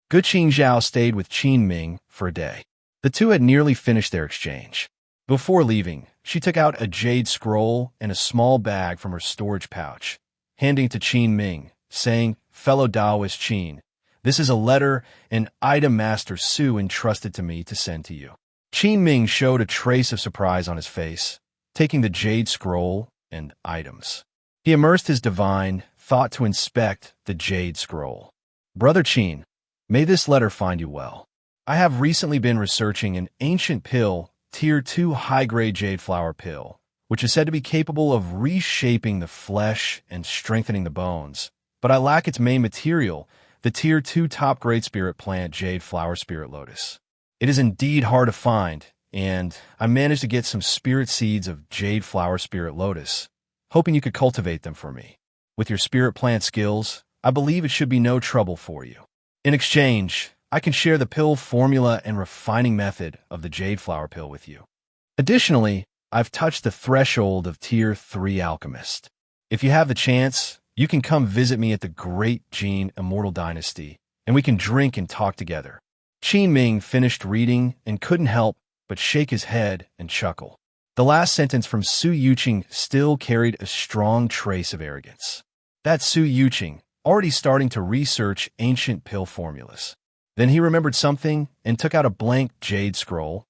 Qin Zhao stayed with Qin Ming for a day. The two had nearly finished their exchange. Before leaving, she took out a jade scroll and a small bag from her storage pouch, handing it to Qin Ming, saying, "Fellow Taoist Qin, this is a letter an item master Su entrusted to me to send to you." Qin Ming showed a trace of surprise on his face, taking the jade scroll and items. He immersed his divine thought to inspect the jade scroll. "Brother Qin, may this letter find you well. I have recently been researching an ancient pill, Tier 2 high-grade jade flower pill, which is said to be capable of reshaping the flesh and strengthening the bones, but I lack its main material, the Tier 2 top-grade spirit plant jade flower spirit lotus. It is indeed hard to find, and I managed to get some spirit seeds of jade flower spirit lotus, hoping you could cultivate them for me. With your spirit plant skills, I believe it should be no trouble for you. In exchange, I can share the pill formula and refining method of the jade flower pill with you. Additionally, I've touched the threshold of Tier 3 alchemist. If you have the chance, you can come visit me at the Great Qin Immortal Dynasty, and we can drink and talk together." Qin Ming finished reading and couldn't help but shake his head and chuckle. The last sentence from Su Yuqing still carried a strong trace of arrogance. That's Su Yuqing, already starting to research ancient pill formulas. Then he remembered something and took out a blank jade scroll,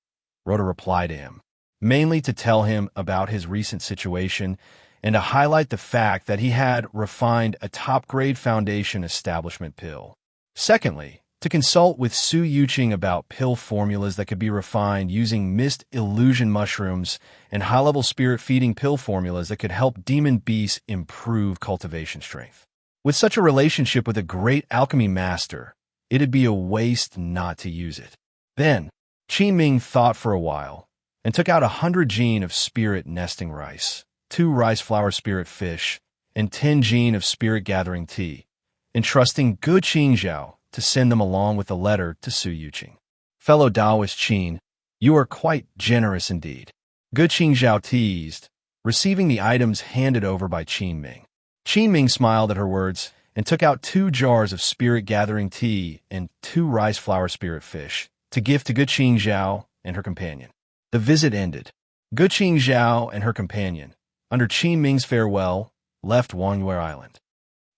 wrote a reply to him, mainly to tell him about his recent situation and to highlight the fact that he had refined a top-grade foundation establishment pill. Secondly, to consult with Su Yuqing about pill formulas that could be refined using mist illusion mushrooms and high-level spirit-feeding pill formulas that could help demon beasts improve cultivation strength. With such a relationship with a great alchemy master, it'd be a waste not to use it. Then, Qin Ming thought for a while and took out 100 gene of spirit nesting rice, 2 rice flower spirit fish, and 10 gene of spirit gathering tea, entrusting Qin Zhao to send them along with a letter to Su Yuqing. "Fellow Taoist Qin, you are quite generous indeed," Qin Zhao teased, receiving the items handed over by Qin Ming. Qin Ming smiled at her words and took out 2 jars of spirit gathering tea and 2 rice flower spirit fish to give to Qin Zhao and her companion. The visit ended. Qin Zhao and her companion, under Qin Ming's farewell, left Wangyue Island.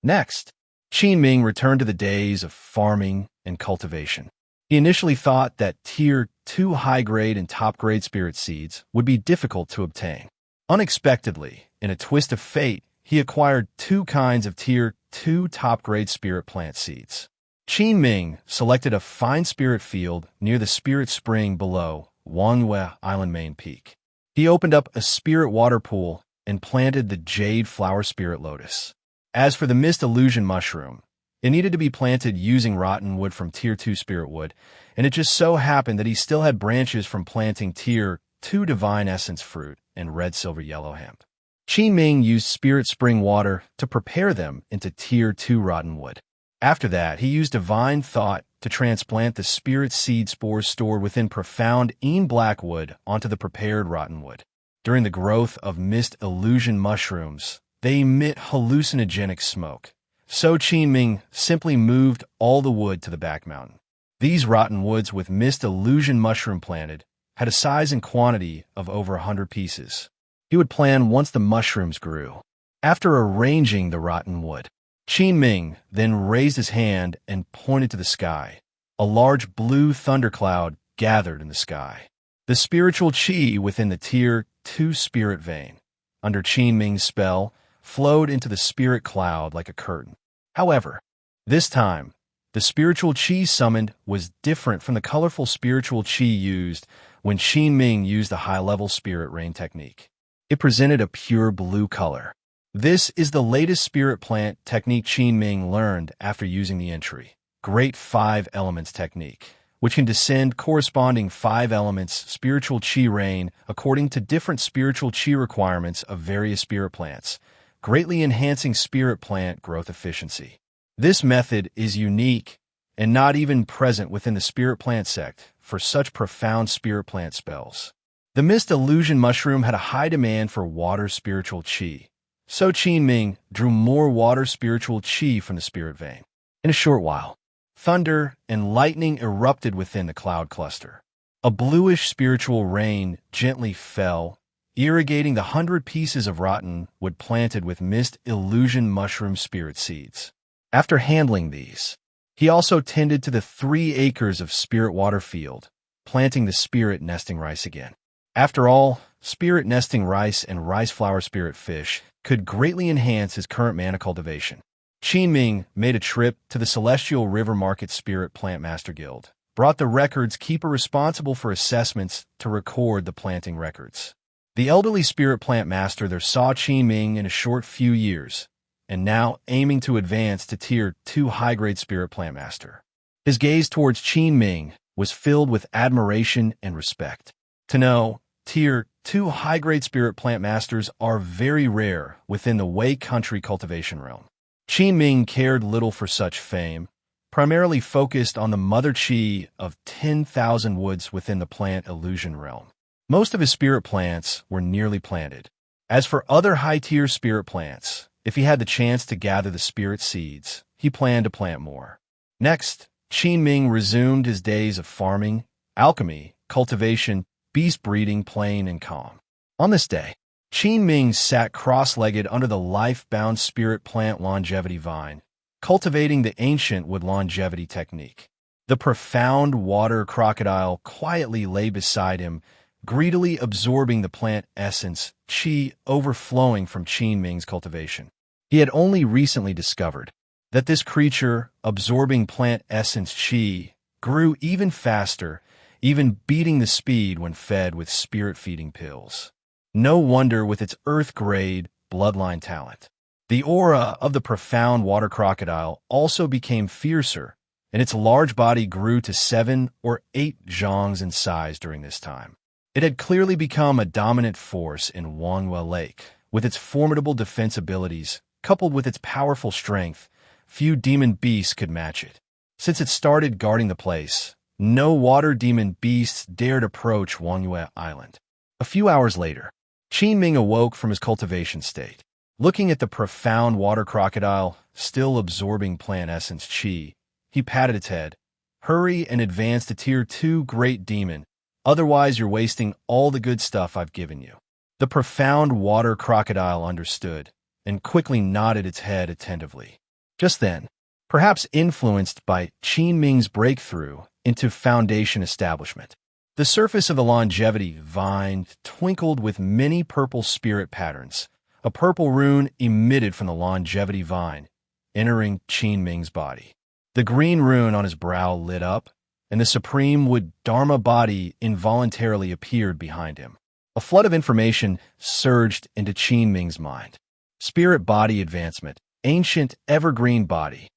Next, Qin Ming returned to the days of farming and cultivation. He initially thought that Tier 2 high-grade and top-grade spirit seeds would be difficult to obtain. Unexpectedly, in a twist of fate, he acquired 2 kinds of Tier 2 top-grade spirit plant seeds. Qin Ming selected a fine spirit field near the spirit spring below Wangyue Island main peak. He opened up a spirit water pool and planted the jade flower spirit lotus. As for the mist illusion mushroom, it needed to be planted using rotten wood from Tier 2 spirit wood, and it just so happened that he still had branches from planting Tier 2 divine essence fruit and red silver yellow hemp. Qin Ming used spirit spring water to prepare them into Tier 2 rotten wood. After that, he used divine thought to transplant the spirit seed spores stored within profound black wood onto the prepared rotten wood. During the growth of mist illusion mushrooms, they emit hallucinogenic smoke. So Qin Ming simply moved all the wood to the back mountain. These rotten woods with mist illusion mushroom planted had a size and quantity of over 100 pieces. He would plan once the mushrooms grew. After arranging the rotten wood, Qin Ming then raised his hand and pointed to the sky. A large blue thundercloud gathered in the sky. The spiritual qi within the Tier 2 spirit vein, under Qin Ming's spell, flowed into the spirit cloud like a curtain. However, this time, the spiritual qi summoned was different from the colorful spiritual qi used when Qin Ming used the high-level spirit rain technique. It presented a pure blue color. This is the latest spirit plant technique Qin Ming learned after using the entry, Great 5 Elements technique, which can descend corresponding 5 elements spiritual qi rain according to different spiritual qi requirements of various spirit plants, greatly enhancing spirit plant growth efficiency. This method is unique and not even present within the spirit plant sect for such profound spirit plant spells. The mist illusion mushroom had a high demand for water spiritual qi, so Qin Ming drew more water spiritual qi from the spirit vein. In a short while, thunder and lightning erupted within the cloud cluster. A bluish spiritual rain gently fell, irrigating the 100 pieces of rotten wood planted with mist illusion mushroom spirit seeds. After handling these, he also tended to the 3 acres of spirit water field, planting the spirit nesting rice again. After all, spirit nesting rice and rice flower spirit fish could greatly enhance his current mana cultivation. Qin Ming made a trip to the Celestial River Market Spirit Plant Master Guild, brought the records keeper responsible for assessments to record the planting records. The elderly spirit plant master there saw Qin Ming in a short few years, and now aiming to advance to Tier 2 high-grade spirit plant master. His gaze towards Qin Ming was filled with admiration and respect. To know, Tier 2 high-grade spirit plant masters are very rare within the Wei Country Cultivation Realm. Qin Ming cared little for such fame, primarily focused on the mother chi of 10,000 woods within the plant illusion realm. Most of his spirit plants were nearly planted. As for other high-tier spirit plants, if he had the chance to gather the spirit seeds, he planned to plant more. Next, Qin Ming resumed his days of farming, alchemy, cultivation, beast breeding, plain and calm. On this day, Qin Ming sat cross-legged under the life-bound spirit plant longevity vine, cultivating the ancient wood longevity technique. The profound water crocodile quietly lay beside him, greedily absorbing the plant essence, qi overflowing from Qin Ming's cultivation. He had only recently discovered that this creature, absorbing plant essence qi, grew even faster, even beating the speed when fed with spirit-feeding pills. No wonder with its earth-grade bloodline talent. The aura of the profound water crocodile also became fiercer, and its large body grew to 7 or 8 zhongs in size during this time. It had clearly become a dominant force in Wanghua Lake. With its formidable defense abilities, coupled with its powerful strength, few demon beasts could match it. Since it started guarding the place, no water demon beasts dared approach Wanghua Island. A few hours later, Qin Ming awoke from his cultivation state. Looking at the profound water crocodile, still absorbing plant essence qi, he patted its head. Hurry and advance to Tier 2 Great Demon, otherwise you're wasting all the good stuff I've given you. The profound water crocodile understood, and quickly nodded its head attentively. Just then, perhaps influenced by Qin Ming's breakthrough into foundation establishment, the surface of the longevity vine twinkled with many purple spirit patterns. A purple rune emitted from the longevity vine, entering Qin Ming's body. The green rune on his brow lit up, and the supreme wood Dharma body involuntarily appeared behind him. A flood of information surged into Qin Ming's mind. Spirit body advancement, ancient evergreen body.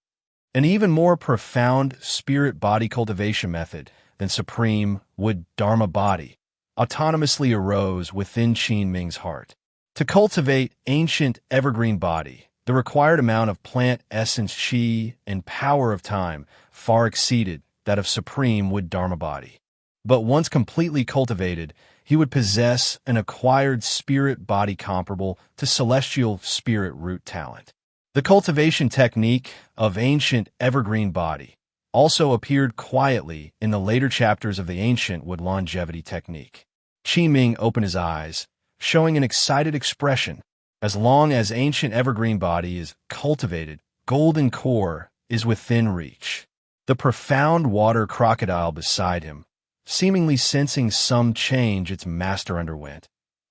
An even more profound spirit body cultivation method than supreme wood Dharma body autonomously arose within Qin Ming's heart. To cultivate ancient evergreen body, the required amount of plant essence qi and power of time far exceeded that of supreme wood Dharma body. But once completely cultivated, he would possess an acquired spirit body comparable to celestial spirit root talent. The cultivation technique of ancient evergreen body also appeared quietly in the later chapters of the ancient wood longevity technique. Qin Ming opened his eyes, showing an excited expression. As long as ancient evergreen body is cultivated, golden core is within reach. The profound water crocodile beside him, seemingly sensing some change its master underwent,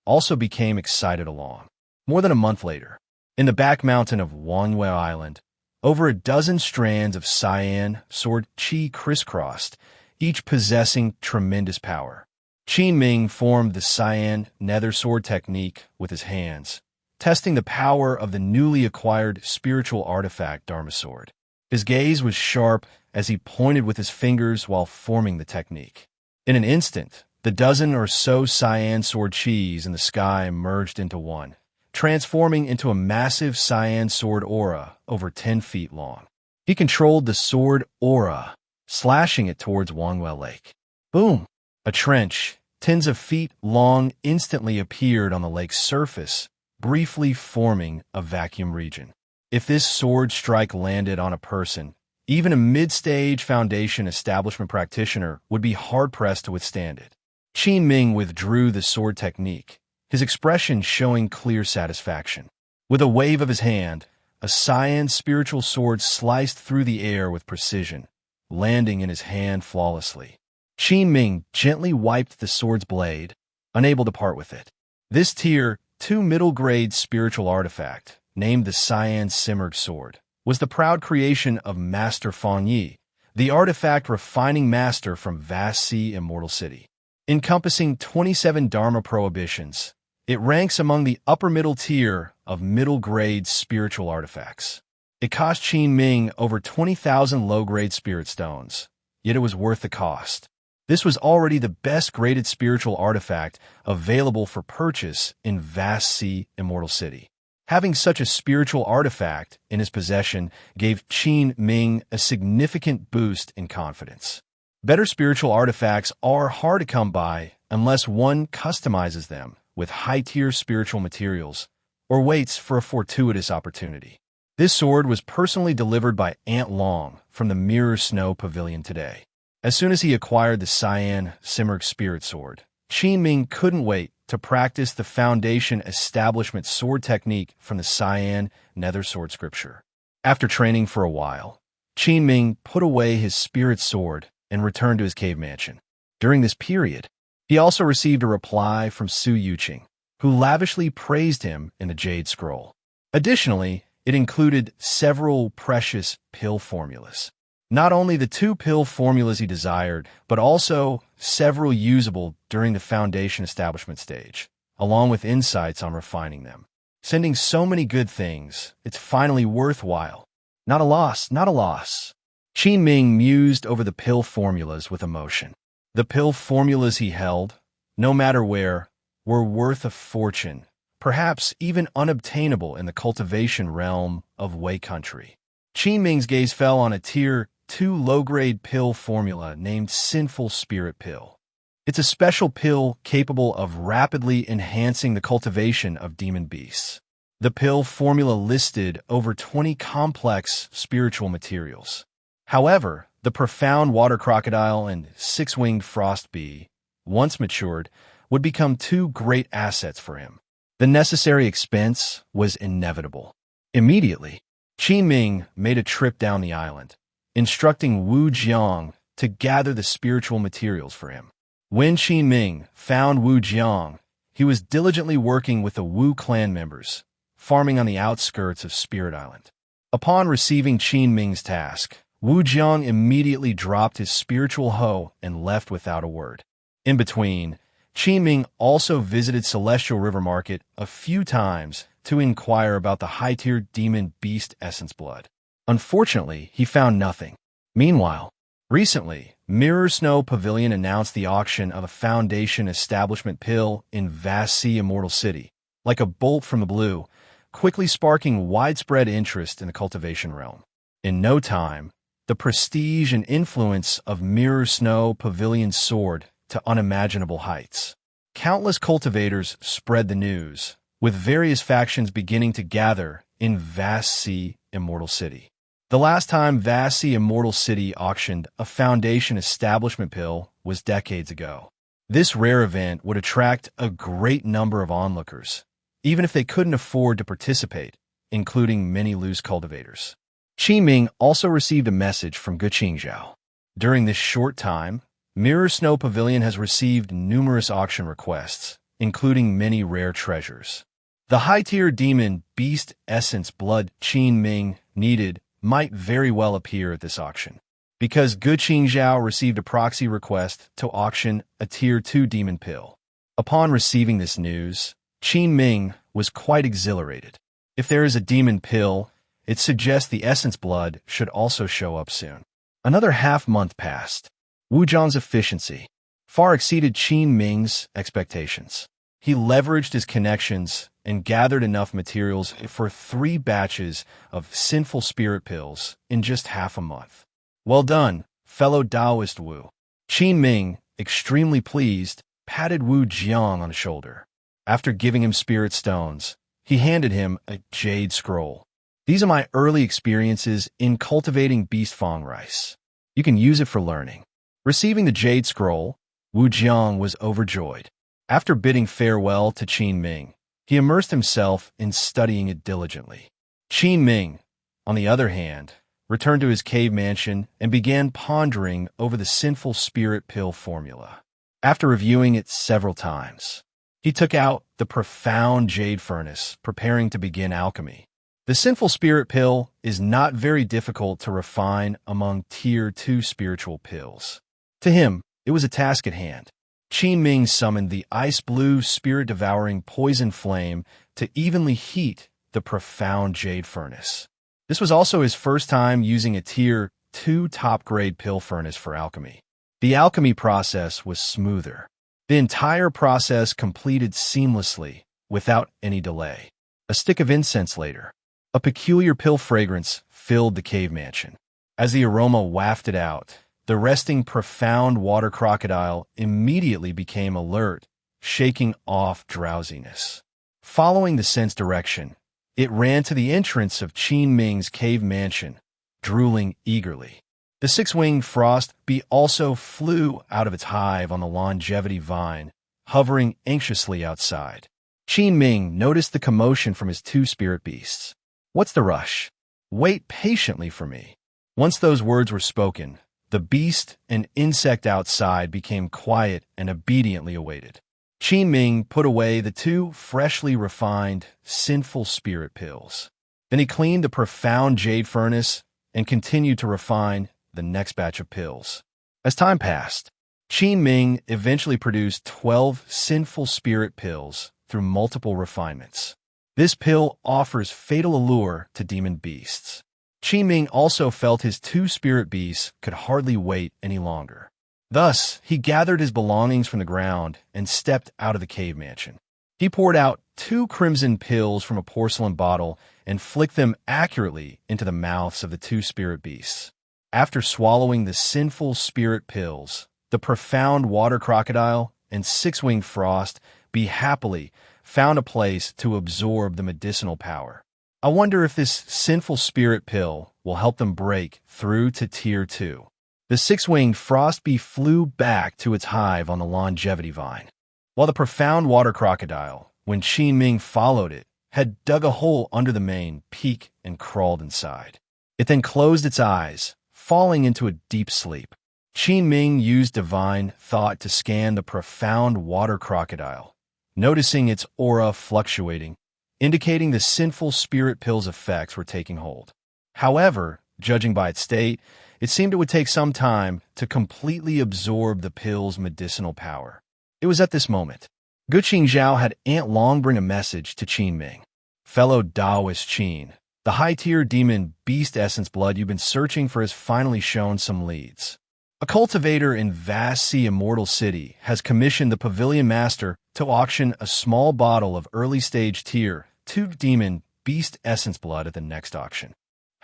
also became excited along. More than a month later, in the back mountain of Wanghua Island, over a dozen strands of cyan sword qi crisscrossed, each possessing tremendous power. Qin Ming formed the cyan nether sword technique with his hands, testing the power of the newly acquired spiritual artifact Dharma sword. His gaze was sharp as he pointed with his fingers while forming the technique. In an instant, the dozen or so cyan sword qis in the sky merged into one, transforming into a massive cyan sword aura over 10 feet long. He controlled the sword aura, slashing it towards Wanghua Lake. Boom! A trench, tens of feet long, instantly appeared on the lake's surface, briefly forming a vacuum region. If this sword strike landed on a person, Even a mid-stage foundation establishment practitioner would be hard-pressed to withstand it. Qin Ming withdrew the sword technique, his expression showing clear satisfaction. With a wave of his hand, a cyan spiritual sword sliced through the air with precision, landing in his hand flawlessly. Qin Ming gently wiped the sword's blade, unable to part with it. This Tier 2 middle-grade spiritual artifact, named the Cyan Simurgh Sword, was the proud creation of Master Fang Yi, the artifact refining master from Vast Sea Immortal City. Encompassing 27 Dharma prohibitions, it ranks among the upper-middle tier of middle-grade spiritual artifacts. It cost Qin Ming over 20,000 low-grade spirit stones, yet it was worth the cost. This was already the best-graded spiritual artifact available for purchase in Vast Sea Immortal City. Having such a spiritual artifact in his possession gave Qin Ming a significant boost in confidence. Better spiritual artifacts are hard to come by unless one customizes them with high-tier spiritual materials or waits for a fortuitous opportunity. This sword was personally delivered by Aunt Long from the Mirror Snow Pavilion today. As soon as he acquired the Cyan Simurgh Spirit Sword, Qin Ming couldn't wait to practice the Foundation Establishment sword technique from the Cyan Nether Sword Scripture. After training for a while, Qin Ming put away his spirit sword and returned to his cave mansion. During this period, he also received a reply from Su Yuqing, who lavishly praised him in the Jade Scroll. Additionally, it included several precious pill formulas. Not only the 2 pill formulas he desired, but also several usable during the Foundation establishment stage, along with insights on refining them. Sending so many good things, it's finally worthwhile. Not a loss, not a loss. Qin Ming mused over the pill formulas with emotion. The pill formulas he held, no matter where, were worth a fortune, perhaps even unobtainable in the cultivation realm of Wei country. Qin Ming's gaze fell on a Tier 2 low-grade pill formula named Sinful Spirit Pill. It's a special pill capable of rapidly enhancing the cultivation of demon beasts. The pill formula listed over 20 complex spiritual materials. However, the profound water crocodile and 6-winged frost bee, once matured, would become 2 great assets for him. The necessary expense was inevitable. Immediately, Qin Ming made a trip down the island, instructing Wu Jiang to gather the spiritual materials for him. When Qin Ming found Wu Jiang, he was diligently working with the Wu clan members, farming on the outskirts of Spirit Island. Upon receiving Qin Ming's task, Wu Jiang immediately dropped his spiritual hoe and left without a word. In between, Qin Ming also visited Celestial River Market a few times to inquire about the high-tier demon beast essence blood. Unfortunately, he found nothing. Meanwhile, recently, Mirror Snow Pavilion announced the auction of a Foundation Establishment pill in Vast Sea Immortal City, like a bolt from the blue, quickly sparking widespread interest in the cultivation realm. In no time, the prestige and influence of Mirror Snow Pavilion's soared to unimaginable heights. Countless cultivators spread the news, with various factions beginning to gather in Vast Sea Immortal City. The last time Vast Sea Immortal City auctioned a Foundation Establishment pill was decades ago. This rare event would attract a great number of onlookers, even if they couldn't afford to participate, including many loose cultivators. Qin Ming also received a message from Guqingzhao. During this short time, Mirror Snow Pavilion has received numerous auction requests, including many rare treasures. The high-tier demon beast essence blood Qin Ming needed might very well appear at this auction, because Guqingzhao received a proxy request to auction a Tier 2 demon pill. Upon receiving this news, Qin Ming was quite exhilarated. If there is a demon pill, it suggests the essence blood should also show up soon. Another half-month passed. Wu Jiang's efficiency far exceeded Qin Ming's expectations. He leveraged his connections and gathered enough materials for 3 batches of sinful spirit pills in just half a month. Well done, fellow Taoist Wu. Qin Ming, extremely pleased, patted Wu Jiang on the shoulder. After giving him spirit stones, he handed him a jade scroll. These are my early experiences in cultivating beast fong rice. You can use it for learning. Receiving the Jade Scroll, Wu Jiang was overjoyed. After bidding farewell to Qin Ming, he immersed himself in studying it diligently. Qin Ming, on the other hand, returned to his cave mansion and began pondering over the sinful spirit pill formula. After reviewing it several times, he took out the profound jade furnace, preparing to begin alchemy. The sinful spirit pill is not very difficult to refine among Tier 2 spiritual pills. To him, it was a task at hand. Qin Ming summoned the ice-blue spirit-devouring poison flame to evenly heat the profound jade furnace. This was also his first time using a Tier 2 top-grade pill furnace for alchemy. The alchemy process was smoother. The entire process completed seamlessly, without any delay. A stick of incense later, a peculiar pill fragrance filled the cave mansion. As the aroma wafted out, the resting profound water crocodile immediately became alert, shaking off drowsiness. Following the scent's direction, it ran to the entrance of Qin Ming's cave mansion, drooling eagerly. The six-winged frost bee also flew out of its hive on the longevity vine, hovering anxiously outside. Qin Ming noticed the commotion from his two spirit beasts. "What's the rush? Wait patiently for me." Once those words were spoken, the beast and insect outside became quiet and obediently awaited. Qin Ming put away the two freshly refined, sinful spirit pills. Then he cleaned the profound jade furnace and continued to refine the next batch of pills. As time passed, Qin Ming eventually produced 12 sinful spirit pills through multiple refinements. This pill offers fatal allure to demon beasts. Qin Ming also felt his two spirit beasts could hardly wait any longer. Thus, he gathered his belongings from the ground and stepped out of the cave mansion. He poured out 2 crimson pills from a porcelain bottle and flicked them accurately into the mouths of the 2 spirit beasts. After swallowing the sinful spirit pills, the profound water crocodile and six-winged frost bee happily found a place to absorb the medicinal power. I wonder if this sinful spirit pill will help them break through to Tier 2. The six-winged frost bee flew back to its hive on the longevity vine, while the profound water crocodile, when Qin Ming followed it, had dug a hole under the main peak and crawled inside. It then closed its eyes, falling into a deep sleep. Qin Ming used divine thought to scan the profound water crocodile, noticing its aura fluctuating, indicating the sinful spirit pill's effects were taking hold. However, judging by its state, it seemed it would take some time to completely absorb the pill's medicinal power. It was at this moment Guqing Zhao had Aunt Long bring a message to Qin Ming. "Fellow Taoist Qin, the high-tier demon beast essence blood you've been searching for has finally shown some leads. A cultivator in Vast Sea Immortal City has commissioned the Pavilion Master to auction a small bottle of early-stage Tier 2 demon beast essence blood at the next auction.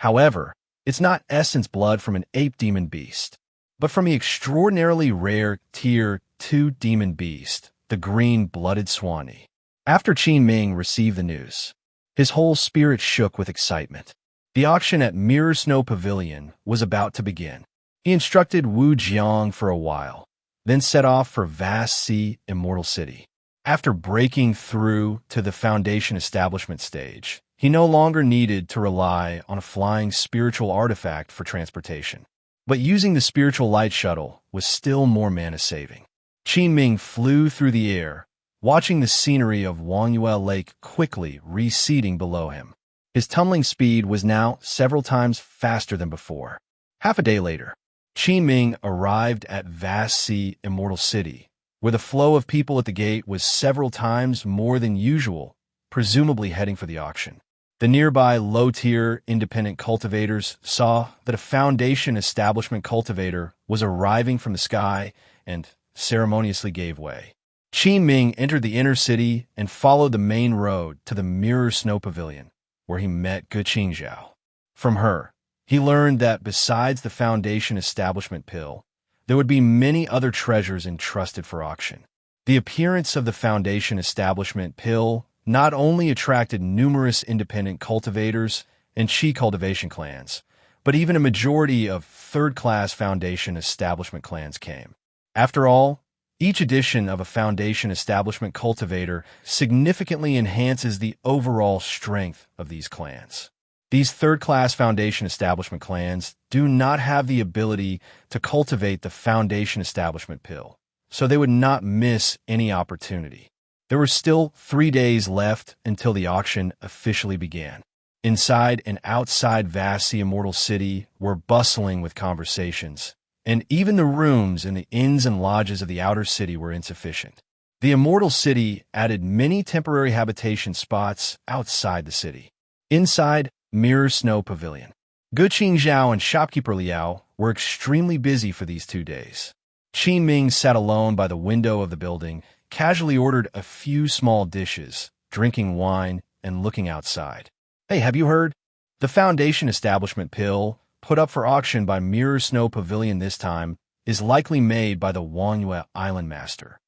However, it's not essence blood from an ape demon beast, but from the extraordinarily rare Tier 2 demon beast, the green-blooded Swanee." After Qin Ming received the news, his whole spirit shook with excitement. The auction at Mirror Snow Pavilion was about to begin. He instructed Wu Jiang for a while, then set off for Vast Sea Immortal City. After breaking through to the Foundation Establishment stage, he no longer needed to rely on a flying spiritual artifact for transportation. But using the spiritual light shuttle was still more mana-saving. Qin Ming flew through the air, watching the scenery of Wangyue Lake quickly receding below him. His tumbling speed was now several times faster than before. Half a day later, Qin Ming arrived at Vast Sea Immortal City, where the flow of people at the gate was several times more than usual, presumably heading for the auction. The nearby low-tier independent cultivators saw that a Foundation Establishment cultivator was arriving from the sky and ceremoniously gave way. Qin Ming entered the inner city and followed the main road to the Mirror Snow Pavilion, where he met Guqing Zhao. From her, he learned that besides the Foundation Establishment pill, there would be many other treasures entrusted for auction. The appearance of the Foundation Establishment pill not only attracted numerous independent cultivators and Qi cultivation clans, but even a majority of third-class foundation establishment clans came. After all, each addition of a foundation establishment cultivator significantly enhances the overall strength of these clans. These third-class foundation establishment clans do not have the ability to cultivate the foundation establishment pill, so they would not miss any opportunity. There were still 3 days left until the auction officially began. Inside and outside vast the Immortal City were bustling with conversations, and even the rooms in the inns and lodges of the outer city were insufficient. The Immortal City added many temporary habitation spots outside the city. Inside, Mirror Snow Pavilion. Qin Zhao and shopkeeper Liao were extremely busy for these 2 days. Qin Ming sat alone by the window of the building, casually ordered a few small dishes, drinking wine and looking outside. Hey, have you heard? The foundation establishment pill, put up for auction by Mirror Snow Pavilion this time, is likely made by the Wangyue Island Master.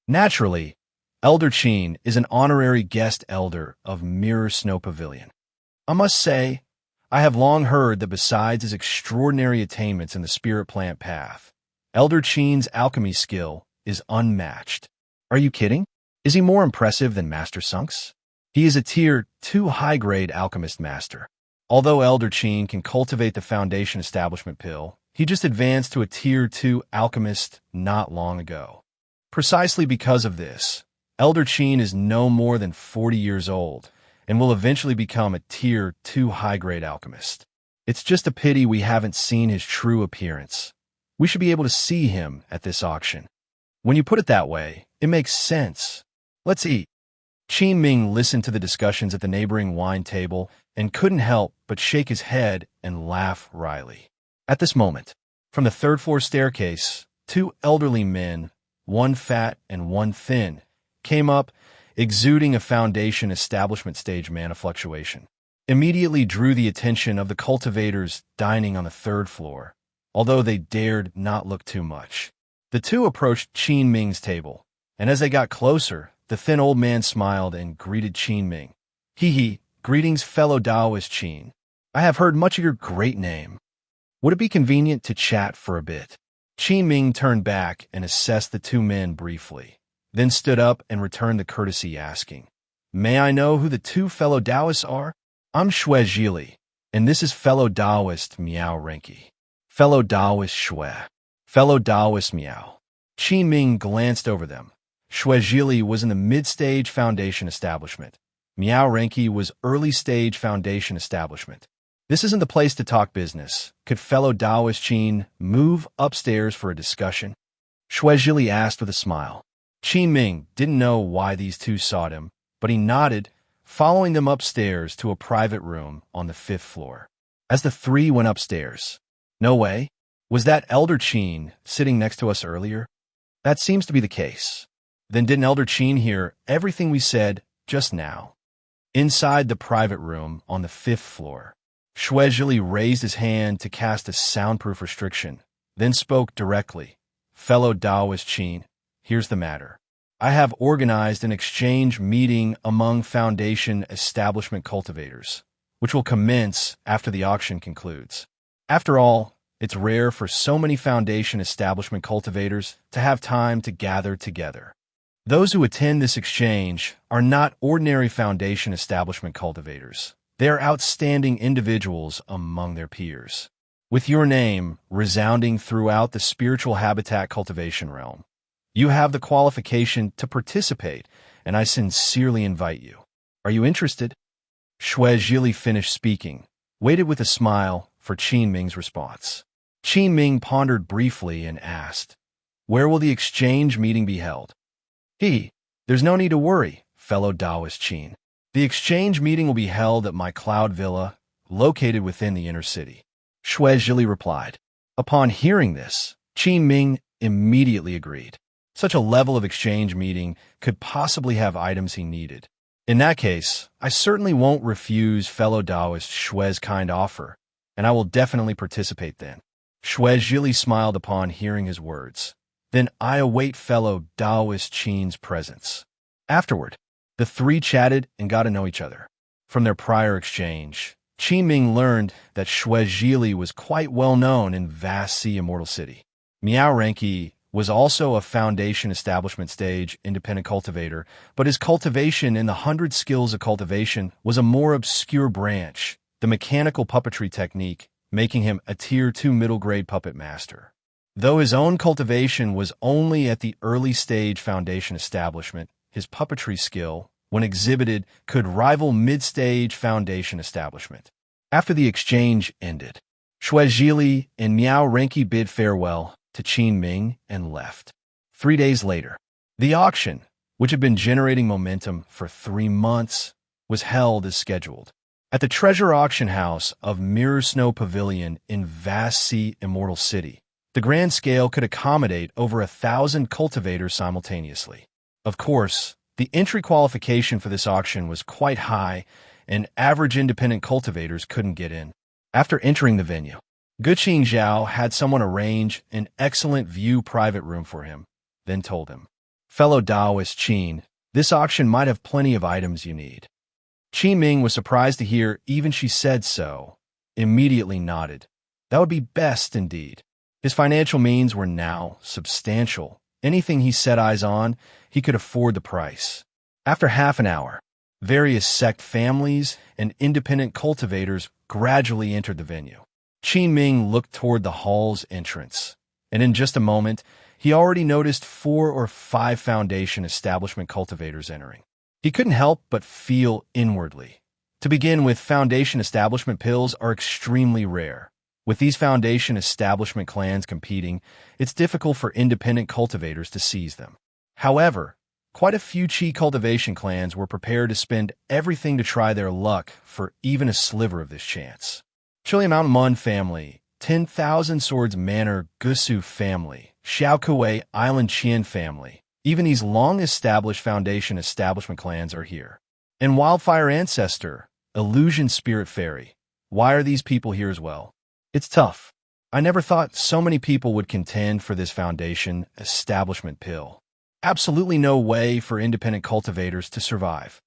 Naturally, Elder Qin is an honorary guest elder of Mirror Snow Pavilion. I must say, I have long heard that besides his extraordinary attainments in the spirit plant path, Elder Qin's alchemy skill is unmatched. Are you kidding? Is he more impressive than Master Sunks? He is a Tier 2 high-grade alchemist master. Although Elder Qin can cultivate the foundation establishment pill, he just advanced to a Tier 2 alchemist not long ago. Precisely because of this, Elder Qin is no more than 40 years old and will eventually become a Tier 2 high-grade alchemist. It's just a pity we haven't seen his true appearance. We should be able to see him at this auction. When you put it that way, it makes sense. Let's eat. Qin Ming listened to the discussions at the neighboring wine table and couldn't help but shake his head and laugh wryly. At this moment, from the third-floor staircase, 2 elderly men, one fat and one thin, came up, exuding a foundation establishment stage mana fluctuation. Immediately drew the attention of the cultivators dining on the 3rd floor, although they dared not look too much. The 2 approached Qin Ming's table, and as they got closer, the thin old man smiled and greeted Qin Ming. Hee, greetings fellow Taoist Qin. I have heard much of your great name. Would it be convenient to chat for a bit? Qin Ming turned back and assessed the 2 men briefly, then stood up and returned the courtesy asking, May I know who the 2 fellow Taoists are? I'm Xue Zhili, and this is fellow Taoist Miao Renki. Fellow Taoist Xue. Fellow Taoist Miao. Qin Ming glanced over them. Xue Zhili was in the mid-stage foundation establishment. Miao Renki was early-stage foundation establishment. This isn't the place to talk business. Could fellow Taoist Qin move upstairs for a discussion? Xue Zhili asked with a smile. Qin Ming didn't know why these 2 sought him, but he nodded, following them upstairs to a private room on the 5th floor. As the 3 went upstairs, no way. Was that Elder Qin sitting next to us earlier? That seems to be the case. Then didn't Elder Qin hear everything we said just now? Inside the private room on the 5th floor, Xue Zhili raised his hand to cast a soundproof restriction, then spoke directly. Fellow Taoist Qin, here's the matter. I have organized an exchange meeting among foundation establishment cultivators, which will commence after the auction concludes. After all, it's rare for so many foundation establishment cultivators to have time to gather together. Those who attend this exchange are not ordinary foundation establishment cultivators. They are outstanding individuals among their peers. With your name resounding throughout the spiritual habitat cultivation realm, you have the qualification to participate, and I sincerely invite you. Are you interested? Xue Zhili finished speaking, waited with a smile for Qin Ming's response. Qin Ming pondered briefly and asked, Where will the exchange meeting be held? There's no need to worry, fellow Taoist Qin. The exchange meeting will be held at my cloud villa, located within the inner city. Xue Zhili replied. Upon hearing this, Qin Ming immediately agreed. Such a level of exchange meeting could possibly have items he needed. In that case, I certainly won't refuse fellow Taoist Xue's kind offer, and I will definitely participate then. Xue Zhili smiled upon hearing his words. Then I await fellow Taoist Qin's presence. Afterward, the 3 chatted and got to know each other. From their prior exchange, Qin Ming learned that Shuezhili was quite well known in vast sea Immortal City. Miao Renki was also a foundation establishment stage independent cultivator, but his cultivation in the 100 skills of cultivation was a more obscure branch, the mechanical puppetry technique, making him a Tier 2 middle-grade puppet master. Though his own cultivation was only at the early stage foundation establishment, his puppetry skill, when exhibited, could rival mid-stage foundation establishment. After the exchange ended, Shuezhili and Miao Renki bid farewell to Qin Ming and left. 3 days later, the auction, which had been generating momentum for 3 months, was held as scheduled. At the treasure auction house of Mirror Snow Pavilion in Vast Sea Immortal City, the grand scale could accommodate over 1,000 cultivators simultaneously. Of course, the entry qualification for this auction was quite high, and average independent cultivators couldn't get in. After entering the venue, Guqing Zhao had someone arrange an excellent view private room for him, then told him, "Fellow Taoist Qin, this auction might have plenty of items you need." Qin Ming was surprised to hear even she said so, immediately nodded. That would be best indeed. His financial means were now substantial. Anything he set eyes on, he could afford the price. After half an hour, various Sect families and independent cultivators gradually entered the venue. Qin Ming looked toward the hall's entrance, and in just a moment, he already noticed 4 or 5 foundation establishment cultivators entering. He couldn't help but feel inwardly. To begin with, foundation establishment pills are extremely rare. With these foundation establishment clans competing, it's difficult for independent cultivators to seize them. However, quite a few Qi cultivation clans were prepared to spend everything to try their luck for even a sliver of this chance. Chili Mountain Mun family, 10,000 Swords Manor Gusu family, Xiaokuei Island Qian family. Even these long-established foundation establishment clans are here. And Wildfire Ancestor, Illusion Spirit Fairy. Why are these people here as well? It's tough. I never thought so many people would contend for this foundation establishment pill. Absolutely no way for independent cultivators to survive.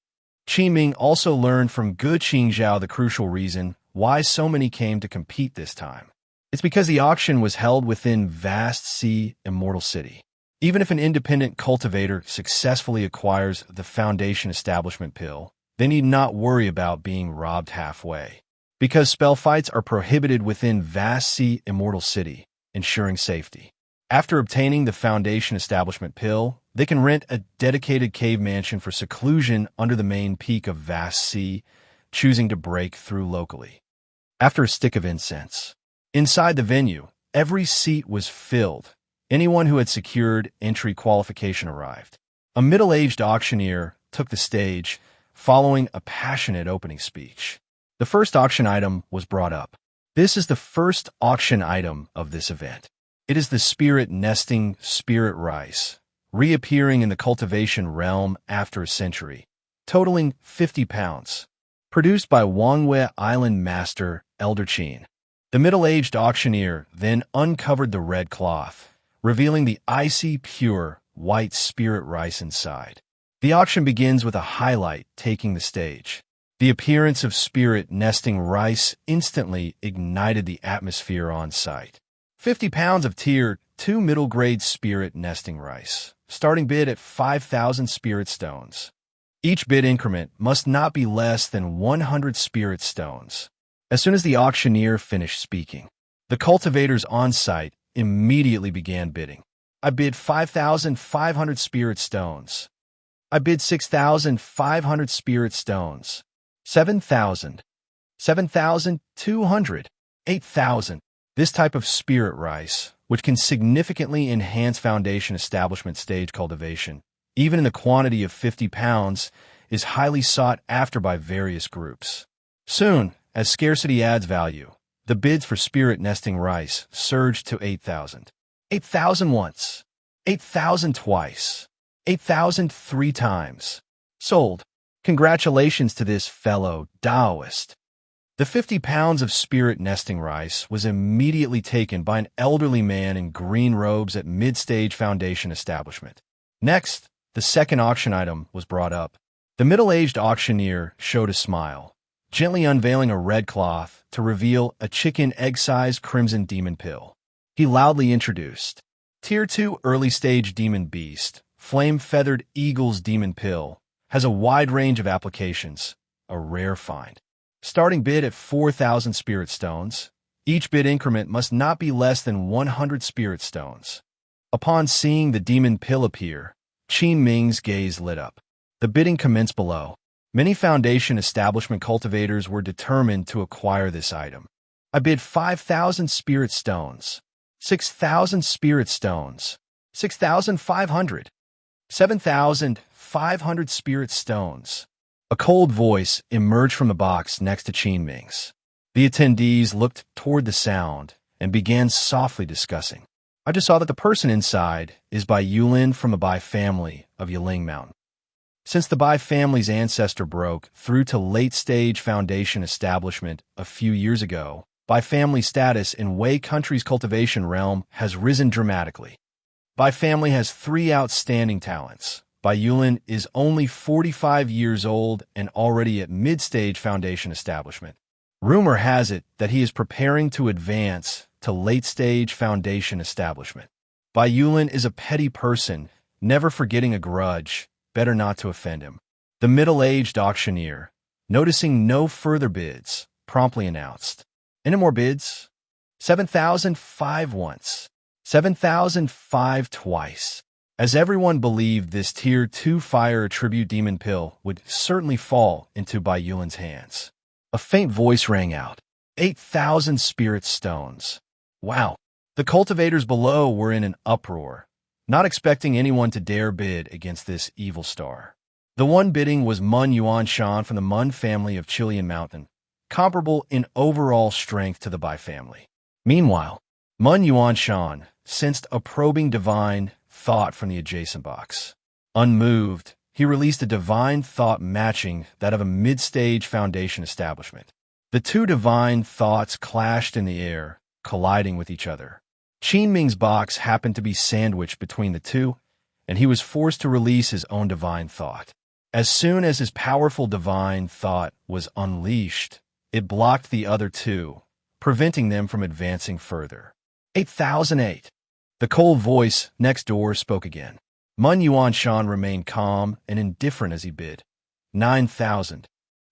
Qin Ming also learned from Guqing Zhao the crucial reason why so many came to compete this time. It's because the auction was held within Vast Sea Immortal City. Even if an independent cultivator successfully acquires the foundation establishment pill, they need not worry about being robbed halfway. Because spell fights are prohibited within Vast Sea Immortal City, ensuring safety. After obtaining the foundation establishment pill, they can rent a dedicated cave mansion for seclusion under the main peak of Vast Sea, choosing to break through locally. After a stick of incense, inside the venue, every seat was filled. Anyone who had secured entry qualification arrived. A middle-aged auctioneer took the stage, following a passionate opening speech. The first auction item was brought up. This is the first auction item of this event. It is the spirit nesting spirit rice, reappearing in the cultivation realm after a century, totaling 50 pounds. Produced by Wangwei Island Master Elder Qin. The middle-aged auctioneer then uncovered the red cloth, revealing the icy, pure, white spirit rice inside. The auction begins with a highlight taking the stage. The appearance of spirit nesting rice instantly ignited the atmosphere on site. 50 pounds of Tier 2 middle-grade spirit nesting rice, starting bid at 5,000 spirit stones. Each bid increment must not be less than 100 spirit stones. As soon as the auctioneer finished speaking, the cultivators on site immediately began bidding. I bid 5,500 spirit stones. I bid 6,500 spirit stones. 7,000. 7,200. 8,000. This type of spirit rice, which can significantly enhance foundation establishment stage cultivation, even in the quantity of 50 pounds, is highly sought after by various groups. Soon, as scarcity adds value, the bids for spirit nesting rice surged to 8,000. 8,000 once. 8,000 twice. 8,000 3 times. Sold. Congratulations to this fellow Taoist. The 50 pounds of spirit nesting rice was immediately taken by an elderly man in green robes at mid-stage foundation establishment. Next, the second auction item was brought up. The middle-aged auctioneer showed a smile. gently unveiling a red cloth to reveal a chicken egg-sized crimson demon pill. He loudly introduced, Tier 2 Early-Stage Demon Beast, Flame-Feathered Eagle's Demon Pill, has a wide range of applications, a rare find. Starting bid at 4,000 Spirit Stones. Each bid increment must not be less than 100 Spirit Stones. Upon seeing the demon pill appear, Qin Ming's gaze lit up. The bidding commenced below. Many Foundation establishment cultivators were determined to acquire this item. I bid 5,000 Spirit Stones, 6,000 Spirit Stones, 6,500, 7,500 Spirit Stones. A cold voice emerged from the box next to Qin Ming's. The attendees looked toward the sound and began softly discussing. I just saw that the person inside is Bai Yulin from the Bai family of Yiling Mountain. Since the Bai family's ancestor broke through to late-stage Foundation establishment a few years ago, Bai family status in Wei country's cultivation realm has risen dramatically. Bai family has 3 outstanding talents. Bai Yulin is only 45 years old and already at mid-stage Foundation establishment. Rumor has it that he is preparing to advance to late-stage Foundation establishment. Bai Yulin is a petty person, never forgetting a grudge, better not to offend him. The middle-aged auctioneer, noticing no further bids, promptly announced, Any more bids? 7,005 once, 7,005 twice. As everyone believed this Tier 2 Fire Tribute Demon Pill would certainly fall into Bai Yulin's hands. A faint voice rang out. 8,000 Spirit Stones. Wow. The cultivators below were in an uproar, not expecting anyone to dare bid against this evil star. The one bidding was Mun Yuanshan from the Mun family of Chilean Mountain, comparable in overall strength to the Bai family. Meanwhile, Mun Yuanshan sensed a probing divine thought from the adjacent box. Unmoved, he released a divine thought matching that of a mid-stage Foundation establishment. The 2 divine thoughts clashed in the air, colliding with each other. Qin Ming's box happened to be sandwiched between the 2, and he was forced to release his own divine thought. As soon as his powerful divine thought was unleashed, it blocked the other 2, preventing them from advancing further. 8,008. The cold voice next door spoke again. Mun Yuanshan remained calm and indifferent as he bid. 9,000.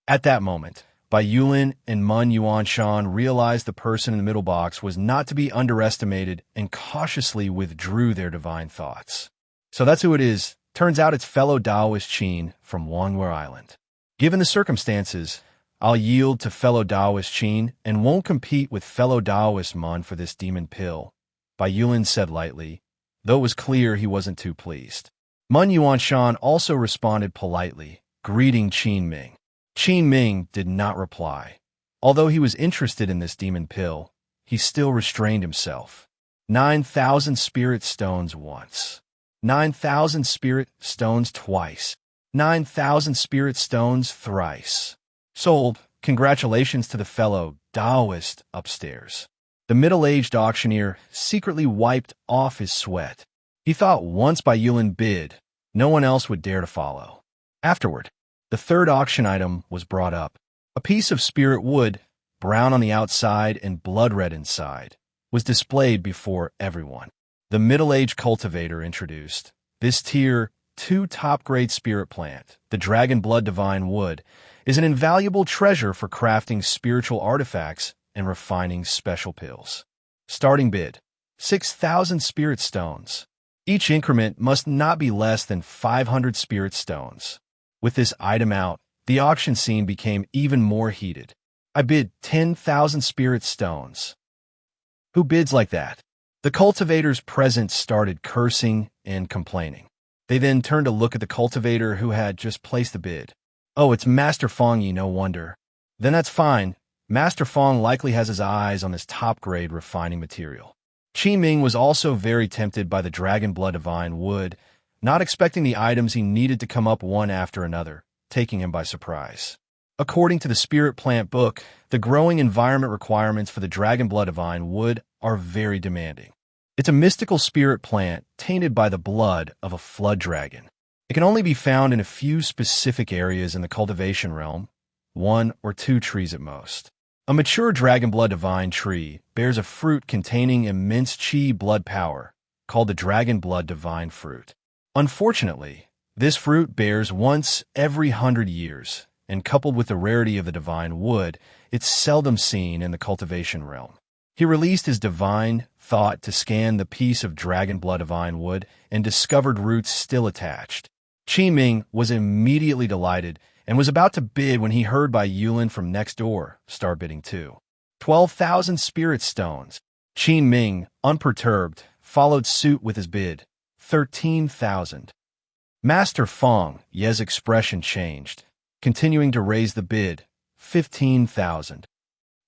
At that moment, Bai Yulin and Mun Yuanshan realized the person in the middle box was not to be underestimated and cautiously withdrew their divine thoughts. So that's who it is. Turns out it's fellow Taoist Qin from Wangware Island. Given the circumstances, I'll yield to fellow Taoist Qin and won't compete with fellow Taoist Mun for this demon pill, Bai Yulin said lightly, though it was clear he wasn't too pleased. Mun Yuanshan also responded politely, greeting Qin Ming. Qin Ming did not reply. Although he was interested in this demon pill, he still restrained himself. 9,000 Spirit Stones once. 9,000 Spirit Stones twice. 9,000 Spirit Stones thrice. Sold. Congratulations to the fellow Taoist upstairs. The middle-aged auctioneer secretly wiped off his sweat. He thought once Bai Yulin bid, no one else would dare to follow. Afterward, the 3rd auction item was brought up. A piece of spirit wood, brown on the outside and blood red inside, was displayed before everyone. The middle-aged cultivator introduced this Tier 2 top-grade spirit plant, the Dragon Blood Divine Wood, is an invaluable treasure for crafting spiritual artifacts and refining special pills. Starting bid, 6,000 Spirit Stones. Each increment must not be less than 500 Spirit Stones. With this item out, the auction scene became even more heated. I bid 10,000 Spirit Stones. Who bids like that? The cultivators present started cursing and complaining. They then turned to look at the cultivator who had just placed the bid. Oh, it's Master Fongyi, no wonder. Then that's fine. Master Fong likely has his eyes on this top-grade refining material. Qin Ming was also very tempted by the Dragon Blood Divine Wood, not expecting the items he needed to come up one after another, taking him by surprise. According to the Spirit Plant book, the growing environment requirements for the Dragon Blood Divine Wood are very demanding. It's a mystical spirit plant tainted by the blood of a flood dragon. It can only be found in a few specific areas in the Cultivation Realm, 1 or 2 trees at most. A mature Dragonblood Divine tree bears a fruit containing immense Qi blood power, called the Dragonblood Divine Fruit. Unfortunately, this fruit bears once every 100 years, and coupled with the rarity of the divine wood, it's seldom seen in the Cultivation Realm. He released his divine thought to scan the piece of Dragonblood Divine wood and discovered roots still attached. Qin Ming was immediately delighted and was about to bid when he heard Bai Yulin from next door start bidding too. 12,000 spirit stones. Qin Ming, unperturbed, followed suit with his bid. 13,000. Master Feng Ye's expression changed, continuing to raise the bid. 15,000.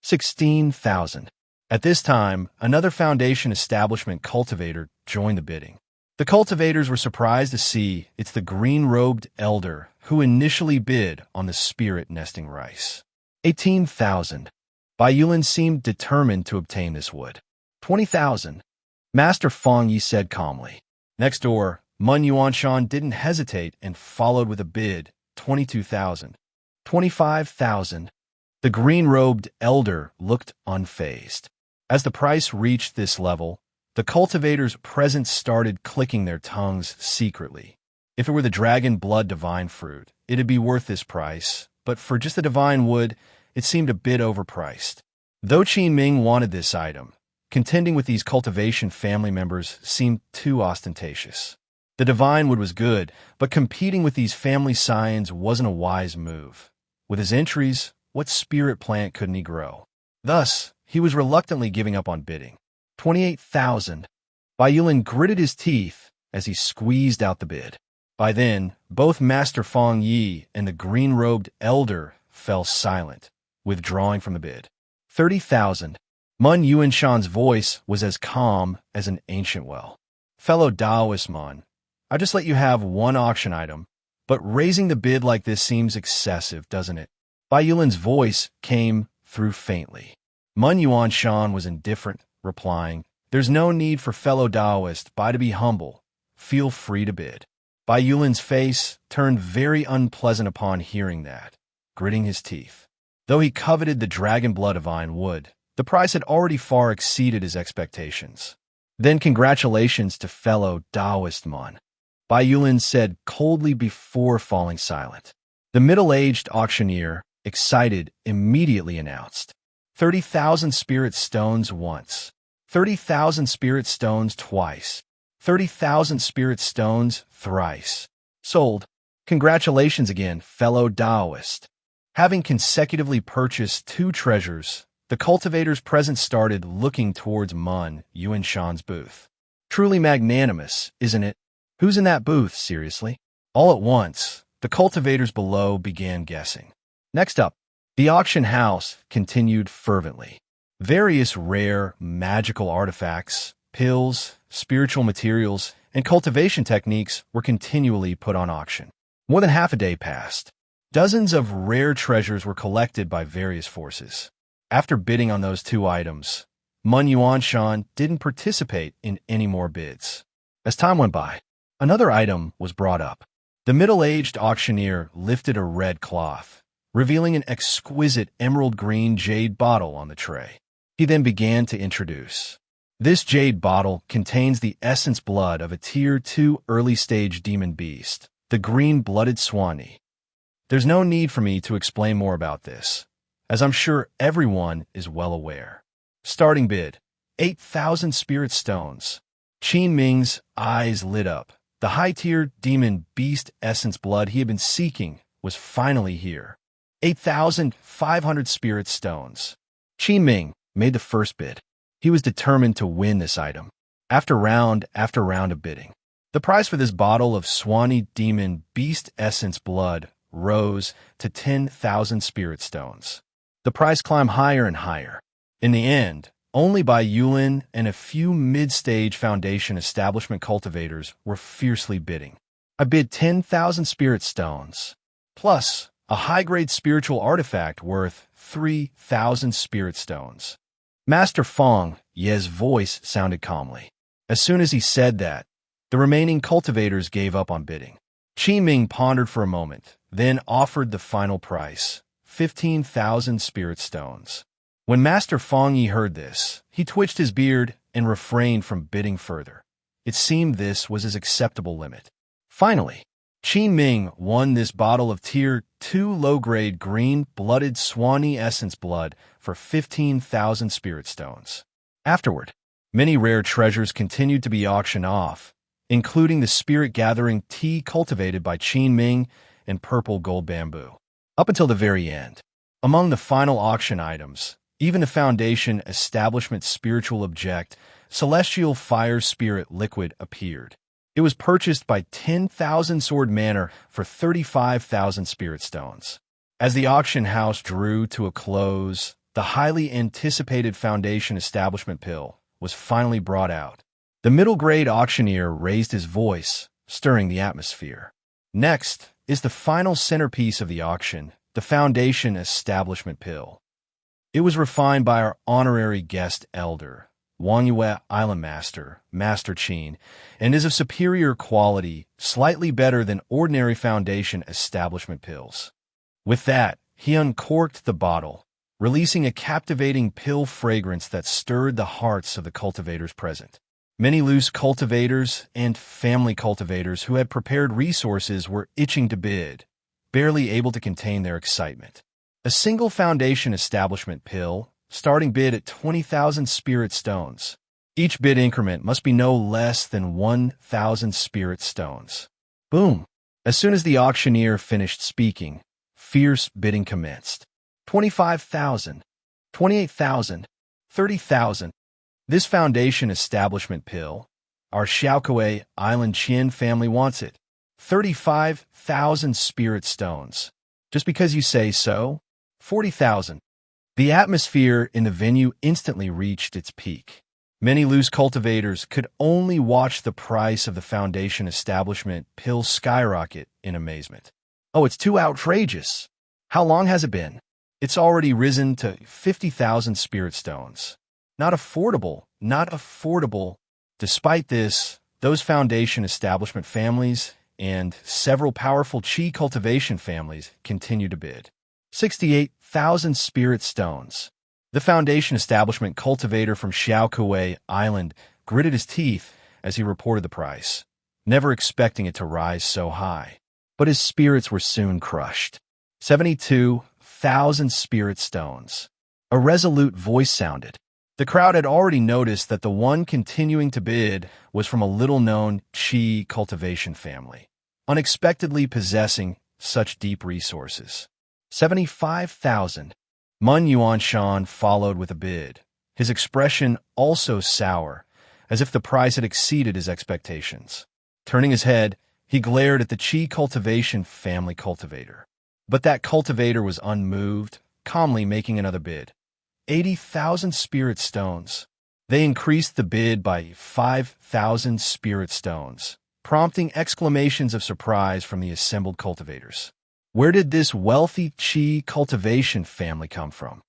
16,000. At this time, another Foundation establishment cultivator joined the bidding. The cultivators were surprised to see it's the green-robed elder who initially bid on the spirit nesting rice. 18,000. Bai Yulin seemed determined to obtain this wood. 20,000. Master Feng Yi said calmly. Next door, Mun Yuanshan didn't hesitate and followed with a bid. 22,000. 25,000. The green-robed elder looked unfazed. As the price reached this level, the cultivators present started clicking their tongues secretly. If it were the dragon blood divine fruit, it'd be worth this price, but for just the divine wood, it seemed a bit overpriced. Though Qin Ming wanted this item, contending with these cultivation family members seemed too ostentatious. The divine wood was good, but competing with these family scions wasn't a wise move. With his entries, what spirit plant couldn't he grow? Thus, he was reluctantly giving up on bidding. 28,000. Bai Yulin gritted his teeth as he squeezed out the bid. By then, both Master Feng Yi and the green-robed elder fell silent, withdrawing from the bid. 30,000. Mun Yuanshan's voice was as calm as an ancient well. Fellow Taoist Mun, I just let you have one auction item, but raising the bid like this seems excessive, doesn't it? Bai Yulin's voice came through faintly. Mun Yuanshan was indifferent, replying, There's no need for fellow Taoist Bai to be humble. Feel free to bid. Bai Yulin's face turned very unpleasant upon hearing that, gritting his teeth. Though he coveted the dragon blood divine wood, the price had already far exceeded his expectations. Then congratulations to fellow Taoist Mun, Bai Yulin said coldly before falling silent. The middle-aged auctioneer, excited, immediately announced, 30,000 spirit stones once, 30,000 spirit stones twice, 30,000 spirit stones thrice. Sold. Congratulations again, fellow Taoist. Having consecutively purchased 2 treasures, the cultivators present started looking towards Mun Yuanshan's booth. Truly magnanimous, isn't it? Who's in that booth, seriously? All at once, the cultivators below began guessing. Next up, the auction house continued fervently. Various rare, magical artifacts, pills, spiritual materials, and cultivation techniques were continually put on auction. More than half a day passed. Dozens of rare treasures were collected by various forces. After bidding on those 2 items, Mun Yuanshan didn't participate in any more bids. As time went by, another item was brought up. The middle-aged auctioneer lifted a red cloth, revealing an exquisite emerald green jade bottle on the tray. He then began to introduce. This jade bottle contains the essence blood of a Tier 2 early-stage demon beast, the green-blooded Swanee. There's no need for me to explain more about this, as I'm sure everyone is well aware. Starting bid, 8,000 spirit stones. Qin Ming's eyes lit up. The high-tier demon beast essence blood he had been seeking was finally here. 8,500 spirit stones. Qin Ming made the first bid. He was determined to win this item. After round of bidding, the price for this bottle of Swanee demon beast essence blood rose to 10,000 spirit stones. The price climbed higher and higher. In the end, only Bai Yulin and a few mid-stage Foundation establishment cultivators were fiercely bidding. I bid 10,000 spirit stones, plus a high-grade spiritual artifact worth 3,000 spirit stones. Master Feng Ye's voice sounded calmly. As soon as he said that, the remaining cultivators gave up on bidding. Qin Ming pondered for a moment, then offered the final price, 15,000 spirit stones. When Master Feng Yi heard this, he twitched his beard and refrained from bidding further. It seemed this was his acceptable limit. Finally, Qin Ming won this bottle of Tier 2 low-grade green-blooded Swanee essence blood for 15,000 spirit stones. Afterward, many rare treasures continued to be auctioned off, including the spirit-gathering tea cultivated by Qin Ming and purple gold bamboo. Up until the very end, among the final auction items, even the Foundation Establishment Spiritual Object, Celestial Fire Spirit Liquid appeared. It was purchased by 10,000 Sword Manor for 35,000 spirit stones. As the auction house drew to a close, the highly anticipated Foundation Establishment pill was finally brought out. The middle-grade auctioneer raised his voice, stirring the atmosphere. Next is the final centerpiece of the auction, the Foundation Establishment pill. It was refined by our honorary guest elder, Wangyue Island Master, Master Qin, and is of superior quality, slightly better than ordinary Foundation Establishment pills. With that, he uncorked the bottle, releasing a captivating pill fragrance that stirred the hearts of the cultivators present. Many loose cultivators and family cultivators who had prepared resources were itching to bid, barely able to contain their excitement. A single Foundation Establishment pill, starting bid at 20,000 spirit stones. Each bid increment must be no less than 1,000 spirit stones. Boom! As soon as the auctioneer finished speaking, fierce bidding commenced. 25,000, 28,000, 30,000. This Foundation Establishment pill, our Xiaokuei Island Qian family wants it. 35,000 spirit stones. Just because you say so? 40,000. The atmosphere in the venue instantly reached its peak. Many loose cultivators could only watch the price of the Foundation Establishment pill skyrocket in amazement. Oh, it's too outrageous. How long has it been? It's already risen to 50,000 spirit stones. Not affordable, not affordable. Despite this, those Foundation Establishment families and several powerful Qi cultivation families continue to bid. 68,000 spirit stones. The Foundation Establishment cultivator from Xiaokuei Island gritted his teeth as he reported the price, never expecting it to rise so high. But his spirits were soon crushed. 72,000 spirit stones. A resolute voice sounded. The crowd had already noticed that the one continuing to bid was from a little-known Qi cultivation family, unexpectedly possessing such deep resources. 75,000. Mun Yuanshan followed with a bid, his expression also sour, as if the price had exceeded his expectations. Turning his head, he glared at the Qi cultivation family cultivator. But that cultivator was unmoved, calmly making another bid. 80,000 spirit stones. They increased the bid by 5,000 spirit stones, prompting exclamations of surprise from the assembled cultivators. Where did this wealthy Qi cultivation family come from?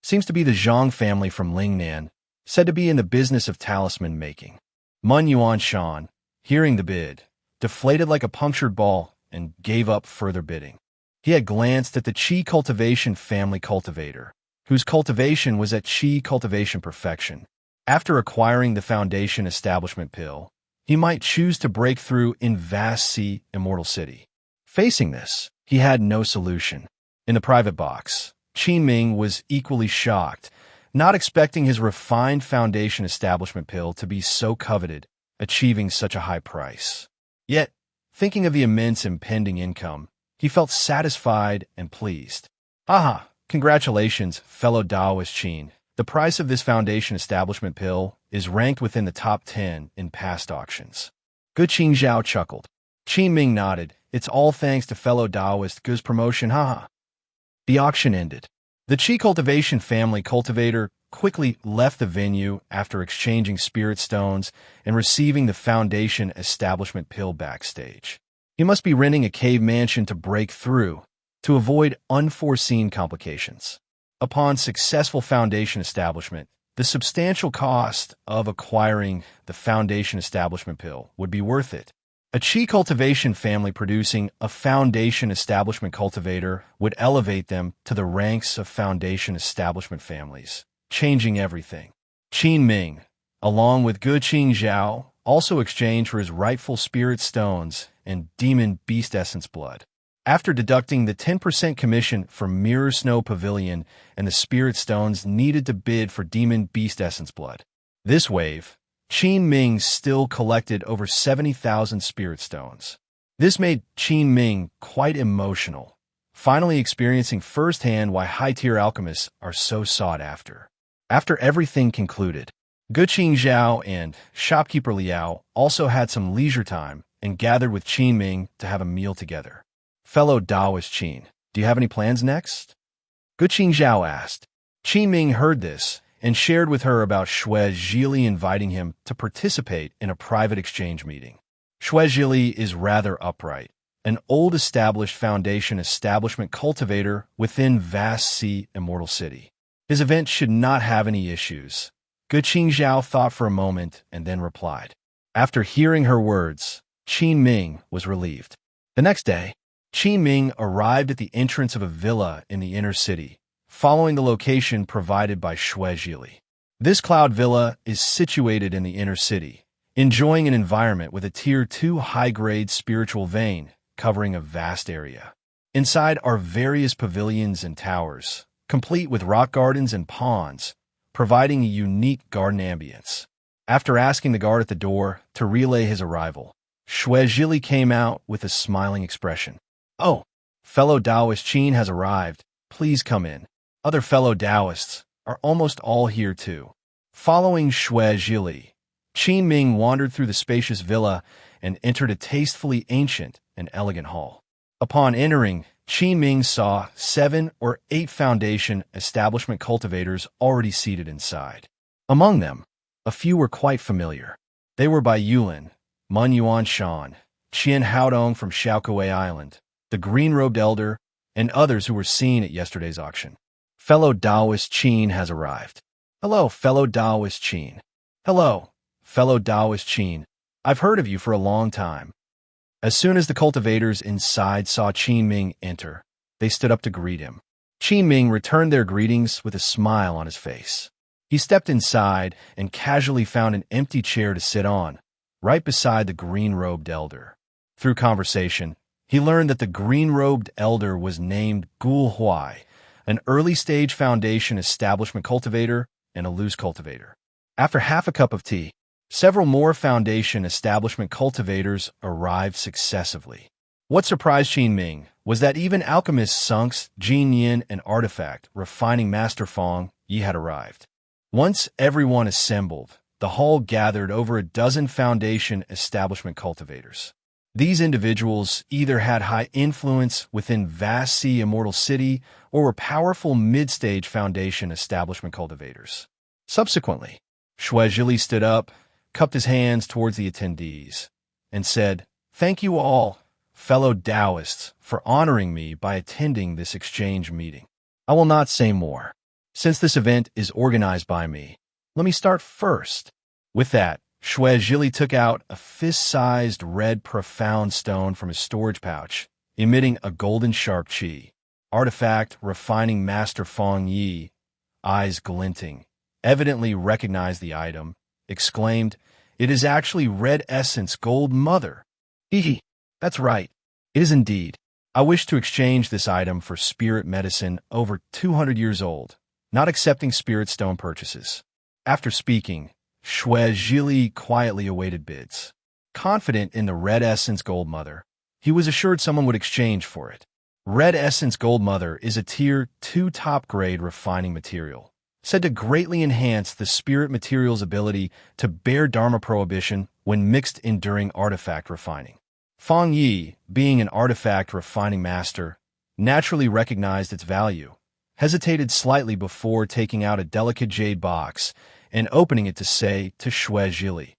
Seems to be the Zhang family from Lingnan, said to be in the business of talisman making. Mun Yuanshan, hearing the bid, deflated like a punctured ball and gave up further bidding. He had glanced at the Qi cultivation family cultivator, whose cultivation was at Qi cultivation perfection. After acquiring the Foundation Establishment pill, he might choose to break through in vast sea Immortal City. Facing this, he had no solution. In the private box, Qin Ming was equally shocked, not expecting his refined Foundation Establishment pill to be so coveted, achieving such a high price. Yet, thinking of the immense impending income, he felt satisfied and pleased. Aha! Congratulations, fellow Taoist Qin. The price of this Foundation Establishment pill is ranked within the top 10 in past auctions. Gu Qin Zhao chuckled. Qin Ming nodded. It's all thanks to fellow Taoist Gu's promotion, haha. The auction ended. The Qi cultivation family cultivator quickly left the venue after exchanging spirit stones and receiving the Foundation Establishment pill backstage. He must be renting a cave mansion to break through, to avoid unforeseen complications. Upon successful Foundation establishment, the substantial cost of acquiring the Foundation Establishment pill would be worth it. A Qi cultivation family producing a foundation establishment cultivator would elevate them to the ranks of foundation establishment families, changing everything. Qin Ming, along with Qing Zhao, also exchanged for his rightful spirit stones and demon beast essence blood. After deducting the 10% commission for Mirror Snow Pavilion and the spirit stones needed to bid for demon beast essence blood, this wave, Qin Ming still collected over 70,000 spirit stones. This made Qin Ming quite emotional, finally experiencing firsthand why high-tier alchemists are so sought after. After everything concluded, Qing Zhao and shopkeeper Liao also had some leisure time and gathered with Qin Ming to have a meal together. Fellow Taoist Qin, do you have any plans next? Qing Zhao asked. Qin Ming heard this and shared with her about Shui Zhili inviting him to participate in a private exchange meeting. Shui Zhili is rather upright, an old established foundation establishment cultivator within vast sea Immortal City. His event should not have any issues. Qing Zhao thought for a moment and then replied. After hearing her words, Qin Ming was relieved. The next day, Qin Ming arrived at the entrance of a villa in the inner city, following the location provided by Shui Zhili. This cloud villa is situated in the inner city, enjoying an environment with a Tier 2 high-grade spiritual vein covering a vast area. Inside are various pavilions and towers, complete with rock gardens and ponds, providing a unique garden ambience. After asking the guard at the door to relay his arrival, Shui Zhili came out with a smiling expression. "Oh, fellow Taoist Qin has arrived. Please come in. Other fellow Taoists are almost all here too." Following Shui Zhili, Qin Ming wandered through the spacious villa and entered a tastefully ancient and elegant hall. Upon entering, Qin Ming saw 7 or 8 foundation establishment cultivators already seated inside. Among them, a few were quite familiar. They were Bai Yulin, Mun Yuan Shan, Qian Haodong from Xiaokuei Island, the green-robed elder, and others who were seen at yesterday's auction. Fellow Taoist Qin has arrived. Hello, fellow Taoist Qin. Hello, fellow Taoist Qin. I've heard of you for a long time. As soon as the cultivators inside saw Qin Ming enter, they stood up to greet him. Qin Ming returned their greetings with a smile on his face. He stepped inside and casually found an empty chair to sit on, right beside the green-robed elder. Through conversation, he learned that the green-robed elder was named Gul Huai, an early-stage foundation establishment cultivator and a loose cultivator. After half a cup of tea, several more foundation establishment cultivators arrived successively. What surprised Qin Ming was that even alchemist Sunks, Jin Yin, and artifact refining master Fong Yi had arrived. Once everyone assembled, the hall gathered over a dozen foundation establishment cultivators. These individuals either had high influence within vast sea Immortal City or were powerful mid-stage foundation establishment cultivators. Subsequently, Shui Zhili stood up, cupped his hands towards the attendees, and said, "Thank you all, fellow Taoists, for honoring me by attending this exchange meeting. I will not say more. Since this event is organized by me, let me start first." With that, Shui Zhili took out a fist-sized red profound stone from his storage pouch, emitting a golden sharp qi. Artifact refining master Fong Yi, eyes glinting, evidently recognized the item, exclaimed, "It is actually red essence gold mother." "Hee, that's right. It is indeed. I wish to exchange this item for spirit medicine over 200 years old, not accepting spirit stone purchases." After speaking, Shui Zhili quietly awaited bids. Confident in the red essence gold mother, he was assured someone would exchange for it. Red essence gold mother is a Tier 2 top-grade refining material, said to greatly enhance the spirit material's ability to bear Dharma prohibition when mixed in during artifact refining. Fong Yi, being an artifact refining master, naturally recognized its value, hesitated slightly before taking out a delicate jade box and opening it to say to Shui Zhili,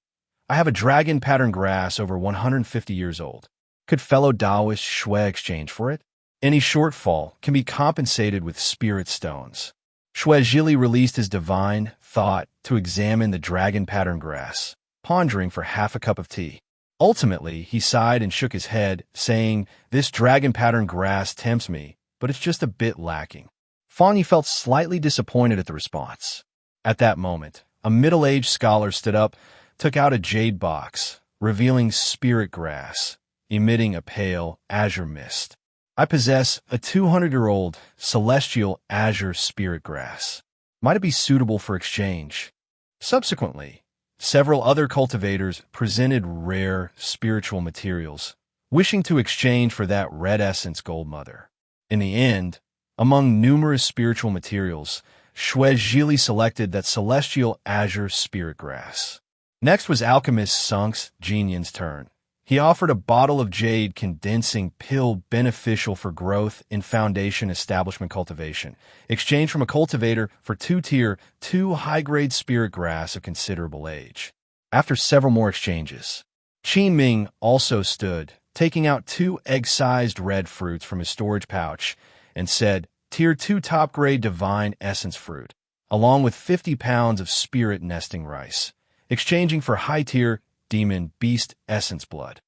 "I have a dragon pattern grass over 150 years old. Could fellow Taoist Shui exchange for it? Any shortfall can be compensated with spirit stones." Shui Zhili released his divine thought to examine the dragon pattern grass, pondering for half a cup of tea. Ultimately, he sighed and shook his head, saying, "This dragon-patterned grass tempts me, but it's just a bit lacking." Fang Yi felt slightly disappointed at the response. At that moment, a middle-aged scholar stood up, took out a jade box, revealing spirit grass, emitting a pale azure mist. "I possess a 200-year-old celestial azure spirit grass. Might it be suitable for exchange?" Subsequently, several other cultivators presented rare spiritual materials, wishing to exchange for that red essence gold mother. In the end, among numerous spiritual materials, Shui Zhili selected that celestial azure spirit grass. Next was alchemist Sunk's Jinyan's turn. He offered a bottle of jade condensing pill beneficial for growth in foundation establishment cultivation, exchanged from a cultivator for two-tier, 2 high-grade spirit grass of considerable age. After several more exchanges, Qin Ming also stood, taking out 2 egg-sized red fruits from his storage pouch, and said, "Tier 2 top-grade divine essence fruit, along with 50 pounds of spirit nesting rice, exchanging for high-tier demon beast essence blood."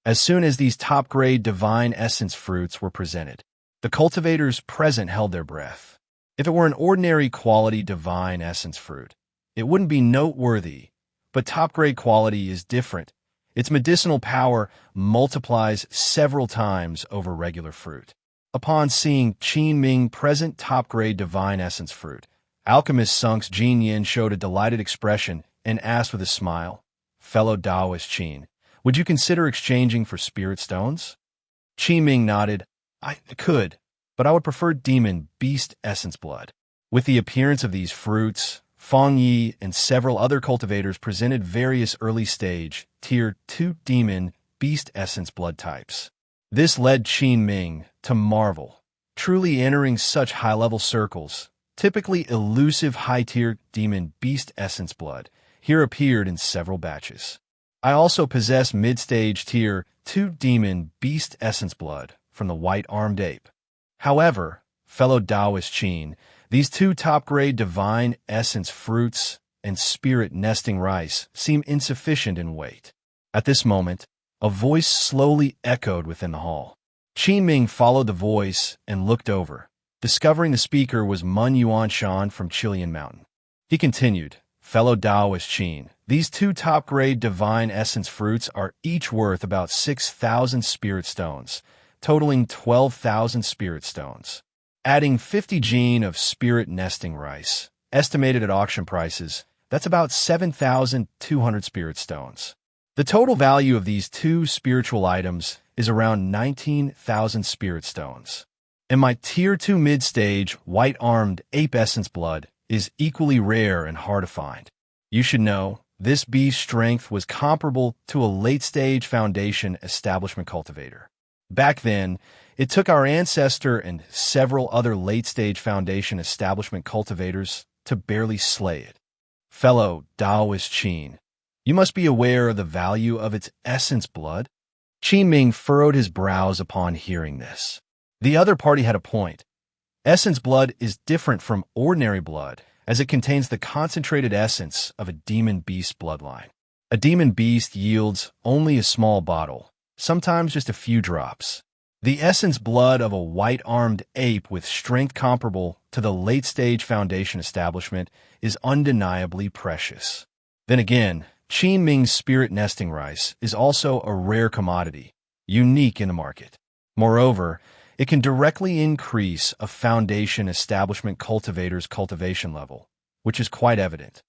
As soon as these top-grade divine essence fruits were presented, the cultivators present held their breath. If it were an ordinary quality divine essence fruit, it wouldn't be noteworthy, but top-grade quality is different. Its medicinal power multiplies several times over regular fruit. Upon seeing Qin Ming present top-grade divine essence fruit, alchemist Sunk's Jin Yin showed a delighted expression and asked with a smile, "Fellow Taoist Qin, would you consider exchanging for spirit stones?" Qin Ming nodded. "I could, but I would prefer demon beast essence blood." With the appearance of these fruits, Fang Yi and several other cultivators presented various early-stage, Tier 2 demon beast essence blood types. This led Qin Ming to marvel. Truly entering such high-level circles, typically elusive high-tier demon beast essence blood here appeared in several batches. I also possess mid-stage Tier 2 demon beast essence blood from the white-armed ape. However, fellow Taoist Qin, these 2 top-grade divine essence fruits and spirit nesting rice seem insufficient in weight. At this moment, a voice slowly echoed within the hall. Qin Ming followed the voice and looked over, discovering the speaker was Mun Yuanshan from Chilean Mountain. He continued, "Fellow Taoist Qin, these 2 top-grade divine essence fruits are each worth about 6,000 spirit stones, totaling 12,000 spirit stones. Adding 50 gene of spirit nesting rice, estimated at auction prices, that's about 7,200 spirit stones. The total value of these 2 spiritual items is around 19,000 spirit stones. And my Tier 2 mid-stage white-armed ape essence blood is equally rare and hard to find. You should know, this beast's strength was comparable to a late-stage foundation establishment cultivator. Back then, it took our ancestor and several other late-stage foundation establishment cultivators to barely slay it. Fellow Taoist Qin, you must be aware of the value of its essence blood." Qin Ming furrowed his brows upon hearing this. The other party had a point. Essence blood is different from ordinary blood, as it contains the concentrated essence of a demon beast bloodline. A demon beast yields only a small bottle, sometimes just a few drops. The essence blood of a white-armed ape with strength comparable to the late-stage foundation establishment is undeniably precious. Then again, Qin Ming's spirit nesting rice is also a rare commodity, unique in the market. Moreover, it can directly increase a foundation establishment cultivator's cultivation level, which is quite evident.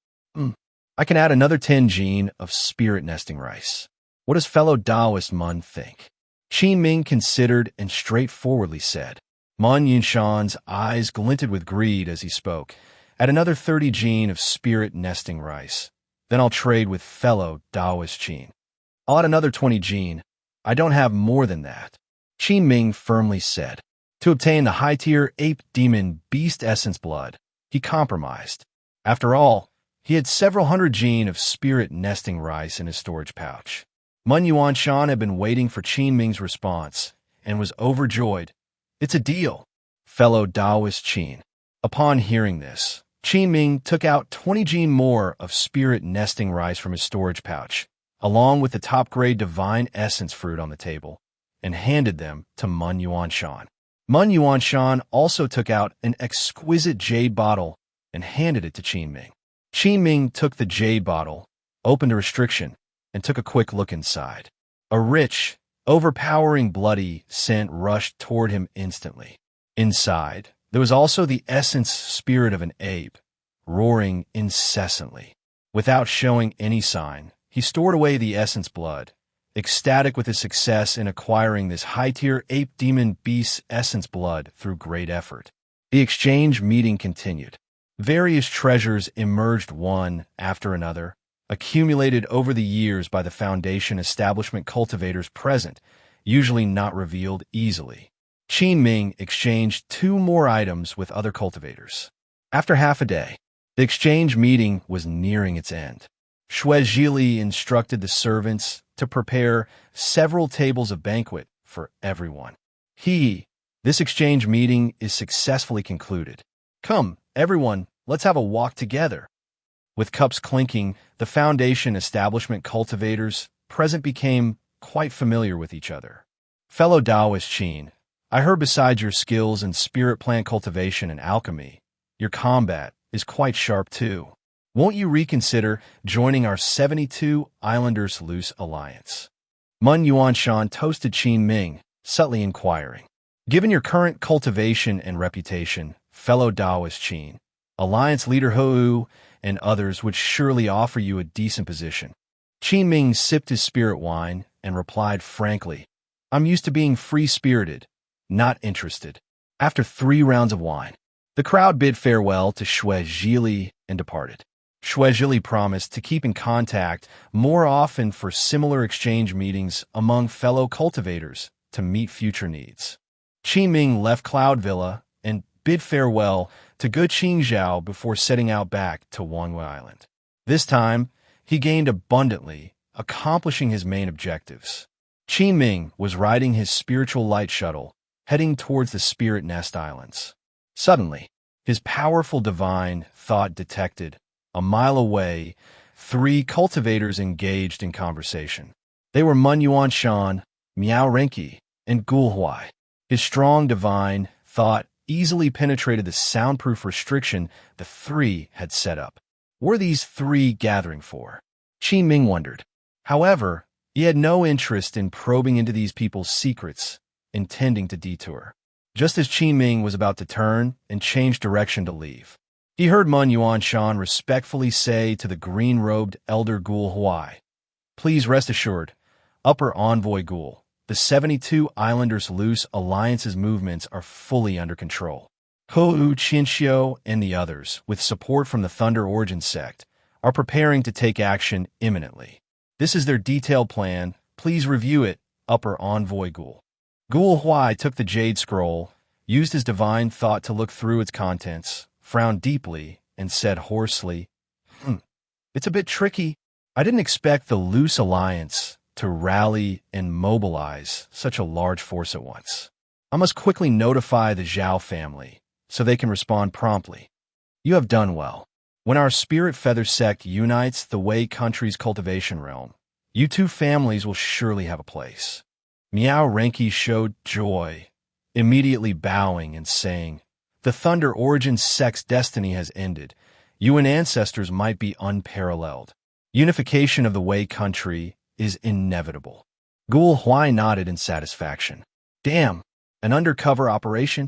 I can add another 10 gene of spirit nesting rice. What does fellow Taoist Mun think? Qin Ming considered and straightforwardly said. Mun Yunshan's eyes glinted with greed as he spoke. Add another 30 gene of spirit nesting rice. Then I'll trade with fellow Taoist Qin. I'll add another 20 gene. I don't have more than that. Qin Ming firmly said. To obtain the high-tier ape demon beast essence blood, he compromised. After all, he had several hundred gene of spirit nesting rice in his storage pouch. Mun Yuanshan had been waiting for Qin Ming's response and was overjoyed. It's a deal, fellow Taoist Qin. Upon hearing this, Qin Ming took out 20 gene more of spirit nesting rice from his storage pouch, along with the top-grade divine essence fruit on the table, and handed them to Mun Yuanshan. Mun Yuanshan also took out an exquisite jade bottle and handed it to Qin Ming. Qin Ming took the jade bottle, opened a restriction, and took a quick look inside. A rich, overpowering bloody scent rushed toward him instantly. Inside, there was also the essence spirit of an ape, roaring incessantly. Without showing any sign, he stored away the essence blood, ecstatic with his success in acquiring this high-tier ape demon beast's essence blood through great effort. The exchange meeting continued. Various treasures emerged one after another, accumulated over the years by the Foundation establishment cultivators present, usually not revealed easily. Qin Ming exchanged 2 more items with other cultivators. After half a day, the exchange meeting was nearing its end. Shuezhili instructed the servants to prepare several tables of banquet for everyone. This exchange meeting is successfully concluded. Come, everyone, let's have a walk together. With cups clinking, the Foundation establishment cultivators present became quite familiar with each other. Fellow Taoist Qin, I heard besides your skills in spirit plant cultivation and alchemy, your combat is quite sharp too. Won't you reconsider joining our 72 Islanders Loose Alliance? Mun Yuanshan toasted Qin Ming, subtly inquiring. Given your current cultivation and reputation, fellow Taoist Qin, Alliance leader Hou and others would surely offer you a decent position. Qin Ming sipped his spirit wine and replied frankly, I'm used to being free-spirited, not interested. After 3 rounds of wine, the crowd bid farewell to Shuezhili and departed. Shuezhili promised to keep in contact more often for similar exchange meetings among fellow cultivators to meet future needs. Qin Ming left Cloud Villa and bid farewell to Ge Qingzhao before setting out back to Wangwei Island. This time, he gained abundantly, accomplishing his main objectives. Qin Ming was riding his spiritual light shuttle, heading towards the Spirit Nest Islands. Suddenly, his powerful divine thought detected, a mile away, 3 cultivators engaged in conversation. They were Mun Yuanshan, Miao Renqi, and Gul Huai. His strong divine thought easily penetrated the soundproof restriction the 3 had set up. What were these 3 gathering for? Qin Ming wondered. However, he had no interest in probing into these people's secrets, intending to detour. Just as Qin Ming was about to turn and change direction to leave, he heard Mun Yuanshan respectfully say to the green-robed elder Gul Huai, Please rest assured, Upper Envoy Gul, the 72 Islanders Loose Alliance's movements are fully under control. Hou Qinxiu and the others, with support from the Thunder Origin Sect, are preparing to take action imminently. This is their detailed plan. Please review it, Upper Envoy Gul. Gul Huai took the Jade Scroll, used his divine thought to look through its contents, frowned deeply, and said hoarsely, It's a bit tricky. I didn't expect the Loose Alliance to rally and mobilize such a large force at once. I must quickly notify the Zhao family, so they can respond promptly. You have done well. When our Spirit Feather Sect unites the Wei country's Cultivation Realm, you 2 families will surely have a place. Miao Renqi showed joy, immediately bowing and saying, The Thunder Origin Sect's destiny has ended. You and ancestors might be unparalleled. Unification of the Wei country is inevitable. Gul Huai nodded in satisfaction. Damn, an undercover operation?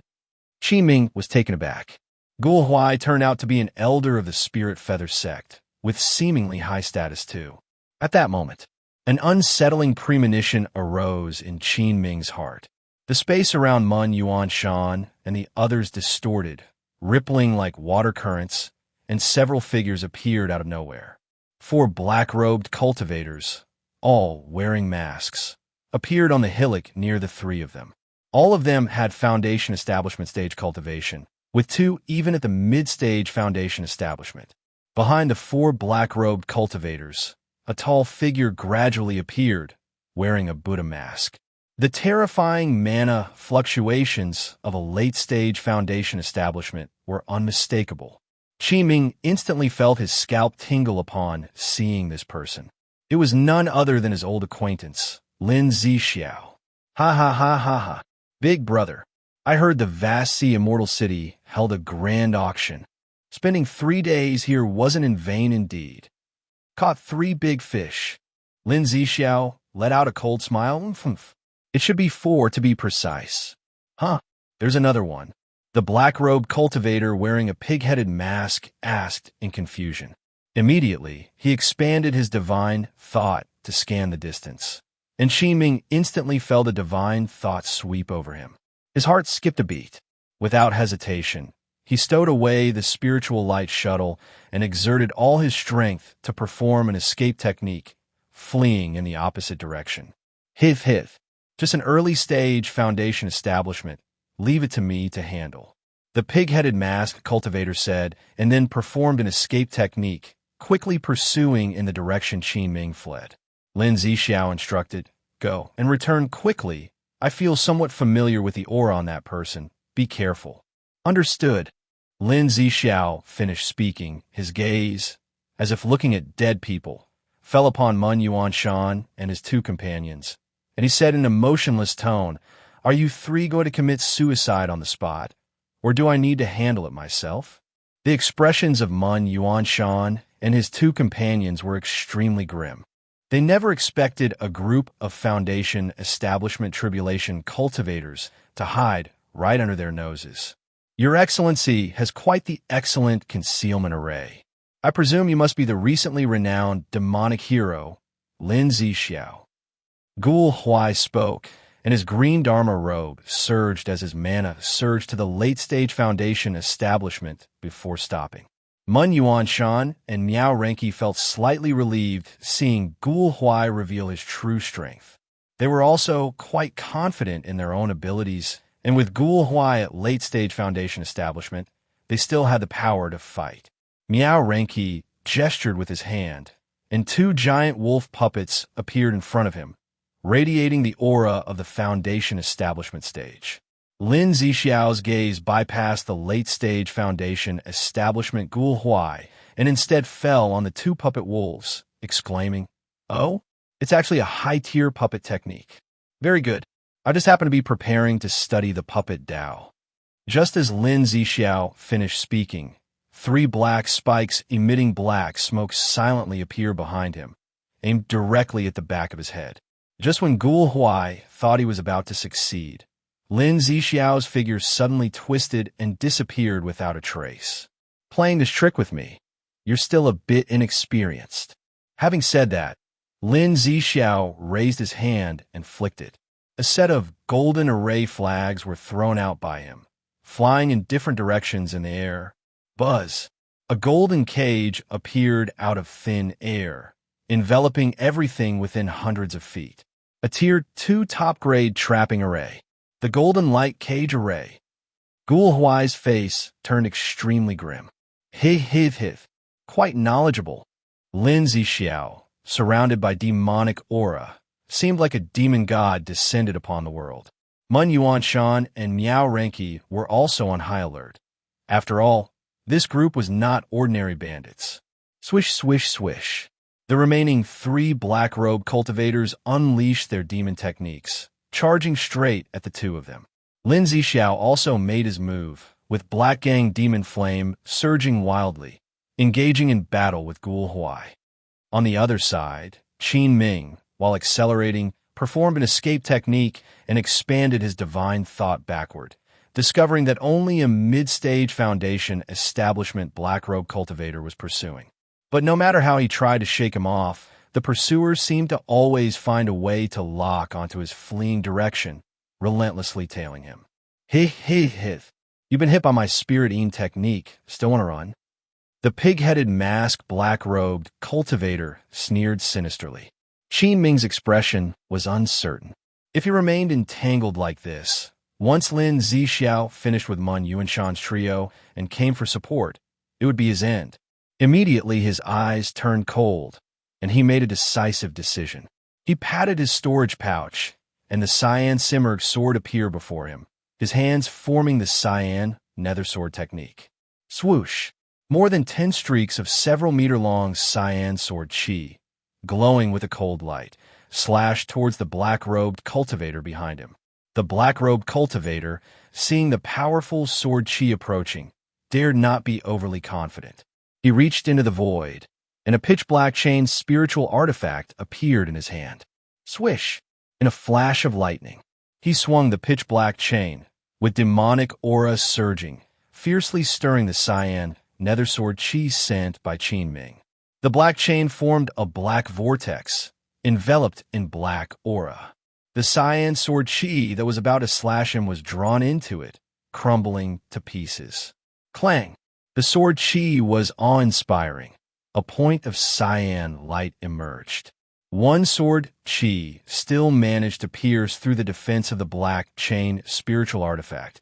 Qin Ming was taken aback. Gul Huai turned out to be an elder of the Spirit Feather Sect, with seemingly high status too. At that moment, an unsettling premonition arose in Qin Ming's heart. The space around Mun Yuanshan and the others distorted, rippling like water currents, and several figures appeared out of nowhere. 4 black-robed cultivators, all wearing masks, appeared on the hillock near the 3 of them. All of them had Foundation Establishment stage cultivation, with 2 even at the mid-stage Foundation Establishment. Behind the 4 black-robed cultivators, a tall figure gradually appeared, wearing a Buddha mask. The terrifying mana fluctuations of a late-stage Foundation Establishment were unmistakable. Qin Ming instantly felt his scalp tingle upon seeing this person. It was none other than his old acquaintance, Lin Zixiao. Ha ha ha ha ha. Big brother, I heard the vast sea Immortal City held a grand auction. Spending 3 days here wasn't in vain indeed. Caught 3 big fish. Lin Zixiao let out a cold smile. Oomph. It should be 4 to be precise. Huh, there's another one. The black-robed cultivator wearing a pig-headed mask asked in confusion. Immediately, he expanded his divine thought to scan the distance, and Qin Ming instantly felt a divine thought sweep over him. His heart skipped a beat. Without hesitation, he stowed away the spiritual light shuttle and exerted all his strength to perform an escape technique, fleeing in the opposite direction. Hith. Just an early-stage foundation establishment. Leave it to me to handle. The pig-headed mask cultivator said, and then performed an escape technique, quickly pursuing in the direction Qin Ming fled. Lin Zixiao instructed, go, and return quickly. I feel somewhat familiar with the aura on that person. Be careful. Understood. Lin Zixiao finished speaking, his gaze, as if looking at dead people, fell upon Mun Yuanshan and his 2 companions, and he said in a motionless tone, are you 3 going to commit suicide on the spot, or do I need to handle it myself? The expressions of Mun Yuanshan and his 2 companions were extremely grim. They never expected a group of Foundation Establishment Tribulation cultivators to hide right under their noses. Your Excellency has quite the excellent concealment array. I presume you must be the recently renowned demonic hero, Lin Zixiao. Gul Huai spoke, and his green Dharma robe surged as his mana surged to the late-stage Foundation establishment before stopping. Mun Yuanshan and Miao Renki felt slightly relieved seeing Gul Huai reveal his true strength. They were also quite confident in their own abilities, and with Gul Huai at late-stage Foundation establishment, they still had the power to fight. Miao Renki gestured with his hand, and 2 giant wolf puppets appeared in front of him, radiating the aura of the Foundation establishment stage. Lin Zixiao's gaze bypassed the late-stage Foundation establishment Gul Huai and instead fell on the 2 puppet wolves, exclaiming, oh, it's actually a high-tier puppet technique. Very good. I just happen to be preparing to study the puppet Dao. Just as Lin Zixiao finished speaking, 3 black spikes emitting black smoke silently appear behind him, aimed directly at the back of his head. Just when Gul Huai thought he was about to succeed, Lin Zixiao's figure suddenly twisted and disappeared without a trace. Playing this trick with me, you're still a bit inexperienced. Having said that, Lin Zixiao raised his hand and flicked it. A set of golden array flags were thrown out by him, flying in different directions in the air. Buzz! A golden cage appeared out of thin air, enveloping everything within hundreds of feet. A Tier 2 top-grade trapping array. The golden light cage array. Gul Huai's face turned extremely grim. Hith. Quite knowledgeable. Lin Zixiao, surrounded by demonic aura, seemed like a demon god descended upon the world. Mun Yuanshan and Miao Renki were also on high alert. After all, this group was not ordinary bandits. Swish, swish, swish. The remaining 3 black-robe cultivators unleashed their demon techniques, charging straight at the 2 of them. Lin Zixiao also made his move, with Black Gang Demon Flame surging wildly, engaging in battle with Gul Huai. On the other side, Qin Ming, while accelerating, performed an escape technique and expanded his divine thought backward, discovering that only a mid-stage Foundation establishment black-robe cultivator was pursuing. But no matter how he tried to shake him off, the pursuers seemed to always find a way to lock onto his fleeing direction, relentlessly tailing him. Hith. You've been hit by my spirit-eating technique. Still want to run? The pig-headed mask black-robed cultivator sneered sinisterly. Qin Ming's expression was uncertain. If he remained entangled like this, once Lin Zixiao finished with Mun Yuanshan's trio and came for support, it would be his end. Immediately his eyes turned cold, and he made a decisive decision. He patted his storage pouch, and the cyan Simurgh sword appeared before him, his hands forming the cyan nether sword technique. Swoosh! More than 10 streaks of several meter-long cyan sword chi, glowing with a cold light, slashed towards the black-robed cultivator behind him. The black-robed cultivator, seeing the powerful sword chi approaching, dared not be overly confident. He reached into the void, and a pitch-black chain spiritual artifact appeared in his hand. Swish! In a flash of lightning, he swung the pitch-black chain, with demonic aura surging, fiercely stirring the cyan, nether sword chi sent by Qin Ming. The black chain formed a black vortex, enveloped in black aura. The cyan sword chi that was about to slash him was drawn into it, crumbling to pieces. Clang! The sword chi was awe-inspiring. A point of cyan light emerged. One sword chi still managed to pierce through the defense of the black chain spiritual artifact,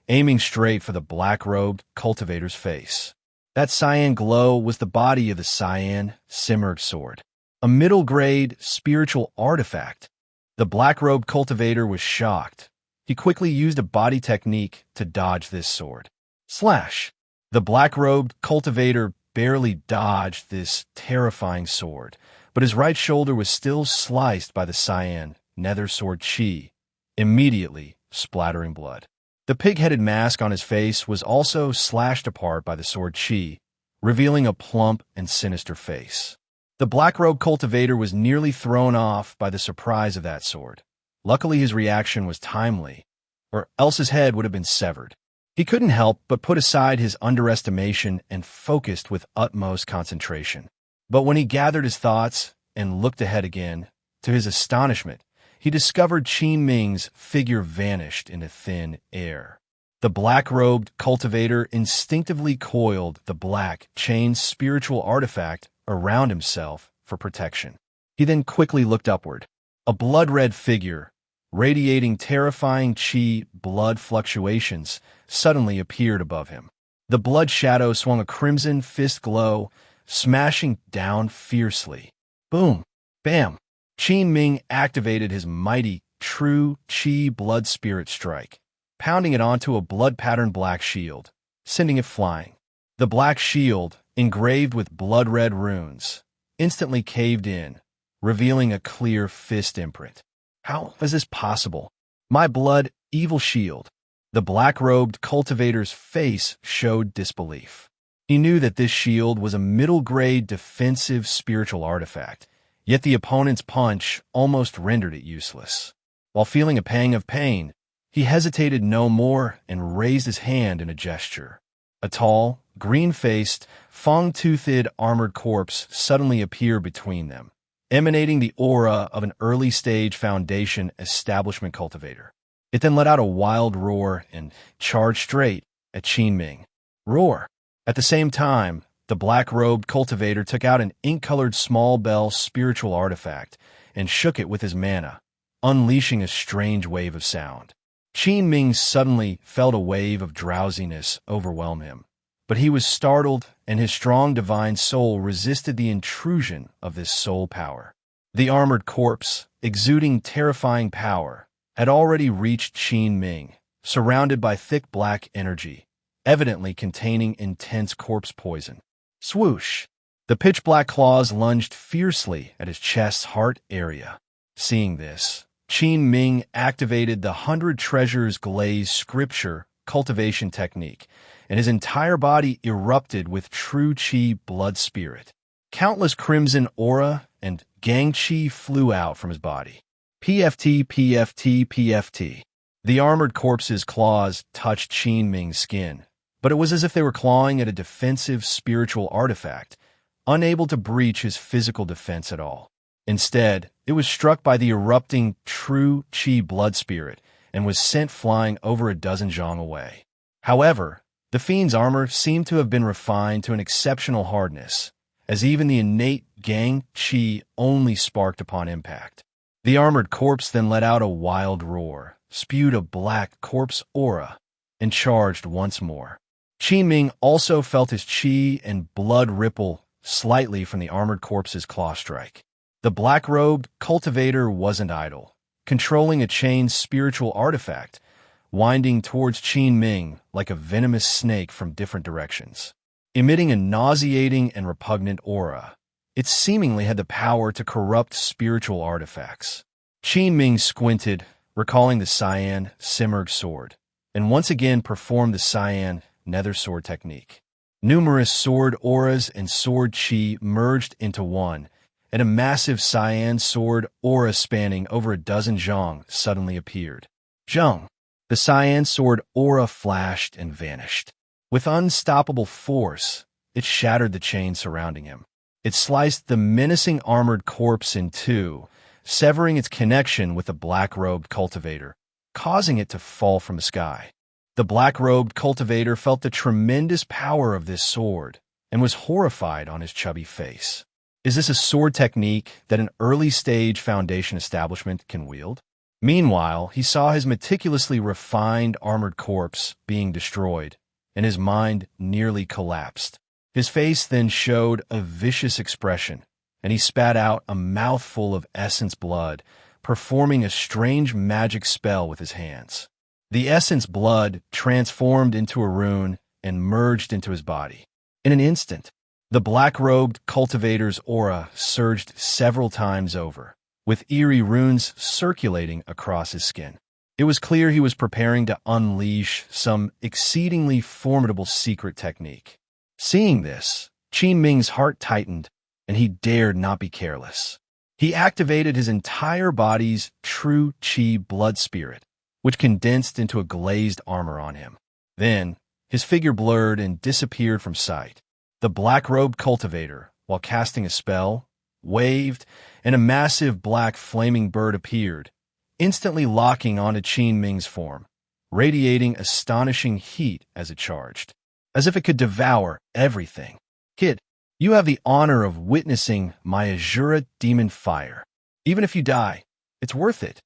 aiming straight for the black-robed cultivator's face. That cyan glow was the body of the cyan simmered sword, a middle-grade spiritual artifact. The black-robed cultivator was shocked. He quickly used a body technique to dodge this sword. Slash! The black-robed cultivator barely dodged this terrifying sword, but his right shoulder was still sliced by the cyan nether sword chi, immediately splattering blood. The pig-headed mask on his face was also slashed apart by the sword chi, revealing a plump and sinister face. The black-robed cultivator was nearly thrown off by the surprise of that sword. Luckily, his reaction was timely, or else his head would have been severed. He couldn't help but put aside his underestimation and focused with utmost concentration. But when he gathered his thoughts and looked ahead again, to his astonishment, he discovered Qin Ming's figure vanished into thin air. The black-robed cultivator instinctively coiled the black chain spiritual artifact around himself for protection. He then quickly looked upward. A blood-red figure, radiating terrifying chi blood fluctuations, suddenly appeared above him. The blood shadow swung a crimson fist glow, smashing down fiercely. Boom! Bam! Qin Ming activated his mighty, true chi blood spirit strike, pounding it onto a blood-patterned black shield, sending it flying. The black shield, engraved with blood-red runes, instantly caved in, revealing a clear fist imprint. How is this possible? My blood, evil shield. The black-robed cultivator's face showed disbelief. He knew that this shield was a middle-grade defensive spiritual artifact, yet the opponent's punch almost rendered it useless. While feeling a pang of pain, he hesitated no more and raised his hand in a gesture. A tall, green-faced, fang-toothed armored corpse suddenly appeared between them, emanating the aura of an early-stage Foundation establishment cultivator. It then let out a wild roar and charged straight at Qin Ming. Roar! At the same time, the black-robed cultivator took out an ink-colored small bell spiritual artifact and shook it with his mana, unleashing a strange wave of sound. Qin Ming suddenly felt a wave of drowsiness overwhelm him, but he was startled and his strong divine soul resisted the intrusion of this soul power. The armored corpse, exuding terrifying power, had already reached Qin Ming, surrounded by thick black energy, evidently containing intense corpse poison. Swoosh! The pitch-black claws lunged fiercely at his chest's heart area. Seeing this, Qin Ming activated the 100 Treasures Glaze Scripture cultivation technique, and his entire body erupted with true chi blood spirit. Countless crimson aura and gang chi flew out from his body. PFT, PFT, PFT. The armored corpse's claws touched Qin Ming's skin, but it was as if they were clawing at a defensive spiritual artifact, unable to breach his physical defense at all. Instead, it was struck by the erupting true chi blood spirit and was sent flying over a dozen zhang away. However, the fiend's armor seemed to have been refined to an exceptional hardness, as even the innate gang chi only sparked upon impact. The armored corpse then let out a wild roar, spewed a black corpse aura, and charged once more. Qin Ming also felt his chi and blood ripple slightly from the armored corpse's claw strike. The black-robed cultivator wasn't idle, controlling a chained spiritual artifact, winding towards Qin Ming like a venomous snake from different directions. Emitting a nauseating and repugnant aura, It seemingly had the power to corrupt spiritual artifacts. Qin Ming squinted, recalling the cyan Simurgh sword, and once again performed the cyan nether sword technique. Numerous sword auras and sword chi merged into one, and a massive cyan sword aura spanning over a dozen zhang suddenly appeared. Zhang! The cyan sword aura flashed and vanished. With unstoppable force, it shattered the chain surrounding him. It sliced the menacing armored corpse in two, severing its connection with the black-robed cultivator, causing it to fall from the sky. The black-robed cultivator felt the tremendous power of this sword and was horrified on his chubby face. Is this a sword technique that an early-stage Foundation establishment can wield? Meanwhile, he saw his meticulously refined armored corpse being destroyed, and his mind nearly collapsed. His face then showed a vicious expression, and he spat out a mouthful of essence blood, performing a strange magic spell with his hands. The essence blood transformed into a rune and merged into his body. In an instant, the black-robed cultivator's aura surged several times over, with eerie runes circulating across his skin. It was clear he was preparing to unleash some exceedingly formidable secret technique. Seeing this, Qin Ming's heart tightened, and he dared not be careless. He activated his entire body's true qi blood spirit, which condensed into a glazed armor on him. Then, his figure blurred and disappeared from sight. The black-robed cultivator, while casting a spell, waved, and a massive black flaming bird appeared, instantly locking onto Qin Ming's form, radiating astonishing heat as it charged, as if it could devour everything. Kid, you have the honor of witnessing my Azura demon fire. Even if you die, it's worth it.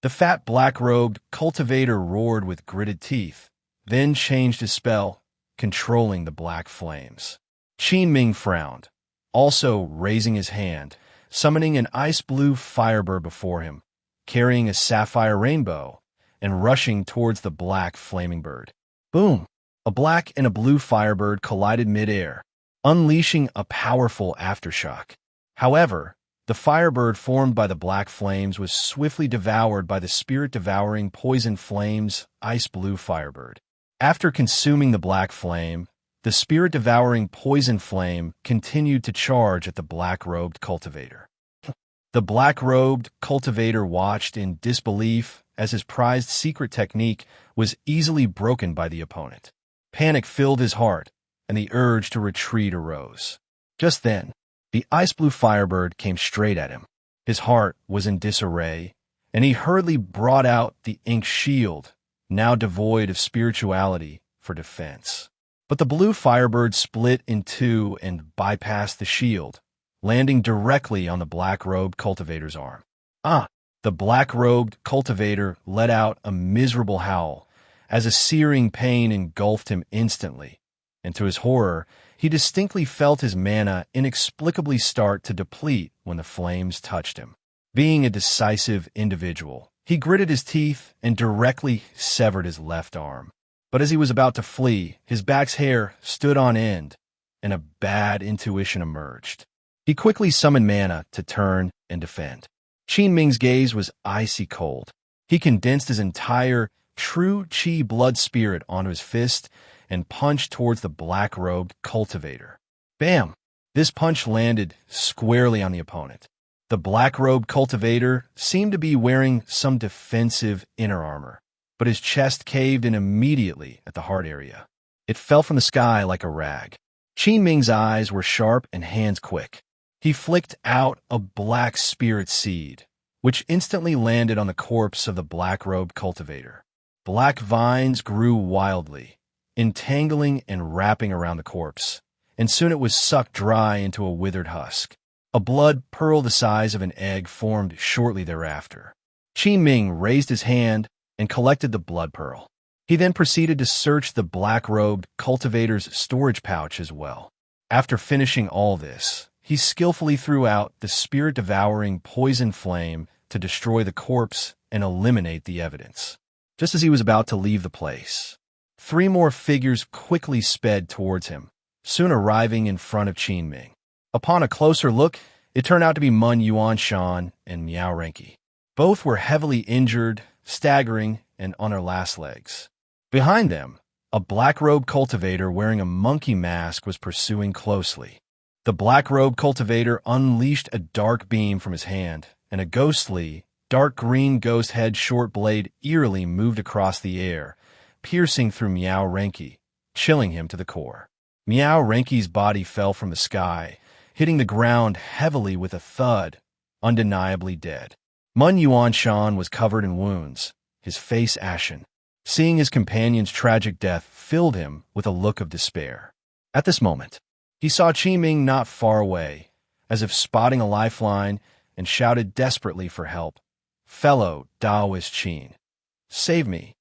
The fat black-robed cultivator roared with gritted teeth, then changed his spell, controlling the black flames. Qin Ming frowned, also raising his hand, summoning an ice-blue firebird before him, carrying a sapphire rainbow, and rushing towards the black flaming bird. Boom! A black and a blue firebird collided mid-air, unleashing a powerful aftershock. However, the firebird formed by the black flames was swiftly devoured by the spirit-devouring poison flames ice-blue firebird. After consuming the black flame, the spirit-devouring poison flame continued to charge at the black-robed cultivator. The black-robed cultivator watched in disbelief as his prized secret technique was easily broken by the opponent. Panic filled his heart, and the urge to retreat arose. Just then, the ice-blue firebird came straight at him. His heart was in disarray, and he hurriedly brought out the ink shield, now devoid of spirituality, for defense. But the blue firebird split in two and bypassed the shield, landing directly on the black-robed cultivator's arm. The black-robed cultivator let out a miserable howl, as a searing pain engulfed him instantly, and to his horror, he distinctly felt his mana inexplicably start to deplete when the flames touched him. Being a decisive individual, he gritted his teeth and directly severed his left arm. But as he was about to flee, his back's hair stood on end, and a bad intuition emerged. He quickly summoned mana to turn and defend. Qin Ming's gaze was icy cold. He condensed his entire true qi blood spirit onto his fist and punched towards the black-robed cultivator. Bam! This punch landed squarely on the opponent. The black-robed cultivator seemed to be wearing some defensive inner armor, but his chest caved in immediately at the heart area. It fell from the sky like a rag. Qin Ming's eyes were sharp and hands quick. He flicked out a black spirit seed, which instantly landed on the corpse of the black-robed cultivator. Black vines grew wildly, entangling and wrapping around the corpse, and soon it was sucked dry into a withered husk. A blood pearl the size of an egg formed shortly thereafter. Qin Ming raised his hand and collected the blood pearl. He then proceeded to search the black-robed cultivator's storage pouch as well. After finishing all this, he skillfully threw out the spirit-devouring poison flame to destroy the corpse and eliminate the evidence. Just as he was about to leave the place, 3 more figures quickly sped towards him, soon arriving in front of Qin Ming. Upon a closer look, it turned out to be Mun Yuanshan and Miao Renki. Both were heavily injured, staggering, and on their last legs. Behind them, a black-robed cultivator wearing a monkey mask was pursuing closely. The black-robed cultivator unleashed a dark beam from his hand, and a ghostly, dark green ghost head short blade eerily moved across the air, piercing through Miao Renki, chilling him to the core. Miao Renki's body fell from the sky, hitting the ground heavily with a thud, undeniably dead. Mun Yuanshan was covered in wounds, his face ashen. Seeing his companion's tragic death filled him with a look of despair. At this moment, he saw Qin Ming not far away, as if spotting a lifeline, and shouted desperately for help. "Fellow Taoist Qin, save me."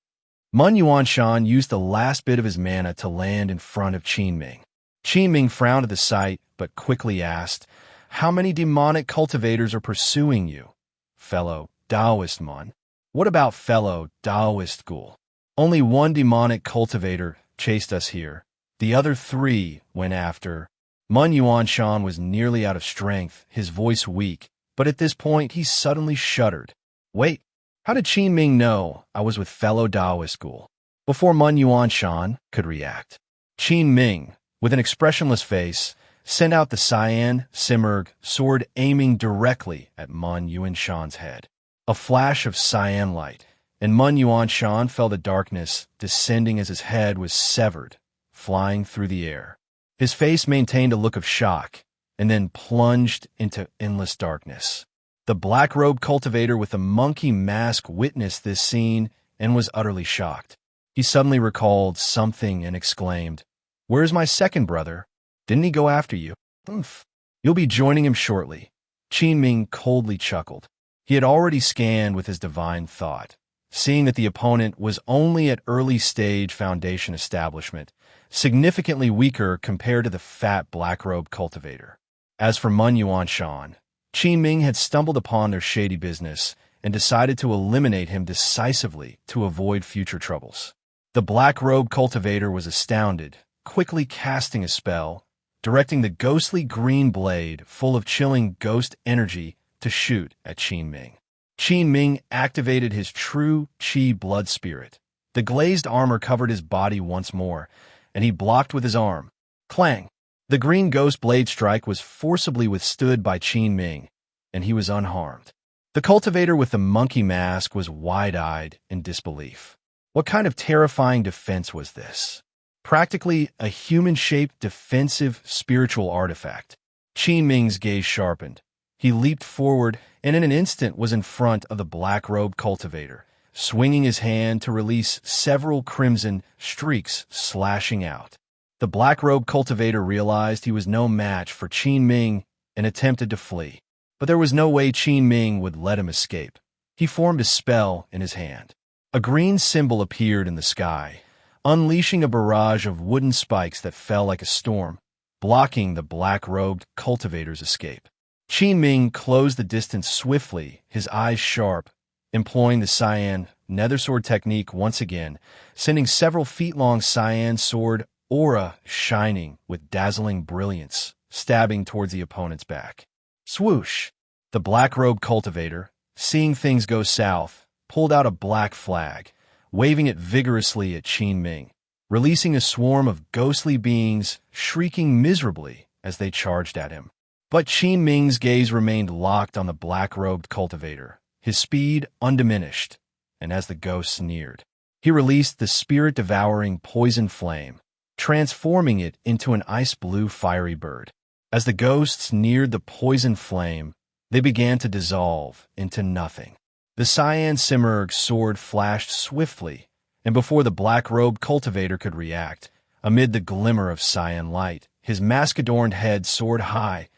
Mun Yuanshan used the last bit of his mana to land in front of Qin Ming. Qin Ming frowned at the sight, but quickly asked, "How many demonic cultivators are pursuing you, fellow Taoist Mun? What about fellow Taoist Ghoul?" "Only one demonic cultivator chased us here. The other 3 went after." Mun Yuanshan was nearly out of strength, his voice weak, but at this point he suddenly shuddered. "Wait, how did Qin Ming know I was with fellow Taoist Ghoul?" Before Mun Yuanshan could react, Qin Ming, with an expressionless face, sent out the cyan Simurg sword aiming directly at Mun Yuanshan's head. A flash of cyan light, and Mun Yuanshan felt the darkness descending as his head was severed, flying through the air. His face maintained a look of shock, and then plunged into endless darkness. The black-robed cultivator with the monkey mask witnessed this scene and was utterly shocked. He suddenly recalled something and exclaimed, "Where's my second brother? Didn't he go after you?" "Oomph. You'll be joining him shortly." Qin Ming coldly chuckled. He had already scanned with his divine thought, seeing that the opponent was only at early-stage foundation establishment, significantly weaker compared to the fat black-robed cultivator. As for Mun Yuanshan, Qin Ming had stumbled upon their shady business and decided to eliminate him decisively to avoid future troubles. The black-robed cultivator was astounded, quickly casting a spell, directing the ghostly green blade full of chilling ghost energy to shoot at Qin Ming. Qin Ming activated his true Qi blood spirit. The glazed armor covered his body once more, and he blocked with his arm. Clang! The green ghost blade strike was forcibly withstood by Qin Ming, and he was unharmed. The cultivator with the monkey mask was wide-eyed in disbelief. What kind of terrifying defense was this? Practically a human-shaped defensive spiritual artifact. Qin Ming's gaze sharpened. He leaped forward and in an instant was in front of the black-robed cultivator, swinging his hand to release several crimson streaks slashing out. The black-robed cultivator realized he was no match for Qin Ming and attempted to flee. But there was no way Qin Ming would let him escape. He formed a spell in his hand. A green symbol appeared in the sky, unleashing a barrage of wooden spikes that fell like a storm, blocking the black-robed cultivator's escape. Qin Ming closed the distance swiftly, his eyes sharp, employing the cyan nethersword technique once again, sending several feet-long cyan sword aura shining with dazzling brilliance, stabbing towards the opponent's back. Swoosh! The black-robed cultivator, seeing things go south, pulled out a black flag, waving it vigorously at Qin Ming, releasing a swarm of ghostly beings shrieking miserably as they charged at him. But Qin Ming's gaze remained locked on the black-robed cultivator, his speed undiminished, and as the ghosts neared, he released the spirit-devouring poison flame, transforming it into an ice-blue fiery bird. As the ghosts neared the poison flame, they began to dissolve into nothing. The cyan Simurg sword flashed swiftly, and before the black-robed cultivator could react, amid the glimmer of cyan light, his mask-adorned head soared high,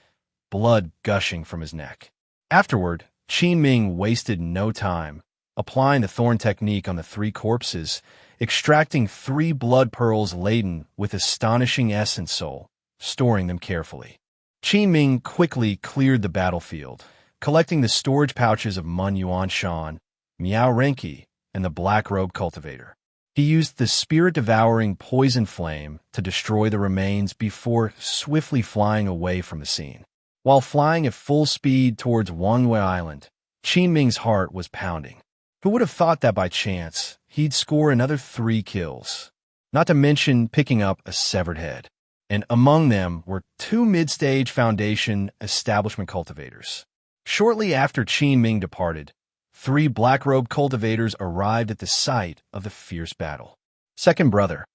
blood gushing from his neck. Afterward, Qin Ming wasted no time, applying the thorn technique on the 3 corpses, extracting 3 blood pearls laden with astonishing essence soul, storing them carefully. Qin Ming quickly cleared the battlefield, collecting the storage pouches of Mun Yuanshan, Miao Renki, and the black-robe cultivator. He used the spirit-devouring poison flame to destroy the remains before swiftly flying away from the scene. While flying at full speed towards Wangwei Island, Qin Ming's heart was pounding. Who would have thought that by chance he'd score another 3 kills? Not to mention picking up a severed head. And among them were 2 mid-stage Foundation establishment cultivators. Shortly after Qin Ming departed, 3 black-robed cultivators arrived at the site of the fierce battle. Second brother.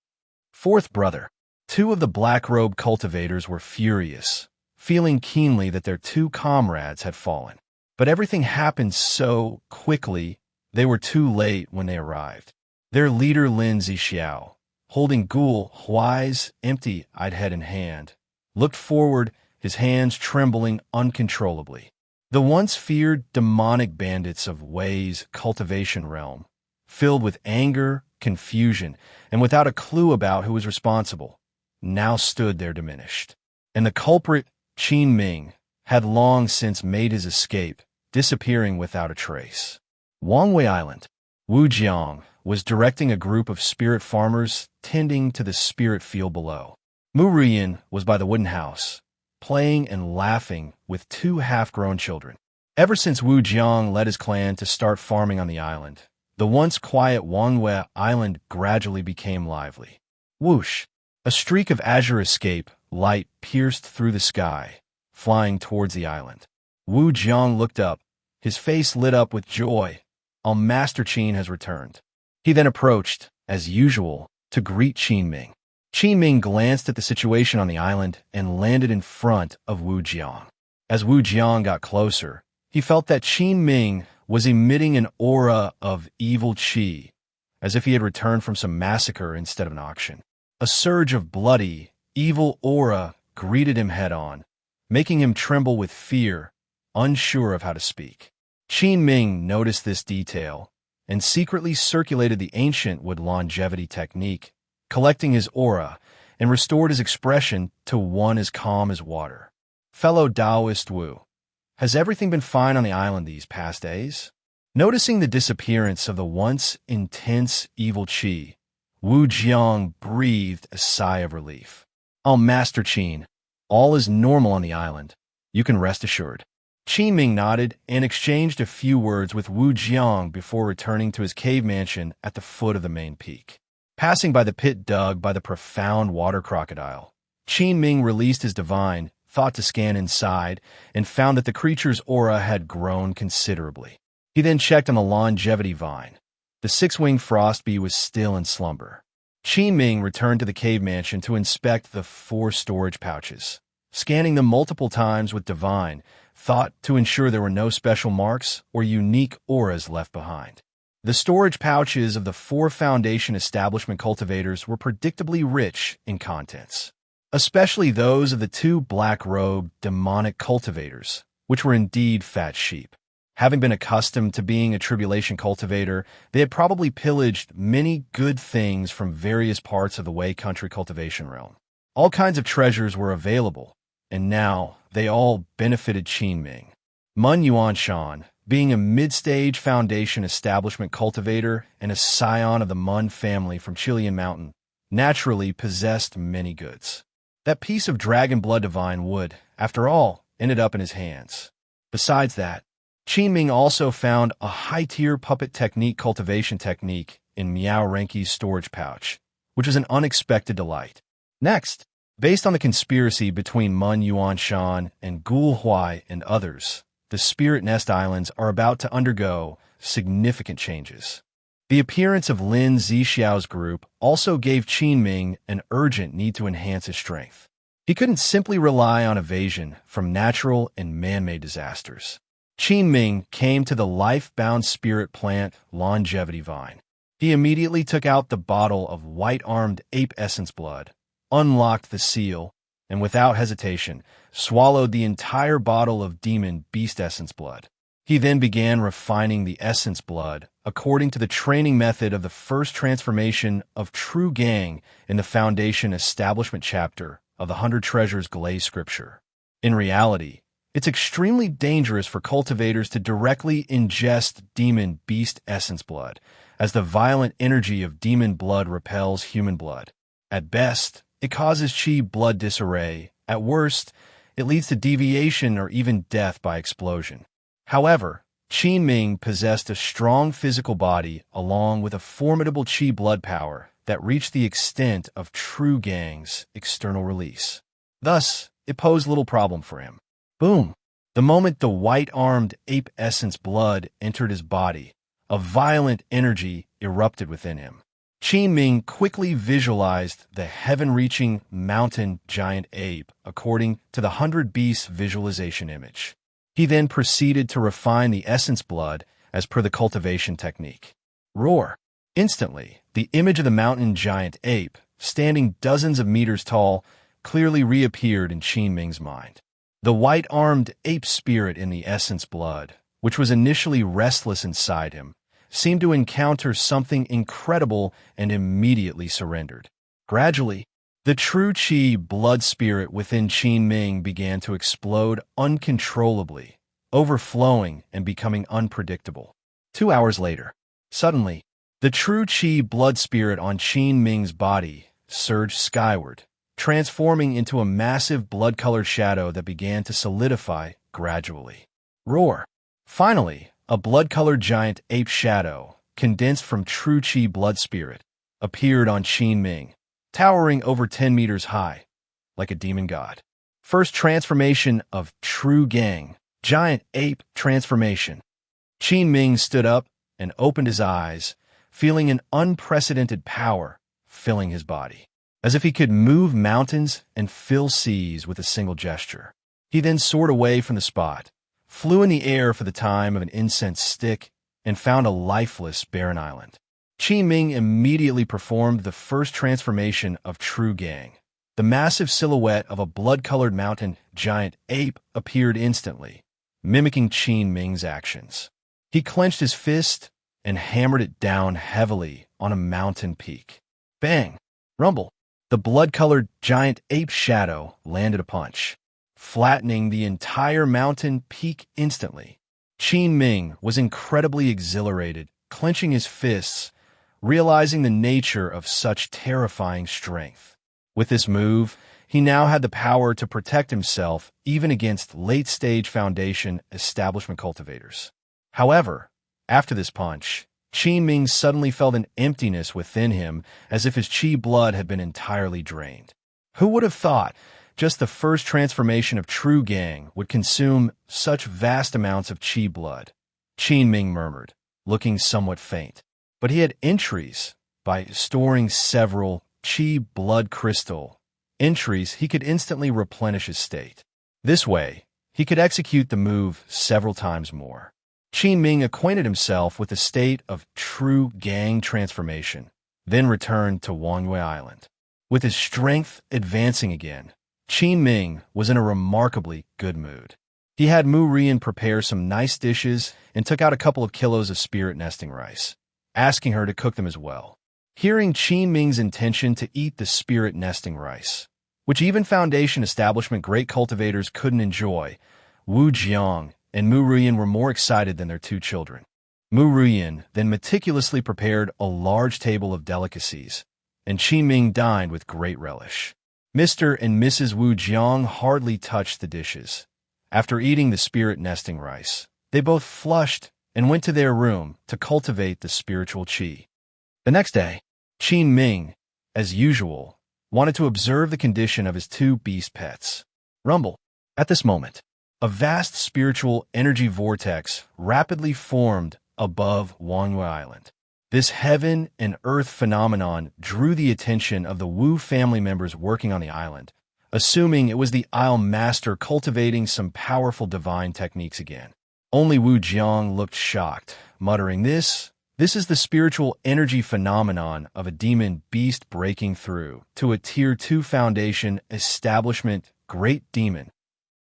Fourth brother. 2 of the black-robed cultivators were furious, feeling keenly that their 2 comrades had fallen. But everything happened so quickly, they were too late when they arrived. Their leader Lin Zixiao, holding Gul Huai's empty-eyed head in hand, looked forward, his hands trembling uncontrollably. The once feared demonic bandits of Wei's Cultivation Realm, filled with anger, confusion, and without a clue about who was responsible, now stood there diminished. And the culprit, Qin Ming, had long since made his escape, disappearing without a trace. Wangwei Island. Wu Jiang was directing a group of spirit farmers tending to the spirit field below. Mu Ruyin was by the wooden house, playing and laughing with 2 half-grown children. Ever since Wu Jiang led his clan to start farming on the island, the once quiet Wangwei Island gradually became lively. Whoosh! A streak of azure escape light pierced through the sky, flying towards the island. Wu Jiang looked up, his face lit up with joy. Master Qin has returned. He then approached, as usual, to greet Qin Ming. Qin Ming glanced at the situation on the island and landed in front of Wu Jiang. As Wu Jiang got closer, he felt that Qin Ming was emitting an aura of evil qi, as if he had returned from some massacre instead of an auction. A surge of bloody, evil aura greeted him head-on, making him tremble with fear, unsure of how to speak. Qin Ming noticed this detail and secretly circulated the ancient wood longevity technique, collecting his aura, and restored his expression to one as calm as water. Fellow Taoist Wu, has everything been fine on the island these past days? Noticing the disappearance of the once intense evil qi, Wu Jiang breathed a sigh of relief. Master Qin, all is normal on the island. You can rest assured. Qin Ming nodded and exchanged a few words with Wu Jiang before returning to his cave mansion at the foot of the main peak. Passing by the pit dug by the profound water crocodile, Qin Ming released his divine, thought to scan inside, and found that the creature's aura had grown considerably. He then checked on the longevity vine. The 6-winged frost bee was still in slumber. Qin Ming returned to the cave mansion to inspect the 4 storage pouches, scanning them multiple times with divine, thought to ensure there were no special marks or unique auras left behind. The storage pouches of the 4 Foundation establishment cultivators were predictably rich in contents, especially those of the 2 black-robed demonic cultivators, which were indeed fat sheep. Having been accustomed to being a tribulation cultivator, they had probably pillaged many good things from various parts of the Wei country cultivation realm. All kinds of treasures were available, and now they all benefited Qin Ming. Mun Yuanshan, being a mid-stage Foundation establishment cultivator and a scion of the Mun family from Chilean Mountain, naturally possessed many goods. That piece of dragon blood divine would, after all, ended up in his hands. Besides that, Qin Ming also found a high-tier puppet technique cultivation technique in Miao Renki's storage pouch, which was an unexpected delight. Next, based on the conspiracy between Mun Yuanshan and Gul Huai and others, the Spirit Nest Islands are about to undergo significant changes. The appearance of Lin Zixiao's group also gave Qin Ming an urgent need to enhance his strength. He couldn't simply rely on evasion from natural and man-made disasters. Qin Ming came to the life-bound spirit plant longevity vine. He immediately took out the bottle of white-armed ape essence blood, unlocked the seal, and without hesitation, swallowed the entire bottle of demon beast essence blood. He then began refining the essence blood according to the training method of the first transformation of True Gang in the Foundation Establishment chapter of the 100 Treasures Glaze Scripture. In reality, it's extremely dangerous for cultivators to directly ingest demon beast essence blood, as the violent energy of demon blood repels human blood. At best, it causes Qi blood disarray. At worst, it leads to deviation or even death by explosion. However, Qin Ming possessed a strong physical body along with a formidable Qi blood power that reached the extent of true Gang's external release. Thus, it posed little problem for him. Boom! The moment the white-armed ape essence blood entered his body, a violent energy erupted within him. Qin Ming quickly visualized the heaven-reaching mountain giant ape according to the 100 Beasts visualization image. He then proceeded to refine the essence blood as per the cultivation technique. Roar! Instantly, the image of the mountain giant ape, standing dozens of meters tall, clearly reappeared in Qin Ming's mind. The white-armed ape spirit in the essence blood, which was initially restless inside him, seemed to encounter something incredible and immediately surrendered. Gradually, the true Qi blood spirit within Qin Ming began to explode uncontrollably, overflowing and becoming unpredictable. 2 hours later, suddenly, the true Qi blood spirit on Qin Ming's body surged skyward, transforming into a massive blood-colored shadow that began to solidify gradually. Roar! Finally, a blood-colored giant ape shadow, condensed from true Qi blood spirit, appeared on Qin Ming, towering over 10 meters high, like a demon god. First transformation of true Gang, giant ape transformation. Qin Ming stood up and opened his eyes, feeling an unprecedented power filling his body, as if he could move mountains and fill seas with a single gesture. He then soared away from the spot, flew in the air for the time of an incense stick, and found a lifeless, barren island. Qin Ming immediately performed the first transformation of true Gang. The massive silhouette of a blood-colored mountain giant ape appeared instantly, mimicking Qin Ming's actions. He clenched his fist and hammered it down heavily on a mountain peak. Bang! Rumble! The blood-colored giant ape shadow landed a punch, flattening the entire mountain peak instantly. Qin Ming was incredibly exhilarated, clenching his fists, realizing the nature of such terrifying strength. With this move, he now had the power to protect himself even against late-stage Foundation establishment cultivators. However, after this punch, Qin Ming suddenly felt an emptiness within him as if his Qi blood had been entirely drained. Who would have thought just the first transformation of true Gang would consume such vast amounts of Qi blood? Qin Ming murmured, looking somewhat faint. But he had entries. By storing several Qi blood crystal entries, he could instantly replenish his state. This way, he could execute the move several times more. Qin Ming acquainted himself with the state of true Gang transformation, then returned to Wangyue Island. With his strength advancing again, Qin Ming was in a remarkably good mood. He had Mu Rian prepare some nice dishes and took out a couple of kilos of spirit nesting rice, asking her to cook them as well. Hearing Qin Ming's intention to eat the spirit nesting rice, which even Foundation establishment great cultivators couldn't enjoy, Wu Jiang and Mu Rian were more excited than their 2 children. Mu Rian then meticulously prepared a large table of delicacies, and Qin Ming dined with great relish. Mr. and Mrs. Wu Jiang hardly touched the dishes. After eating the spirit nesting rice, they both flushed and went to their room to cultivate the spiritual Qi. The next day, Qin Ming, as usual, wanted to observe the condition of his 2 beast pets. Rumble. At this moment, a vast spiritual energy vortex rapidly formed above Wangyue Island. This heaven and earth phenomenon drew the attention of the Wu family members working on the island, assuming it was the Isle Master cultivating some powerful divine techniques again. Only Wu Jiang looked shocked, muttering, This is the spiritual energy phenomenon of a demon beast breaking through to a Tier 2 Foundation establishment great demon.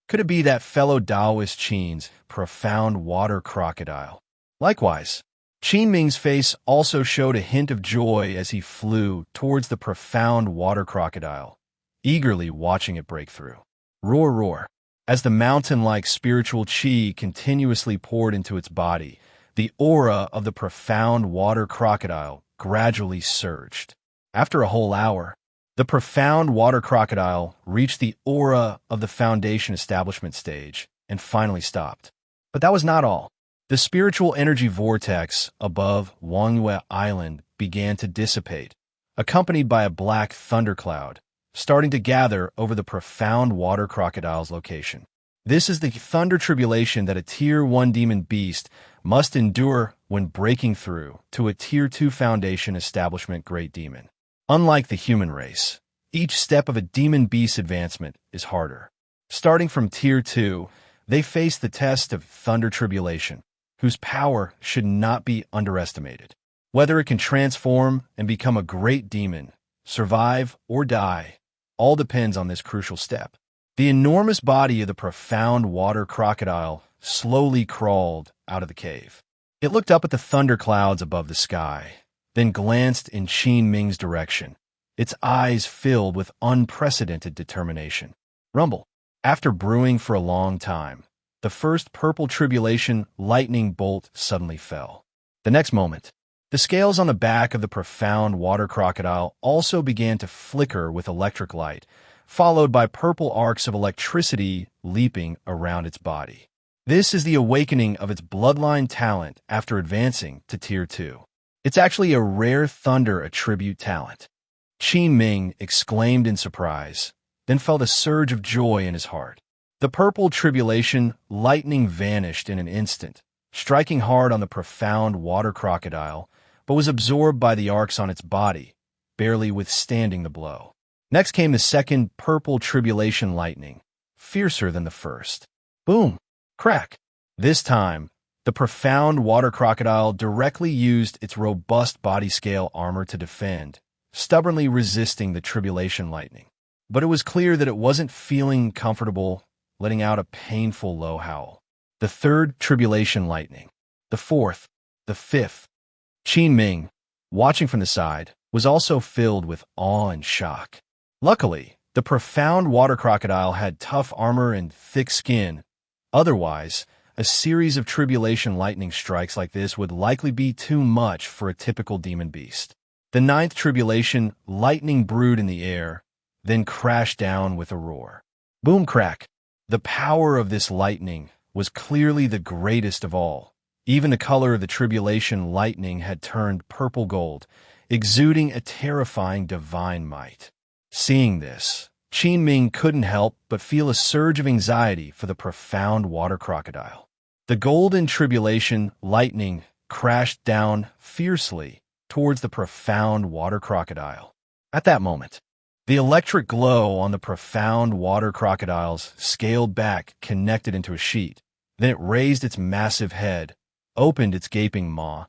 Could it be that fellow Taoist Qin's profound water crocodile? Likewise, Qin Ming's face also showed a hint of joy as he flew towards the profound water crocodile, eagerly watching it break through. Roar, roar. As the mountain-like spiritual Qi continuously poured into its body, The aura of the profound water crocodile gradually surged. After a whole hour, the profound water crocodile reached the aura of the foundation establishment stage and finally stopped. But that was not all. The spiritual energy vortex above Wangyue Island began to dissipate, accompanied by a black thundercloud, starting to gather over the profound water crocodile's location. This is the thunder tribulation that a Tier 1 demon beast must endure when breaking through to a Tier 2 foundation establishment great demon. Unlike the human race, each step of a demon beast's advancement is harder. Starting from Tier 2, they face the test of thunder tribulation, whose power should not be underestimated. Whether it can transform and become a great demon, survive, or die, all depends on this crucial step. The enormous body of the profound water crocodile slowly crawled out of the cave. It looked up at the thunderclouds above the sky, then glanced in Qin Ming's direction, its eyes filled with unprecedented determination. Rumble. After brewing for a long time, the first purple tribulation lightning bolt suddenly fell. The next moment, the scales on the back of the profound water crocodile also began to flicker with electric light, followed by purple arcs of electricity leaping around its body. This is the awakening of its bloodline talent after advancing to Tier 2. It's actually a rare thunder attribute talent. Qin Ming exclaimed in surprise, then felt a surge of joy in his heart. The purple tribulation lightning vanished in an instant, striking hard on the profound water crocodile, but was absorbed by the arcs on its body, barely withstanding the blow. Next came the second purple tribulation lightning, fiercer than the first. Boom! Crack! This time, the profound water crocodile directly used its robust body scale armor to defend, stubbornly resisting the tribulation lightning. But it was clear that it wasn't feeling comfortable, letting out a painful low howl. The third tribulation lightning, the fourth, the fifth. Qin Ming, watching from the side, was also filled with awe and shock. Luckily, the profound water crocodile had tough armor and thick skin. Otherwise, a series of tribulation lightning strikes like this would likely be too much for a typical demon beast. The ninth tribulation lightning brewed in the air, then crashed down with a roar. Boom crack! The power of this lightning was clearly the greatest of all. Even the color of the tribulation lightning had turned purple gold, exuding a terrifying divine might. Seeing this, Qin Ming couldn't help but feel a surge of anxiety for the profound water crocodile. The golden tribulation lightning crashed down fiercely towards the profound water crocodile. At that moment, the electric glow on the profound water crocodile's scaled back connected into a sheet. Then it raised its massive head, opened its gaping maw,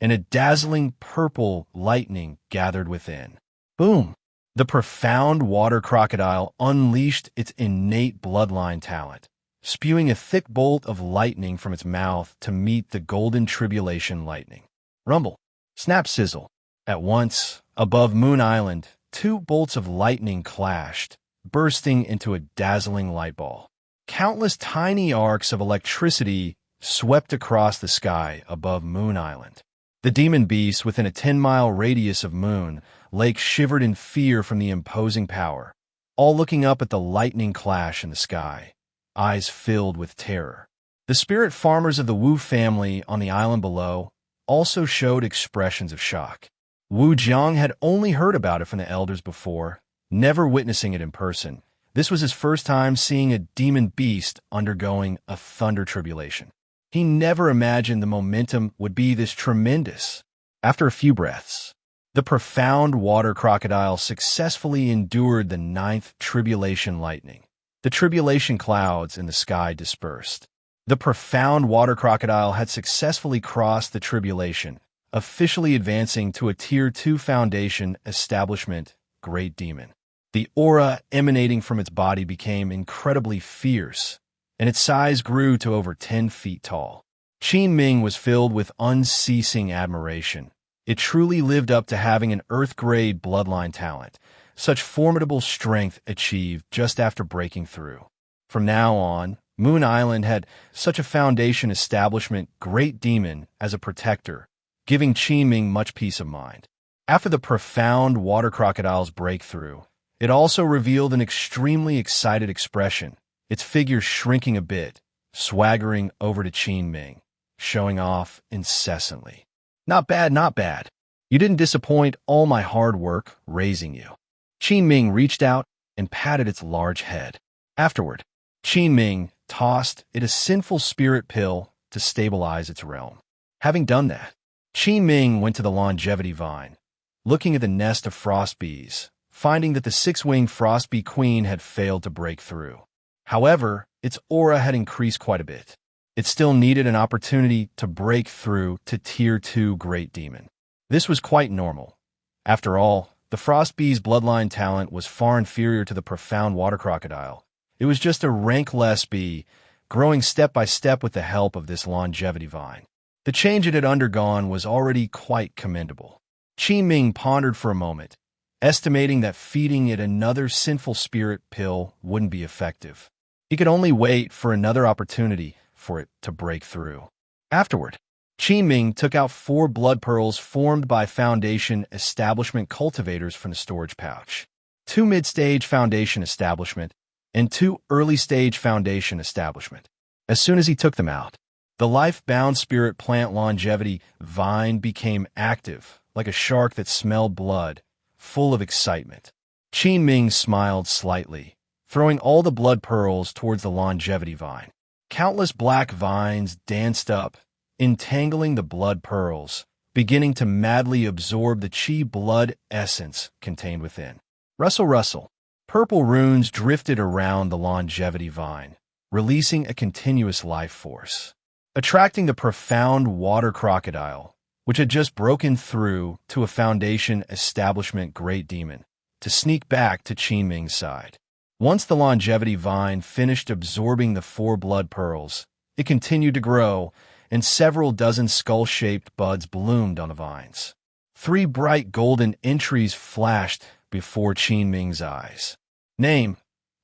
and a dazzling purple lightning gathered within. Boom! The profound water crocodile unleashed its innate bloodline talent, spewing a thick bolt of lightning from its mouth to meet the golden tribulation lightning. Rumble! Snap sizzle! At once, above Moon Island, two bolts of lightning clashed, bursting into a dazzling light ball. Countless tiny arcs of electricity swept across the sky above Moon Island. The demon beast within a 10-mile radius of Moon Lake shivered in fear from the imposing power, all looking up at the lightning clash in the sky, eyes filled with terror. The spirit farmers of the Wu family on the island below also showed expressions of shock. Wu Jiang had only heard about it from the elders before, never witnessing it in person. This was his first time seeing a demon beast undergoing a thunder tribulation. He never imagined the momentum would be this tremendous. After a few breaths, the profound water crocodile successfully endured the ninth tribulation lightning. The tribulation clouds in the sky dispersed. The profound water crocodile had successfully crossed the tribulation, officially advancing to a Tier 2 foundation establishment, Great Demon. The aura emanating from its body became incredibly fierce, and its size grew to over 10 feet tall. Qin Ming was filled with unceasing admiration. It truly lived up to having an Earth-grade bloodline talent, such formidable strength achieved just after breaking through. From now on, Moon Island had such a foundation establishment great demon as a protector, giving Qin Ming much peace of mind. After the profound water crocodile's breakthrough, it also revealed an extremely excited expression, its figure shrinking a bit, swaggering over to Qin Ming, showing off incessantly. Not bad, not bad. You didn't disappoint all my hard work raising you. Qin Ming reached out and patted its large head. Afterward, Qin Ming tossed it a sinful spirit pill to stabilize its realm. Having done that, Qin Ming went to the longevity vine, looking at the nest of frost bees, finding that the six-winged frost bee queen had failed to break through. However, its aura had increased quite a bit. It still needed an opportunity to break through to Tier 2 Great Demon. This was quite normal. After all, the frost bee's bloodline talent was far inferior to the profound water crocodile. It was just a rank-less bee, growing step by step with the help of this longevity vine. The change it had undergone was already quite commendable. Qin Ming pondered for a moment, estimating that feeding it another sinful spirit pill wouldn't be effective. He could only wait for another opportunity for it to break through. Afterward, Qin Ming took out 4 blood pearls formed by Foundation Establishment cultivators from the storage pouch, 2 mid-stage Foundation Establishment, and 2 early-stage Foundation Establishment. As soon as he took them out, the life-bound spirit plant longevity vine became active, like a shark that smelled blood, full of excitement. Qin Ming smiled slightly, throwing all the blood pearls towards the longevity vine. Countless black vines danced up, entangling the blood pearls, beginning to madly absorb the qi blood essence contained within. Rustle, rustle. Purple runes drifted around the longevity vine, releasing a continuous life force, attracting the profound water crocodile, which had just broken through to a Foundation Establishment great demon, to sneak back to Qin Ming's side. Once the longevity vine finished absorbing the 4 blood pearls, it continued to grow, and several dozen skull-shaped buds bloomed on the vines. 3 bright golden entries flashed before Qin Ming's eyes. Name: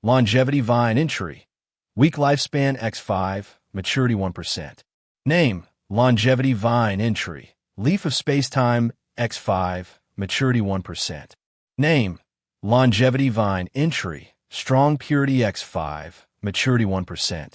Longevity Vine Entry. Weak Lifespan X5, Maturity 1%. Name: Longevity Vine Entry. Leaf of Spacetime X5, Maturity 1%. Name: Longevity Vine Entry. Strong Purity X5, Maturity 1%.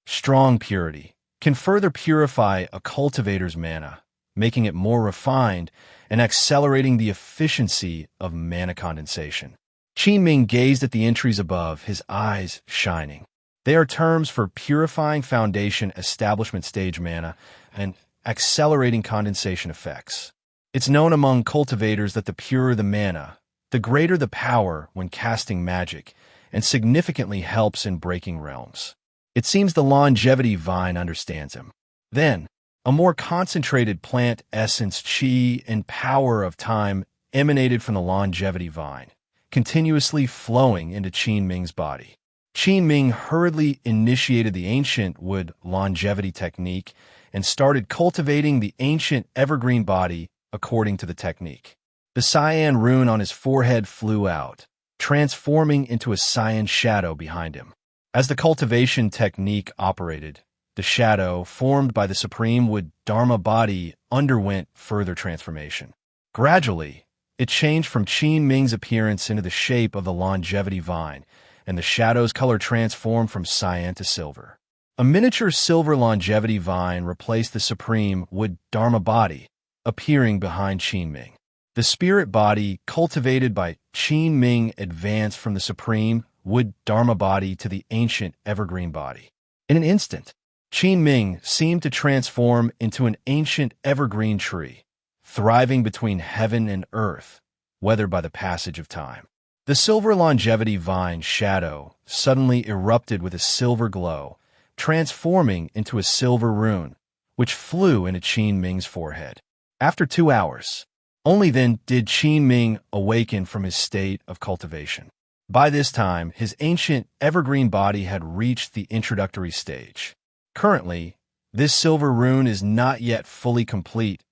Strong Purity can further purify a cultivator's mana, making it more refined and accelerating the efficiency of mana condensation. Qin Ming gazed at the entries above, his eyes shining. They are terms for purifying Foundation Establishment stage mana and accelerating condensation effects. It's known among cultivators that the purer the mana, the greater the power when casting magic, and significantly helps in breaking realms. It seems the longevity vine understands him. Then, a more concentrated plant essence qi and power of time emanated from the longevity vine, continuously flowing into Qin Ming's body. Qin Ming hurriedly initiated the ancient wood longevity technique and started cultivating the ancient evergreen body according to the technique. The cyan rune on his forehead flew out, transforming into a cyan shadow behind him. As the cultivation technique operated, the shadow, formed by the Supreme Wood Dharma body, underwent further transformation. Gradually, it changed from Qin Ming's appearance into the shape of the longevity vine, and the shadow's color transformed from cyan to silver. A miniature silver longevity vine replaced the Supreme Wood Dharma body, appearing behind Qin Ming. The spirit body, cultivated by Qin Ming, advanced from the Supreme Wood Dharma body to the ancient evergreen body. In an instant, Qin Ming seemed to transform into an ancient evergreen tree, thriving between heaven and earth, weathered by the passage of time. The silver longevity vine shadow suddenly erupted with a silver glow, transforming into a silver rune, which flew into Qin Ming's forehead. After 2 hours, only then did Qin Ming awaken from his state of cultivation. By this time, his ancient evergreen body had reached the introductory stage. Currently, this silver rune is not yet fully complete,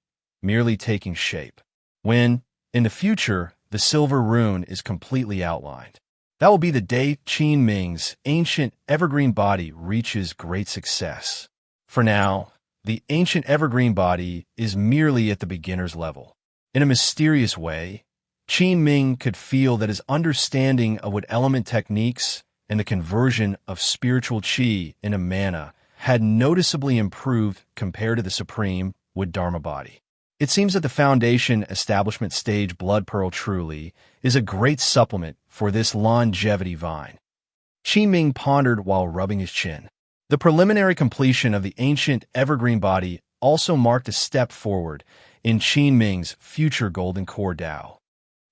merely taking shape. When, in the future, the silver rune is completely outlined, That will be the day Qin Ming's ancient evergreen body reaches great success. For now, the ancient evergreen body is merely at the beginner's level. In a mysterious way, Qin Ming could feel that his understanding of what element techniques and the conversion of spiritual qi into mana had noticeably improved compared to the supreme wood dharma body. It seems that the foundation establishment stage blood pearl truly is a great supplement for this longevity vine. Qin Ming pondered while rubbing his chin. The preliminary completion of the ancient evergreen body also marked a step forward in Qin Ming's future golden core Tao.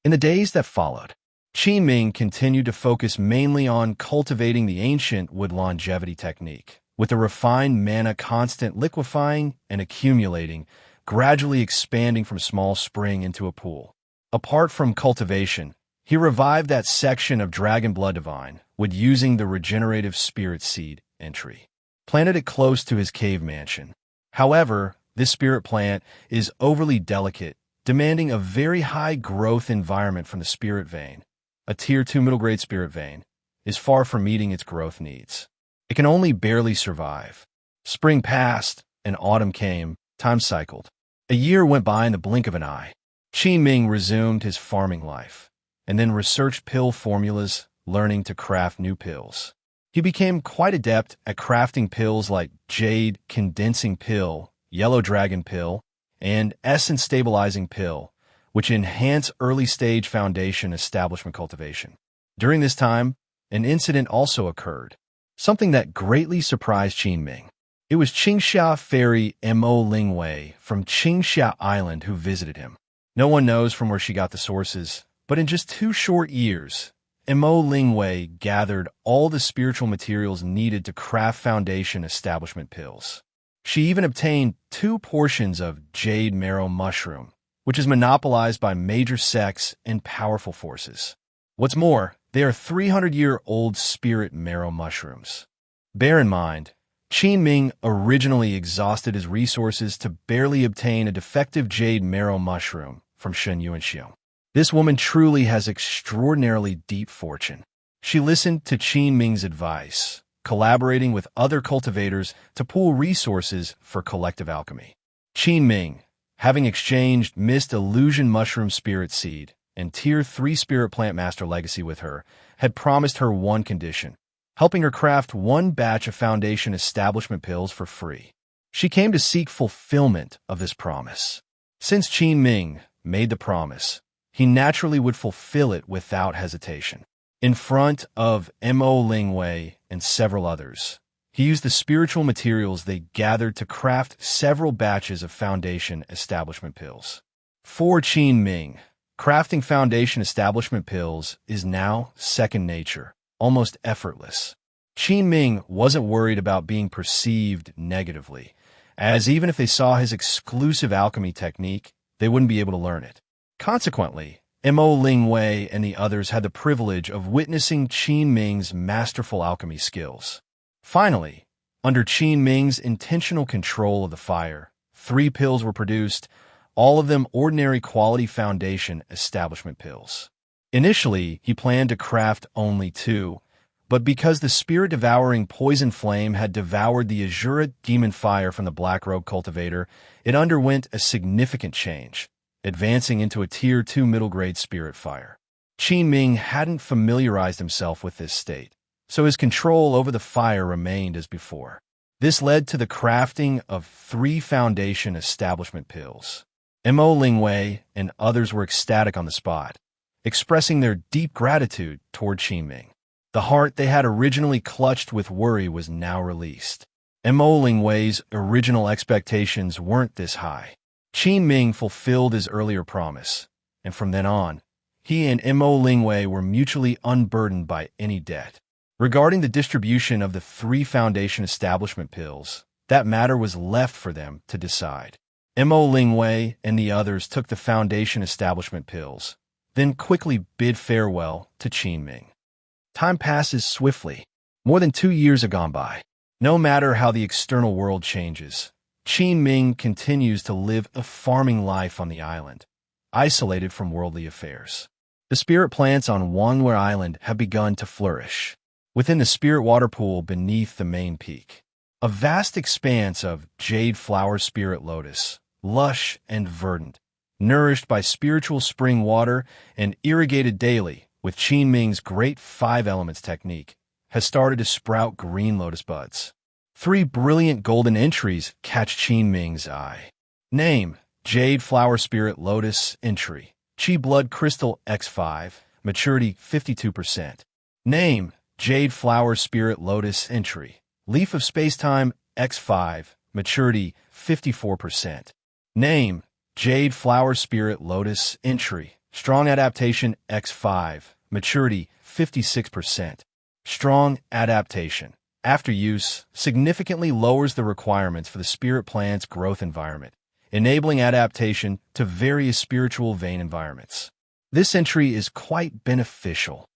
In the days that followed, Qin Ming continued to focus mainly on cultivating the ancient wood longevity technique, with the refined mana constant liquefying and accumulating, gradually expanding from small spring into a pool. Apart from cultivation, he revived that section of Dragon Blood Divine with using the regenerative spirit seed entry. Planted it close to his cave mansion. However, this spirit plant is overly delicate, demanding a very high growth environment from the spirit vein. A Tier 2 middle grade spirit vein is far from meeting its growth needs. It can only barely survive. Spring passed, and autumn came. Time cycled. A year went by in the blink of an eye. Qin Ming resumed his farming life, and then researched pill formulas, learning to craft new pills. He became quite adept at crafting pills like Jade Condensing Pill, Yellow Dragon Pill, and Essence Stabilizing Pill, which enhance early-stage foundation establishment cultivation. During this time, an incident also occurred, something that greatly surprised Qin Ming. It was Qingxia fairy Mo Lingwei from Qingxia Island who visited him. No one knows from where she got the sources, but in just 2 short years, Mo Lingwei gathered all the spiritual materials needed to craft foundation establishment pills. She even obtained 2 portions of jade marrow mushroom, which is monopolized by major sects and powerful forces. What's more, they are 300-year-old spirit marrow mushrooms. Bear in mind, Qin Ming originally exhausted his resources to barely obtain a defective jade marrow mushroom from Shen Yuanxiu. This woman truly has extraordinarily deep fortune. She listened to Qin Ming's advice, collaborating with other cultivators to pool resources for collective alchemy. Qin Ming, having exchanged Mist Illusion Mushroom Spirit Seed and Tier 3 Spirit Plant Master Legacy with her, had promised her one condition: helping her craft 1 batch of foundation establishment pills for free. She came to seek fulfillment of this promise. Since Qin Ming made the promise, he naturally would fulfill it without hesitation. In front of Mo Lingwei and several others, he used the spiritual materials they gathered to craft several batches of foundation establishment pills. For Qin Ming, crafting foundation establishment pills is now second nature, almost effortless. Qin Ming wasn't worried about being perceived negatively, as even if they saw his exclusive alchemy technique, they wouldn't be able to learn it. Consequently, Mo Lingwei and the others had the privilege of witnessing Qin Ming's masterful alchemy skills. Finally, under Qin Ming's intentional control of the fire, 3 pills were produced, all of them ordinary quality foundation establishment pills. Initially, he planned to craft only 2, but because the spirit-devouring poison flame had devoured the Azura demon fire from the Black Rogue cultivator, it underwent a significant change, advancing into a Tier 2 middle-grade spirit fire. Qin Ming hadn't familiarized himself with this state, so his control over the fire remained as before. This led to the crafting of 3 foundation establishment pills. Mo Lingwei and others were ecstatic on the spot, expressing their deep gratitude toward Qin Ming. The heart they had originally clutched with worry was now released. Mo Lingwei's original expectations weren't this high. Qin Ming fulfilled his earlier promise, and from then on, he and Mo Lingwei were mutually unburdened by any debt. Regarding the distribution of the 3 foundation establishment pills, that matter was left for them to decide. Mo Lingwei and the others took the foundation establishment pills, then quickly bid farewell to Qin Ming. Time passes swiftly. More than 2 years have gone by. No matter how the external world changes, Qin Ming continues to live a farming life on the island, isolated from worldly affairs. The spirit plants on Wanware Island have begun to flourish. Within the spirit water pool beneath the main peak, a vast expanse of jade flower spirit lotus, lush and verdant, nourished by spiritual spring water and irrigated daily with Qin Ming's great 5 elements technique, has started to sprout green lotus buds. 3 brilliant golden entries catch Qin Ming's eye. Name: Jade Flower Spirit Lotus Entry. Qi Blood Crystal X5, maturity 52%. Name: Jade Flower Spirit Lotus Entry. Leaf of Spacetime X5, maturity 54%. Name: Jade Flower Spirit Lotus Entry. Strong Adaptation X5, maturity 56%. Strong Adaptation, after use, significantly lowers the requirements for the spirit plant's growth environment, enabling adaptation to various spiritual vein environments. This entry is quite beneficial.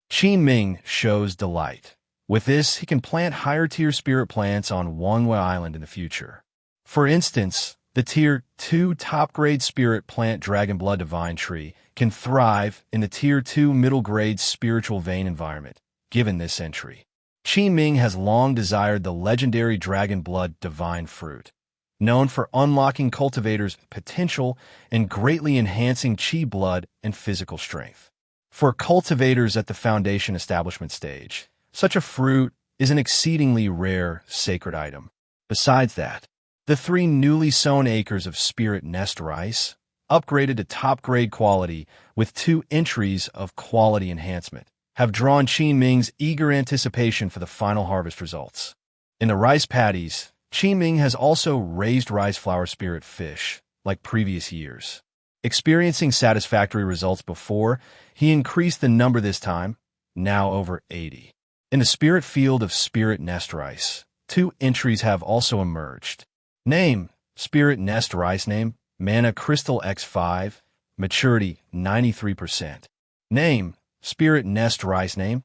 Qin Ming shows delight. With this, he can plant higher-tier spirit plants on Wanwei Island in the future. For instance, the Tier 2 top-grade spirit plant Dragon Blood Divine Tree can thrive in the Tier 2 middle-grade spiritual vein environment, given this entry. Qin Ming has long desired the legendary Dragon Blood Divine Fruit, known for unlocking cultivators' potential and greatly enhancing Qi blood and physical strength. For cultivators at the foundation establishment stage, such a fruit is an exceedingly rare sacred item. Besides that, the 3 newly sown acres of spirit nest rice, upgraded to top-grade quality with 2 entries of quality enhancement, have drawn Qin Ming's eager anticipation for the final harvest results. In the rice paddies, Qin Ming has also raised rice flower spirit fish, like previous years. Experiencing satisfactory results before, he increased the number this time, now over 80. In the spirit field of spirit nest rice, 2 entries have also emerged. Name: Spirit Nest Rice. Name: Mana Crystal X5, maturity 93%. Name: Spirit Nest Rice. Name: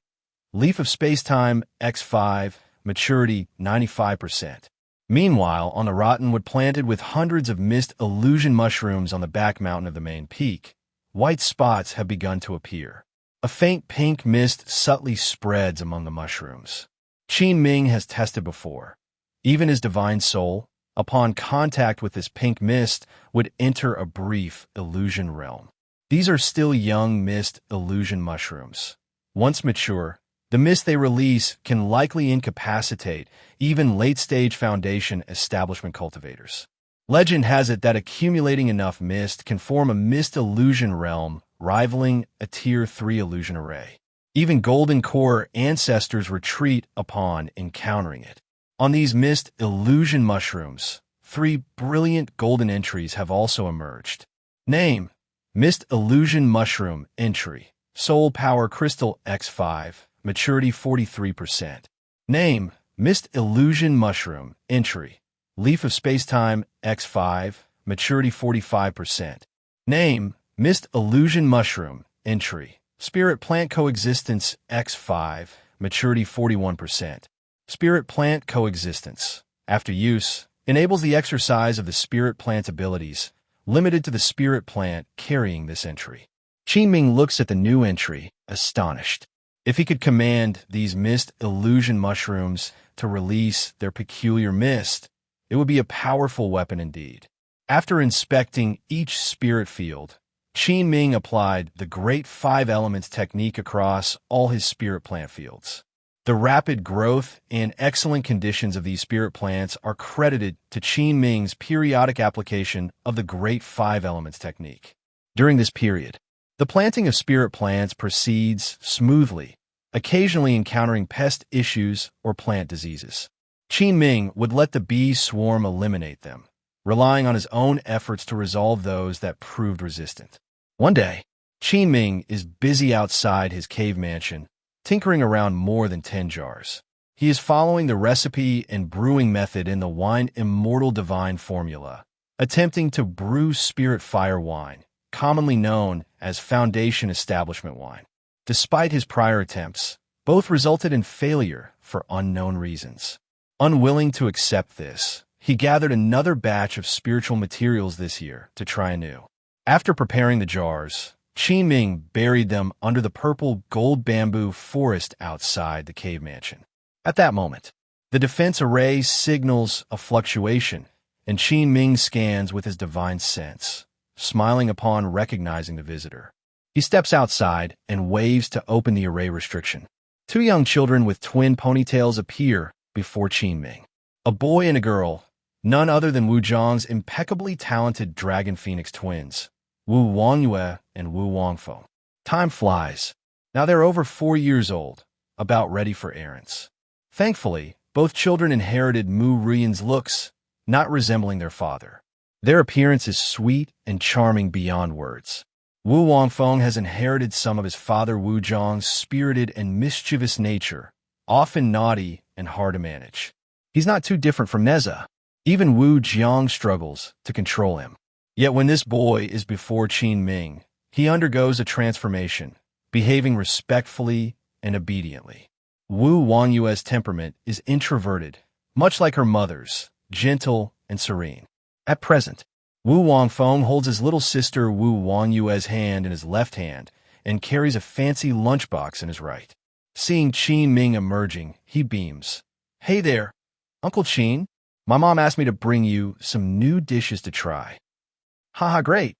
Leaf of Spacetime X5, maturity 95%. Meanwhile, on the Rottenwood planted with hundreds of mist illusion mushrooms on the back mountain of the main peak, white spots have begun to appear. A faint pink mist subtly spreads among the mushrooms. Qin Ming has tested before. Even his divine soul, upon contact with this pink mist, would enter a brief illusion realm. These are still young mist illusion mushrooms. Once mature, the mist they release can likely incapacitate even late-stage foundation establishment cultivators. Legend has it that accumulating enough mist can form a mist illusion realm rivaling a Tier 3 illusion array. Even Golden Core ancestors retreat upon encountering it. On these mist illusion mushrooms, 3 brilliant golden entries have also emerged. Name: Mist Illusion Mushroom Entry. Soul Power Crystal X5, maturity 43%. Name: Mist Illusion Mushroom Entry. Leaf of Spacetime X5, maturity 45%. Name: Mist Illusion Mushroom Entry. Spirit Plant Coexistence X5, maturity 41%. Spirit Plant Coexistence, after use, enables the exercise of the spirit plant abilities, limited to the spirit plant carrying this entry. Qin Ming looks at the new entry, astonished. If he could command these mist illusion mushrooms to release their peculiar mist, it would be a powerful weapon indeed. After inspecting each spirit field, Qin Ming applied the great 5 elements technique across all his spirit plant fields. The rapid growth and excellent conditions of these spirit plants are credited to Qin Ming's periodic application of the great 5 elements technique. During this period, the planting of spirit plants proceeds smoothly, occasionally encountering pest issues or plant diseases. Qin Ming would let the bee swarm eliminate them, relying on his own efforts to resolve those that proved resistant. One day, Qin Ming is busy outside his cave mansion, tinkering around more than 10 jars. He is following the recipe and brewing method in the wine Immortal Divine formula, attempting to brew spirit fire wine, commonly known as foundation establishment wine. Despite his prior attempts, both resulted in failure for unknown reasons. Unwilling to accept this, he gathered another batch of spiritual materials this year to try anew. After preparing the jars, Qin Ming buried them under the purple gold bamboo forest outside the cave mansion. At that moment, the defense array signals a fluctuation, and Qin Ming scans with his divine sense, smiling upon recognizing the visitor. He steps outside and waves to open the array restriction. Two young children with twin ponytails appear before Qin Ming. A boy and a girl, none other than Wu Zhang's impeccably talented Dragon Phoenix twins, Wu Wangyue and Wu Wangfeng. Time flies. Now they're over 4 years old, about ready for errands. Thankfully, both children inherited Mu Ruyan's looks, not resembling their father. Their appearance is sweet and charming beyond words. Wu Wangfeng has inherited some of his father Wu Zhang's spirited and mischievous nature, often naughty and hard to manage. He's not too different from Neza. Even Wu Jiang struggles to control him. Yet when this boy is before Qin Ming, he undergoes a transformation, behaving respectfully and obediently. Wu Wangyue's temperament is introverted, much like her mother's, gentle and serene. At present, Wu Wangfeng holds his little sister Wu Wangyue's hand in his left hand and carries a fancy lunchbox in his right. Seeing Qin Ming emerging, he beams. "Hey there, Uncle Qin. My mom asked me to bring you some new dishes to try." "Haha, great."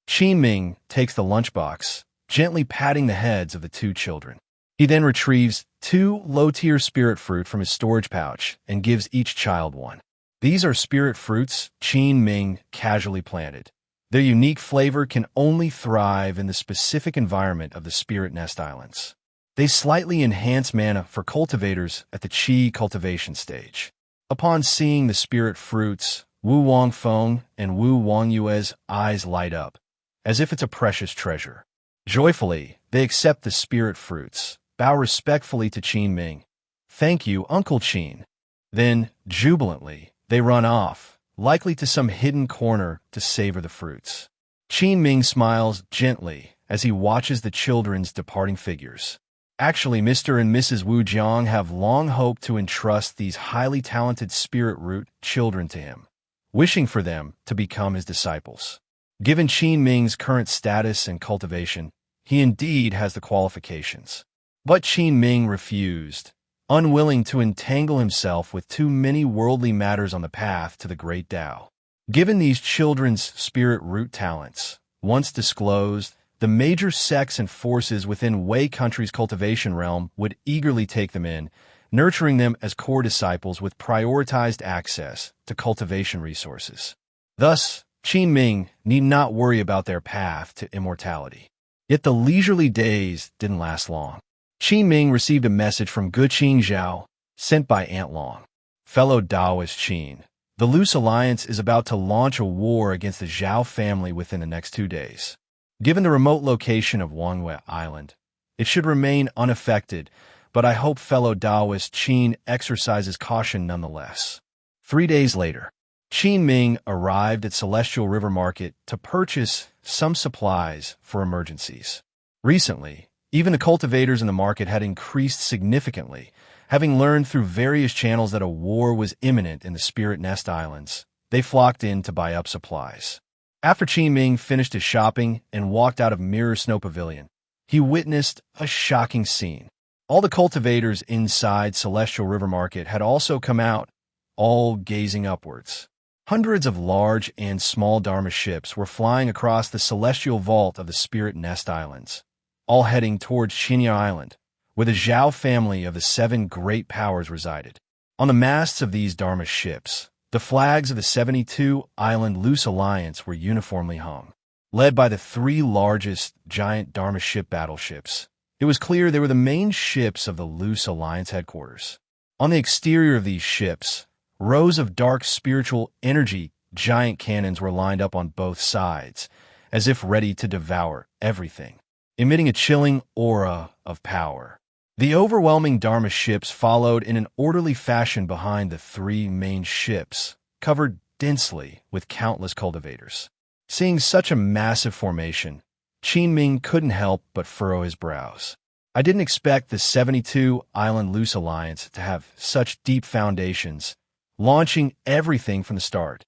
Qin Ming takes the lunchbox, gently patting the heads of the two children. He then retrieves 2 low-tier spirit fruit from his storage pouch and gives each child one. These are spirit fruits Qin Ming casually planted. Their unique flavor can only thrive in the specific environment of the Spirit Nest Islands. They slightly enhance mana for cultivators at the Qi cultivation stage. Upon seeing the spirit fruits, Wu Wangfeng and Wu Wangyue's eyes light up, as if it's a precious treasure. Joyfully, they accept the spirit fruits, bow respectfully to Qin Ming. "Thank you, Uncle Qin." Then, jubilantly, they run off, likely to some hidden corner to savor the fruits. Qin Ming smiles gently as he watches the children's departing figures. Actually, Mr. and Mrs. Wu Jiang have long hoped to entrust these highly talented spirit root children to him, wishing for them to become his disciples. Given Qin Ming's current status and cultivation, he indeed has the qualifications. But Qin Ming refused, unwilling to entangle himself with too many worldly matters on the path to the great Tao. Given these children's spirit root talents, once disclosed, the major sects and forces within Wei country's cultivation realm would eagerly take them in, nurturing them as core disciples with prioritized access to cultivation resources. Thus, Qin Ming need not worry about their path to immortality. Yet the leisurely days didn't last long. Qin Ming received a message from Guqin Zhao, sent by Aunt Long. "Fellow Taoist Qin, the Loose Alliance is about to launch a war against the Zhao family within the next 2 days. Given the remote location of Wangyue Island, it should remain unaffected, but I hope fellow Taoist Qin exercises caution nonetheless." 3 days later, Qin Ming arrived at Celestial River Market to purchase some supplies for emergencies. Recently, even the cultivators in the market had increased significantly, having learned through various channels that a war was imminent in the Spirit Nest Islands. They flocked in to buy up supplies. After Qin Ming finished his shopping and walked out of Mirror Snow Pavilion, he witnessed a shocking scene. All the cultivators inside Celestial River Market had also come out, all gazing upwards. Hundreds of large and small Dharma ships were flying across the celestial vault of the Spirit Nest Islands, all heading towards Qinya Island, where the Zhao family of the 7 great powers resided. On the masts of these Dharma ships, the flags of the 72-island Loose Alliance were uniformly hung. Led by the 3 largest giant Dharma ship battleships, it was clear they were the main ships of the Loose Alliance headquarters. On the exterior of these ships, rows of dark spiritual energy giant cannons were lined up on both sides, as if ready to devour everything, emitting a chilling aura of power. The overwhelming Dharma ships followed in an orderly fashion behind the 3 main ships, covered densely with countless cultivators. Seeing such a massive formation, Qin Ming couldn't help but furrow his brows. "I didn't expect the 72-island Loose Alliance to have such deep foundations, launching everything from the start.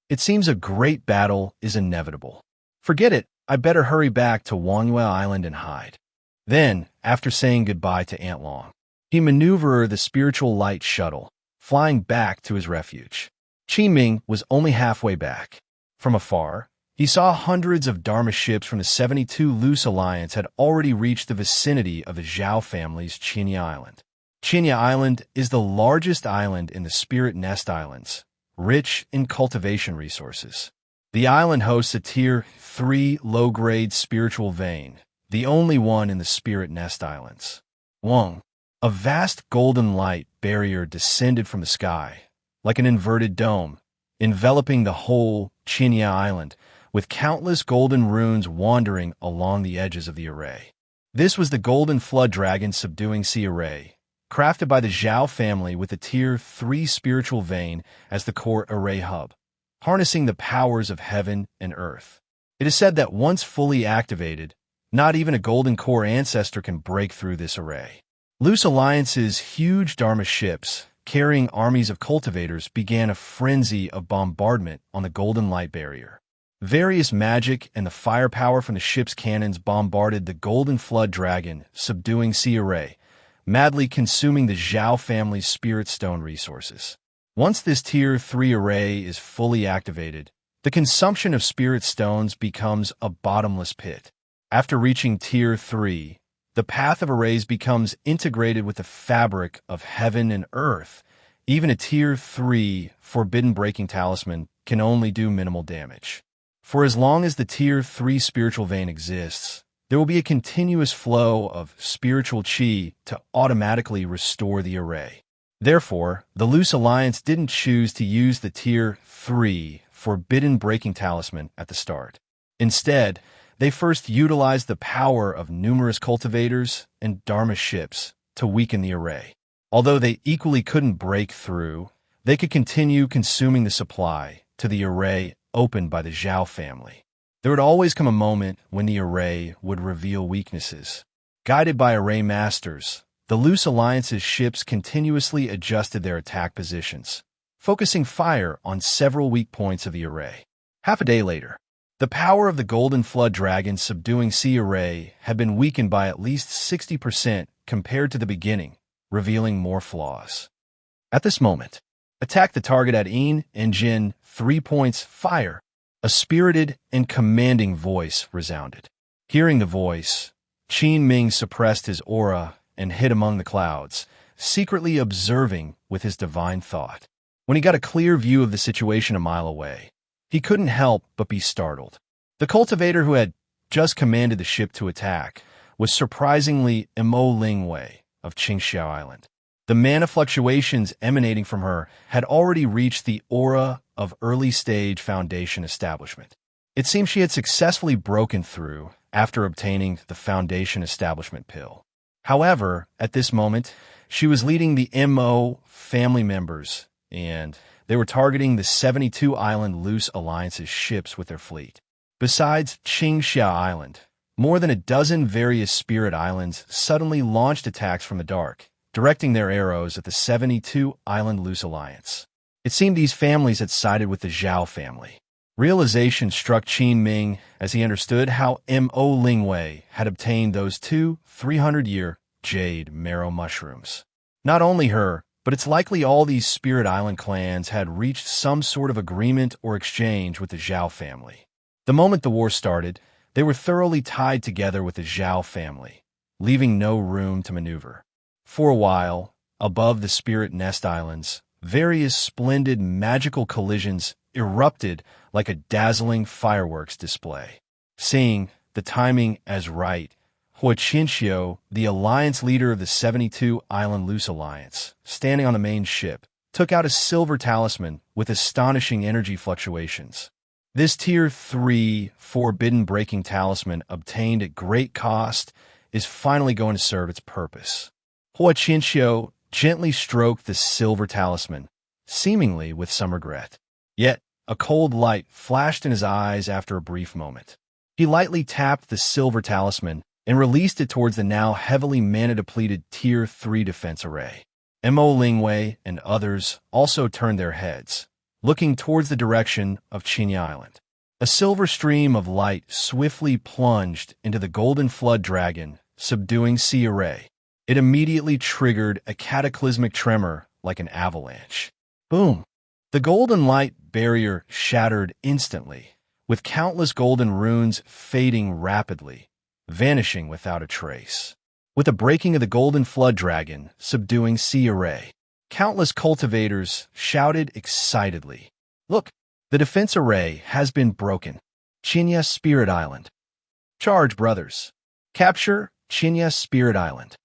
It seems a great battle is inevitable." "Forget it," I better hurry back to Wangyue Island and hide. Then, after saying goodbye to Aunt Long, he maneuvered the spiritual light shuttle, flying back to his refuge. Qin Ming was only halfway back. From afar, he saw hundreds of Dharma ships from the 72 Loose Alliance had already reached the vicinity of the Zhao family's Qinya Island. Qinya Island is the largest island in the Spirit Nest Islands, rich in cultivation resources. The island hosts a Tier 3 low-grade spiritual vein, the only one in the Spirit Nest Islands. Wang, a vast golden light barrier descended from the sky, like an inverted dome, enveloping the whole Qinya Island, with countless golden runes wandering along the edges of the array. This was the Golden Flood Dragon Subduing Sea Array, crafted by the Zhao family with the Tier 3 spiritual vein as the core array hub, harnessing the powers of heaven and earth. It is said that once fully activated, not even a Golden Core ancestor can break through this array. Loose Alliance's huge Dharma ships, carrying armies of cultivators, began a frenzy of bombardment on the Golden Light Barrier. Various magic and the firepower from the ship's cannons bombarded the Golden Flood Dragon Subduing Sea Array, madly consuming the Zhao family's Spirit Stone resources. Once this Tier 3 array is fully activated, the consumption of Spirit Stones becomes a bottomless pit. After reaching Tier 3, the path of arrays becomes integrated with the fabric of heaven and earth. Even a Tier 3 Forbidden Breaking Talisman can only do minimal damage. For as long as the Tier 3 spiritual vein exists, there will be a continuous flow of spiritual chi to automatically restore the array. Therefore, the Loose Alliance didn't choose to use the Tier 3 Forbidden Breaking Talisman at the start. Instead, they first utilized the power of numerous cultivators and Dharma ships to weaken the array. Although they equally couldn't break through, they could continue consuming the supply to the array opened by the Zhao family. There would always come a moment when the array would reveal weaknesses. Guided by array masters, the Loose Alliance's ships continuously adjusted their attack positions, focusing fire on several weak points of the array. Half a day later, the power of the Golden Flood Dragon Subduing Sea Array had been weakened by at least 60% compared to the beginning, revealing more flaws. At this moment, attack the target at Yin and Jin, 3 points, fire. A spirited and commanding voice resounded. Hearing the voice, Qin Ming suppressed his aura and hid among the clouds, secretly observing with his divine thought. When he got a clear view of the situation a mile away, he couldn't help but be startled. The cultivator who had just commanded the ship to attack was surprisingly Mo Lingwei of Qingxiao Island. The mana fluctuations emanating from her had already reached the aura of early-stage Foundation establishment. It seemed she had successfully broken through after obtaining the Foundation establishment pill. However, at this moment, she was leading the MO family members, and they were targeting the 72 Island Loose Alliance's ships with their fleet. Besides Qingxiao Island, more than a dozen various spirit islands suddenly launched attacks from the dark, directing their arrows at the 72 Island Loose Alliance. It seemed these families had sided with the Zhao family. Realization struck Qin Ming as he understood how Mo Lingwei had obtained those 2 300-year jade marrow mushrooms. Not only her, but it's likely all these spirit island clans had reached some sort of agreement or exchange with the Zhao family. The moment the war started, they were thoroughly tied together with the Zhao family, leaving no room to maneuver. For a while, above the Spirit Nest Islands, various splendid magical collisions erupted like a dazzling fireworks display. Seeing the timing as right, Hua Qianxiu, the alliance leader of the 72 Island Loose Alliance, standing on the main ship, took out a silver talisman with astonishing energy fluctuations. This Tier 3 Forbidden Breaking Talisman, obtained at great cost, is finally going to serve its purpose. Hua Qianxiu gently stroked the silver talisman, seemingly with some regret. Yet, a cold light flashed in his eyes after a brief moment. He lightly tapped the silver talisman and released it towards the now heavily mana-depleted Tier 3 defense array. Mo Lingwei and others also turned their heads, looking towards the direction of Qinya Island. A silver stream of light swiftly plunged into the golden flood dragon, subduing sea array. It immediately triggered a cataclysmic tremor like an avalanche. Boom! The golden light barrier shattered instantly, with countless golden runes fading rapidly, vanishing without a trace. With the breaking of the golden flood dragon, subduing sea array, countless cultivators shouted excitedly, "Look! The defense array has been broken. Qin's Spirit Island. Charge, brothers. Capture Qin's Spirit Island.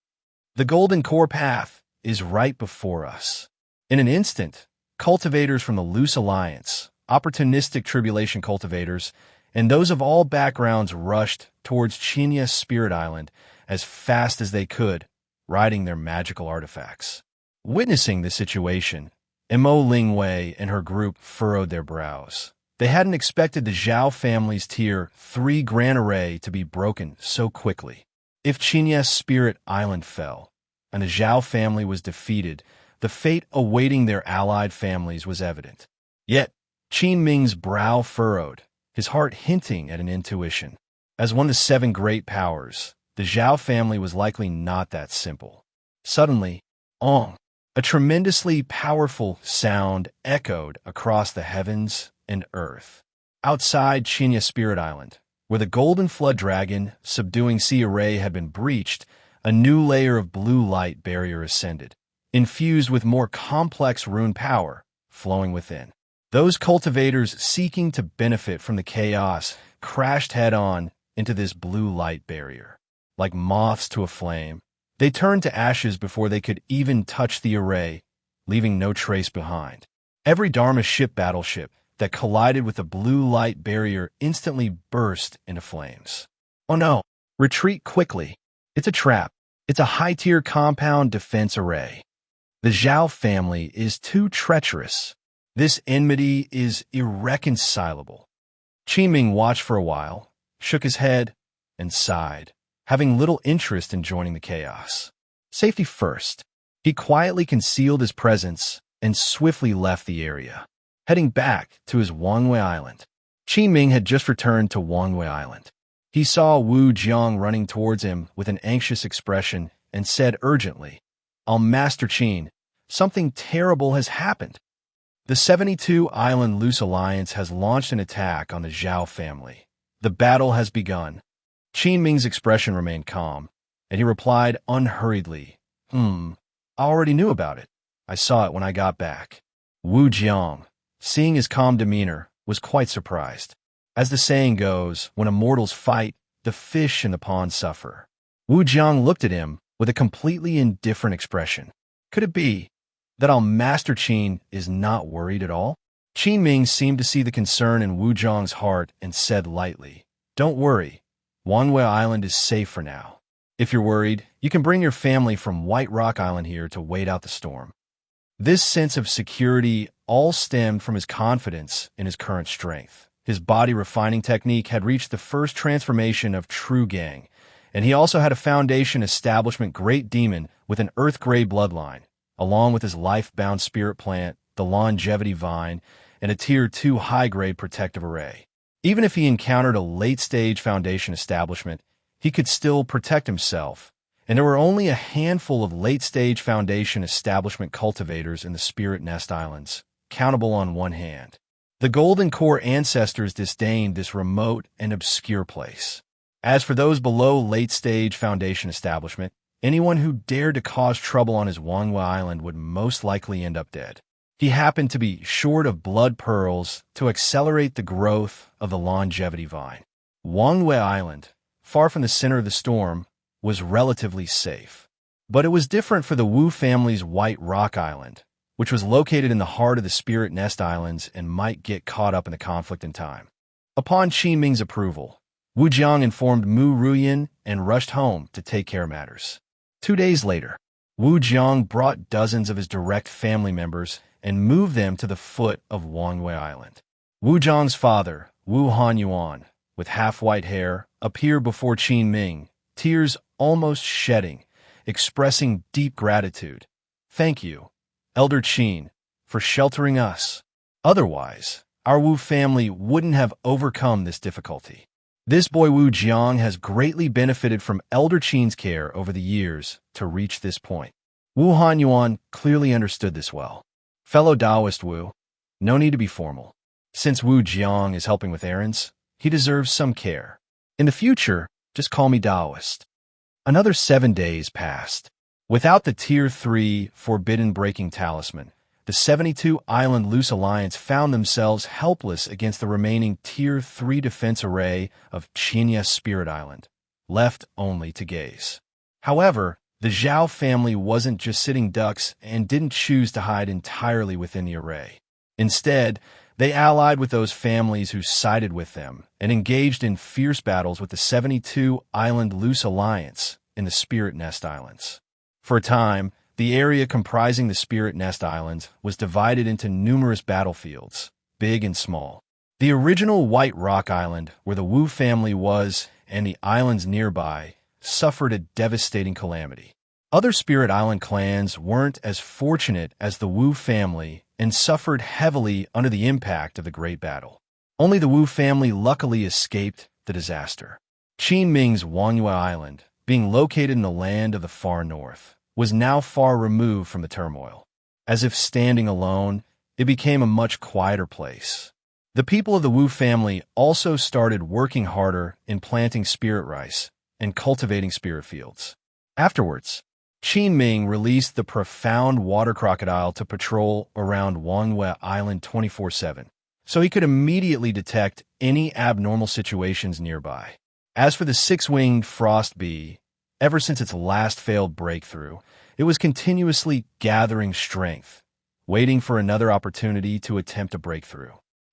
The golden core path is right before us." In an instant, cultivators from the Loose Alliance, opportunistic tribulation cultivators, and those of all backgrounds rushed towards Qin's Spirit Island as fast as they could, riding their magical artifacts. Witnessing the situation, Mo Lingwei and her group furrowed their brows. They hadn't expected the Zhao family's Tier 3 Grand Array to be broken so quickly. If Qin's Spirit Island fell, and the Zhao family was defeated, the fate awaiting their allied families was evident. Yet, Qin Ming's brow furrowed, his heart hinting at an intuition. As one of the 7 great powers, the Zhao family was likely not that simple. Suddenly, Ong! A tremendously powerful sound echoed across the heavens and earth. Outside Qin's Spirit Island, where the golden flood dragon, subduing sea array had been breached, a new layer of blue light barrier ascended, infused with more complex rune power flowing within. Those cultivators seeking to benefit from the chaos crashed head-on into this blue light barrier. Like moths to a flame, they turned to ashes before they could even touch the array, leaving no trace behind. Every Dharma ship battleship that collided with the blue light barrier instantly burst into flames. Oh no! Retreat quickly. It's a trap. It's a high-tier compound defense array. The Zhao family is too treacherous. This enmity is irreconcilable. Qin Ming watched for a while, shook his head, and sighed, having little interest in joining the chaos. Safety first. He quietly concealed his presence and swiftly left the area, heading back to his Wangwei Island. Qin Ming had just returned to Wangwei Island. He saw Wu Jiang running towards him with an anxious expression and said urgently, Master Qin, something terrible has happened. The 72-Island Loose Alliance has launched an attack on the Zhao family. The battle has begun." Qin Ming's expression remained calm, and he replied unhurriedly, I already knew about it. I saw it when I got back." Wu Jiang, seeing his calm demeanor, was quite surprised. As the saying goes, when immortals fight, the fish in the pond suffer. Wu Jiang looked at him with a completely indifferent expression. Could it be that Master Qin is not worried at all? Qin Ming seemed to see the concern in Wu Jiang's heart and said lightly, "Don't worry. Wangwei Island is safe for now. If you're worried, you can bring your family from White Rock Island here to wait out the storm." This sense of security all stemmed from his confidence in his current strength. His body refining technique had reached the first transformation of True Gang, and he also had a Foundation Establishment Great Demon with an Earth Grey bloodline, along with his life-bound spirit plant, the Longevity Vine, and a Tier 2 high-grade protective array. Even if he encountered a late-stage Foundation establishment, he could still protect himself, and there were only a handful of late-stage Foundation establishment cultivators in the Spirit Nest Islands, countable on one hand. The Golden Core ancestors disdained this remote and obscure place. As for those below late-stage Foundation establishment, anyone who dared to cause trouble on his Wangwei Island would most likely end up dead. He happened to be short of blood pearls to accelerate the growth of the Longevity Vine. Wangwei Island, far from the center of the storm, was relatively safe. But it was different for the Wu family's White Rock Island, which was located in the heart of the Spirit Nest Islands and might get caught up in the conflict in time. Upon Qin Ming's approval, Wu Jiang informed Mu Ruyan and rushed home to take care of matters. 2 days later, Wu Jiang brought dozens of his direct family members and moved them to the foot of Wangwei Island. Wu Jiang's father, Wu Hanyuan, with half-white hair, appeared before Qin Ming, tears almost shedding, expressing deep gratitude. "Thank you, Elder Qin, for sheltering us. Otherwise, our Wu family wouldn't have overcome this difficulty. This boy Wu Jiang has greatly benefited from Elder Qin's care over the years to reach this point. Wu Hanyuan clearly understood this well. Fellow Taoist Wu, no need to be formal. Since Wu Jiang is helping with errands, he deserves some care. In the future, just call me Taoist. Another 7 days passed. Without the Tier 3 Forbidden Breaking Talisman, the 72-island Loose Alliance found themselves helpless against the remaining Tier 3 defense array of Qin Spirit Island, left only to gaze. However, the Zhao family wasn't just sitting ducks and didn't choose to hide entirely within the array. Instead, they allied with those families who sided with them and engaged in fierce battles with the 72-island Loose Alliance in the Spirit Nest Islands. For a time, the area comprising the Spirit Nest Islands was divided into numerous battlefields, big and small. The original White Rock Island, where the Wu family was, and the islands nearby, suffered a devastating calamity. Other Spirit Island clans weren't as fortunate as the Wu family and suffered heavily under the impact of the Great Battle. Only the Wu family luckily escaped the disaster. Qin Ming's Wangyue Island, being located in the land of the far north, was now far removed from the turmoil. As if standing alone, it became a much quieter place. The people of the Wu family also started working harder in planting spirit rice and cultivating spirit fields. Afterwards, Qin Ming released the profound water crocodile to patrol around Wangyue Island 24/7, so he could immediately detect any abnormal situations nearby. As for the six-winged frost bee, ever since its last failed breakthrough, it was continuously gathering strength, waiting for another opportunity to attempt a breakthrough.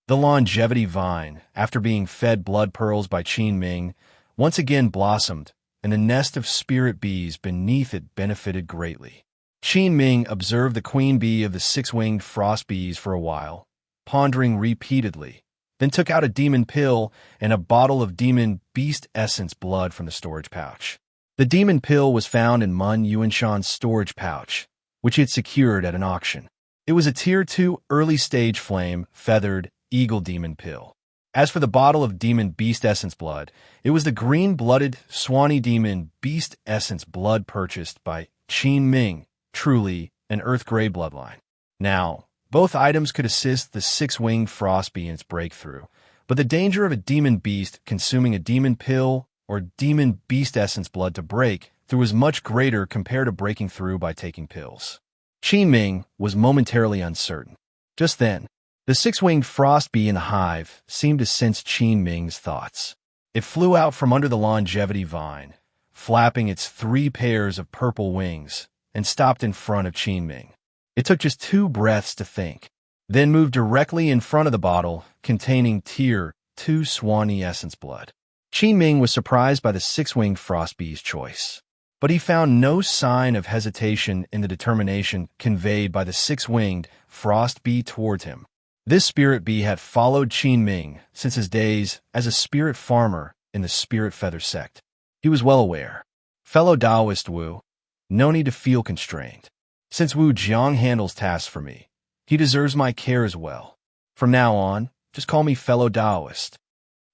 The longevity vine, after being fed blood pearls by Qin Ming, once again blossomed, and the nest of spirit bees beneath it benefited greatly. Qin Ming observed the queen bee of the six-winged frost bees for a while, pondering repeatedly, then took out a demon pill and a bottle of demon beast essence blood from the storage pouch. The demon pill was found in Mun Yuanshan's storage pouch, which he had secured at an auction. It was a Tier 2 early-stage flame, feathered, eagle demon pill. As for the bottle of demon beast essence blood, it was the green-blooded Swanee demon beast essence blood purchased by Qin Ming, truly an earth-gray bloodline. Now, both items could assist the six-winged frost bee in its breakthrough, but the danger of a demon beast consuming a demon pill or demon beast essence blood to break through was much greater compared to breaking through by taking pills. Qin Ming was momentarily uncertain. Just then, the six-winged frost bee in the hive seemed to sense Qin Ming's thoughts. It flew out from under the longevity vine, flapping its 3 pairs of purple wings, and stopped in front of Qin Ming. It took just 2 breaths to think, then moved directly in front of the bottle containing Tier 2 Swanee essence blood. Qin Ming was surprised by the six-winged frost bee's choice, but he found no sign of hesitation in the determination conveyed by the six-winged frost bee toward him. This spirit bee had followed Qin Ming since his days as a spirit farmer in the Spirit Feather Sect. He was well aware. Fellow Taoist Wu, no need to feel constrained. Since Wu Jiang handles tasks for me, he deserves my care as well. From now on, just call me fellow Taoist.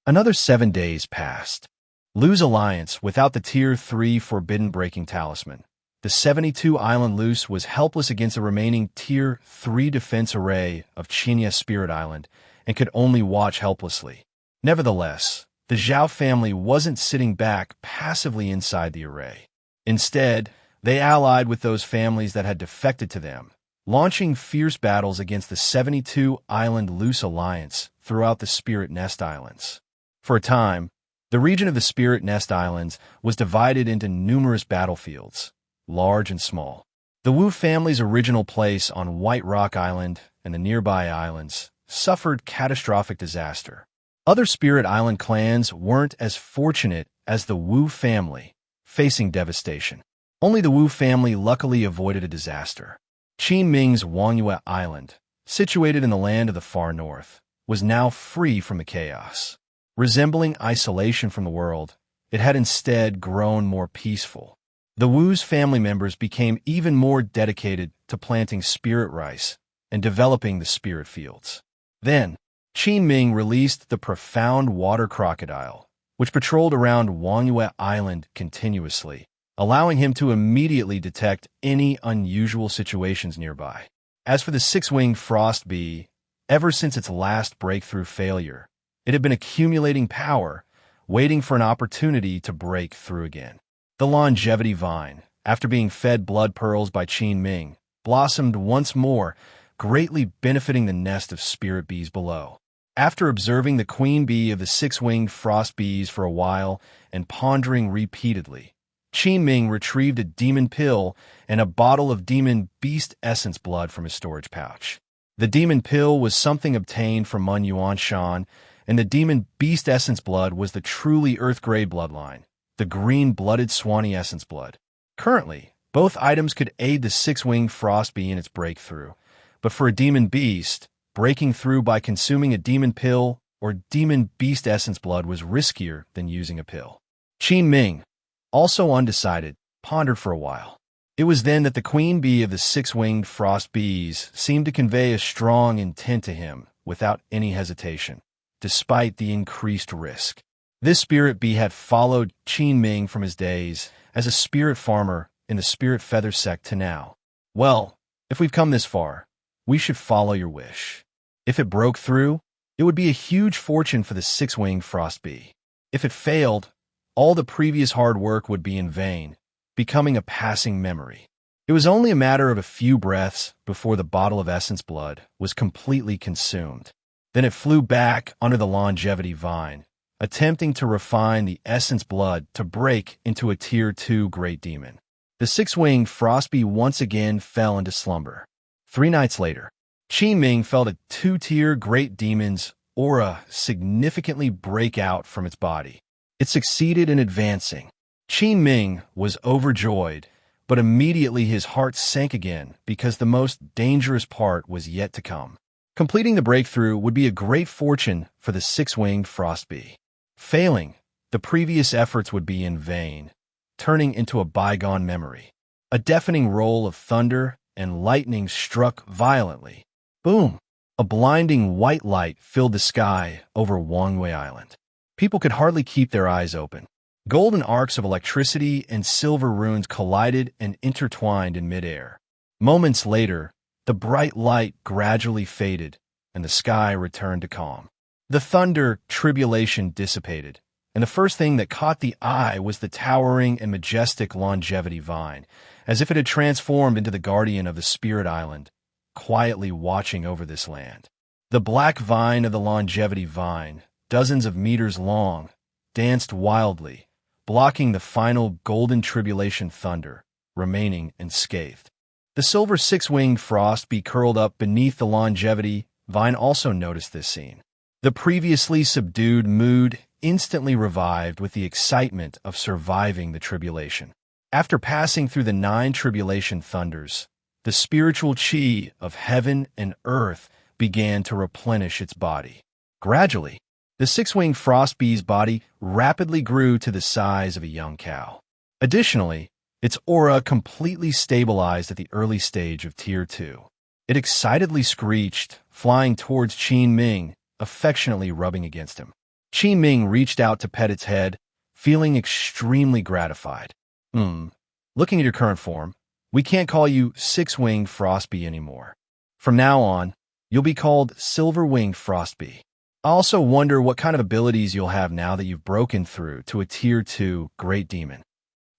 Another 7 days passed. Lu's Alliance, without the Tier 3 Forbidden Breaking Talisman, the 72-island Luce was helpless against the remaining Tier 3 defense array of Qin Spirit Island and could only watch helplessly. Nevertheless, the Zhao family wasn't sitting back passively inside the array. Instead, they allied with those families that had defected to them, launching fierce battles against the 72-island Luce Alliance throughout the Spirit Nest Islands. For a time, the region of the Spirit Nest Islands was divided into numerous battlefields, large and small. The Wu family's original place on White Rock Island and the nearby islands suffered catastrophic disaster. Other Spirit Island clans weren't as fortunate as the Wu family, facing devastation. Only the Wu family luckily avoided a disaster. Qin Ming's Wangyue Island, situated in the land of the far north, was now free from the chaos. Resembling isolation from the world, it had instead grown more peaceful. The Wu's family members became even more dedicated to planting spirit rice and developing the spirit fields. Then, Qin Ming released the profound water crocodile, which patrolled around Wangyue Island continuously, allowing him to immediately detect any unusual situations nearby. As for the six-winged frost bee, ever since its last breakthrough failure, it had been accumulating power, waiting for an opportunity to break through again. The longevity vine, after being fed blood pearls by Qin Ming, blossomed once more, greatly benefiting the nest of spirit bees below. After observing the queen bee of the six-winged frost bees for a while and pondering repeatedly, Qin Ming retrieved a demon pill and a bottle of demon beast essence blood from his storage pouch. The demon pill was something obtained from Mun Yuanshan, and the demon beast essence blood was the truly earth-grade bloodline, the green-blooded Swanee essence blood. Currently, both items could aid the six-winged frost bee in its breakthrough, but for a demon beast, breaking through by consuming a demon pill or demon beast essence blood was riskier than using a pill. Qin Ming, also undecided, pondered for a while. It was then that the queen bee of the six-winged frost bees seemed to convey a strong intent to him without any hesitation, despite the increased risk. This spirit bee had followed Qin Ming from his days as a spirit farmer in the Spirit Feather Sect to now. Well, if we've come this far, we should follow your wish. If it broke through, it would be a huge fortune for the six-winged frost bee. If it failed, all the previous hard work would be in vain, becoming a passing memory. It was only a matter of a few breaths before the bottle of essence blood was completely consumed. Then it flew back under the longevity vine, attempting to refine the essence blood to break into a Tier 2 great demon. The six-winged frost bee once again fell into slumber. 3 nights later, Qin Ming felt a 2-tier great demon's aura significantly break out from its body. It succeeded in advancing. Qin Ming was overjoyed, but immediately his heart sank again because the most dangerous part was yet to come. Completing the breakthrough would be a great fortune for the six-winged frost bee. Failing, the previous efforts would be in vain, turning into a bygone memory. A deafening roll of thunder and lightning struck violently. Boom! A blinding white light filled the sky over Wangyue Island. People could hardly keep their eyes open. Golden arcs of electricity and silver runes collided and intertwined in midair. Moments later, the bright light gradually faded, and the sky returned to calm. The thunder tribulation dissipated, and the first thing that caught the eye was the towering and majestic longevity vine, as if it had transformed into the guardian of the Spirit Island, quietly watching over this land. The black vine of the longevity vine, dozens of meters long, danced wildly, blocking the final golden tribulation thunder, remaining unscathed. The silver six-winged frost bee curled up beneath the longevity vine also noticed this scene. The previously subdued mood instantly revived with the excitement of surviving the tribulation. After passing through the 9 tribulation thunders, the spiritual chi of heaven and earth began to replenish its body. Gradually, the six-winged frost bee's body rapidly grew to the size of a young cow. Additionally, its aura completely stabilized at the early stage of Tier 2. It excitedly screeched, flying towards Qin Ming, affectionately rubbing against him. Qin Ming reached out to pet its head, feeling extremely gratified. Looking at your current form, we can't call you six-winged frost bee anymore. From now on, you'll be called silver-winged frost bee. I also wonder what kind of abilities you'll have now that you've broken through to a Tier 2 great demon.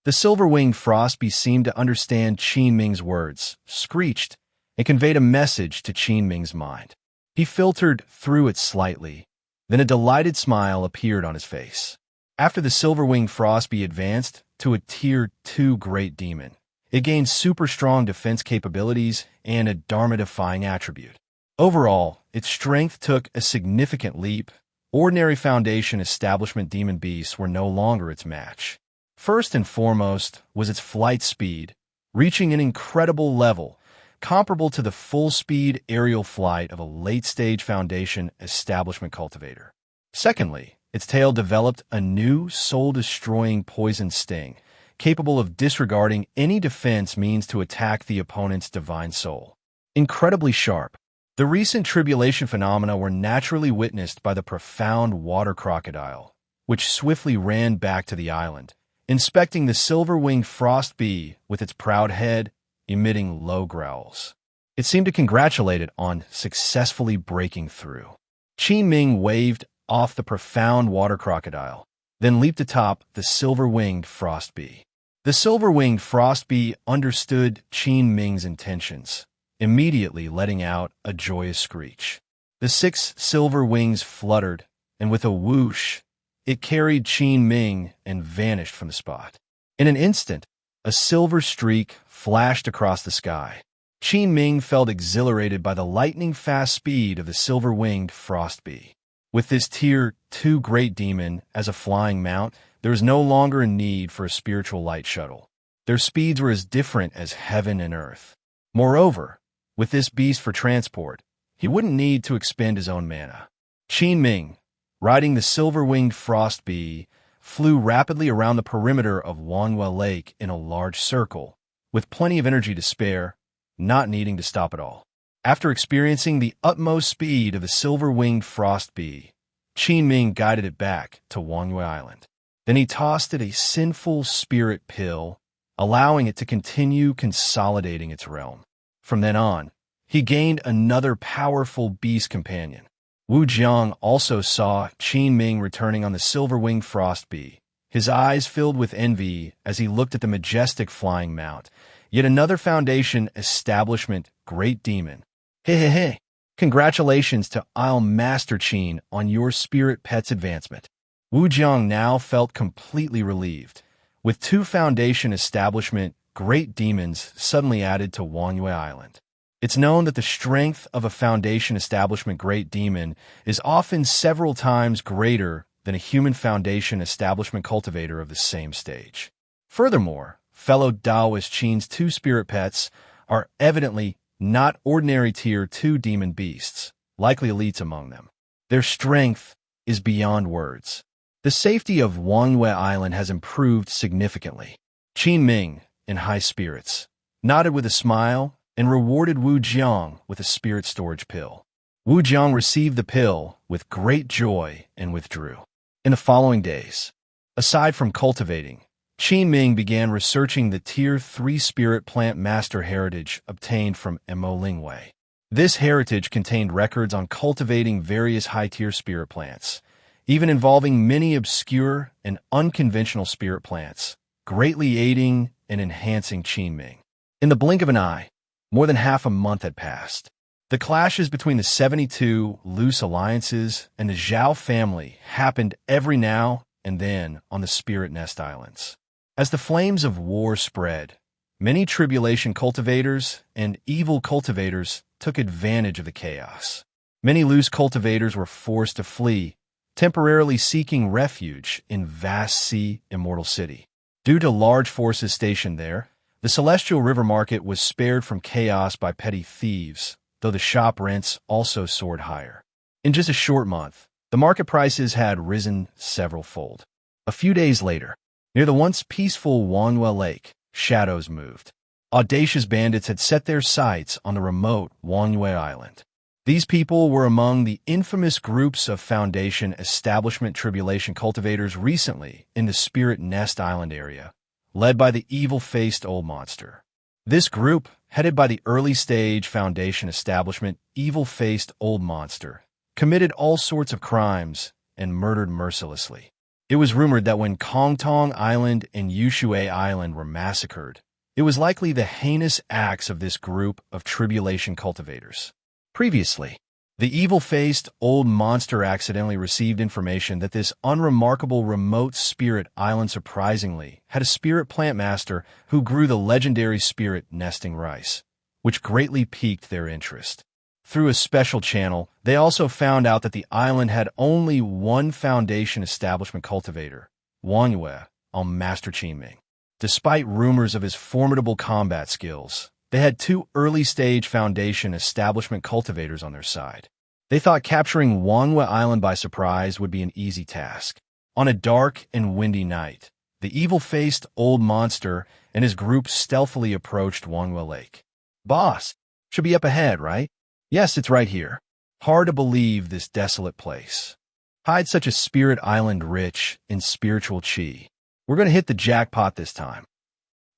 The silver-winged frost bee seemed to understand Qin Ming's words, screeched, and conveyed a message to Qin Ming's mind. He filtered through it slightly, then a delighted smile appeared on his face. After the silver-winged frost bee advanced to a Tier 2 great demon, it gained super strong defense capabilities and a dharma-defying attribute. Overall, its strength took a significant leap. Ordinary Foundation establishment demon beasts were no longer its match. First and foremost was its flight speed, reaching an incredible level, comparable to the full-speed aerial flight of a late-stage Foundation establishment cultivator. Secondly, its tail developed a new soul-destroying poison sting, capable of disregarding any defense means to attack the opponent's divine soul. Incredibly sharp, The recent tribulation phenomena were naturally witnessed by the profound water crocodile, which swiftly ran back to the island, inspecting the silver-winged frost bee with its proud head, emitting low growls. It seemed to congratulate it on successfully breaking through. Qin Ming waved off the profound water crocodile, then leaped atop the silver-winged frost bee. The silver-winged frost bee understood Qin Ming's intentions, immediately letting out a joyous screech. The 6 silver wings fluttered, and with a whoosh, it carried Qin Ming and vanished from the spot. In an instant, a silver streak flashed across the sky. Qin Ming felt exhilarated by the lightning-fast speed of the silver-winged frost bee. With this Tier 2 great demon as a flying mount, there was no longer a need for a spiritual light shuttle. Their speeds were as different as heaven and earth. Moreover, with this beast for transport, he wouldn't need to expend his own mana. Qin Ming, riding the silver-winged frost bee, flew rapidly around the perimeter of Wangyue Lake in a large circle, with plenty of energy to spare, not needing to stop at all. After experiencing the utmost speed of the silver-winged frost bee, Qin Ming guided it back to Wangyue Island. Then he tossed it a sinful spirit pill, allowing it to continue consolidating its realm. From then on, he gained another powerful beast companion. Wu Jiang also saw Qin Ming returning on the silver-winged frost bee. His eyes filled with envy as he looked at the majestic flying mount. Yet another Foundation establishment great demon. Hey. Congratulations to Isle Master Qin on your spirit pet's advancement. Wu Jiang now felt completely relieved. With 2 Foundation establishment great demons suddenly added to Wangyue Island. It's known that the strength of a Foundation establishment great demon is often several times greater than a human Foundation establishment cultivator of the same stage. Furthermore, fellow Taoist Qin's 2 spirit pets are evidently not ordinary Tier 2 demon beasts, likely elites among them. Their strength is beyond words. The safety of Wangyue Island has improved significantly. Qin Ming, in high spirits, nodded with a smile and rewarded Wu Jiang with a spirit storage pill. Wu Jiang received the pill with great joy and withdrew. In the following days, aside from cultivating, Qin Ming began researching the Tier 3 spirit plant master heritage obtained from Mo Lingwei. This heritage contained records on cultivating various high-tier spirit plants, even involving many obscure and unconventional spirit plants, greatly aiding and enhancing Qin Ming. In the blink of an eye, more than half a month had passed. The clashes between the 72 loose alliances and the Zhao family happened every now and then on the Spirit Nest Islands. As the flames of war spread, many tribulation cultivators and evil cultivators took advantage of the chaos. Many loose cultivators were forced to flee, temporarily seeking refuge in vast sea Immortal City. Due to large forces stationed there, the Celestial River Market was spared from chaos by petty thieves, though the shop rents also soared higher. In just a short month, the market prices had risen several-fold. A few days later, near the once peaceful Wangyue Lake, shadows moved. Audacious bandits had set their sights on the remote Wangyue Island. These people were among the infamous groups of Foundation establishment tribulation cultivators recently in the Spirit Nest Island area, led by the evil-faced old monster. This group, headed by the early-stage Foundation establishment evil-faced old monster, committed all sorts of crimes and murdered mercilessly. It was rumored that when Kongtong Island and Yushui Island were massacred, it was likely the heinous acts of this group of tribulation cultivators. Previously, the evil-faced old monster accidentally received information that this unremarkable remote spirit island surprisingly had a spirit plant master who grew the legendary spirit nesting rice, which greatly piqued their interest. Through a special channel, they also found out that the island had only one Foundation establishment cultivator, Wangyue, on Master Qin Ming. Despite rumors of his formidable combat skills, they had 2 early-stage Foundation establishment cultivators on their side. They thought capturing Wangyue Island by surprise would be an easy task. On a dark and windy night, the evil-faced old monster and his group stealthily approached Wangyue Lake. "Boss, should be up ahead, right?" Yes, it's right here. Hard to believe this desolate place. Hide such a spirit island rich in spiritual chi. We're going to hit the jackpot this time.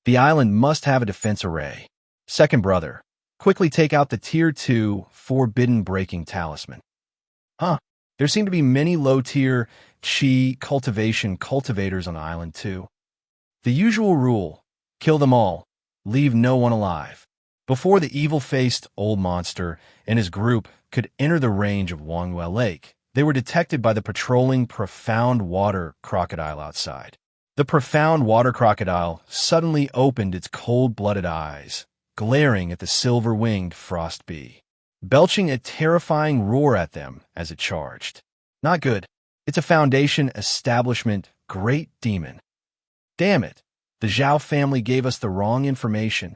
The island must have a defense array. Second brother, quickly take out the Tier 2 Forbidden Breaking Talisman. Huh. There seem to be many low-tier chi cultivation cultivators on the island too. The usual rule, kill them all, leave no one alive. Before the evil-faced old monster and his group could enter the range of Wangwell Lake, they were detected by the patrolling profound water crocodile outside. The profound water crocodile suddenly opened its cold-blooded eyes, glaring at the silver-winged frost bee, belching a terrifying roar at them as it charged. Not good. It's a Foundation establishment great demon. Damn it. The Zhao family gave us the wrong information.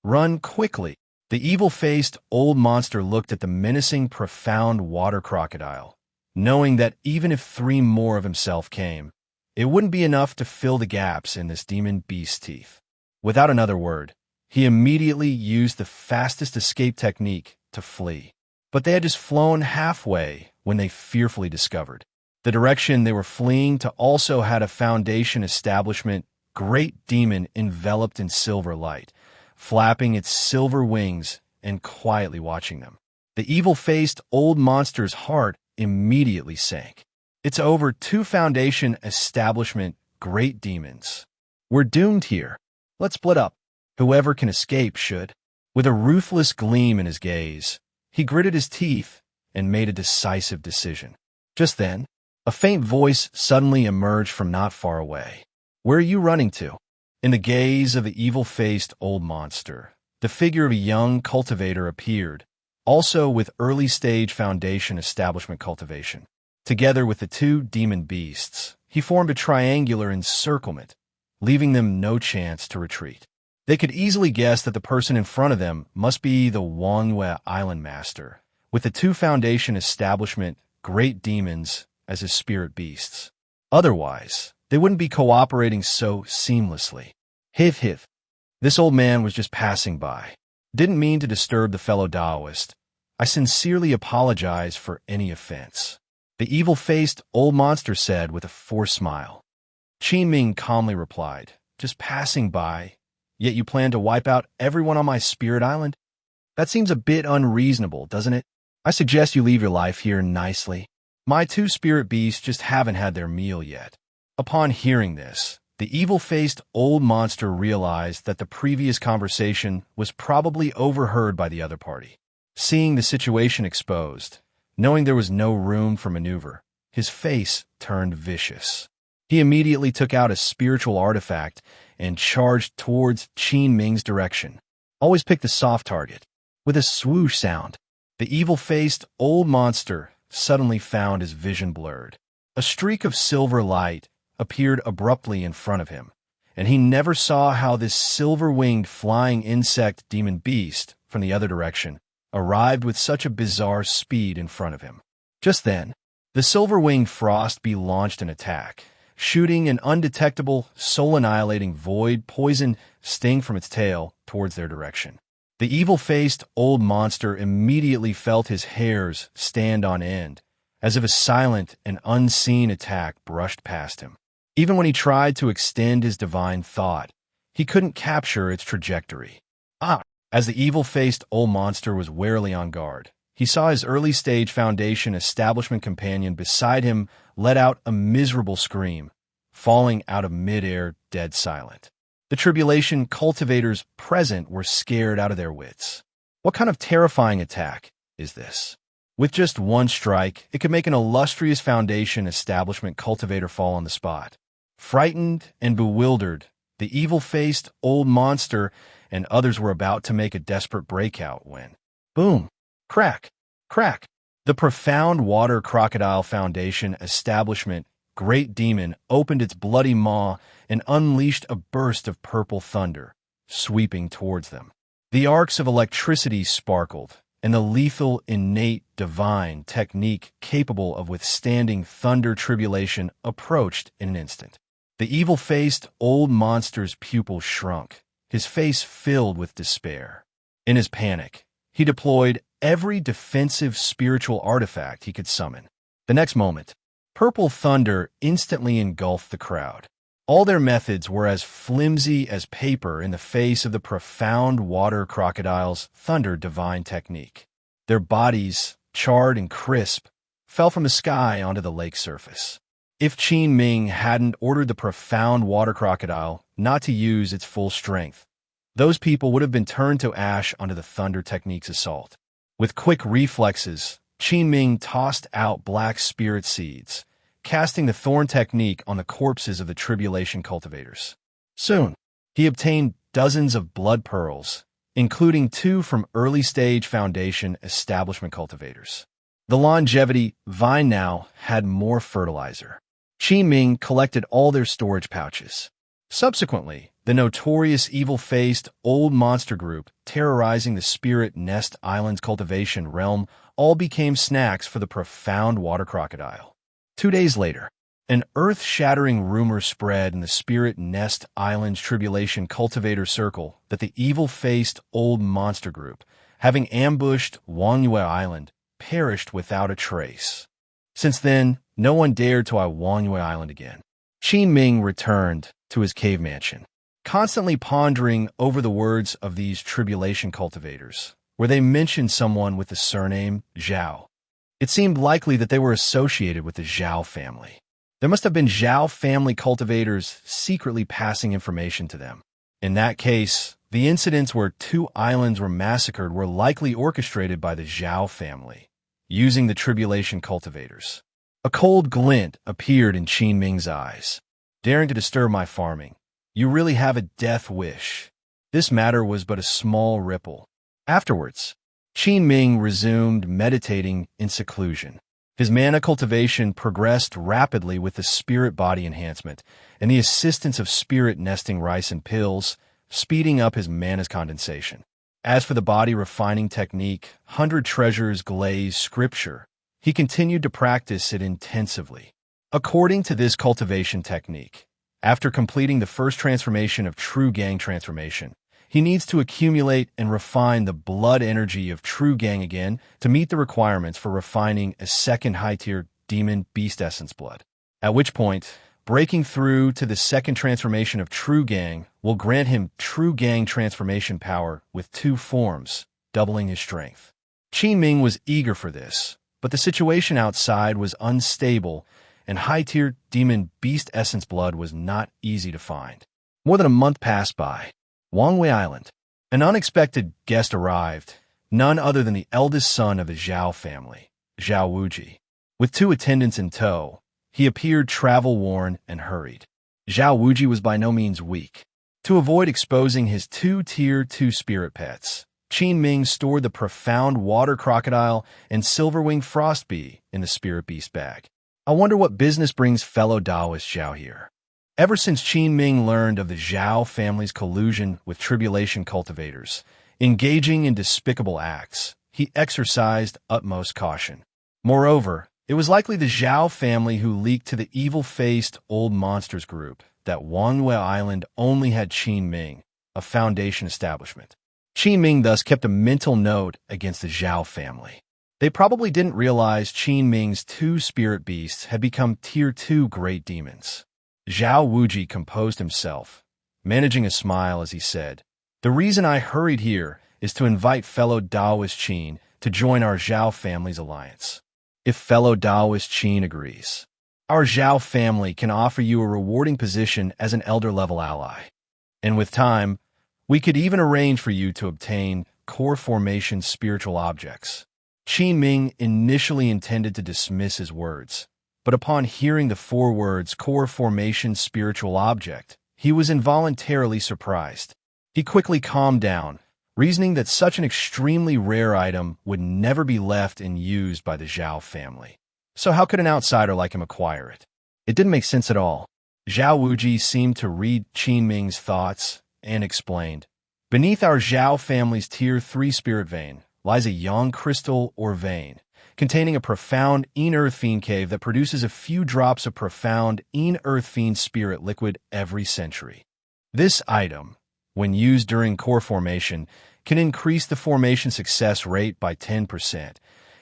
Run quickly. The evil-faced old monster looked at the menacing profound water crocodile, knowing that even if 3 more of himself came, it wouldn't be enough to fill the gaps in this demon beast's teeth. Without another word, he immediately used the fastest escape technique to flee. But they had just flown halfway when they fearfully discovered the direction they were fleeing to also had a Foundation establishment great demon enveloped in silver light, flapping its silver wings and quietly watching them. The evil-faced old monster's heart immediately sank. It's over 2 Foundation establishment great demons. We're doomed here. Let's split up. Whoever can escape should. With a ruthless gleam in his gaze, he gritted his teeth and made a decisive decision. Just then, a faint voice suddenly emerged from not far away. Where are you running to? In the gaze of the evil-faced old monster, the figure of a young cultivator appeared, also with early-stage Foundation establishment cultivation. Together with the 2 demon beasts, he formed a triangular encirclement, leaving them no chance to retreat. They could easily guess that the person in front of them must be the Wangwei Island Master, with the 2 Foundation establishment great demons as his spirit beasts. Otherwise, they wouldn't be cooperating so seamlessly. Hiv. This old man was just passing by. Didn't mean to disturb the fellow Taoist. I sincerely apologize for any offense. The evil-faced old monster said with a forced smile. Qin Ming calmly replied, just passing by, yet you plan to wipe out everyone on my spirit island? That seems a bit unreasonable, doesn't it? I suggest you leave your life here nicely. My 2 spirit beasts just haven't had their meal yet. Upon hearing this, the evil-faced old monster realized that the previous conversation was probably overheard by the other party. Seeing the situation exposed, knowing there was no room for maneuver, his face turned vicious. He immediately took out a spiritual artifact and charged towards Qin Ming's direction. Always pick the soft target. With a swoosh sound, the evil-faced old monster suddenly found his vision blurred. A streak of silver light appeared abruptly in front of him, and he never saw how this silver-winged flying insect demon beast from the other direction arrived with such a bizarre speed in front of him. Just then, the silver-winged frost bee launched an attack, shooting an undetectable, soul-annihilating void poison sting from its tail towards their direction. The evil-faced old monster immediately felt his hairs stand on end, as if a silent and unseen attack brushed past him. Even when he tried to extend his divine thought, he couldn't capture its trajectory. As the evil-faced old monster was warily on guard, he saw his early-stage Foundation establishment companion beside him let out a miserable scream, falling out of mid-air dead silent. The tribulation cultivators present were scared out of their wits. What kind of terrifying attack is this? With just 1 strike, it could make an illustrious Foundation establishment cultivator fall on the spot. Frightened and bewildered, the evil-faced old monster and others were about to make a desperate breakout when, boom, crack, crack, the profound water crocodile Foundation establishment great demon opened its bloody maw and unleashed a burst of purple thunder, sweeping towards them. The arcs of electricity sparkled, and the lethal, innate, divine technique capable of withstanding thunder tribulation approached in an instant. The evil-faced old monster's pupils shrunk, his face filled with despair. In his panic, He deployed every defensive spiritual artifact he could summon. The next moment, purple thunder instantly engulfed the crowd. All their methods were as flimsy as paper in the face of the profound water crocodile's thunder divine technique. Their bodies, charred and crisp, fell from the sky onto the lake surface. If Qin Ming hadn't ordered the profound water crocodile not to use its full strength, those people would have been turned to ash under the thunder technique's assault. With quick reflexes, Qin Ming tossed out black spirit seeds, casting the thorn technique on the corpses of the tribulation cultivators. Soon, he obtained dozens of blood pearls, including 2 from early-stage Foundation establishment cultivators. The longevity vine now had more fertilizer. Qin Ming collected all their storage pouches. Subsequently, the notorious evil-faced old monster group terrorizing the Spirit Nest Island's Cultivation Realm all became snacks for the profound water crocodile. 2 days later, an earth-shattering rumor spread in the Spirit Nest Island's Tribulation Cultivator Circle that the evil-faced old monster group, having ambushed Wangyue Island, perished without a trace. Since then, no one dared to Wangyue Island again. Qin Ming returned to his cave mansion, constantly pondering over the words of these tribulation cultivators, where they mentioned someone with the surname Zhao. It seemed likely that they were associated with the Zhao family. There must have been Zhao family cultivators secretly passing information to them. In that case, the incidents where 2 islands were massacred were likely orchestrated by the Zhao family, using the tribulation cultivators. A cold glint appeared in Qin Ming's eyes. Daring to disturb my farming, you really have a death wish. This matter was but a small ripple. Afterwards, Qin Ming resumed meditating in seclusion. His mana cultivation progressed rapidly with the spirit body enhancement and the assistance of spirit nesting rice and pills, speeding up his mana's condensation. As for the body refining technique, 100 treasures glaze scripture, he continued to practice it intensively. According to this cultivation technique, after completing the first transformation of True Gang transformation, he needs to accumulate and refine the blood energy of True Gang again to meet the requirements for refining a second high-tier demon beast essence blood. At which point, breaking through to the second transformation of True Gang will grant him True Gang transformation power with 2 forms, doubling his strength. Qin Ming was eager for this, but the situation outside was unstable, and high-tier demon beast essence blood was not easy to find. More than a month passed by. Wangyue Island. An unexpected guest arrived, none other than the eldest son of the Zhao family, Zhao Wuji. With 2 attendants in tow, he appeared travel-worn and hurried. Zhao Wuji was by no means weak. To avoid exposing his 2 Tier 2 spirit pets, Qin Ming stored the profound water crocodile and silver-winged frost bee in the spirit beast bag. I wonder what business brings fellow Taoist Zhao here. Ever since Qin Ming learned of the Zhao family's collusion with tribulation cultivators, engaging in despicable acts, he exercised utmost caution. Moreover, it was likely the Zhao family who leaked to the evil-faced old monsters group that Wangyue Island only had Qin Ming, a Foundation establishment. Qin Ming thus kept a mental note against the Zhao family. They probably didn't realize Qin Ming's 2 spirit beasts had become Tier 2 great demons. Zhao Wuji composed himself, managing a smile as he said, "The reason I hurried here is to invite fellow Taoist Qin to join our Zhao family's alliance. If fellow Taoist Qin agrees, our Zhao family can offer you a rewarding position as an elder-level ally. And with time, we could even arrange for you to obtain core formation spiritual objects." Qin Ming initially intended to dismiss his words, but upon hearing the 4 words core formation spiritual object, he was involuntarily surprised. He quickly calmed down, reasoning that such an extremely rare item would never be left and used by the Zhao family. So how could an outsider like him acquire it? It didn't make sense at all. Zhao Wuji seemed to read Qin Ming's thoughts and explained, "Beneath our Zhao family's Tier 3 spirit vein lies a yang crystal or vein, containing a profound Earth Fiend cave that produces a few drops of profound Earth Fiend spirit liquid every century. This item, when used during core formation, can increase the formation success rate by 10%,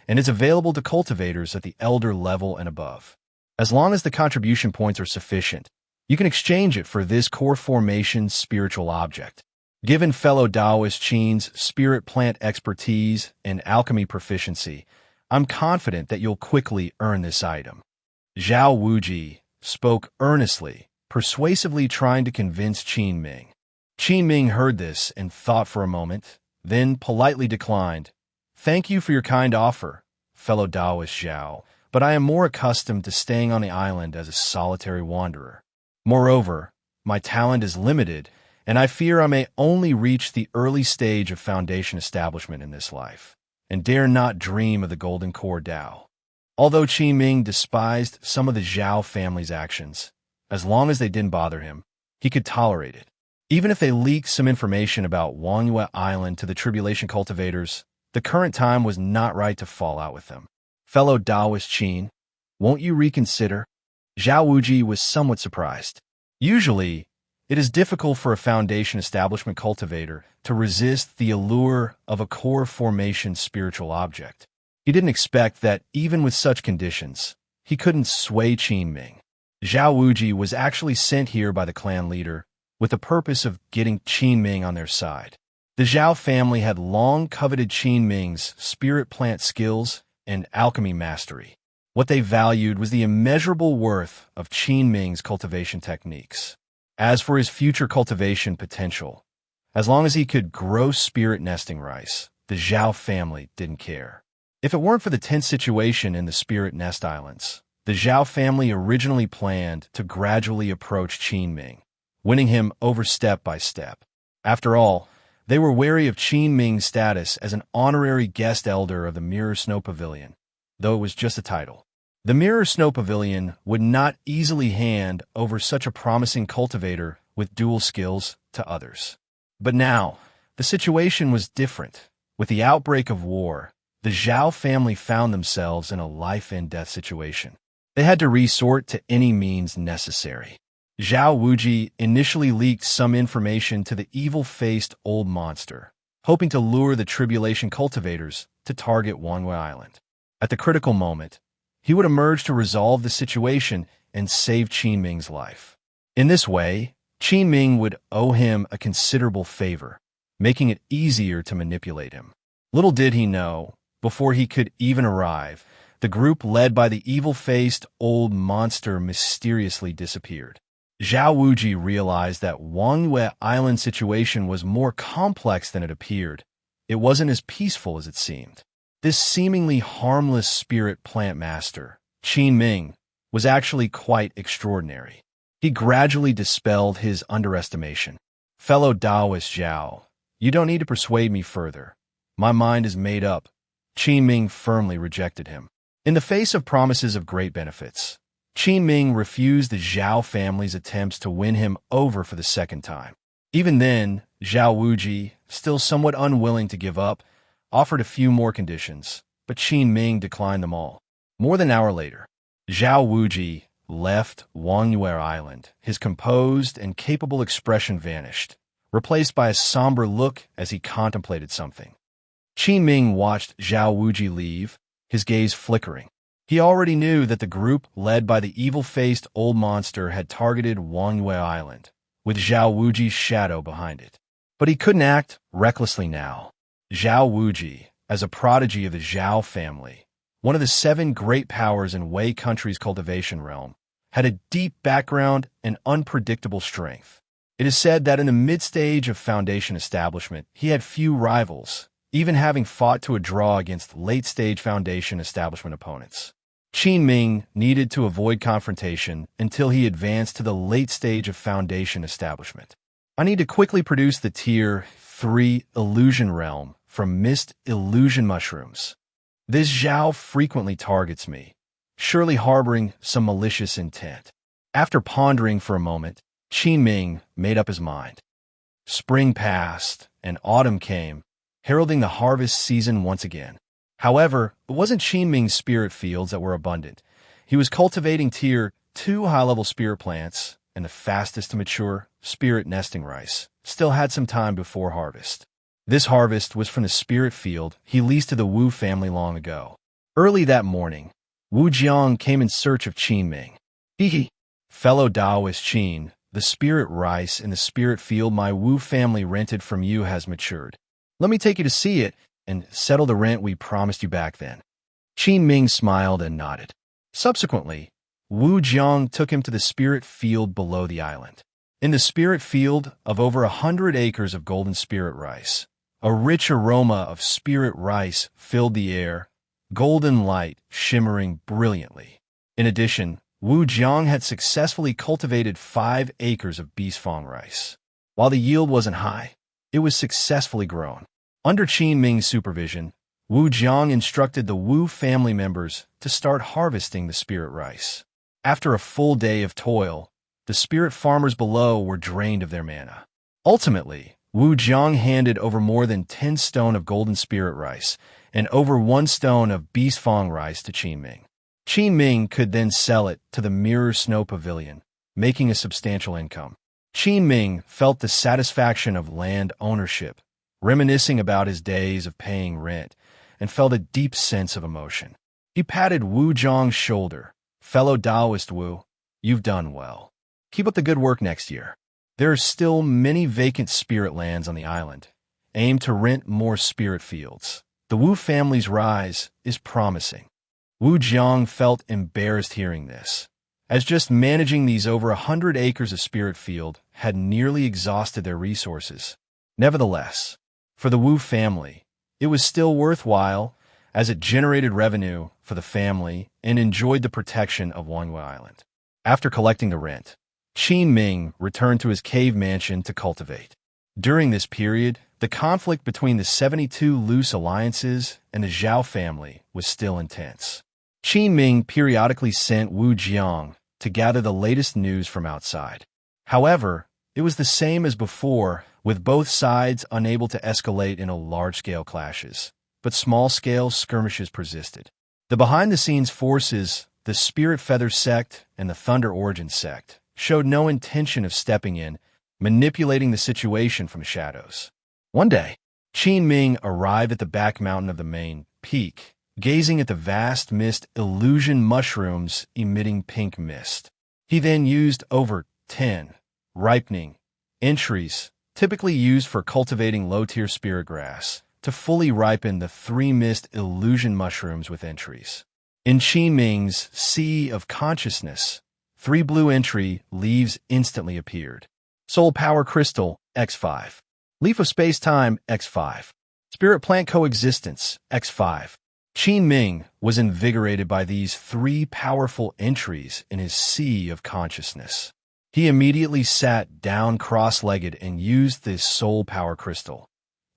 and is available to cultivators at the elder level and above. As long as the contribution points are sufficient, you can exchange it for this core formation spiritual object. Given fellow Taoist Qin's spirit plant expertise and alchemy proficiency, I'm confident that you'll quickly earn this item. Zhao Wuji spoke earnestly, persuasively trying to convince Qin Ming. Qin Ming heard this and thought for a moment, then politely declined. Thank you for your kind offer, fellow Taoist Zhao, but I am more accustomed to staying on the island as a solitary wanderer. Moreover, my talent is limited, and I fear I may only reach the early stage of foundation establishment in this life, and dare not dream of the golden core Tao. Although Qin Ming despised some of the Zhao family's actions, as long as they didn't bother him, he could tolerate it. Even if they leaked some information about Wangyue Island to the tribulation cultivators, the current time was not right to fall out with them. Fellow Taoist Qin, won't you reconsider? Zhao Wuji was somewhat surprised. Usually, it is difficult for a foundation establishment cultivator to resist the allure of a core formation spiritual object. He didn't expect that, even with such conditions, he couldn't sway Qin Ming. Zhao Wuji was actually sent here by the clan leader with the purpose of getting Qin Ming on their side. The Zhao family had long coveted Qin Ming's spirit plant skills and alchemy mastery. What they valued was the immeasurable worth of Qin Ming's cultivation techniques. As for his future cultivation potential, as long as he could grow spirit nesting rice, the Zhao family didn't care. If it weren't for the tense situation in the Spirit Nest Islands, the Zhao family originally planned to gradually approach Qin Ming, winning him over step by step. After all, they were wary of Qin Ming's status as an honorary guest elder of the Mirror Snow Pavilion, though it was just a title. The Mirror Snow Pavilion would not easily hand over such a promising cultivator with dual skills to others. But now, the situation was different. With the outbreak of war, the Zhao family found themselves in a life-and-death situation. They had to resort to any means necessary. Zhao Wuji initially leaked some information to the evil-faced old monster, hoping to lure the tribulation cultivators to target Wangyue Island. At the critical moment, he would emerge to resolve the situation and save Qin Ming's life. In this way, Qin Ming would owe him a considerable favor, making it easier to manipulate him. Little did he know, before he could even arrive, the group led by the evil-faced old monster mysteriously disappeared. Zhao Wuji realized that Wangyue Island situation was more complex than it appeared. It wasn't as peaceful as it seemed. This seemingly harmless spirit plant master, Qin Ming, was actually quite extraordinary. He gradually dispelled his underestimation. Fellow Taoist Zhao, you don't need to persuade me further. My mind is made up. Qin Ming firmly rejected him. In the face of promises of great benefits, Qin Ming refused the Zhao family's attempts to win him over for the second time. Even then, Zhao Wuji, still somewhat unwilling to give up, offered a few more conditions, but Qin Ming declined them all. More than an hour later, Zhao Wuji left Wangyue Island. His composed and capable expression vanished, replaced by a somber look as he contemplated something. Qin Ming watched Zhao Wuji leave, his gaze flickering. He already knew that the group led by the evil-faced old monster had targeted Wangyue Island, with Zhao Wuji's shadow behind it. But he couldn't act recklessly now. Zhao Wuji, as a prodigy of the Zhao family, one of the 7 great powers in Wei country's cultivation realm, had a deep background and unpredictable strength. It is said that in the mid-stage of foundation establishment, he had few rivals, even having fought to a draw against late-stage foundation establishment opponents. Qin Ming needed to avoid confrontation until he advanced to the late stage of foundation establishment. I need to quickly produce the Tier 3 Illusion Realm from Mist Illusion Mushrooms. This Zhao frequently targets me, surely harboring some malicious intent. After pondering for a moment, Qin Ming made up his mind. Spring passed, and autumn came, heralding the harvest season once again. However, it wasn't Qin Ming's spirit fields that were abundant. He was cultivating Tier 2 high-level spirit plants, and the fastest to mature, spirit nesting rice, still had some time before harvest. This harvest was from the spirit field he leased to the Wu family long ago. Early that morning, Wu Jiang came in search of Qin Ming. Hee. Fellow Taoist Qin, the spirit rice in the spirit field my Wu family rented from you has matured. Let me take you to see it and settle the rent we promised you back then. Qin Ming smiled and nodded. Subsequently, Wu Jiang took him to the spirit field below the island. In the spirit field of over 100 acres of golden spirit rice, a rich aroma of spirit rice filled the air, golden light shimmering brilliantly. In addition, Wu Jiang had successfully cultivated 5 acres of beesfong rice. While the yield wasn't high, it was successfully grown. Under Qin Ming's supervision, Wu Jiang instructed the Wu family members to start harvesting the spirit rice. After a full day of toil, the spirit farmers below were drained of their mana. Ultimately, Wu Jiang handed over more than 10 stone of golden spirit rice and over 1 stone of beesfong rice to Qin Ming. Qin Ming could then sell it to the Mirror Snow Pavilion, making a substantial income. Qin Ming felt the satisfaction of land ownership, reminiscing about his days of paying rent, and felt a deep sense of emotion. He patted Wu Jiang's shoulder. Fellow Taoist Wu, you've done well. Keep up the good work next year. There are still many vacant spirit lands on the island. Aim to rent more spirit fields. The Wu family's rise is promising. Wu Jiang felt embarrassed hearing this, as just managing these over 100 acres of spirit field had nearly exhausted their resources. Nevertheless, for the Wu family, it was still worthwhile, as it generated revenue for the family and enjoyed the protection of Wangyue Island. After collecting the rent, Qin Ming returned to his cave mansion to cultivate. During this period, the conflict between the 72 loose alliances and the Zhao family was still intense. Qin Ming periodically sent Wu Jiang to gather the latest news from outside. However, it was the same as before, with both sides unable to escalate into large-scale clashes, but small-scale skirmishes persisted. The behind-the-scenes forces, the Spirit Feather Sect and the Thunder Origin Sect, showed no intention of stepping in, manipulating the situation from shadows. One day, Qin Ming arrived at the back mountain of the main peak, gazing at the vast mist illusion mushrooms emitting pink mist. He then used over 10 ripening entries, typically used for cultivating low-tier spirit grass, to fully ripen the 3 mist illusion mushrooms with entries. In Qin Ming's Sea of Consciousness, 3 blue entry leaves instantly appeared. Soul Power Crystal, X5. Leaf of Space-Time, X5. Spirit Plant Coexistence, X5. Qin Ming was invigorated by these 3 powerful entries in his Sea of Consciousness. He immediately sat down cross-legged and used this Soul Power Crystal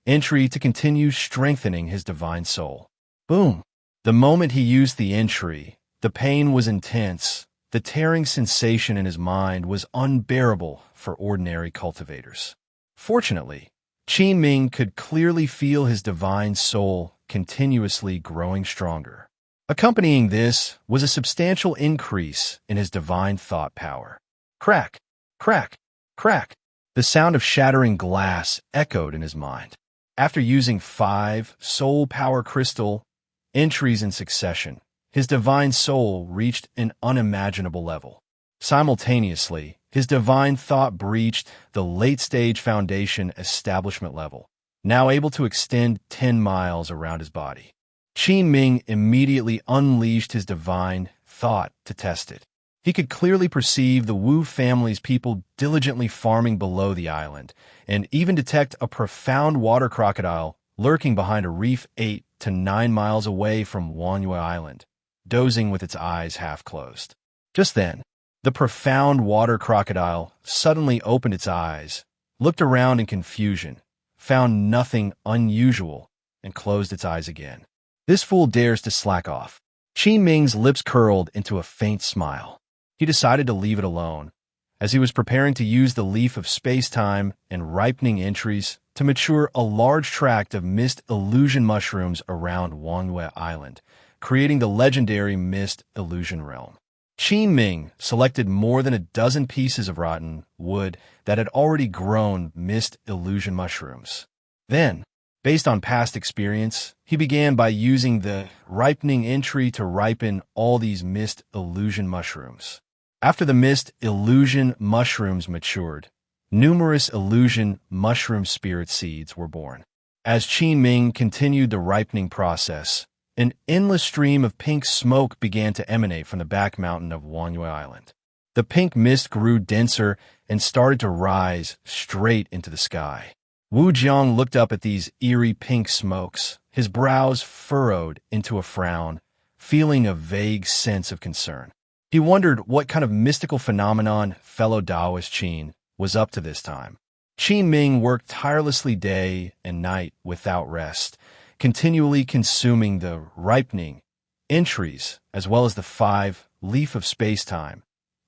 entry to continue strengthening his divine soul. Boom! The moment he used the entry, the pain was intense. The tearing sensation in his mind was unbearable for ordinary cultivators. Fortunately, Qin Ming could clearly feel his divine soul continuously growing stronger. Accompanying this was a substantial increase in his divine thought power. Crack, crack, crack. The sound of shattering glass echoed in his mind. After using 5 soul power crystal entries in succession, his divine soul reached an unimaginable level. Simultaneously, his divine thought breached the late-stage foundation establishment level, now able to extend 10 miles around his body. Qin Ming immediately unleashed his divine thought to test it. He could clearly perceive the Wu family's people diligently farming below the island, and even detect a profound water crocodile lurking behind a reef 8 to 9 miles away from Wangyue Island, dozing with its eyes half closed. Just then, the profound water crocodile suddenly opened its eyes, looked around in confusion, found nothing unusual, and closed its eyes again. This fool dares to slack off. Qin Ming's lips curled into a faint smile. He decided to leave it alone, as he was preparing to use the leaf of space-time and ripening entries to mature a large tract of mist illusion mushrooms around Wangyue Island, creating the legendary Mist Illusion Realm. Qin Ming selected more than a dozen pieces of rotten wood that had already grown mist illusion mushrooms. Then, Based on past experience, he began by using the ripening entry to ripen all these mist illusion mushrooms. After the mist illusion mushrooms matured, numerous illusion mushroom spirit seeds were born. As Qin Ming continued the ripening process, an endless stream of pink smoke began to emanate from the back mountain of Wangyue Island. The pink mist grew denser and started to rise straight into the sky. Wu Jiang looked up at these eerie pink smokes, his brows furrowed into a frown, feeling a vague sense of concern. He wondered what kind of mystical phenomenon fellow Taoist Qin was up to this time. Qin Ming worked tirelessly day and night without rest, continually consuming the ripening entries as well as the 5 leaf of space-time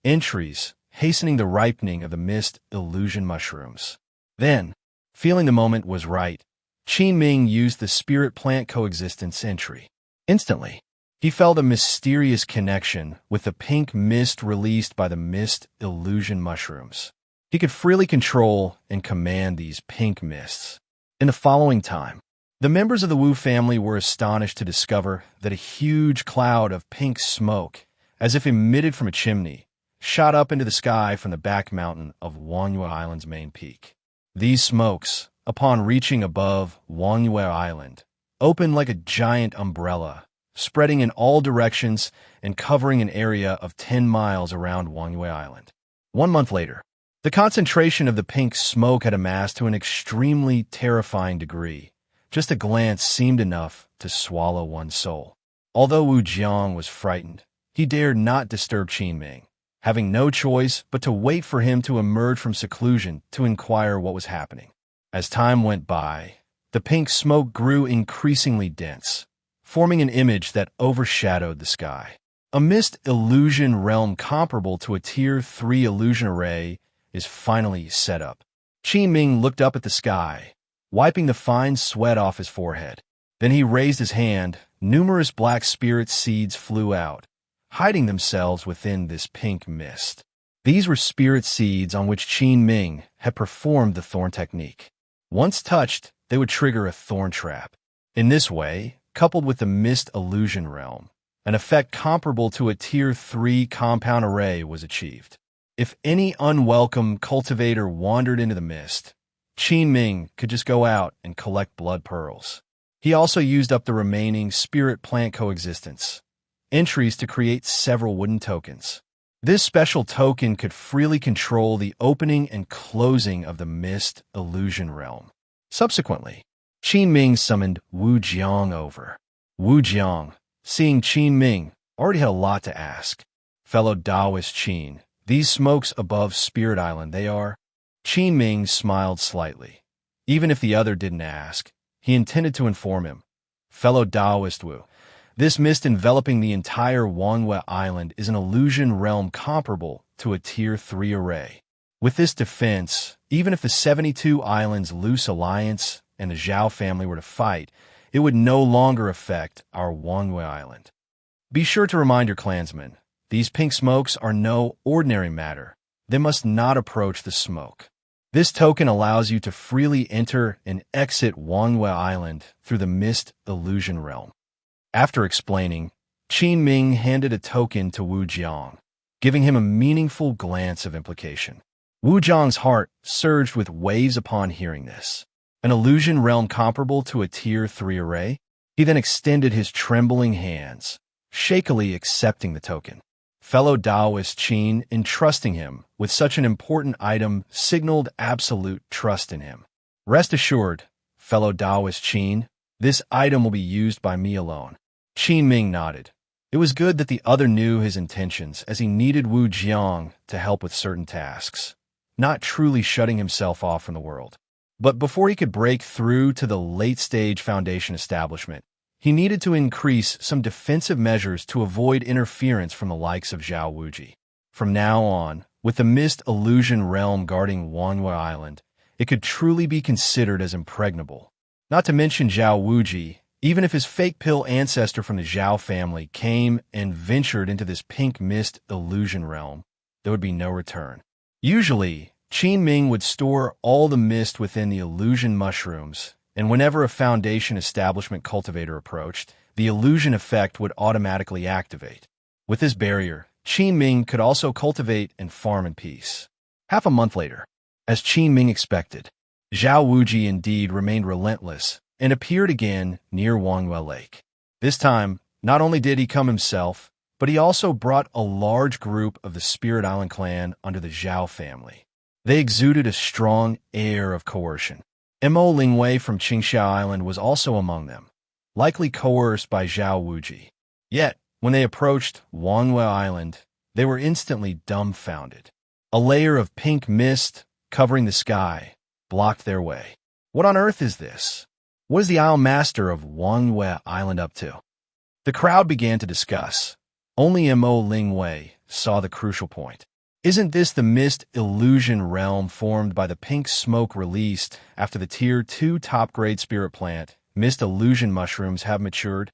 entries, hastening the ripening of the mist illusion mushrooms. Then, feeling the moment was right, Qin Ming used the spirit plant coexistence entry. Instantly, he felt a mysterious connection with the pink mist released by the mist illusion mushrooms. He could freely control and command these pink mists. In the following time, the members of the Wu family were astonished to discover that a huge cloud of pink smoke, as if emitted from a chimney, shot up into the sky from the back mountain of Wangyue Island's main peak. These smokes, upon reaching above Wangyue Island, opened like a giant umbrella, spreading in all directions and covering an area of 10 miles around Wangyue Island. 1 month later, the concentration of the pink smoke had amassed to an extremely terrifying degree. Just a glance seemed enough to swallow one's soul. Although Wu Jiang was frightened, he dared not disturb Qin Ming, having no choice but to wait for him to emerge from seclusion to inquire what was happening. As time went by, the pink smoke grew increasingly dense, forming an image that overshadowed the sky. A mist illusion realm comparable to a Tier 3 illusion array is finally set up. Qin Ming looked up at the sky, wiping the fine sweat off his forehead. Then he raised his hand. Numerous black spirit seeds flew out, hiding themselves within this pink mist. These were spirit seeds on which Qin Ming had performed the thorn technique. Once touched, they would trigger a thorn trap. In this way, coupled with the mist illusion realm, an effect comparable to a Tier 3 compound array was achieved. If any unwelcome cultivator wandered into the mist, Qin Ming could just go out and collect blood pearls. He also used up the remaining spirit plant coexistence entries to create several wooden tokens. This special token could freely control the opening and closing of the mist illusion realm. Subsequently, Qin Ming summoned Wu Jiang over. Wu Jiang, seeing Qin Ming, already had a lot to ask. Fellow Taoist Qin, these smokes above Spirit Island, they are? Qin Ming smiled slightly. Even if the other didn't ask, he intended to inform him. Fellow Taoist Wu, this mist enveloping the entire Wangyue Island is an illusion realm comparable to a Tier 3 array. With this defense, even if the 72 Islands Loose Alliance and the Zhao family were to fight, it would no longer affect our Wangyue Island. Be sure to remind your clansmen, these pink smokes are no ordinary matter. They must not approach the smoke. This token allows you to freely enter and exit Wangyue Island through the mist illusion realm. After explaining, Qin Ming handed a token to Wu Jiang, giving him a meaningful glance of implication. Wu Jiang's heart surged with waves upon hearing this. An illusion realm comparable to a Tier 3 array? He then extended his trembling hands, shakily accepting the token. Fellow Taoist Qin, entrusting him with such an important item, signaled absolute trust in him. Rest assured, fellow Taoist Qin, this item will be used by me alone. Qin Ming nodded. It was good that the other knew his intentions, as he needed Wu Jiang to help with certain tasks, not truly shutting himself off from the world. But before he could break through to the late-stage Foundation establishment, he needed to increase some defensive measures to avoid interference from the likes of Zhao Wuji. From now on, with the mist illusion realm guarding Wangyue Island, it could truly be considered as impregnable. Not to mention Zhao Wuji, even if his fake pill ancestor from the Zhao family came and ventured into this pink mist illusion realm, there would be no return. Usually, Qin Ming would store all the mist within the illusion mushrooms and whenever a Foundation establishment cultivator approached, the illusion effect would automatically activate. With this barrier, Qin Ming could also cultivate and farm in peace. Half a month later, as Qin Ming expected, Zhao Wuji indeed remained relentless and appeared again near Wangyue Lake. This time, not only did he come himself, but he also brought a large group of the Spirit Island clan under the Zhao family. They exuded a strong air of coercion. Mo Lingwei from Qingxiao Island was also among them, likely coerced by Zhao Wuji. Yet, when they approached Wangyue Island, they were instantly dumbfounded. A layer of pink mist covering the sky blocked their way. What on earth is this? What is the Isle Master of Wangyue Island up to? The crowd began to discuss. Only Mo Lingwei saw the crucial point. Isn't this the mist illusion realm formed by the pink smoke released after the Tier 2 top-grade spirit plant, mist illusion mushrooms, have matured?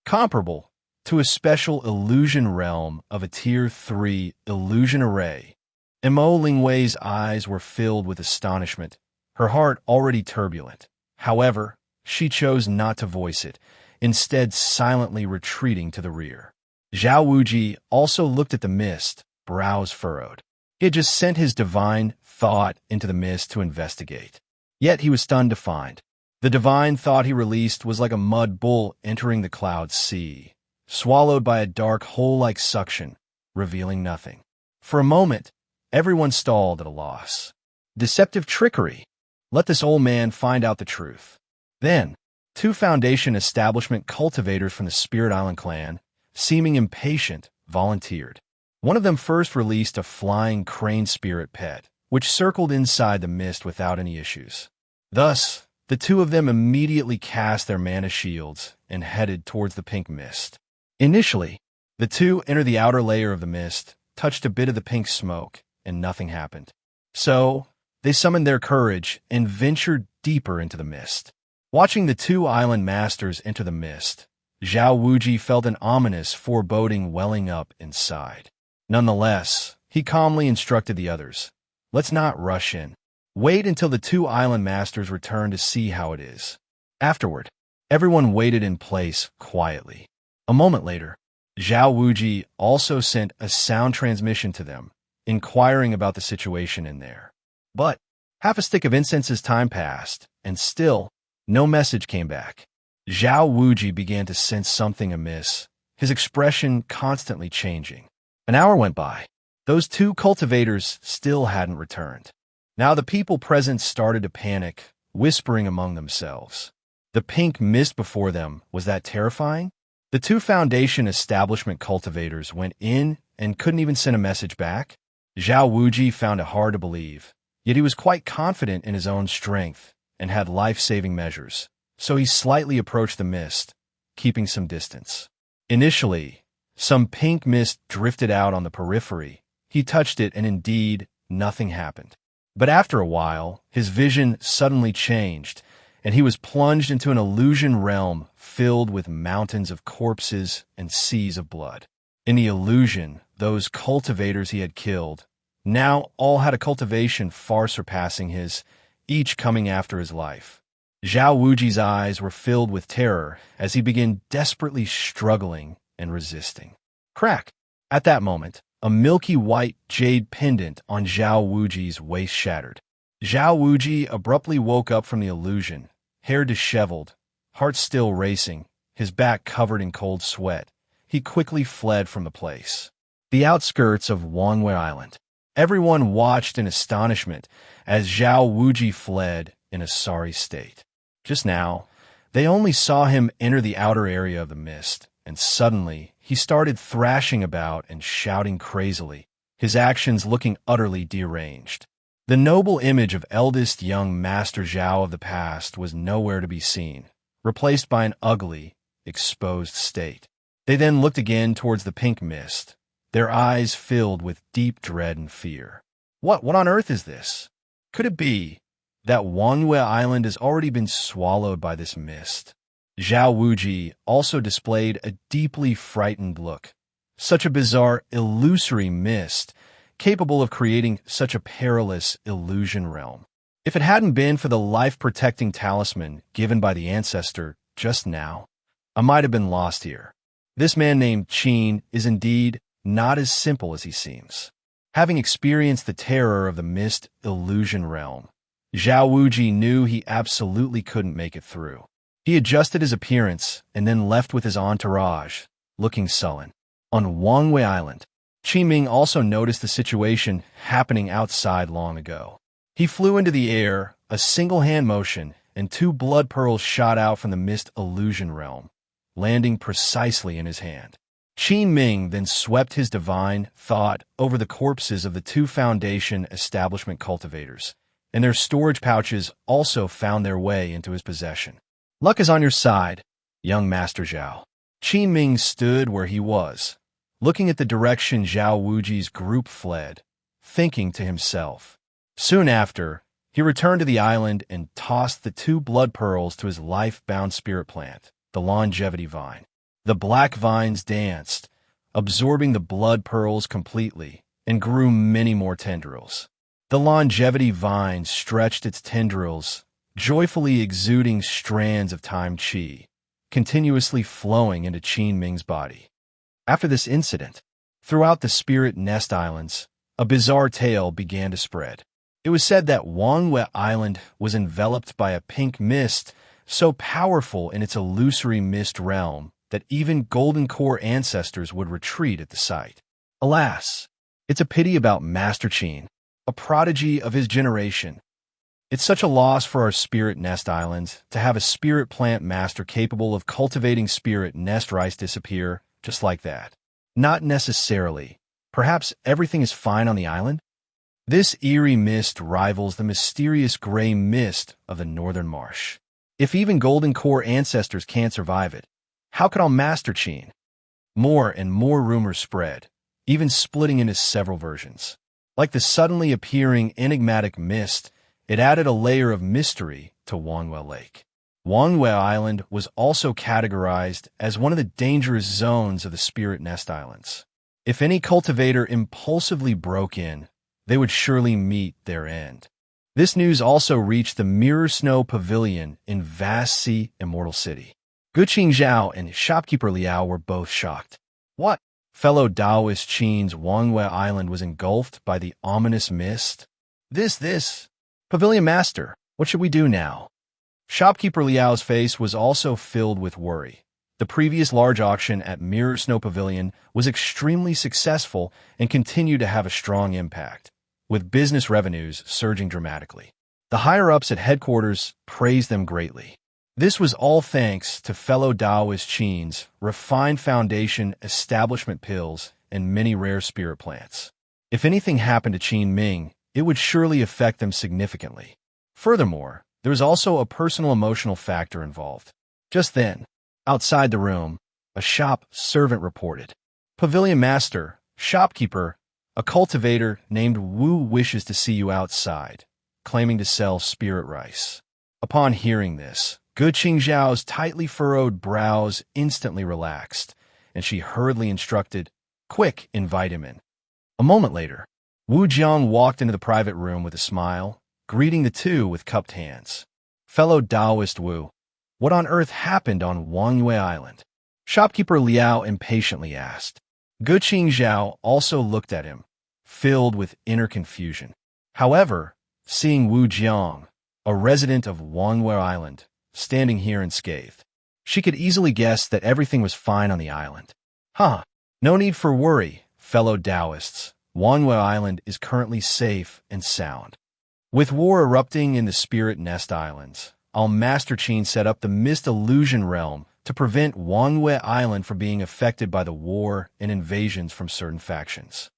Comparable to a special illusion realm of a Tier 3 illusion array. Mo Lingwei's eyes were filled with astonishment, her heart already turbulent. However, she chose not to voice it, instead silently retreating to the rear. Zhao Wuji also looked at the mist, brows furrowed. He had just sent his divine thought into the mist to investigate. Yet he was stunned to find the divine thought he released was like a mud bull entering the cloud sea, swallowed by a dark hole-like suction, revealing nothing. For a moment, everyone stalled at a loss. Deceptive trickery. Let this old man find out the truth. Then, two Foundation establishment cultivators from the Spirit Island clan, seeming impatient, volunteered. One of them first released a flying crane spirit pet, which circled inside the mist without any issues. Thus, the two of them immediately cast their mana shields and headed towards the pink mist. Initially, the two entered the outer layer of the mist, touched a bit of the pink smoke, and nothing happened. So, they summoned their courage and ventured deeper into the mist. Watching the two island masters enter the mist, Zhao Wuji felt an ominous foreboding welling up inside. Nonetheless, he calmly instructed the others, "Let's not rush in. Wait until the two island masters return to see how it is." Afterward, everyone waited in place quietly. A moment later, Zhao Wuji also sent a sound transmission to them, inquiring about the situation in there. But half a stick of incense as time passed, and still, no message came back. Zhao Wuji began to sense something amiss, his expression constantly changing. An hour went by. Those two cultivators still hadn't returned. Now the people present started to panic, whispering among themselves. The pink mist before them, was that terrifying? The two Foundation establishment cultivators went in and couldn't even send a message back. Zhao Wuji found it hard to believe, yet he was quite confident in his own strength and had life-saving measures, so he slightly approached the mist, keeping some distance. Initially, some pink mist drifted out on the periphery. He touched it and indeed, nothing happened. But after a while, his vision suddenly changed, and he was plunged into an illusion realm filled with mountains of corpses and seas of blood. In the illusion, those cultivators he had killed now all had a cultivation far surpassing his, each coming after his life. Zhao Wuji's eyes were filled with terror as he began desperately struggling and resisting. Crack! At that moment, a milky white jade pendant on Zhao Wuji's waist shattered. Zhao Wuji abruptly woke up from the illusion, hair disheveled, heart still racing, his back covered in cold sweat. He quickly fled from the place. The outskirts of Wangyue Island. Everyone watched in astonishment as Zhao Wuji fled in a sorry state. Just now, they only saw him enter the outer area of the mist, and suddenly he started thrashing about and shouting crazily, his actions looking utterly deranged. The noble image of eldest young Master Zhao of the past was nowhere to be seen, replaced by an ugly, exposed state. They then looked again towards the pink mist, their eyes filled with deep dread and fear. What on earth is this? Could it be that Wangyue Island has already been swallowed by this mist? Zhao Wuji also displayed a deeply frightened look. Such a bizarre, illusory mist, capable of creating such a perilous illusion realm. If it hadn't been for the life-protecting talisman given by the ancestor just now, I might have been lost here. This man named Qin is indeed not as simple as he seems. Having experienced the terror of the mist illusion realm, Zhao Wuji knew he absolutely couldn't make it through. He adjusted his appearance and then left with his entourage, looking sullen. On Wangwei Island, Qin Ming also noticed the situation happening outside long ago. He flew into the air, a single hand motion, and 2 blood pearls shot out from the mist illusion realm, landing precisely in his hand. Qin Ming then swept his divine thought over the corpses of the 2 Foundation establishment cultivators, and their storage pouches also found their way into his possession. Luck is on your side, young Master Zhao. Qin Ming stood where he was, looking at the direction Zhao Wuji's group fled, thinking to himself. Soon after, he returned to the island and tossed the 2 blood pearls to his life-bound spirit plant, the longevity vine. The black vines danced, absorbing the blood pearls completely, and grew many more tendrils. The longevity vine stretched its tendrils, joyfully exuding strands of time qi, continuously flowing into Qin Ming's body. After this incident, throughout the Spirit Nest Islands, a bizarre tale began to spread. It was said that Wangwei Island was enveloped by a pink mist so powerful in its illusory mist realm that even Golden Core ancestors would retreat at the sight. Alas, it's a pity about Master Qin, a prodigy of his generation. It's such a loss for our Spirit Nest Islands to have a spirit plant master capable of cultivating spirit nest rice disappear just like that. Not necessarily. Perhaps everything is fine on the island? This eerie mist rivals the mysterious gray mist of the northern marsh. If even Golden Core ancestors can't survive it, how could our Master Qin? More and more rumors spread, even splitting into several versions. Like the suddenly appearing enigmatic mist, it added a layer of mystery to Wangwei Lake. Wangwei Island was also categorized as one of the dangerous zones of the Spirit Nest Islands. If any cultivator impulsively broke in, they would surely meet their end. This news also reached the Mirror Snow Pavilion in Vast Sea, Immortal City. Guqing Zhao and shopkeeper Liao were both shocked. What? Fellow Taoist Qin's Wangwei Island was engulfed by the ominous mist? This. Pavilion Master, what should we do now? Shopkeeper Liao's face was also filled with worry. The previous large auction at Mirror Snow Pavilion was extremely successful and continued to have a strong impact, with business revenues surging dramatically. The higher-ups at headquarters praised them greatly. This was all thanks to fellow Taoist Qin's refined foundation establishment pills and many rare spirit plants. If anything happened to Qin Ming, it would surely affect them significantly. Furthermore, there was also a personal emotional factor involved. Just then, outside the room, a shop servant reported. Pavilion Master, shopkeeper, a cultivator named Wu wishes to see you outside, claiming to sell spirit rice. Upon hearing this, Guqing Zhao's tightly furrowed brows instantly relaxed, and she hurriedly instructed, "Quick, invite him in." A moment later, Wu Jiang walked into the private room with a smile, greeting the two with cupped hands. Fellow Taoist Wu, what on earth happened on Wangwei Island? Shopkeeper Liao impatiently asked. Guqing Zhao also looked at him, filled with inner confusion. However, seeing Wu Jiang, a resident of Wangwei Island, standing here unscathed, she could easily guess that everything was fine on the island. No need for worry, fellow Taoists. Wangwei Island is currently safe and sound. With war erupting in the Spirit Nest Islands, Master Qin set up the Mist Illusion Realm to prevent Wangwei Island from being affected by the war and invasions from certain factions.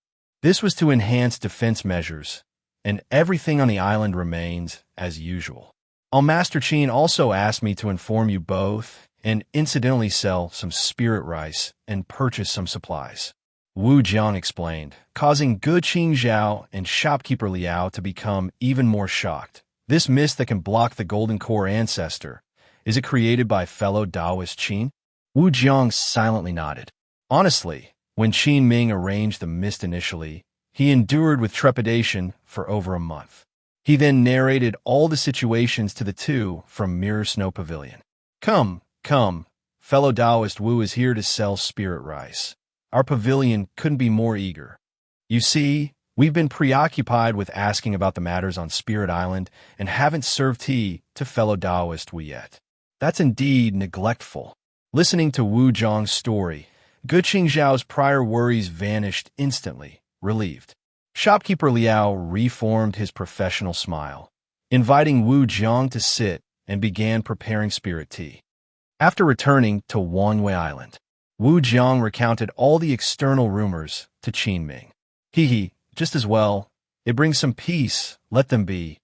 This was to enhance defense measures, and everything on the island remains as usual. Master Qin also asked me to inform you both and incidentally sell some spirit rice and purchase some supplies. Wu Jiang explained, causing Guqing Zhao and shopkeeper Liao to become even more shocked. This mist that can block the Golden Core ancestor, is it created by fellow Taoist Qin? Wu Jiang silently nodded. Honestly, when Qin Ming arranged the mist initially, he endured with trepidation for over a month. He then narrated all the situations to the two from Mirror Snow Pavilion. Come, come, fellow Taoist Wu is here to sell spirit rice. Our pavilion couldn't be more eager. You see, we've been preoccupied with asking about the matters on Spirit Island and haven't served tea to fellow Taoist Wu yet. That's indeed neglectful. Listening to Wu Zhang's story, Gu Qingzhao's prior worries vanished instantly, relieved. Shopkeeper Liao reformed his professional smile, inviting Wu Zhang to sit, and began preparing spirit tea. After returning to Wanwei Island, Wu Zhang recounted all the external rumors to Qin Ming. Hee, just as well. It brings some peace, let them be.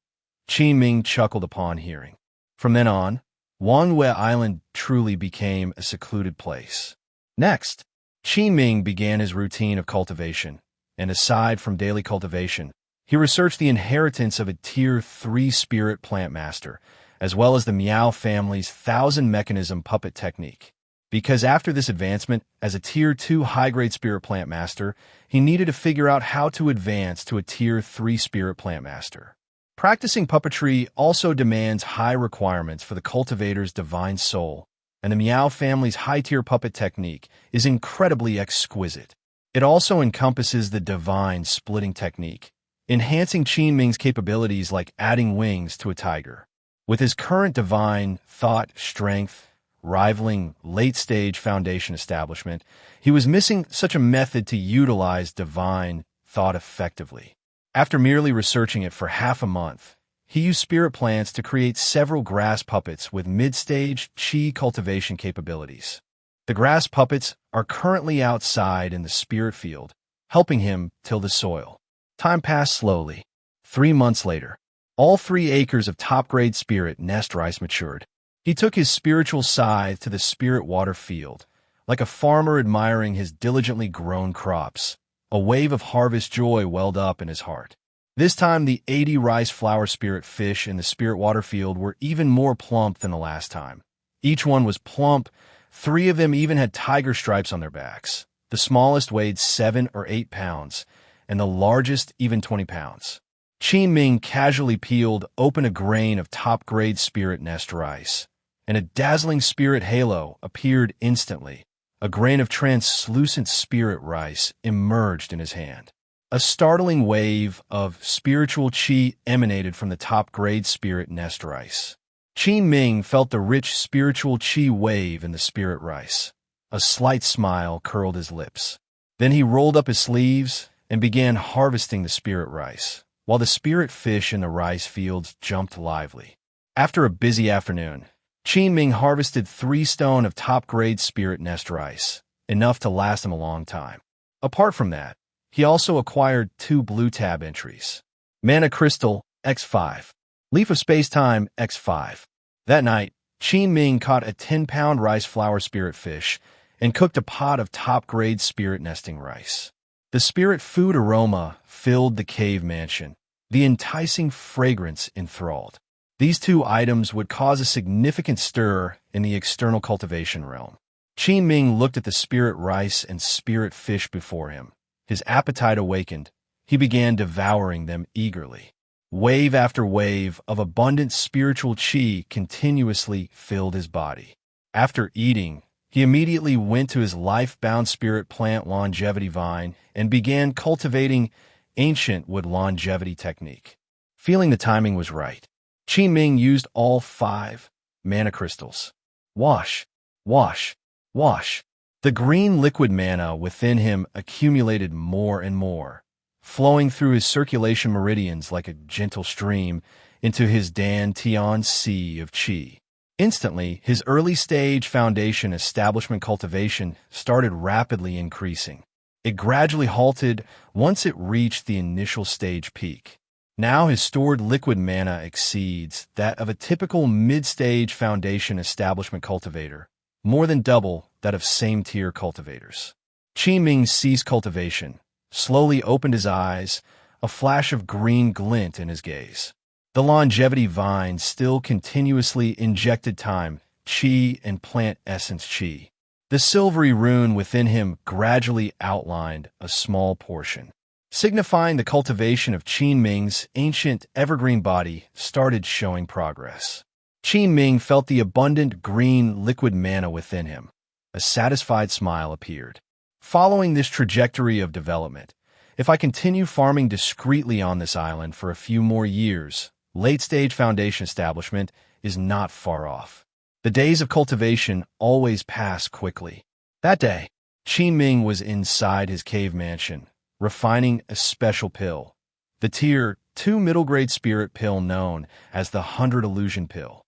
Qin Ming chuckled upon hearing. From then on, Wanwei Island truly became a secluded place. Next, Qin Ming began his routine of cultivation, and aside from daily cultivation, he researched the inheritance of a Tier 3 spirit plant master, as well as the Miao family's 1,000-mechanism puppet technique. Because after this advancement, as a Tier 2 high-grade spirit plant master, he needed to figure out how to advance to a Tier 3 spirit plant master. Practicing puppetry also demands high requirements for the cultivator's divine soul, and the Miao family's high-tier puppet technique is incredibly exquisite. It also encompasses the divine splitting technique, enhancing Qin Ming's capabilities like adding wings to a tiger. With his current divine thought strength rivaling late-stage foundation establishment, he was missing such a method to utilize divine thought effectively. After merely researching it for half a month, he used spirit plants to create several grass puppets with mid-stage qi cultivation capabilities. The grass puppets are currently outside in the spirit field, helping him till the soil. Time passed slowly. 3 months later, all 3 acres of top-grade spirit nest rice matured. He took his spiritual scythe to the spirit water field, like a farmer admiring his diligently grown crops. A wave of harvest joy welled up in his heart. This time, the 80 rice flower spirit fish in the spirit water field were even more plump than the last time. Each one was plump. 3 of them even had tiger stripes on their backs. The smallest weighed 7 or 8 pounds, and the largest even 20 pounds. Qin Ming casually peeled open a grain of top-grade spirit nest rice, and a dazzling spirit halo appeared instantly. A grain of translucent spirit rice emerged in his hand. A startling wave of spiritual qi emanated from the top-grade spirit nest rice. Qin Ming felt the rich spiritual qi wave in the spirit rice. A slight smile curled his lips. Then he rolled up his sleeves and began harvesting the spirit rice, while the spirit fish in the rice fields jumped lively. After a busy afternoon, Qin Ming harvested 3 stone of top-grade spirit nest rice, enough to last him a long time. Apart from that, he also acquired 2 blue tab entries. Mana Crystal, X5. Leaf of Space-Time, X5. That night, Qin Ming caught a 10-pound rice flower spirit fish and cooked a pot of top-grade spirit nesting rice. The spirit food aroma filled the cave mansion. The enticing fragrance enthralled. These 2 items would cause a significant stir in the external cultivation realm. Qin Ming looked at the spirit rice and spirit fish before him. His appetite awakened. He began devouring them eagerly. Wave after wave of abundant spiritual qi continuously filled his body. After eating, he immediately went to his life-bound spirit plant longevity vine and began cultivating ancient wood longevity technique. Feeling the timing was right, Qin Ming used all 5 mana crystals. Wash, wash, wash. The green liquid mana within him accumulated more and more, flowing through his circulation meridians like a gentle stream into his Dan Tian sea of qi. Instantly, his early-stage foundation establishment cultivation started rapidly increasing. It gradually halted once it reached the initial stage peak. Now his stored liquid mana exceeds that of a typical mid-stage foundation establishment cultivator, more than double that of same-tier cultivators. Qin Ming ceased cultivation, slowly opened his eyes, a flash of green glint in his gaze. The longevity vine still continuously injected time, qi, and plant essence qi. The silvery rune within him gradually outlined a small portion. signifying the cultivation of Qin Ming's ancient evergreen body, started showing progress. Qin Ming felt the abundant green liquid mana within him. A satisfied smile appeared. Following this trajectory of development, if I continue farming discreetly on this island for a few more years, late-stage foundation establishment is not far off. The days of cultivation always pass quickly. That day, Qin Ming was inside his cave mansion, refining a special pill, the Tier 2 middle-grade spirit pill known as the 100 Illusion Pill.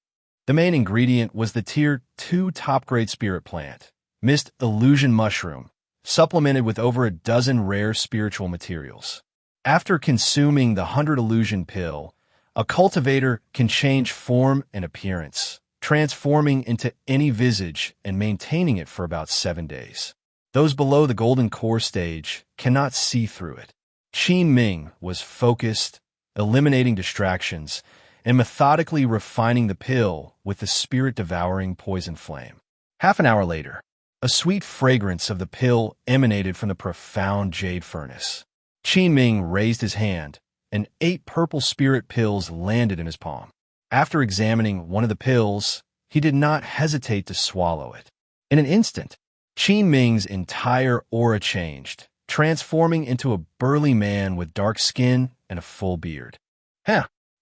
The main ingredient was the Tier 2 top-grade spirit plant, Mist Illusion Mushroom, supplemented with over a dozen rare spiritual materials. After consuming the 100 Illusion Pill, a cultivator can change form and appearance, transforming into any visage and maintaining it for about 7 days. Those below the golden core stage cannot see through it. Qin Ming was focused, eliminating distractions, and methodically refining the pill with the spirit-devouring poison flame. Half an hour later, a sweet fragrance of the pill emanated from the profound jade furnace. Qin Ming raised his hand, and 8 purple spirit pills landed in his palm. After examining one of the pills, he did not hesitate to swallow it. In an instant, Qin Ming's entire aura changed, transforming into a burly man with dark skin and a full beard.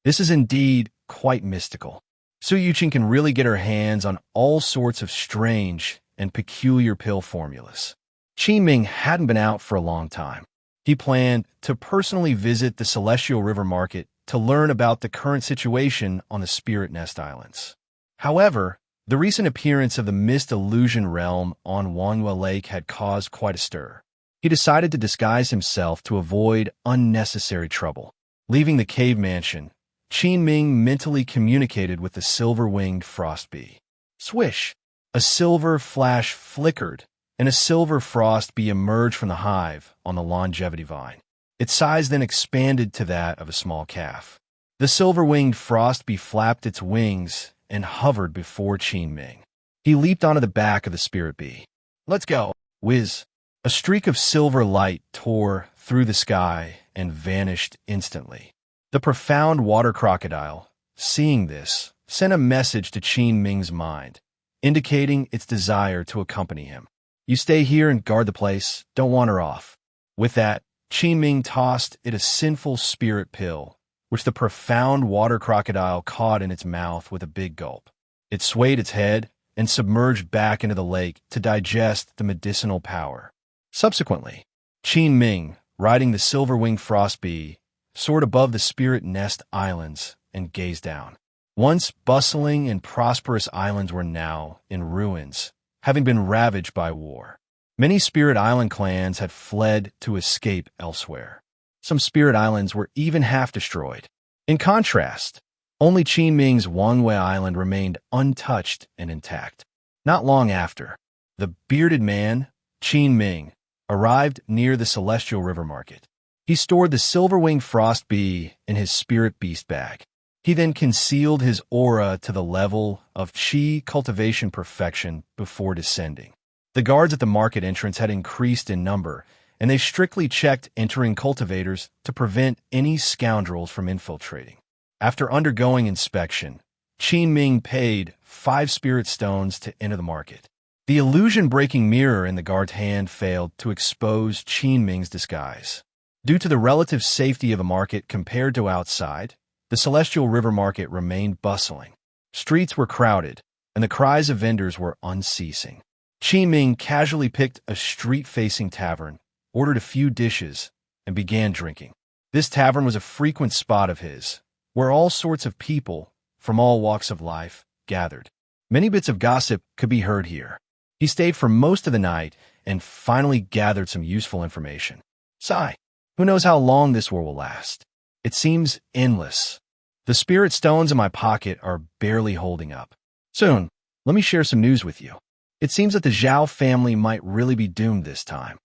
This is indeed quite mystical. Su Yuqing can really get her hands on all sorts of strange and peculiar pill formulas. Qin Ming hadn't been out for a long time. He planned to personally visit the Celestial River Market to learn about the current situation on the Spirit Nest Islands. However, the recent appearance of the Mist Illusion Realm on Wanghua Lake had caused quite a stir. He decided to disguise himself to avoid unnecessary trouble. Leaving the cave mansion, Qin Ming mentally communicated with the silver-winged frost bee. Swish! A silver flash flickered, and a silver frost bee emerged from the hive on the longevity vine. Its size then expanded to that of a small calf. The silver-winged frost bee flapped its wings and hovered before Qin Ming. He leaped onto the back of the spirit bee. Let's go! Whiz! A streak of silver light tore through the sky and vanished instantly. The profound water crocodile, seeing this, sent a message to Qin Ming's mind, indicating its desire to accompany him. You stay here and guard the place, don't wander off. With that, Qin Ming tossed it a sinful spirit pill, which the profound water crocodile caught in its mouth with a big gulp. It swayed its head and submerged back into the lake to digest the medicinal power. Subsequently, Qin Ming, riding the silver-winged frost bee, soared above the Spirit Nest Islands and gazed down. Once bustling and prosperous islands were now in ruins, having been ravaged by war. Many Spirit Island clans had fled to escape elsewhere. Some Spirit Islands were even half destroyed. In contrast, only Qin Ming's Wanghua Island remained untouched and intact. Not long after, the bearded man, Qin Ming, arrived near the Celestial River Market. He stored the silver-winged frost bee in his spirit beast bag. He then concealed his aura to the level of Qi cultivation perfection before descending. The guards at the market entrance had increased in number, and they strictly checked entering cultivators to prevent any scoundrels from infiltrating. After undergoing inspection, Qin Ming paid 5 spirit stones to enter the market. The illusion-breaking mirror in the guard's hand failed to expose Qin Ming's disguise. Due to the relative safety of a market compared to outside, the Celestial River Market remained bustling. Streets were crowded, and the cries of vendors were unceasing. Qin Ming casually picked a street-facing tavern, ordered a few dishes, and began drinking. This tavern was a frequent spot of his, where all sorts of people, from all walks of life, gathered. Many bits of gossip could be heard here. He stayed for most of the night and finally gathered some useful information. Sigh, who knows how long this war will last? It seems endless. The spirit stones in my pocket are barely holding up. Soon, let me share some news with you. It seems that the Zhao family might really be doomed this time.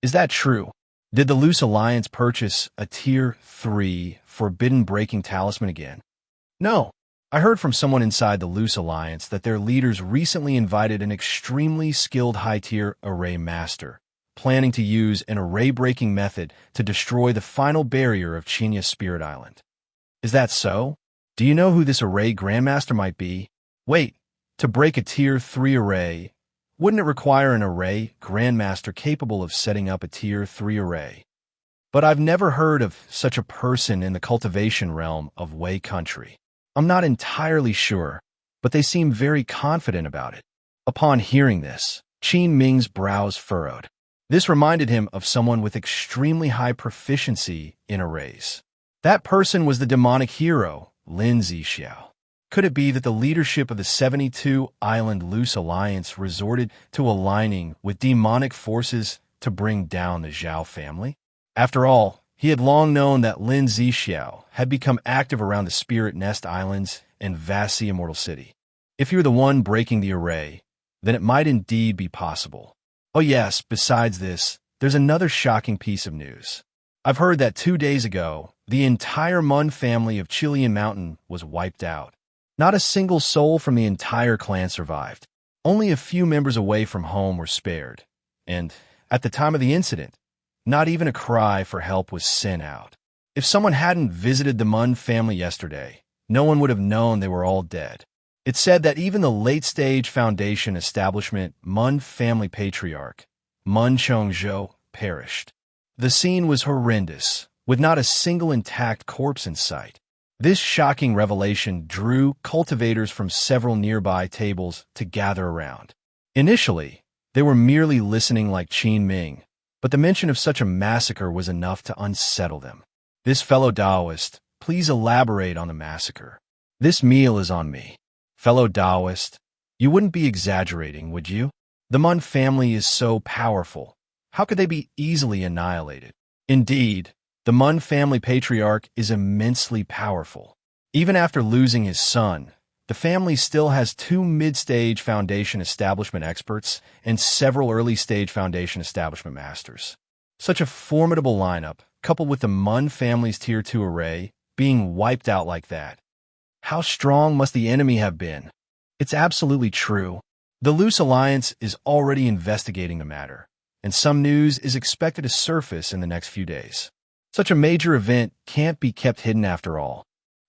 Is that true? Did the Loose Alliance purchase a Tier 3 forbidden breaking talisman again? No. I heard from someone inside the Loose Alliance that their leaders recently invited an extremely skilled high-tier array master, planning to use an array-breaking method to destroy the final barrier of Qin's Spirit Island. Is that so? Do you know who this array Grandmaster might be? Wait, to break a Tier 3 array, wouldn't it require an array Grandmaster capable of setting up a Tier 3 array? But I've never heard of such a person in the Cultivation Realm of Wei Country. I'm not entirely sure, but they seem very confident about it. Upon hearing this, Qin Ming's brows furrowed. This reminded him of someone with extremely high proficiency in arrays. That person was the demonic hero, Lin Zixiao. Could it be that the leadership of the 72-Island Loose Alliance resorted to aligning with demonic forces to bring down the Zhao family? After all, he had long known that Lin Zixiao had become active around the Spirit Nest Islands and Vassi Immortal City. If you're the one breaking the array, then it might indeed be possible. Oh yes, besides this, there's another shocking piece of news. I've heard that 2 days ago, the entire Mun family of Chilean Mountain was wiped out. Not a single soul from the entire clan survived. Only a few members away from home were spared. And, at the time of the incident, not even a cry for help was sent out. If someone hadn't visited the Mun family yesterday, no one would have known they were all dead. It's said that even the late-stage foundation establishment Mun family patriarch, Mun Chongzhou, perished. The scene was horrendous, with not a single intact corpse in sight. This shocking revelation drew cultivators from several nearby tables to gather around. Initially, they were merely listening like Qin Ming, but the mention of such a massacre was enough to unsettle them. This fellow Taoist, please elaborate on the massacre. This meal is on me. Fellow Taoist, you wouldn't be exaggerating, would you? The Mun family is so powerful. How could they be easily annihilated? Indeed, the Mun family patriarch is immensely powerful. Even after losing his son, the family still has 2 mid-stage foundation establishment experts and several early-stage foundation establishment masters. Such a formidable lineup, coupled with the Mun family's Tier 2 array, being wiped out like that. How strong must the enemy have been? It's absolutely true. The Loose Alliance is already investigating the matter, and some news is expected to surface in the next few days. Such a major event can't be kept hidden after all.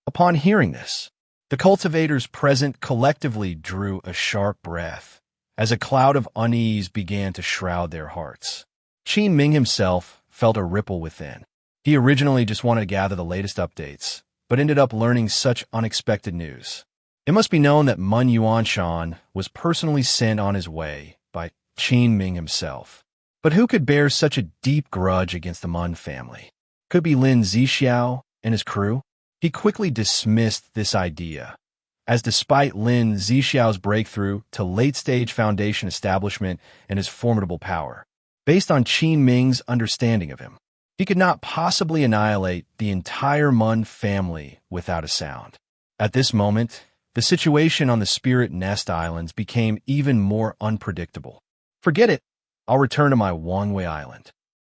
Upon hearing this, the cultivators present collectively drew a sharp breath, as a cloud of unease began to shroud their hearts. Qin Ming himself felt a ripple within. He originally just wanted to gather the latest updates, but ended up learning such unexpected news. It must be known that Mun Yuanshan was personally sent on his way by Qin Ming himself. But who could bear such a deep grudge against the Mun family? Could be Lin Zixiao and his crew? He quickly dismissed this idea, as despite Lin Zixiao's breakthrough to late-stage foundation establishment and his formidable power, based on Qin Ming's understanding of him, he could not possibly annihilate the entire Mun family without a sound. At this moment, the situation on the Spirit Nest Islands became even more unpredictable. Forget it. I'll return to my Wangwei Island.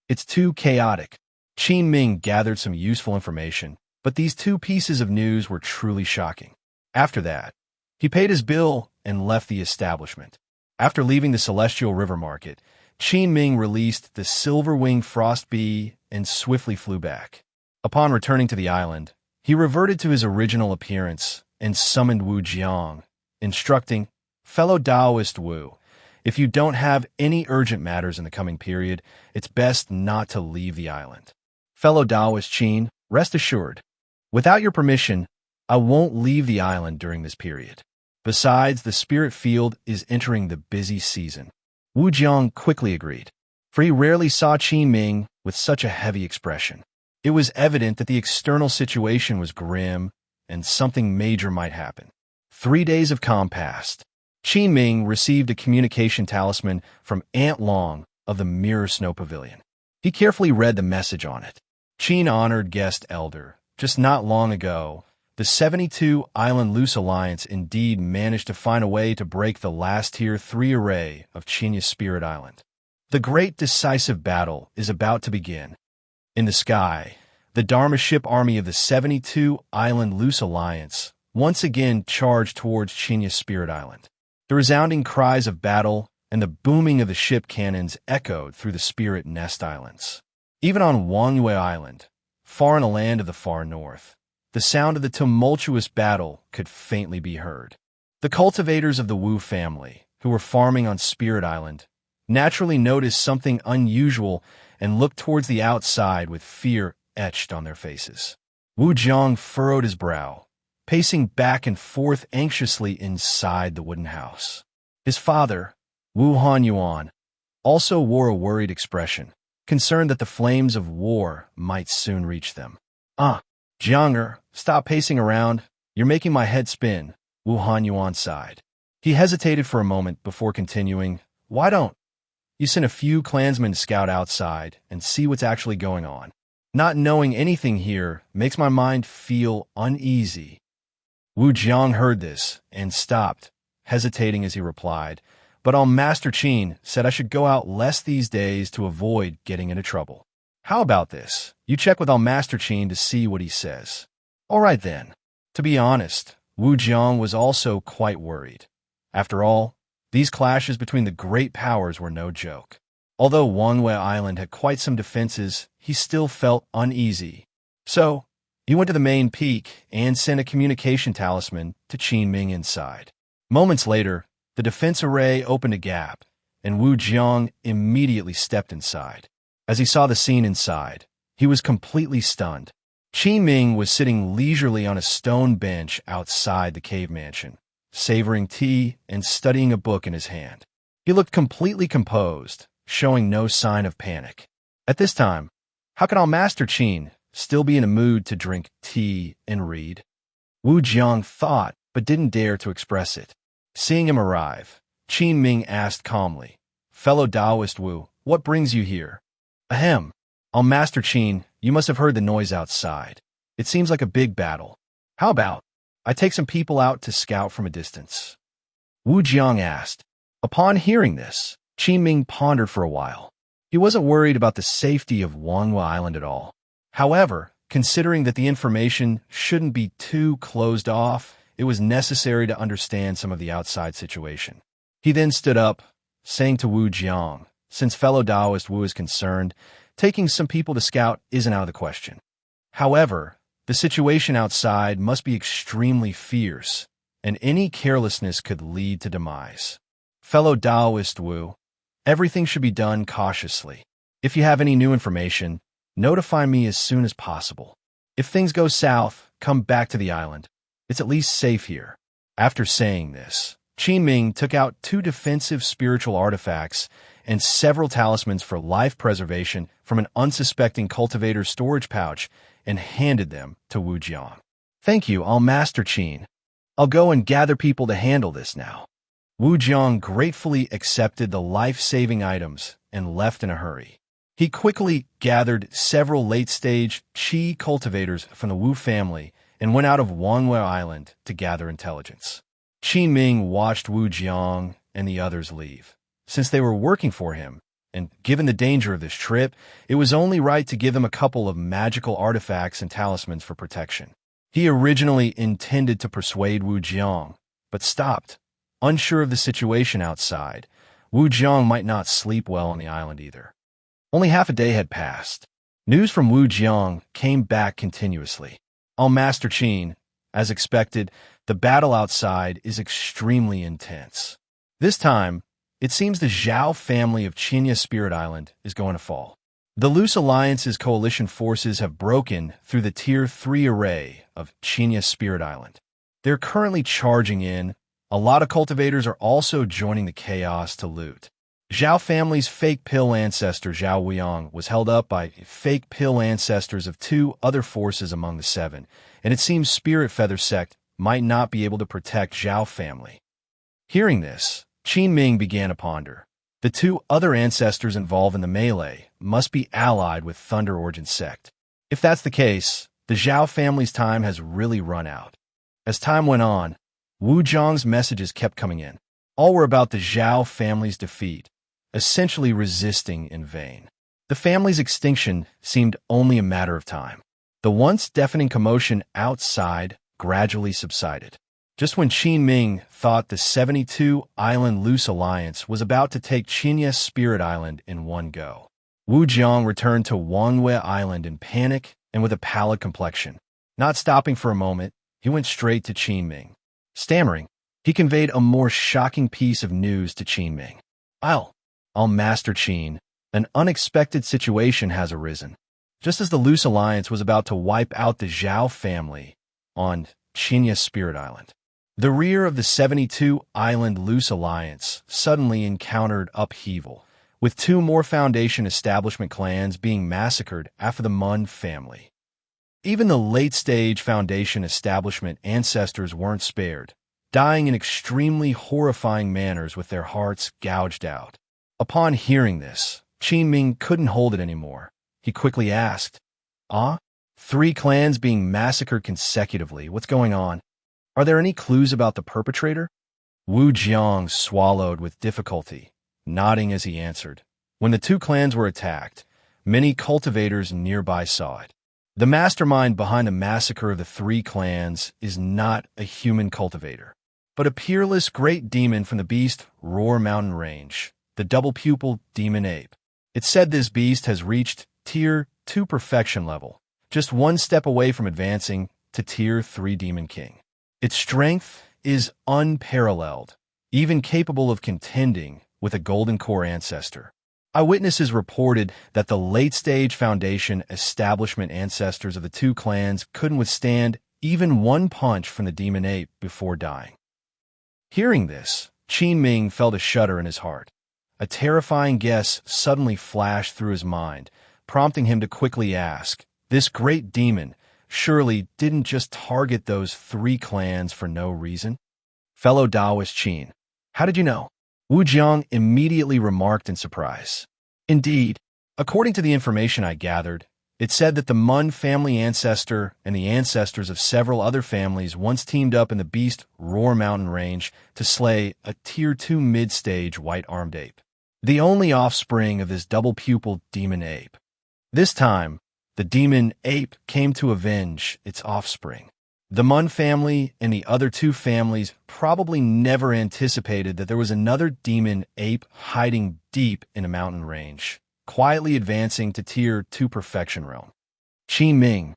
It's too chaotic. Qin Ming gathered some useful information, but these 2 pieces of news were truly shocking. After that, he paid his bill and left the establishment. After leaving the Celestial River Market, Qin Ming released the silver-winged frost bee and swiftly flew back. Upon returning to the island, he reverted to his original appearance and summoned Wu Jiang, instructing, "Fellow Taoist Wu, if you don't have any urgent matters in the coming period, it's best not to leave the island. Fellow Taoist Qin, rest assured, without your permission, I won't leave the island during this period. Besides, the spirit field is entering the busy season." Wu Jiang quickly agreed, for he rarely saw Qin Ming with such a heavy expression. It was evident that the external situation was grim and something major might happen. 3 days of calm passed. Qin Ming received a communication talisman from Aunt Long of the Mirror Snow Pavilion. He carefully read the message on it. Qin honored guest elder. Just not long ago, the 72-Island Loose Alliance indeed managed to find a way to break the last Tier 3 array of Qin's Spirit Island. The great decisive battle is about to begin. In the sky, the Dharma ship army of the 72-Island Loose Alliance once again charged towards Qin's Spirit Island. The resounding cries of battle and the booming of the ship cannons echoed through the Spirit Nest Islands. Even on Wangyue Island, far in a land of the far north, the sound of the tumultuous battle could faintly be heard. The cultivators of the Wu family, who were farming on Spirit Island, naturally noticed something unusual and looked towards the outside with fear etched on their faces. Wu Jiang furrowed his brow, pacing back and forth anxiously inside the wooden house. His father, Wu Hanyuan, also wore a worried expression, concerned that the flames of war might soon reach them. Jianger, stop pacing around. You're making my head spin, Wu Hanyuan sighed. He hesitated for a moment before continuing, Why don't you send a few clansmen to scout outside and see what's actually going on? Not knowing anything here makes my mind feel uneasy. Wu Jiang heard this and stopped, hesitating as he replied, but Master Qin said I should go out less these days to avoid getting into trouble. How about this? You check with Master Qin to see what he says. All right then. To be honest, Wu Jiang was also quite worried. After all, these clashes between the great powers were no joke. Although Wangyue Island had quite some defenses, he still felt uneasy. So, he went to the main peak and sent a communication talisman to Qin Ming inside. Moments later, the defense array opened a gap, and Wu Jiang immediately stepped inside. As he saw the scene inside, he was completely stunned. Qin Ming was sitting leisurely on a stone bench outside the cave mansion, savoring tea and studying a book in his hand. He looked completely composed, showing no sign of panic. At this time, how could Master Qin still be in a mood to drink tea and read? Wu Jiang thought, but didn't dare to express it. Seeing him arrive, Qin Ming asked calmly, Fellow Taoist Wu, what brings you here? Ahem. Master Qin, you must have heard the noise outside. It seems like a big battle. How about I take some people out to scout from a distance? Wu Jiang asked. Upon hearing this, Qin Ming pondered for a while. He wasn't worried about the safety of Wangyue Island at all. However, considering that the information shouldn't be too closed off, it was necessary to understand some of the outside situation. He then stood up, saying to Wu Jiang, since fellow Taoist Wu is concerned, taking some people to scout isn't out of the question. However, the situation outside must be extremely fierce, and any carelessness could lead to demise. Fellow Taoist Wu, everything should be done cautiously. If you have any new information, notify me as soon as possible. If things go south, come back to the island. It's at least safe here. After saying this, Qin Ming took out 2 defensive spiritual artifacts and several talismans for life preservation from an unsuspecting cultivator's storage pouch and handed them to Wu Jiang. Thank you, Master Qin. I'll go and gather people to handle this now. Wu Jiang gratefully accepted the life-saving items and left in a hurry. He quickly gathered several late-stage Qi cultivators from the Wu family and went out of Wangyue Island to gather intelligence. Qin Ming watched Wu Jiang and the others leave. Since they were working for him, and given the danger of this trip, it was only right to give them a couple of magical artifacts and talismans for protection. He originally intended to persuade Wu Jiang, but stopped. Unsure of the situation outside, Wu Jiang might not sleep well on the island either. Only half a day had passed. News from Wu Jiang came back continuously. Master Qin, as expected, the battle outside is extremely intense. This time, it seems the Zhao family of Qinya Spirit Island is going to fall. The Loose Alliance's coalition forces have broken through the Tier 3 array of Qinya Spirit Island. They're currently charging in. A lot of cultivators are also joining the chaos to loot. Zhao family's fake pill ancestor Zhao Weiyang was held up by fake pill ancestors of 2 other forces among the 7, and it seems Spirit Feather Sect might not be able to protect Zhao family. Hearing this, Qin Ming began to ponder. The 2 other ancestors involved in the melee must be allied with Thunder Origin Sect. If that's the case, the Zhao family's time has really run out. As time went on, Wu Jiang's messages kept coming in. All were about the Zhao family's defeat, essentially resisting in vain. The family's extinction seemed only a matter of time. The once deafening commotion outside gradually subsided. Just when Qin Ming thought the 72-island loose alliance was about to take Qinya's Spirit Island in one go, Wu Jiang returned to Wangwei Island in panic and with a pallid complexion. Not stopping for a moment, he went straight to Qin Ming. Stammering, he conveyed a more shocking piece of news to Qin Ming. I'll Master Qin. An unexpected situation has arisen. Just as the loose alliance was about to wipe out the Zhao family on Qinya's Spirit Island, the rear of the 72-island loose alliance suddenly encountered upheaval, with 2 more Foundation establishment clans being massacred after the Mun family. Even the late-stage Foundation establishment ancestors weren't spared, dying in extremely horrifying manners with their hearts gouged out. Upon hearing this, Qin Ming couldn't hold it anymore. He quickly asked, 3 clans being massacred consecutively, what's going on? Are there any clues about the perpetrator? Wu Jiang swallowed with difficulty, nodding as he answered. When the 2 clans were attacked, many cultivators nearby saw it. The mastermind behind the massacre of the 3 clans is not a human cultivator, but a peerless great demon from the beast Roar Mountain Range, the double-pupil demon ape. It's said this beast has reached Tier 2 perfection level, just 1 step away from advancing to Tier 3 Demon King. Its strength is unparalleled, even capable of contending with a Golden Core ancestor. Eyewitnesses reported that the late-stage Foundation establishment ancestors of the 2 clans couldn't withstand even 1 punch from the demon ape before dying. Hearing this, Qin Ming felt a shudder in his heart. A terrifying guess suddenly flashed through his mind, prompting him to quickly ask, this great demon surely didn't just target those 3 clans for no reason? Fellow Taoist Qin, how did you know? Wu Jiang immediately remarked in surprise. Indeed, according to the information I gathered, it said that the Mun family ancestor and the ancestors of several other families once teamed up in the beast Roar Mountain Range to slay a Tier 2 mid-stage white-armed ape, the only offspring of this double-pupil demon ape. This time, the demon ape came to avenge its offspring. The Mun family and the other 2 families probably never anticipated that there was another demon ape hiding deep in a mountain range, quietly advancing to Tier 2 perfection realm. Qin Ming.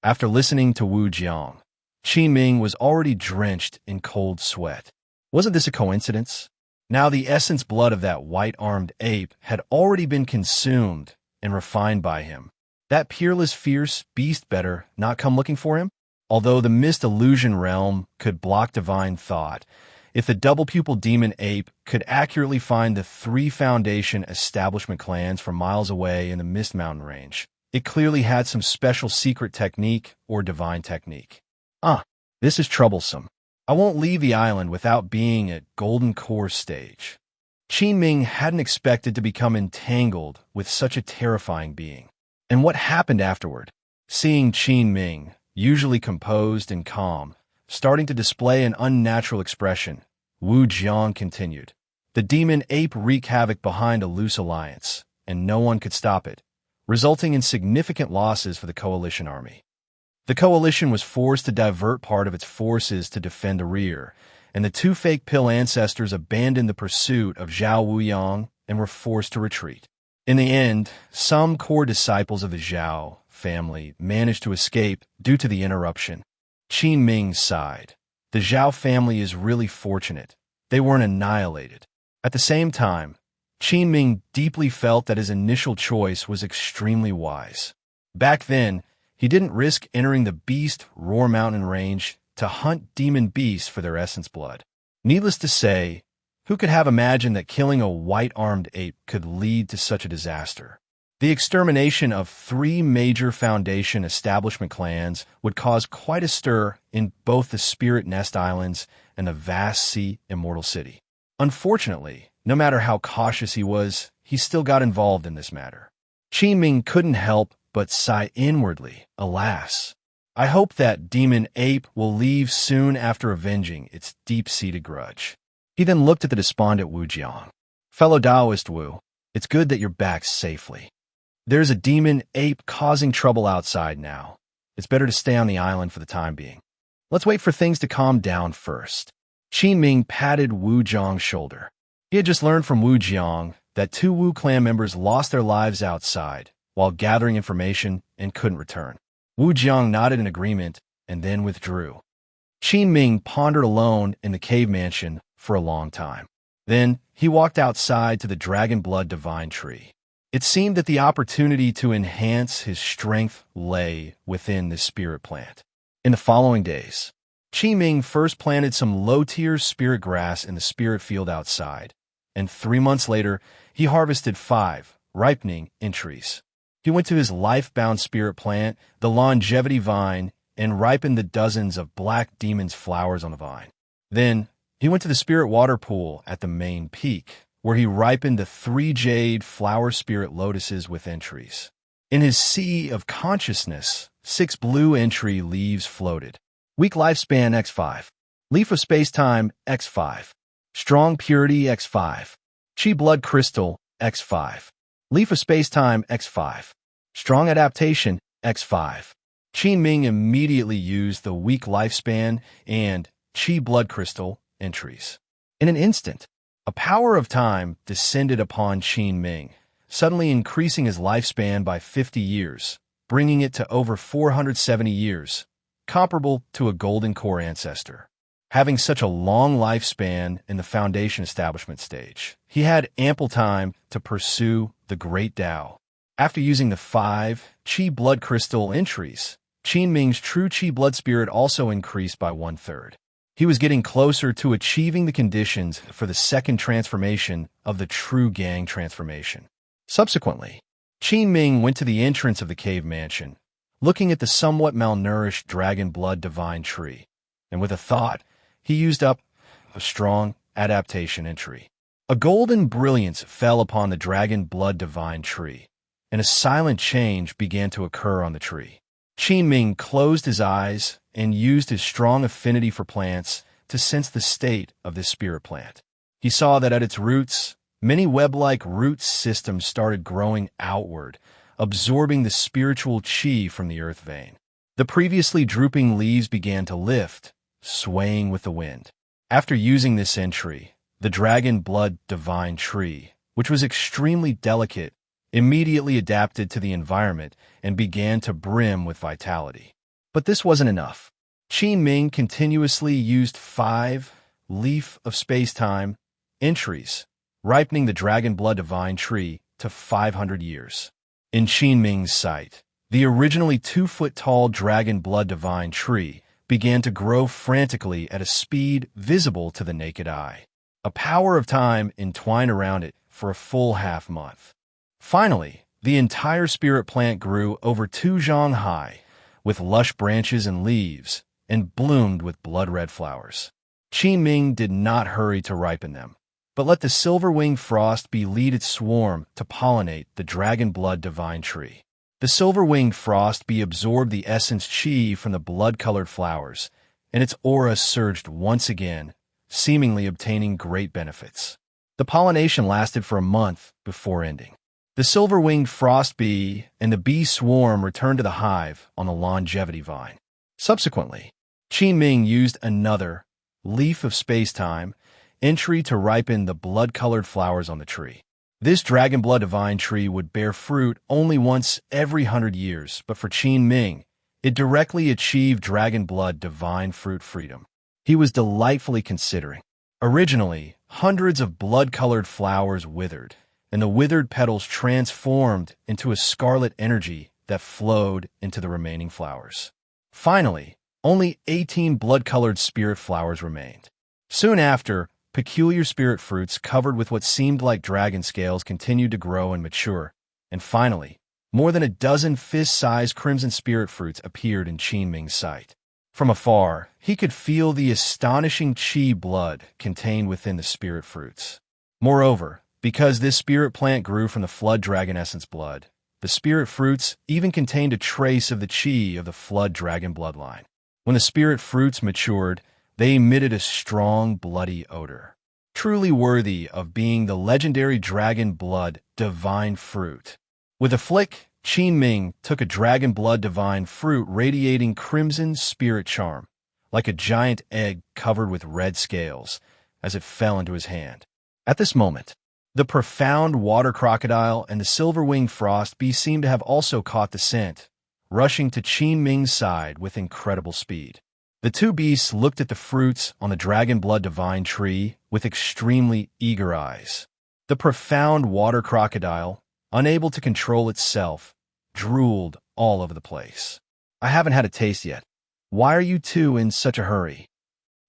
After listening to Wu Jiang, Qin Ming was already drenched in cold sweat. Wasn't this a coincidence? Now the essence blood of that white-armed ape had already been consumed and refined by him. That peerless, fierce beast better not come looking for him? Although the mist illusion realm could block divine thought, if the double-pupil demon ape could accurately find the 3 Foundation establishment clans from miles away in the Mist Mountain Range, it clearly had some special secret technique or divine technique. This is troublesome. I won't leave the island without being at Golden Core stage. Qin Ming hadn't expected to become entangled with such a terrifying being. And what happened afterward? Seeing Qin Ming, usually composed and calm, starting to display an unnatural expression, Wu Jiang continued. The demon ape wreaked havoc behind a loose alliance, and no one could stop it, resulting in significant losses for the coalition army. The coalition was forced to divert part of its forces to defend the rear, and the 2 fake pill ancestors abandoned the pursuit of Zhao Wuyang and were forced to retreat. In the end, some core disciples of the Zhao family managed to escape due to the interruption. Qin Ming sighed. The Zhao family is really fortunate. They weren't annihilated. At the same time, Qin Ming deeply felt that his initial choice was extremely wise. Back then, he didn't risk entering the beast Roar Mountain Range to hunt demon beasts for their essence blood. Needless to say, who could have imagined that killing a white-armed ape could lead to such a disaster? The extermination of 3 major Foundation establishment clans would cause quite a stir in both the Spirit Nest Islands and the vast sea Immortal City. Unfortunately, no matter how cautious he was, he still got involved in this matter. Qin Ming couldn't help but sigh inwardly, alas. I hope that demon ape will leave soon after avenging its deep-seated grudge. He then looked at the despondent Wu Jiang. Fellow Taoist Wu, it's good that you're back safely. There's a demon ape causing trouble outside now. It's better to stay on the island for the time being. Let's wait for things to calm down first. Qin Ming patted Wu Jiang's shoulder. He had just learned from Wu Jiang that 2 Wu clan members lost their lives outside while gathering information and couldn't return. Wu Jiang nodded in agreement and then withdrew. Qin Ming pondered alone in the cave mansion for a long time. Then he walked outside to the Dragon Blood Divine Tree. It seemed that the opportunity to enhance his strength lay within this spirit plant. In the following days, Qin Ming first planted some low-tier spirit grass in the spirit field outside, and 3 months later, he harvested 5 ripening entries. He went to his life-bound spirit plant, the longevity vine, and ripened the dozens of black demon's flowers on the vine. Then, he went to the spirit water pool at the main peak, where he ripened the 3 jade flower spirit lotuses with entries. In his sea of consciousness, 6 blue entry leaves floated. Weak lifespan x5. Leaf of space-time x5. Strong purity x5. Qi blood crystal x5. Leaf of space-time x5. Strong adaptation x5. Qin Ming immediately used the weak lifespan and Qi blood crystal entries. In an instant, a power of time descended upon Qin Ming, suddenly increasing his lifespan by 50 years, bringing it to over 470 years, comparable to a golden core ancestor. Having such a long lifespan in the foundation establishment stage, he had ample time to pursue the Great Tao. After using the 5 Qi blood crystal entries, Qin Ming's true Qi blood spirit also increased by 1/3. He was getting closer to achieving the conditions for the second transformation of the true gang transformation. Subsequently, Qin Ming went to the entrance of the cave mansion, looking at the somewhat malnourished Dragon Blood Divine Tree, and with a thought, he used up a strong adaptation entry. A golden brilliance fell upon the Dragon Blood Divine Tree, and a silent change began to occur on the tree. Qin Ming closed his eyes and used his strong affinity for plants to sense the state of this spirit plant. He saw that at its roots, many web-like root systems started growing outward, absorbing the spiritual qi from the earth vein. The previously drooping leaves began to lift, swaying with the wind. After using this entry, the Dragon Blood Divine Tree, which was extremely delicate, immediately adapted to the environment and began to brim with vitality. But this wasn't enough. Qin Ming continuously used 5 Leaf of Space-Time entries, ripening the Dragon Blood Divine Tree to 500 years. In Qin Ming's sight, the originally 2-foot-tall Dragon Blood Divine Tree began to grow frantically at a speed visible to the naked eye. A power of time entwined around it for a full half-month. Finally, the entire spirit plant grew over 2 zhang high, with lush branches and leaves, and bloomed with blood-red flowers. Qin Ming did not hurry to ripen them, but let the silver-winged frost bee lead its swarm to pollinate the Dragon Blood Divine Tree. The silver-winged frost bee absorbed the essence qi from the blood-colored flowers, and its aura surged once again, seemingly obtaining great benefits. The pollination lasted for a month before ending. The silver-winged frost bee and the bee swarm returned to the hive on the longevity vine. Subsequently, Qin Ming used another Leaf of Space-Time entry to ripen the blood-colored flowers on the tree. This Dragon Blood Divine Tree would bear fruit only once every 100 years, but for Qin Ming, it directly achieved Dragon Blood Divine Fruit freedom. He was delightfully considering. Originally, hundreds of blood-colored flowers withered, and the withered petals transformed into a scarlet energy that flowed into the remaining flowers. Finally, only 18 blood-colored spirit flowers remained. Soon after, peculiar spirit fruits covered with what seemed like dragon scales continued to grow and mature, and finally, more than a dozen fist-sized crimson spirit fruits appeared in Qin Ming's sight. From afar, he could feel the astonishing qi blood contained within the spirit fruits. Moreover, because this spirit plant grew from the flood dragon essence blood, the spirit fruits even contained a trace of the qi of the flood dragon bloodline. When the spirit fruits matured, they emitted a strong, bloody odor, truly worthy of being the legendary Dragon Blood Divine Fruit. With a flick, Qin Ming took a Dragon Blood Divine Fruit radiating crimson spirit charm, like a giant egg covered with red scales, as it fell into his hand. At this moment, the profound water crocodile and the silver-winged frost beast seemed to have also caught the scent, rushing to Qin Ming's side with incredible speed. The two beasts looked at the fruits on the dragon blood divine tree with extremely eager eyes. The profound water crocodile, unable to control itself, drooled all over the place. "I haven't had a taste yet. Why are you two in such a hurry?"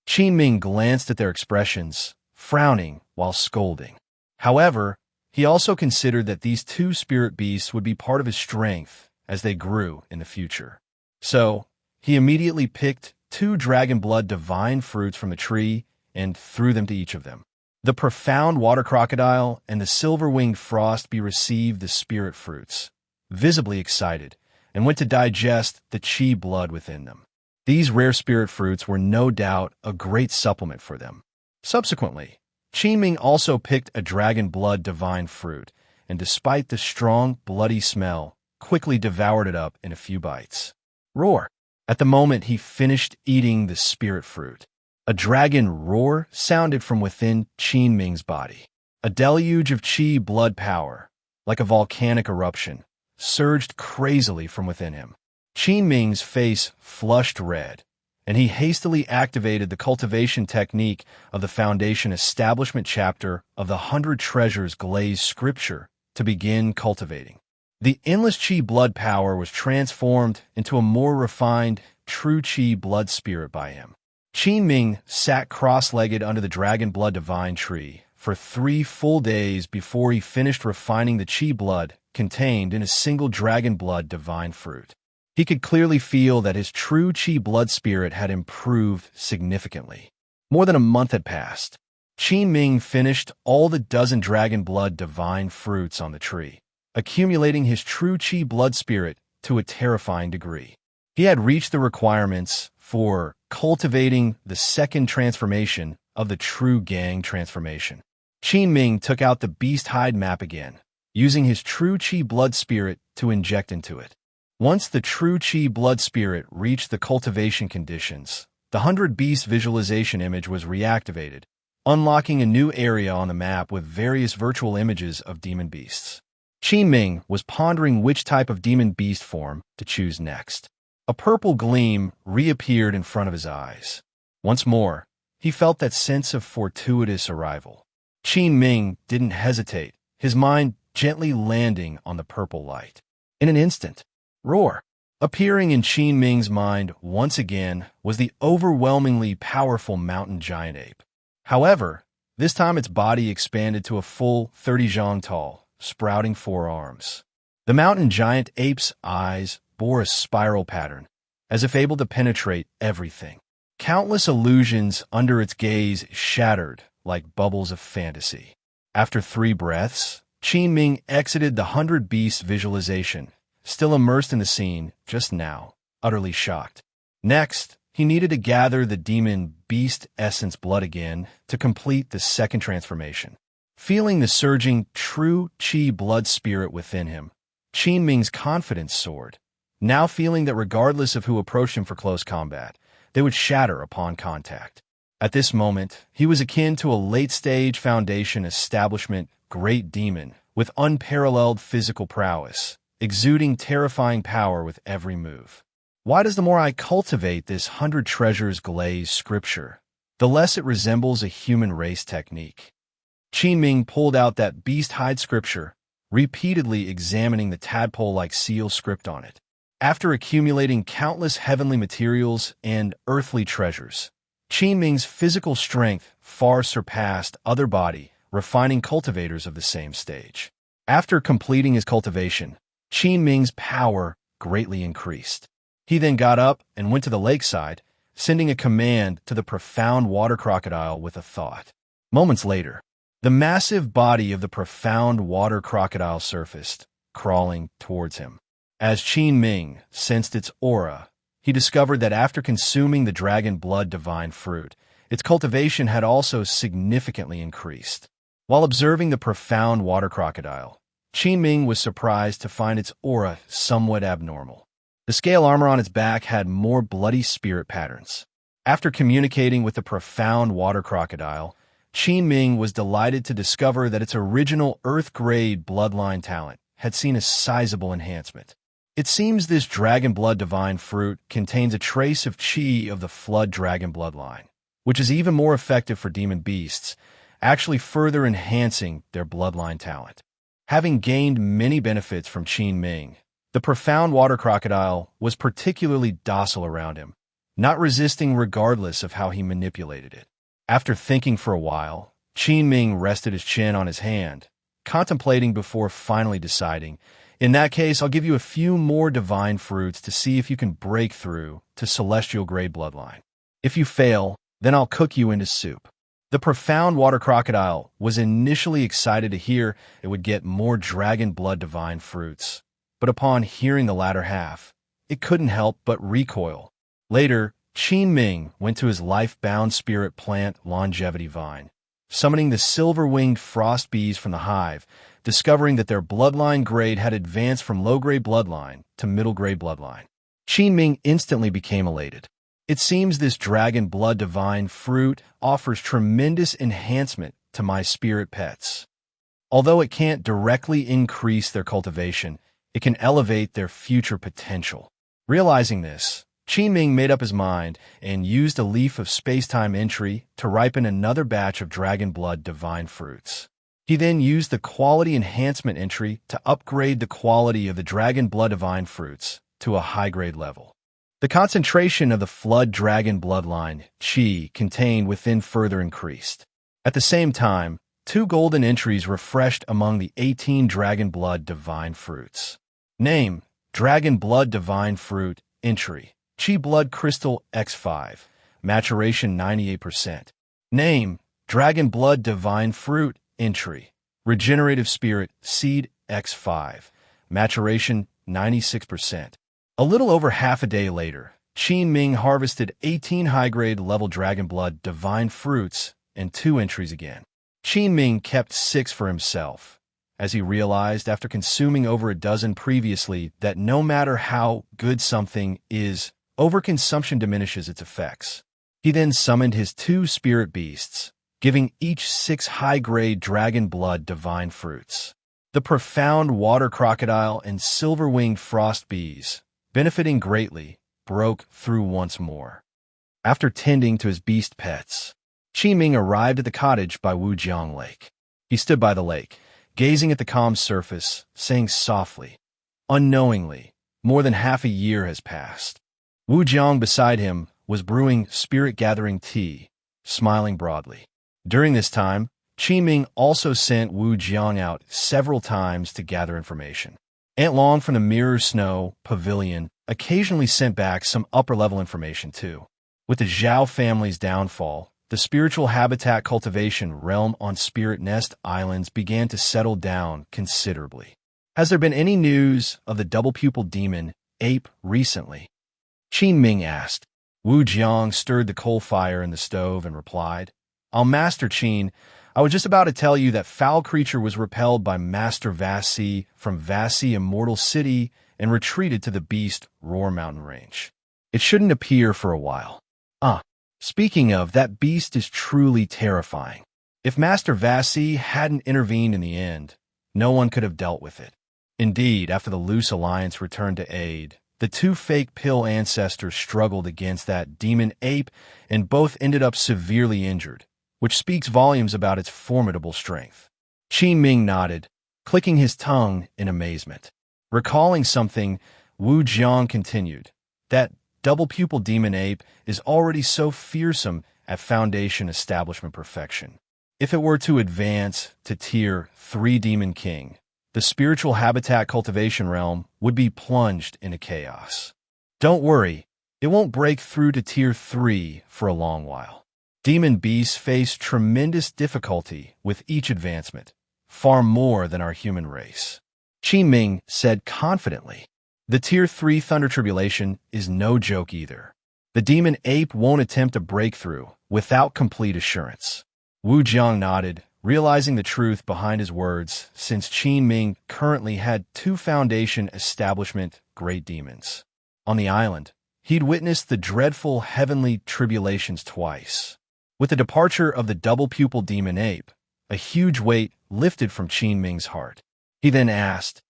Qin Ming glanced at their expressions, frowning while scolding. However, he also considered that these two spirit beasts would be part of his strength as they grew in the future. So, he immediately picked 2 dragon blood divine fruits from the tree and threw them to each of them. The profound water crocodile and the silver-winged frost bee received the spirit fruits, visibly excited, and went to digest the chi blood within them. These rare spirit fruits were no doubt a great supplement for them. Subsequently, Qin Ming also picked a dragon blood divine fruit, and despite the strong, bloody smell, quickly devoured it up in a few bites. Roar! At the moment he finished eating the spirit fruit, a dragon roar sounded from within Qin Ming's body. A deluge of chi blood power, like a volcanic eruption, surged crazily from within him. Qin Ming's face flushed red, and he hastily activated the cultivation technique of the Foundation Establishment chapter of the 100 Treasures Glazed Scripture to begin cultivating. The endless chi blood power was transformed into a more refined, true chi blood spirit by him. Qin Ming sat cross-legged under the dragon blood divine tree for 3 full days before he finished refining the chi blood contained in a single dragon blood divine fruit. He could clearly feel that his true chi blood spirit had improved significantly. More than a month had passed. Qin Ming finished all the 12 dragon blood divine fruits on the tree, accumulating his true chi blood spirit to a terrifying degree. He had reached the requirements for cultivating the second transformation of the true gang transformation. Qin Ming took out the beast hide map again, using his true chi blood spirit to inject into it. Once the true chi blood spirit reached the cultivation conditions, the 100 beast visualization image was reactivated, unlocking a new area on the map with various virtual images of demon beasts. Qin Ming was pondering which type of demon beast form to choose next. A purple gleam reappeared in front of his eyes. Once more, he felt that sense of fortuitous arrival. Qin Ming didn't hesitate, his mind gently landing on the purple light. In an instant, roar! Appearing in Qin Ming's mind once again was the overwhelmingly powerful mountain giant ape. However, this time its body expanded to a full 30 zhang tall, sprouting 4 arms. The mountain giant ape's eyes bore a spiral pattern, as if able to penetrate everything. Countless illusions under its gaze shattered like bubbles of fantasy. After 3 breaths, Qin Ming exited the 100 beasts visualization, still immersed in the scene just now, utterly shocked. Next, he needed to gather the demon beast essence blood again to complete the second transformation. Feeling the surging true chi blood spirit within him, Qin Ming's confidence soared, now feeling that regardless of who approached him for close combat, they would shatter upon contact. At this moment, he was akin to a late-stage Foundation Establishment great demon with unparalleled physical prowess, exuding terrifying power with every move. Why does the more I cultivate this 100 Treasures Glazed Scripture, the less it resembles a human race technique? Qin Ming pulled out that beast hide scripture, repeatedly examining the tadpole-like seal script on it. After accumulating countless heavenly materials and earthly treasures, Qin Ming's physical strength far surpassed other body, refining cultivators of the same stage. After completing his cultivation, Qin Ming's power greatly increased. He then got up and went to the lakeside, sending a command to the profound water crocodile with a thought. Moments later, the massive body of the profound water crocodile surfaced, crawling towards him. As Qin Ming sensed its aura, he discovered that after consuming the dragon blood divine fruit, its cultivation had also significantly increased. While observing the profound water crocodile, Qin Ming was surprised to find its aura somewhat abnormal. The scale armor on its back had more bloody spirit patterns. After communicating with the profound water crocodile, Qin Ming was delighted to discover that its original Earth-grade bloodline talent had seen a sizable enhancement. It seems this dragon blood divine fruit contains a trace of qi of the flood dragon bloodline, which is even more effective for demon beasts, actually further enhancing their bloodline talent. Having gained many benefits from Qin Ming, the profound water crocodile was particularly docile around him, not resisting regardless of how he manipulated it. After thinking for a while, Qin Ming rested his chin on his hand, contemplating before finally deciding, "In that case, I'll give you a few more divine fruits to see if you can break through to celestial grade bloodline. If you fail, then I'll cook you into soup." The profound water crocodile was initially excited to hear it would get more dragon blood divine fruits, but upon hearing the latter half, it couldn't help but recoil. Later, Qin Ming went to his life-bound spirit plant longevity vine, summoning the silver-winged frost bees from the hive, discovering that their bloodline grade had advanced from low-grade bloodline to middle-grade bloodline. Qin Ming instantly became elated. It seems this dragon blood divine fruit offers tremendous enhancement to my spirit pets. Although it can't directly increase their cultivation, it can elevate their future potential. Realizing this, Qin Ming made up his mind and used a leaf of space-time entry to ripen another batch of dragon blood divine fruits. He then used the quality enhancement entry to upgrade the quality of the dragon blood divine fruits to a high-grade level. The concentration of the flood dragon bloodline qi contained within further increased. At the same time, 2 golden entries refreshed among the 18 dragon blood divine fruits. Name: Dragon Blood Divine Fruit Entry. Qi Blood Crystal X5. Maturation 98%. Name: Dragon Blood Divine Fruit Entry. Regenerative Spirit Seed X5. Maturation 96%. A little over half a day later, Qin Ming harvested 18 high-grade level Dragon Blood Divine Fruits and 2 entries again. Qin Ming kept 6 for himself, as he realized after consuming over a dozen previously that no matter how good something is, overconsumption diminishes its effects. He then summoned his 2 spirit beasts, giving each 6 high-grade Dragon Blood Divine Fruits. The profound water crocodile and silver-winged frost bees, benefiting greatly, broke through once more. After tending to his beast pets, Qin Ming arrived at the cottage by Wujiang Lake. He stood by the lake, gazing at the calm surface, saying softly, "Unknowingly, more than half a year has passed." Wujiang beside him was brewing spirit-gathering tea, smiling broadly. During this time, Qin Ming also sent Wujiang out several times to gather information. Aunt Long from the Mirror Snow Pavilion occasionally sent back some upper-level information too. With the Zhao family's downfall, the spiritual habitat cultivation realm on Spirit Nest Islands began to settle down considerably. Has there been any news of the double-pupiled demon, ape, recently? Qin Ming asked. Wujiang stirred the coal fire in the stove and replied, Master Qin, I was just about to tell you that foul creature was repelled by Master Vassi from Vassi Immortal City and retreated to the Beast Roar Mountain Range. It shouldn't appear for a while. Speaking of, that beast is truly terrifying. If Master Vassi hadn't intervened in the end, no one could have dealt with it. Indeed, after the Loose Alliance returned to aid, the 2 fake pill ancestors struggled against that demon ape and both ended up severely injured, which speaks volumes about its formidable strength. Qin Ming nodded, clicking his tongue in amazement. Recalling something, Wujiang continued, that double-pupil demon ape is already so fearsome at Foundation establishment perfection. If it were to advance to Tier 3 Demon King, the spiritual habitat cultivation realm would be plunged into chaos. Don't worry, it won't break through to Tier 3 for a long while. Demon beasts face tremendous difficulty with each advancement, far more than our human race. Qin Ming said confidently. The Tier 3 Thunder Tribulation is no joke either. The demon ape won't attempt a breakthrough without complete assurance. Wujiang nodded, realizing the truth behind his words, since Qin Ming currently had 2 Foundation establishment great demons. On the island, He'd witnessed the dreadful heavenly tribulations twice. With the departure of the double-pupil demon ape, a huge weight lifted from Qin Ming's heart. He then asked,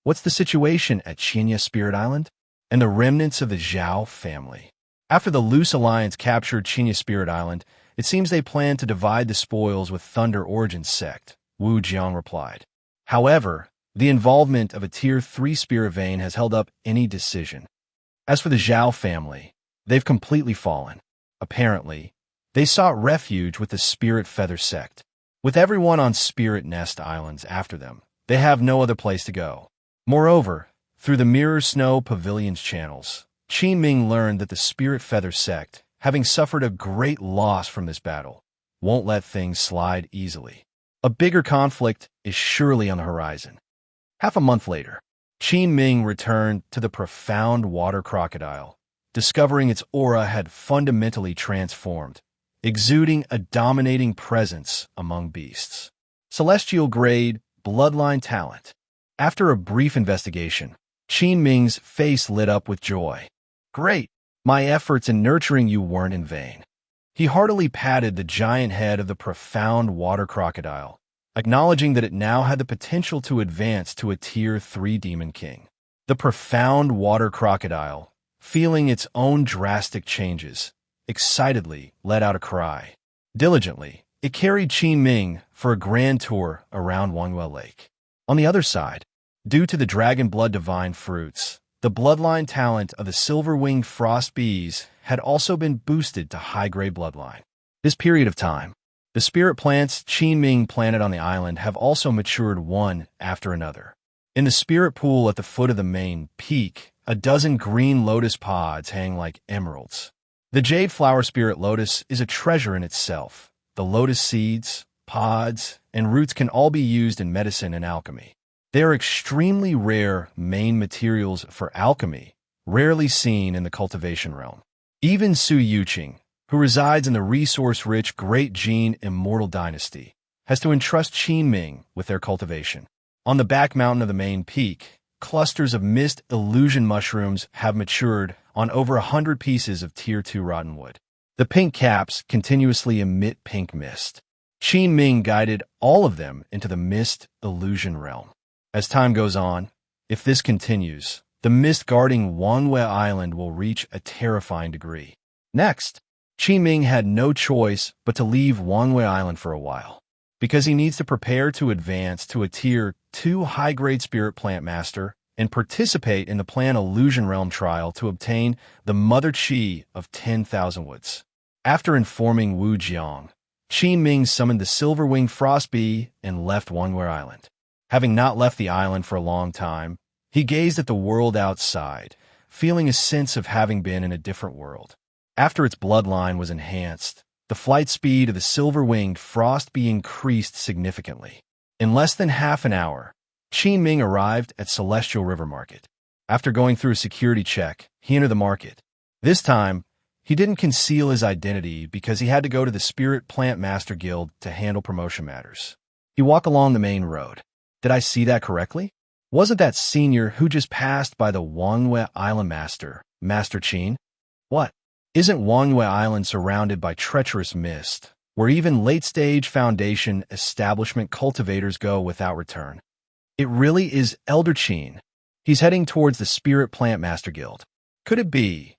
"What's the situation at Qinya Spirit Island?" And the remnants of the Zhao family. After the Loose Alliance captured Qinya Spirit Island, it seems they planned to divide the spoils with Thunder Origin's Sect, Wu Jiang replied. However, the involvement of a Tier 3 spirit vein has held up any decision. As for the Zhao family, they've completely fallen. Apparently, they sought refuge with the Spirit Feather Sect. With everyone on Spirit Nest Islands after them, they have no other place to go. Moreover, through the Mirror Snow Pavilion's channels, Qin Ming learned that the Spirit Feather Sect, having suffered a great loss from this battle, won't let things slide easily. A bigger conflict is surely on the horizon. Half a month later, Qin Ming returned to the profound water crocodile, discovering its aura had fundamentally transformed, exuding a dominating presence among beasts. Celestial grade, bloodline talent. After a brief investigation, Qin Ming's face lit up with joy. "Great! My efforts in nurturing you weren't in vain." He heartily patted the giant head of the profound water crocodile, acknowledging that it now had the potential to advance to a Tier 3 Demon King. The profound water crocodile, feeling its own drastic changes, excitedly let out a cry. Diligently, it carried Qin Ming for a grand tour around Wangyue Lake. On the other side, due to the dragon blood divine fruits, the bloodline talent of the silver-winged frost bees had also been boosted to high-grade bloodline. This period of time, the spirit plants Qin Ming planted on the island have also matured one after another. In the spirit pool at the foot of the main peak, a dozen green lotus pods hang like emeralds. The jade flower spirit lotus is a treasure in itself. The lotus seeds, pods, and roots can all be used in medicine and alchemy. They are extremely rare main materials for alchemy, rarely seen in the cultivation realm. Even Su Yuqing, who resides in the resource-rich Great Jin Immortal Dynasty, has to entrust Qin Ming with their cultivation. On the back mountain of the main peak, clusters of mist illusion mushrooms have matured on over 100 pieces of Tier 2 rotten wood. The pink caps continuously emit pink mist. Qin Ming guided all of them into the mist illusion realm. As time goes on, if this continues, the mist guarding Wangyue Island will reach a terrifying degree. Next, Qin Ming had no choice but to leave Wangyue Island for a while, because he needs to prepare to advance to a Tier 2 high-grade spirit plant master and participate in the Plan Illusion Realm trial to obtain the Mother Qi of 10,000 Woods. After informing Wu Jiang, Qin Ming summoned the silver-winged frost bee and left Wangyue Island. Having not left the island for a long time, he gazed at the world outside, feeling a sense of having been in a different world. After its bloodline was enhanced, the flight speed of the silver-winged frost bee increased significantly. In less than half an hour, Qin Ming arrived at Celestial River Market. After going through a security check, he entered the market. This time, he didn't conceal his identity because he had to go to the Spirit Plant Master Guild to handle promotion matters. He walked along the main road. Did I see that correctly? Wasn't that senior who just passed by the Wangyue Island Master, Master Qin? What? Isn't Wangyue Island surrounded by treacherous mist, where even late-stage Foundation establishment cultivators go without return? It really is Elder Qin. He's heading towards the Spirit Plant Master Guild. Could it be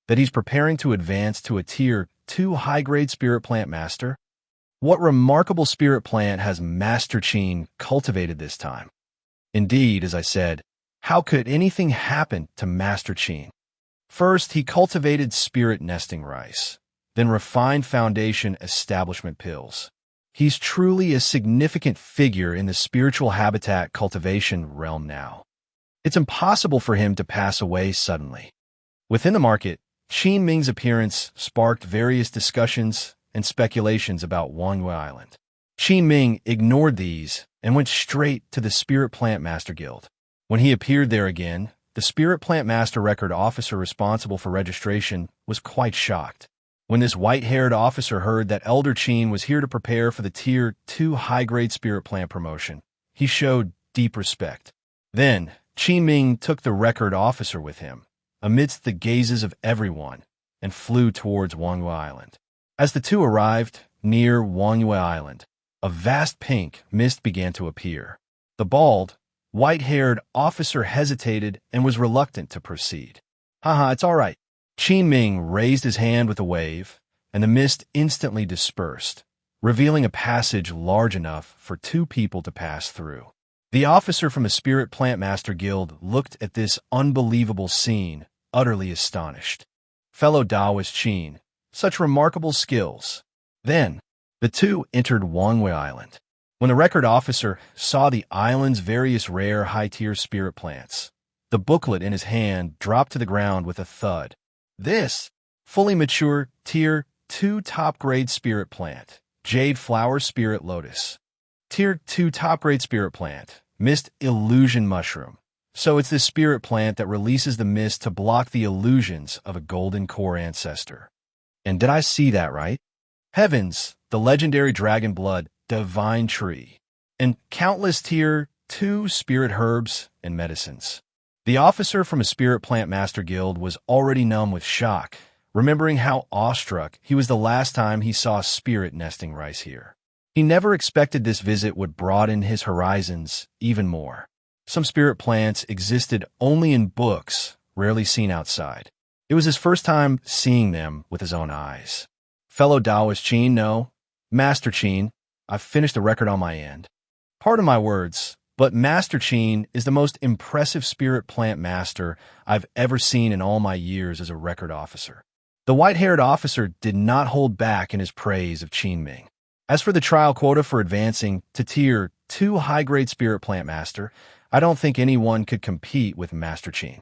that he's preparing to advance to a Tier 2 high-grade Spirit Plant Master? What remarkable spirit plant has Master Qin cultivated this time? Indeed, as I said, how could anything happen to Master Qin? First, he cultivated spirit nesting rice, then refined Foundation establishment pills. He's truly a significant figure in the spiritual habitat cultivation realm now. It's impossible for him to pass away suddenly. Within the market, Qin Ming's appearance sparked various discussions and speculations about Wangyue Island. Qin Ming ignored these and went straight to the Spirit Plant Master Guild. When he appeared there again, the Spirit Plant Master Record Officer responsible for registration was quite shocked. When this white-haired officer heard that Elder Qin was here to prepare for the Tier 2 high-grade Spirit Plant promotion, he showed deep respect. Then, Qin Ming took the record officer with him, amidst the gazes of everyone, and flew towards Wangyue Island. As the two arrived near Wangyue Island, a vast pink mist began to appear. The bald, white-haired officer hesitated and was reluctant to proceed. Haha, it's all right. Qin Ming raised his hand with a wave, and the mist instantly dispersed, revealing a passage large enough for two people to pass through. The officer from the Spirit Plant Master Guild looked at this unbelievable scene, utterly astonished. Fellow Taoist Qin, such remarkable skills. Then, the two entered Wangyue Island. When the record officer saw the island's various rare high-tier spirit plants, the booklet in his hand dropped to the ground with a thud. This, fully mature, Tier 2 top-grade spirit plant, Jade Flower Spirit Lotus. Tier 2 top-grade spirit plant, Mist Illusion Mushroom. So it's this spirit plant that releases the mist to block the illusions of a golden core ancestor. And did I see that right? Heavens, the legendary dragon blood, divine tree, and countless Tier 2 spirit herbs and medicines. The officer from a Spirit Plant Master Guild was already numb with shock, remembering how awestruck he was the last time he saw spirit nesting rice here. He never expected this visit would broaden his horizons even more. Some spirit plants existed only in books, rarely seen outside. It was his first time seeing them with his own eyes. Fellow Taoist Qin, no. Master Qin, I've finished the record on my end. Pardon my words, but Master Qin is the most impressive spirit plant master I've ever seen in all my years as a record officer. The white-haired officer did not hold back in his praise of Qin Ming. As for the trial quota for advancing to Tier 2 high-grade spirit plant master, I don't think anyone could compete with Master Qin.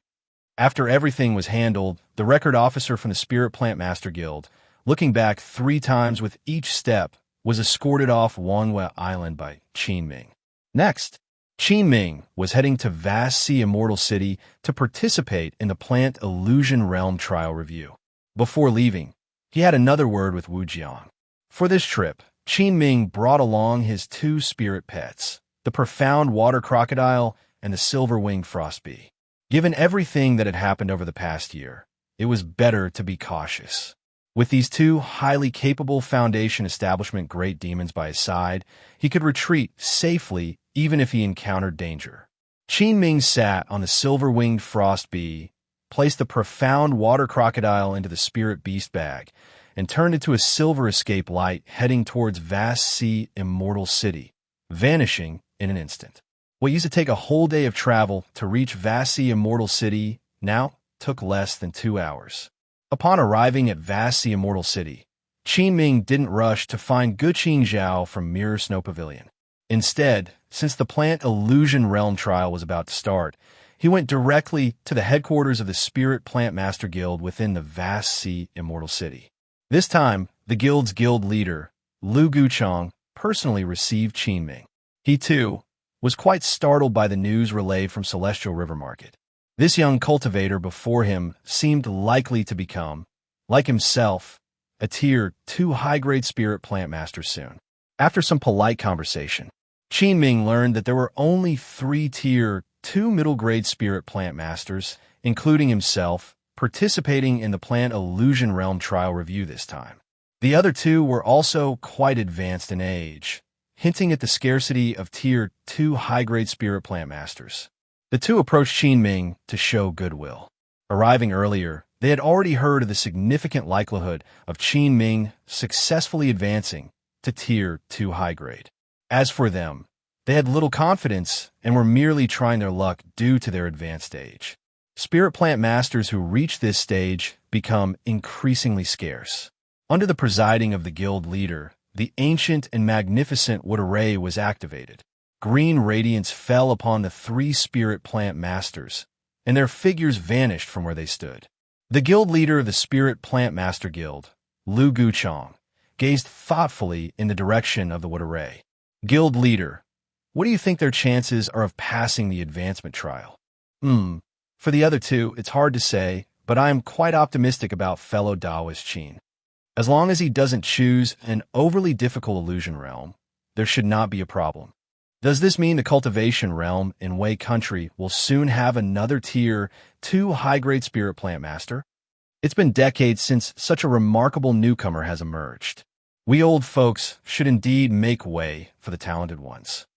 After everything was handled, the record officer from the Spirit Plant Master Guild, looking back 3 times with each step, was escorted off Wangyue Island by Qin Ming. Next, Qin Ming was heading to Vast Sea Immortal City to participate in the Plant Illusion Realm trial review. Before leaving, he had another word with Wu Jiang. For this trip, Qin Ming brought along his 2 spirit pets, the profound water crocodile and the silver-winged frost bee. Given everything that had happened over the past year, it was better to be cautious. With these 2 highly capable Foundation establishment great demons by his side, he could retreat safely even if he encountered danger. Qin Ming sat on the silver-winged frost bee, placed the profound water crocodile into the spirit beast bag, and turned into a silver escape light heading towards Vast Sea Immortal City, vanishing in an instant. What used to take a whole day of travel to reach Vast Sea Immortal City now took less than 2 hours. Upon arriving at Vast Sea Immortal City, Qin Ming didn't rush to find Guqing Zhao from Mirror Snow Pavilion. Instead, since the Plant Illusion Realm trial was about to start, he went directly to the headquarters of the Spirit Plant Master Guild within the Vast Sea Immortal City. This time, the guild's guild leader, Lu Guchong, personally received Qin Ming. He, too, was quite startled by the news relayed from Celestial River Market. This young cultivator before him seemed likely to become, like himself, a Tier 2 high-grade spirit plant master soon. After some polite conversation, Qin Ming learned that there were only 3 Tier 2 middle-grade spirit plant masters, including himself, participating in the Plant Illusion Realm trial review this time. The other 2 were also quite advanced in age, hinting at the scarcity of Tier 2 high-grade spirit plant masters. The 2 approached Qin Ming to show goodwill. Arriving earlier, they had already heard of the significant likelihood of Qin Ming successfully advancing to Tier 2 high-grade. As for them, they had little confidence and were merely trying their luck due to their advanced age. Spirit plant masters who reach this stage become increasingly scarce. Under the presiding of the guild leader, the ancient and magnificent wood array was activated. Green radiance fell upon the 3 spirit plant masters, and their figures vanished from where they stood. The guild leader of the Spirit Plant Master Guild, Lu Guchong, gazed thoughtfully in the direction of the wood array. Guild leader, what do you think their chances are of passing the advancement trial? For the other 2, it's hard to say, but I am quite optimistic about fellow Taoist Qin. As long as he doesn't choose an overly difficult illusion realm, there should not be a problem. Does this mean the Cultivation Realm in Wei Country will soon have another Tier 2 high-grade spirit plant master? It's been decades since such a remarkable newcomer has emerged. We old folks should indeed make way for the talented ones.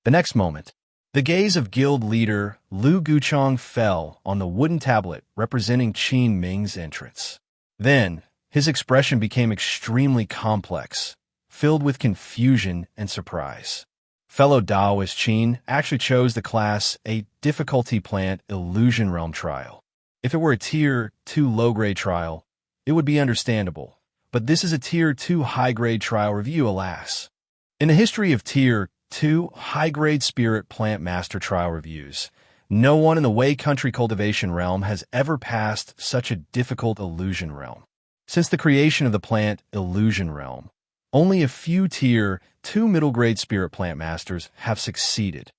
The next moment, the gaze of guild leader Lu Guchong fell on the wooden tablet representing Qin Ming's entrance. Then, his expression became extremely complex, filled with confusion and surprise. Fellow Daoist Qin actually chose the Class A difficulty plant Illusion Realm trial. If it were a Tier 2 low-grade trial, it would be understandable, but this is a Tier 2 high-grade trial review, alas. In the history of Tier 2 high-grade spirit plant master trial reviews, no one in the Wei Country Cultivation Realm has ever passed such a difficult Illusion Realm. Since the creation of the plant Illusion Realm, only a few Tier 2 middle-grade spirit plant masters have succeeded.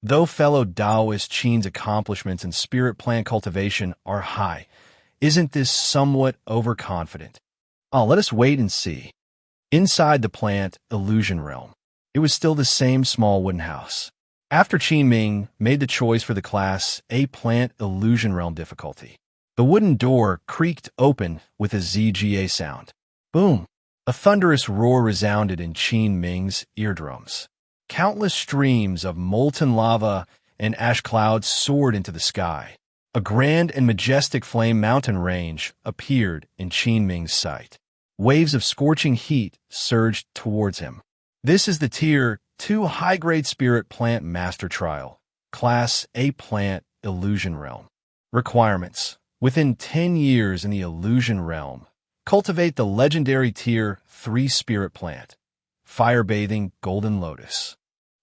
Though fellow Daoist Qin's accomplishments in spirit plant cultivation are high, isn't this somewhat overconfident? Let us wait and see. Inside the plant Illusion Realm, it was still the same small wooden house. After Qin Ming made the choice for the Class A plant Illusion Realm difficulty, the wooden door creaked open with a ZGA sound. Boom! A thunderous roar resounded in Qin Ming's eardrums. Countless streams of molten lava and ash clouds soared into the sky. A grand and majestic flame mountain range appeared in Qin Ming's sight. Waves of scorching heat surged towards him. This is the Tier 2 high-grade spirit plant master trial, Class A plant Illusion Realm. Requirements: within 10 years in the Illusion Realm, cultivate the legendary Tier 3 spirit plant, Fire-Bathing Golden Lotus.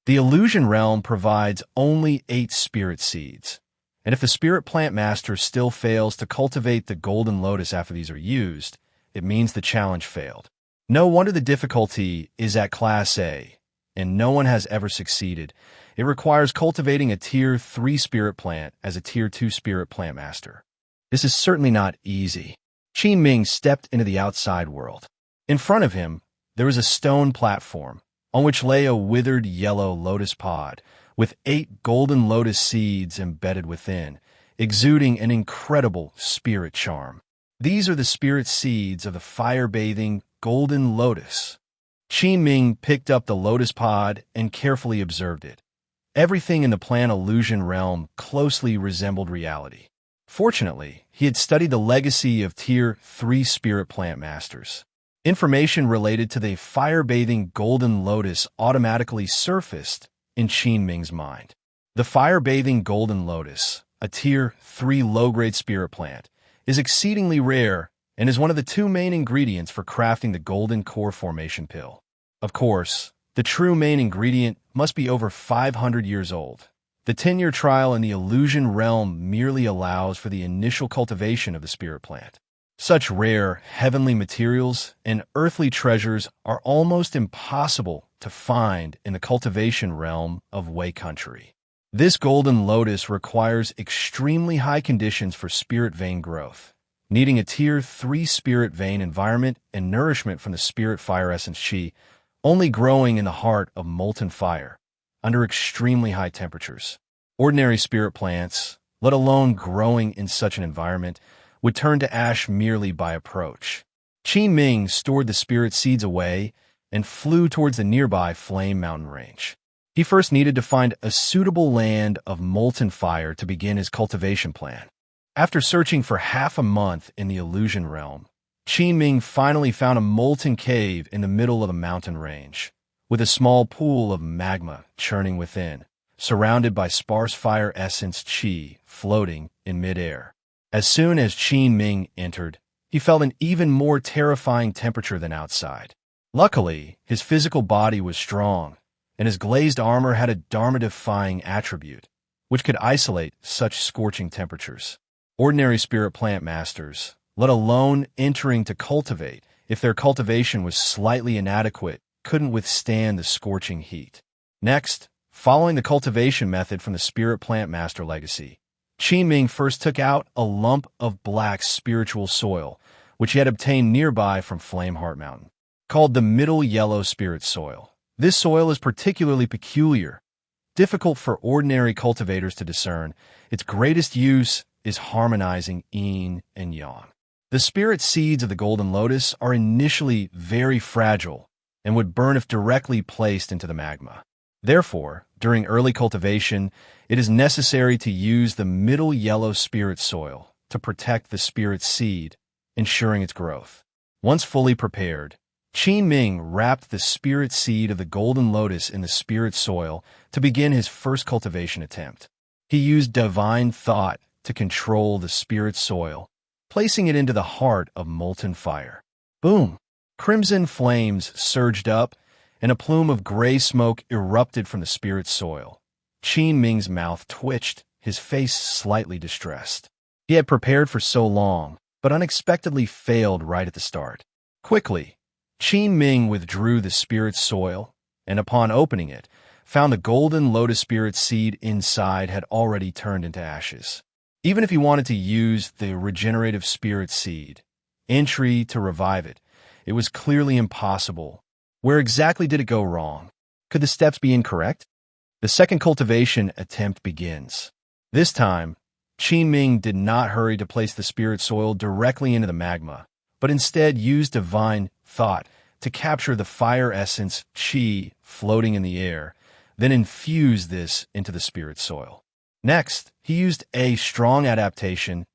The Illusion Realm provides only 8 spirit seeds, and if the spirit plant master still fails to cultivate the Golden Lotus after these are used, it means the challenge failed. No wonder the difficulty is at Class A, and no one has ever succeeded. It requires cultivating a Tier 3 spirit plant as a Tier 2 spirit plant master. This is certainly not easy. Qin Ming stepped into the outside world. In front of him, there was a stone platform on which lay a withered yellow lotus pod with 8 golden lotus seeds embedded within, exuding an incredible spirit charm. These are the spirit seeds of the fire-bathing golden lotus. Qin Ming picked up the lotus pod and carefully observed it. Everything in the plant Illusion Realm closely resembled reality. Fortunately, he had studied the legacy of Tier 3 spirit plant masters. Information related to the fire-bathing golden lotus automatically surfaced in Qin Ming's mind. The fire-bathing golden lotus, a Tier 3 low-grade spirit plant, is exceedingly rare and is one of the 2 main ingredients for crafting the golden core formation pill. Of course, the true main ingredient must be over 500 years old. The 10-year trial in the Illusion Realm merely allows for the initial cultivation of the spirit plant. Such rare, heavenly materials and earthly treasures are almost impossible to find in the Cultivation Realm of Wei Country. This golden lotus requires extremely high conditions for spirit vein growth, needing a Tier 3 spirit vein environment and nourishment from the spirit fire essence Qi, only growing in the heart of molten fire, under extremely high temperatures. Ordinary spirit plants, let alone growing in such an environment, would turn to ash merely by approach. Qin Ming stored the spirit seeds away and flew towards the nearby Flame Mountain range. He first needed to find a suitable land of molten fire to begin his cultivation plan. After searching for half a month in the Illusion Realm, Qin Ming finally found a molten cave in the middle of the mountain range, with a small pool of magma churning within, surrounded by sparse fire essence Qi floating in midair. As soon as Qin Ming entered, he felt an even more terrifying temperature than outside. Luckily, his physical body was strong, and his glazed armor had a dharma-defying attribute, which could isolate such scorching temperatures. Ordinary spirit plant masters, let alone entering to cultivate, if their cultivation was slightly inadequate, couldn't withstand the scorching heat. Next, following the cultivation method from the spirit plant master legacy, Qin Ming first took out a lump of black spiritual soil, which he had obtained nearby from Flameheart Mountain, called the Middle Yellow Spirit Soil. This soil is particularly peculiar Difficult for ordinary cultivators to discern, its greatest use is harmonizing yin and yang. The spirit seeds of the golden lotus are initially very fragile and would burn if directly placed into the magma. Therefore, during early cultivation, it is necessary to use the middle yellow spirit soil to protect the spirit seed, ensuring its growth. Once fully prepared, Qin Ming wrapped the spirit seed of the golden lotus in the spirit soil to begin his first cultivation attempt. He used divine thought to control the spirit soil, placing it into the heart of molten fire. Boom! Crimson flames surged up, and a plume of gray smoke erupted from the spirit soil. Qin Ming's mouth twitched, his face slightly distressed. He had prepared for so long, but unexpectedly failed right at the start. Quickly, Qin Ming withdrew the spirit soil, and upon opening it, found the golden lotus spirit seed inside had already turned into ashes. Even if he wanted to use the regenerative spirit seed entry to revive it, it was clearly impossible. Where exactly did it go wrong? Could the steps be incorrect? The second cultivation attempt begins. This time, Qin Ming did not hurry to place the spirit soil directly into the magma, but instead used divine thought to capture the fire essence qi floating in the air, then infuse this into the spirit soil. Next, he used a strong adaptation,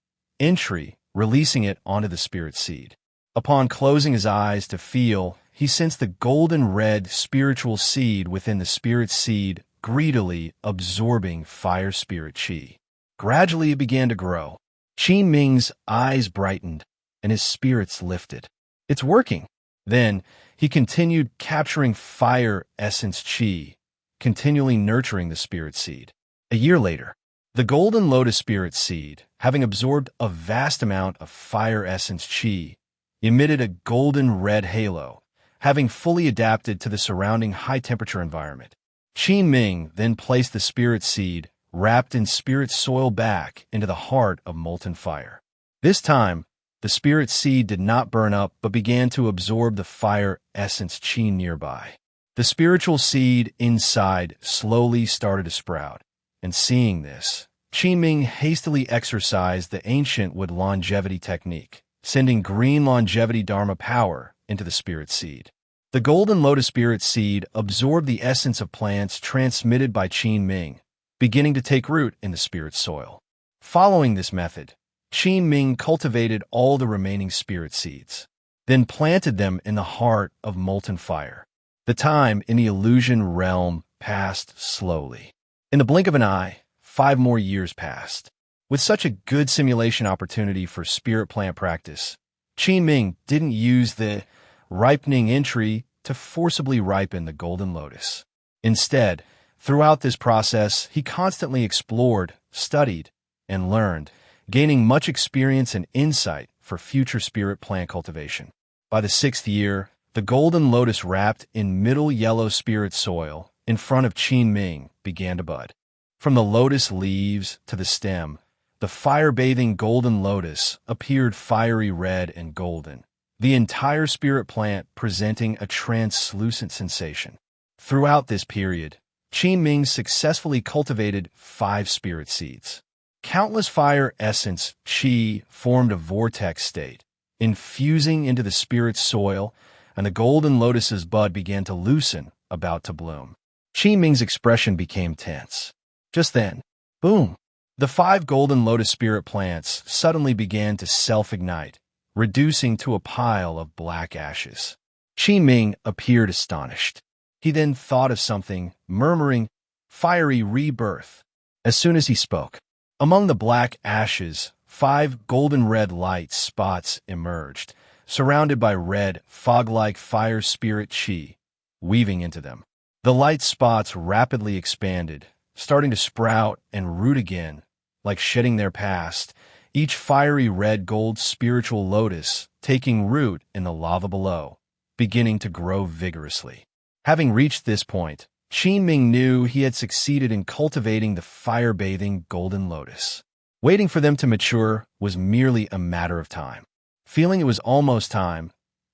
entry, releasing it onto the spirit seed. Upon closing his eyes to feel, he sensed the golden red spiritual seed within the spirit seed greedily absorbing fire spirit qi. Gradually it began to grow. Qin Ming's eyes brightened, and his spirits lifted. It's working. Then he continued capturing fire essence qi, continually nurturing the spirit seed. A year later, the golden lotus spirit seed, having absorbed a vast amount of fire essence qi, emitted a golden red halo, having fully adapted to the surrounding high-temperature environment. Qin Ming then placed the spirit seed, wrapped in spirit soil, back into the heart of molten fire. This time, the spirit seed did not burn up but began to absorb the fire essence qi nearby. The spiritual seed inside slowly started to sprout, and seeing this, Qin Ming hastily exercised the ancient wood longevity technique, sending green longevity dharma power into the spirit seed. The golden lotus spirit seed absorbed the essence of plants transmitted by Qin Ming, beginning to take root in the spirit soil. Following this method, Qin Ming cultivated all the remaining spirit seeds, then planted them in the heart of molten fire. The time in the illusion realm passed slowly. In the blink of an eye, 5 more years passed. With such a good simulation opportunity for spirit plant practice, Qin Ming didn't use the ripening entry to forcibly ripen the golden lotus. Instead, throughout this process, he constantly explored, studied, and learned, gaining much experience and insight for future spirit plant cultivation. By the 6th year, the golden lotus wrapped in middle yellow spirit soil in front of Qin Ming began to bud. From the lotus leaves to the stem, the fire-bathing golden lotus appeared fiery red and golden, the entire spirit plant presenting a translucent sensation. Throughout this period, Qin Ming successfully cultivated 5 spirit seeds. Countless fire essence qi formed a vortex state, infusing into the spirit soil, and the golden lotus's bud began to loosen, about to bloom. Qin Ming's expression became tense. Just then, boom! The 5 golden lotus spirit plants suddenly began to self-ignite, reducing to a pile of black ashes. Qin Ming appeared astonished. He then thought of something, murmuring, "Fiery rebirth." As soon as he spoke, among the black ashes, 5 golden red light spots emerged, surrounded by red, fog-like fire spirit qi, weaving into them. The light spots rapidly expanded, starting to sprout and root again, like shedding their past, each fiery red gold spiritual lotus taking root in the lava below, beginning to grow vigorously. Having reached this point, Qin Ming knew he had succeeded in cultivating the fire-bathing golden lotus. Waiting for them to mature was merely a matter of time. Feeling it was almost time,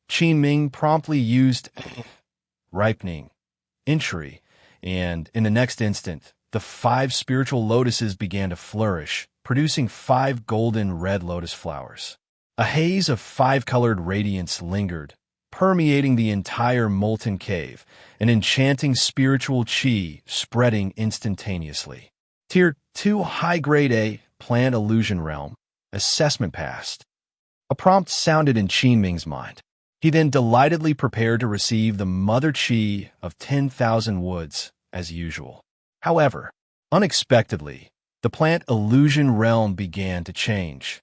Qin Ming promptly used ripening entry and in the next instant, the 5 spiritual lotuses began to flourish, producing 5 golden red lotus flowers. A haze of 5-colored radiance lingered, permeating the entire molten cave, an enchanting spiritual chi spreading instantaneously. Tier 2 High-Grade A Plant Illusion Realm. Assessment passed. A prompt sounded in Qin Ming's mind. He then delightedly prepared to receive the mother chi of 10,000 woods, as usual. However, unexpectedly, the plant illusion realm began to change.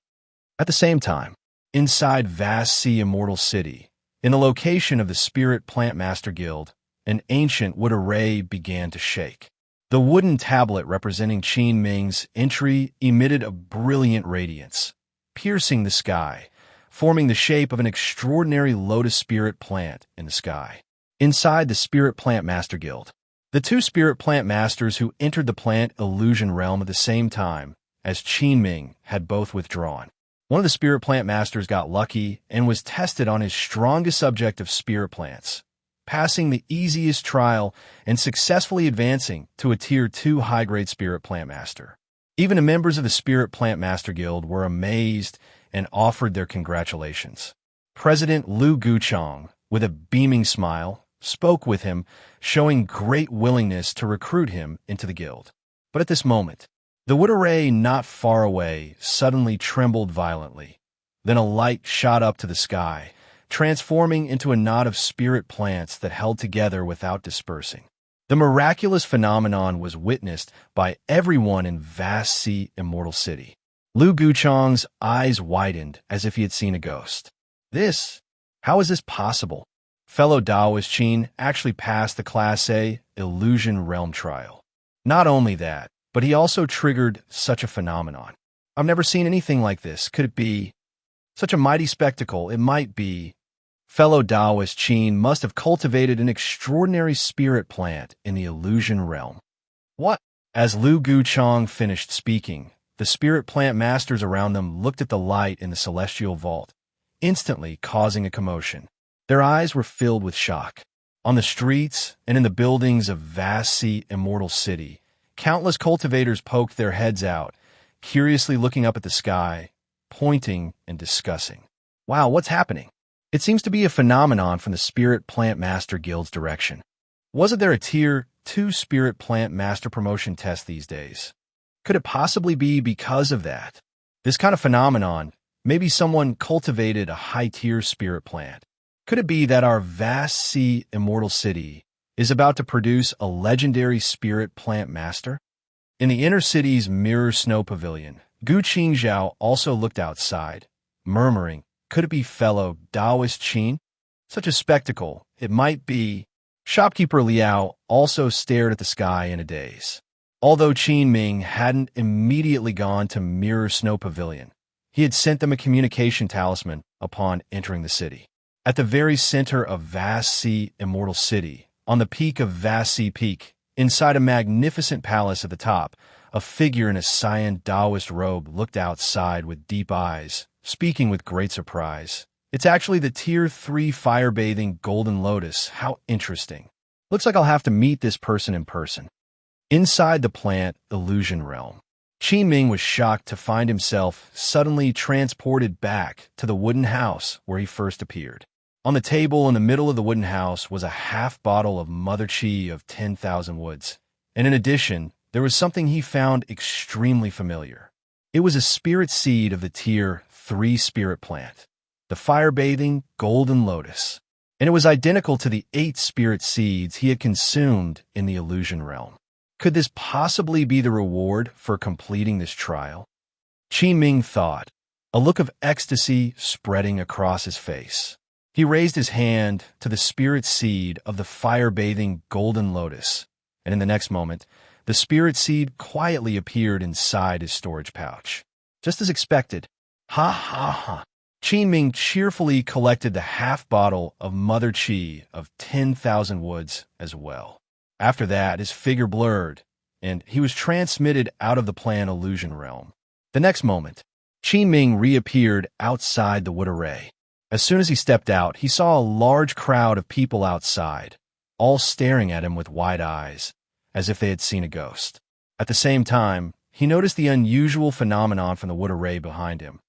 At the same time, inside Vast Sea Immortal City, in the location of the Spirit Plant Master Guild, an ancient wood array began to shake. The wooden tablet representing Qin Ming's entry emitted a brilliant radiance, piercing the sky, forming the shape of an extraordinary lotus spirit plant in the sky. Inside the Spirit Plant Master Guild, the 2 Spirit Plant Masters who entered the plant illusion realm at the same time as Qin Ming had both withdrawn. One of the Spirit Plant Masters got lucky and was tested on his strongest subject of spirit plants, passing the easiest trial and successfully advancing to a Tier 2 high-grade Spirit Plant Master. Even the members of the Spirit Plant Master Guild were amazed and offered their congratulations. President Lu Guchong, with a beaming smile, spoke with him, showing great willingness to recruit him into the guild. But at this moment, the wood array not far away suddenly trembled violently. Then a light shot up to the sky, transforming into a knot of spirit plants that held together without dispersing. The miraculous phenomenon was witnessed by everyone in Vast Sea Immortal City. Lu Guchong's eyes widened as if he had seen a ghost. How is this possible? Fellow Taoist Qin actually passed the Class A Illusion Realm trial. Not only that, but he also triggered such a phenomenon. I've never seen anything like this. Could it be such a mighty spectacle? It might be. Fellow Taoist Qin must have cultivated an extraordinary spirit plant in the illusion realm. What? As Lu Guchong finished speaking, the spirit plant masters around them looked at the light in the celestial vault, instantly causing a commotion. Their eyes were filled with shock. On the streets and in the buildings of Vast Sea Immortal City, countless cultivators poked their heads out, curiously looking up at the sky, pointing and discussing. Wow, what's happening? It seems to be a phenomenon from the Spirit Plant Master Guild's direction. Wasn't there a Tier 2 Spirit Plant Master promotion test these days? Could it possibly be because of that? This kind of phenomenon, maybe someone cultivated a high-tier spirit plant. Could it be that our Vast Sea Immortal City is about to produce a legendary spirit plant master? In the inner city's mirror snow pavilion, Gu Qingzhao also looked outside, murmuring, could it be fellow Taoist Qin? Such a spectacle, it might be. Shopkeeper Liao also stared at the sky in a daze. Although Qin Ming hadn't immediately gone to Mirror Snow Pavilion, he had sent them a communication talisman upon entering the city. At the very center of Vast Sea Immortal City, on the peak of Vast Sea Peak, inside a magnificent palace at the top, a figure in a cyan Taoist robe looked outside with deep eyes, speaking with great surprise. It's actually the Tier 3 fire-bathing Golden Lotus. How interesting. Looks like I'll have to meet this person in person. Inside the plant illusion realm, Qin Ming was shocked to find himself suddenly transported back to the wooden house where he first appeared. On the table in the middle of the wooden house was a half bottle of mother chi of 10,000 woods. And in addition, there was something he found extremely familiar. It was a spirit seed of the Tier 3 spirit plant, the fire-bathing Golden Lotus. And it was identical to the 8 spirit seeds he had consumed in the illusion realm. Could this possibly be the reward for completing this trial? Qin Ming thought, a look of ecstasy spreading across his face. He raised his hand to the spirit seed of the fire-bathing Golden Lotus, and in the next moment, the spirit seed quietly appeared inside his storage pouch. Just as expected. Ha ha ha. Qin Ming cheerfully collected the half bottle of mother chi of 10,000 woods as well. After that, his figure blurred, and he was transmitted out of the plant illusion realm. The next moment, Qin Ming reappeared outside the wood array. As soon as he stepped out, he saw a large crowd of people outside, all staring at him with wide eyes. as if they had seen a ghost. At the same time, he noticed the unusual phenomenon from the wood array behind him.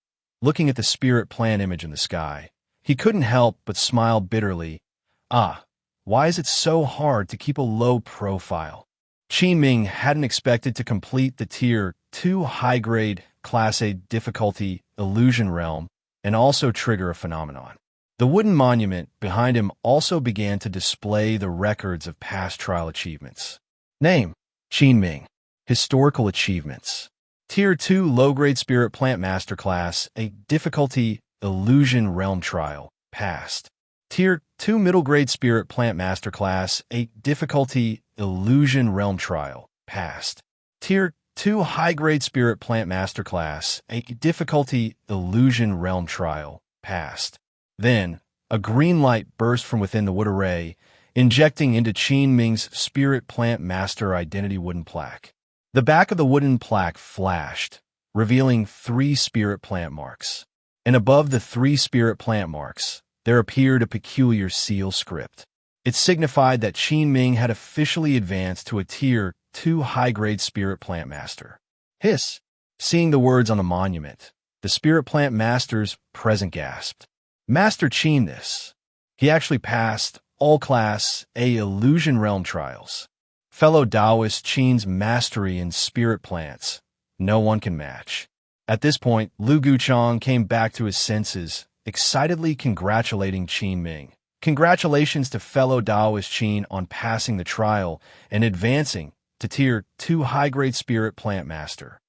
Looking at the spirit plant image in the sky, he couldn't help but smile bitterly. Why is it so hard to keep a low profile? Qin Ming hadn't expected to complete the Tier 2 high-grade Class A difficulty Illusion Realm and also trigger a phenomenon. The wooden monument behind him also began to display the records of past trial achievements. Name: Qin Ming. Historical achievements: Tier 2 low-grade Spirit Plant Masterclass, a difficulty Illusion Realm trial, passed. Tier 2 middle-grade Spirit Plant Masterclass, a difficulty Illusion Realm trial, passed. Tier 2 high-grade Spirit Plant Masterclass, a difficulty Illusion Realm trial, passed. Then, a green light burst from within the wood array, injecting into Qin Ming's Spirit Plant Master Identity wooden plaque. The back of the wooden plaque flashed, revealing 3 spirit plant marks. And above the 3 spirit plant marks, there appeared a peculiar seal script. It signified that Qin Ming had officially advanced to a Tier 2 high-grade Spirit Plant Master. Hiss! Seeing the words on the monument, the Spirit Plant Masters present gasped. Master Qin this. He actually passed all Class A Illusion Realm trials. Fellow Taoist Qin's mastery in spirit plants, no one can match. At this point, Lu Guchang came back to his senses, excitedly congratulating Qin Ming. Congratulations to fellow Taoist Qin on passing the trial and advancing to Tier 2 high-grade Spirit Plant Master.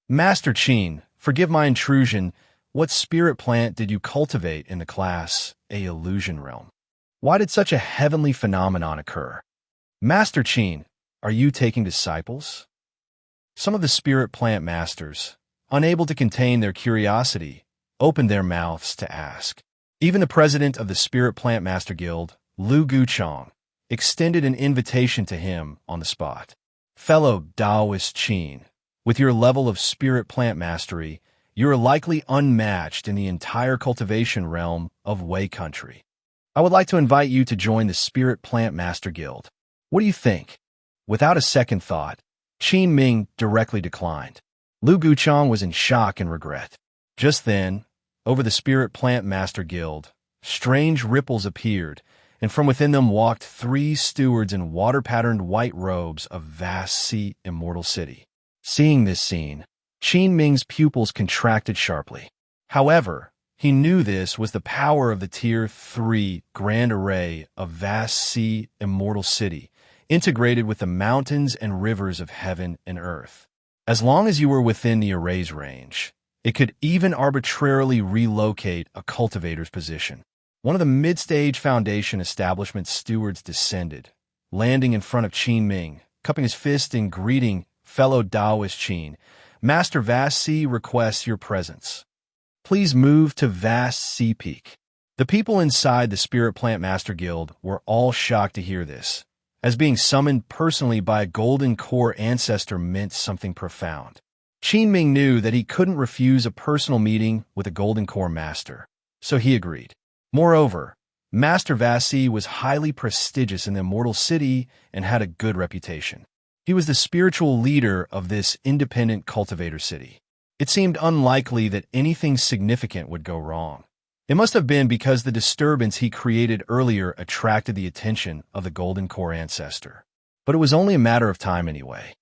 Master Qin, forgive my intrusion. What spirit plant did you cultivate in the Class A Illusion Realm? Why did such a heavenly phenomenon occur? Master Qin, are you taking disciples? Some of the Spirit Plant Masters, unable to contain their curiosity, opened their mouths to ask. Even the president of the Spirit Plant Master Guild, Lu Guchang, extended an invitation to him on the spot. Fellow Taoist Qin, with your level of Spirit Plant Mastery, you are likely unmatched in the entire cultivation realm of Wei Country. I would like to invite you to join the Spirit Plant Master Guild. What do you think? Without a second thought, Qin Ming directly declined. Lu Guchang was in shock and regret. Just then, over the Spirit Plant Master Guild, strange ripples appeared, and from within them walked 3 stewards in water-patterned white robes of vast sea Immortal City. Seeing this scene, Qin Ming's pupils contracted sharply. However, he knew this was the power of the Tier 3 grand array of vast sea Immortal City, integrated with the mountains and rivers of heaven and earth. As long as you were within the array's range, it could even arbitrarily relocate a cultivator's position. One of the mid-stage Foundation establishment stewards descended, landing in front of Qin Ming, cupping his fist and greeting fellow Taoist Qin. Master Vast Sea requests your presence. Please move to Vast Sea Peak. The people inside the Spirit Plant Master Guild were all shocked to hear this, as being summoned personally by a golden core ancestor meant something profound. Qin Ming knew that he couldn't refuse a personal meeting with a golden core master, so he agreed. Moreover, Master Vasi was highly prestigious in the Immortal City and had a good reputation. He was the spiritual leader of this independent cultivator city. It seemed unlikely that anything significant would go wrong. It must have been because the disturbance he created earlier attracted the attention of the Golden Core ancestor. But it was only a matter of time anyway.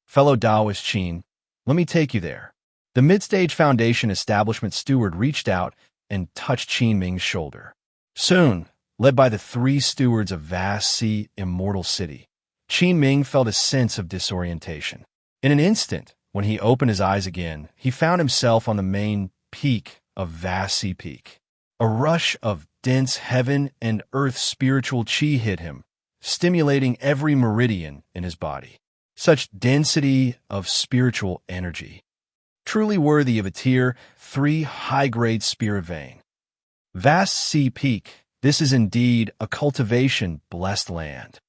Fellow Taoist Qin, let me take you there. The Mid-Stage Foundation establishment steward reached out and touched Qin Ming's shoulder. Soon, led by the 3 stewards of Vast Sea Immortal City, Qin Ming felt a sense of disorientation. In an instant, when he opened his eyes again, he found himself on the main peak of Vast Sea Peak. A rush of dense heaven and earth spiritual chi hit him, stimulating every meridian in his body. Such density of spiritual energy, truly worthy of a Tier 3 high-grade spirit vein. Vast Sea Peak, this is indeed a cultivation-blessed land.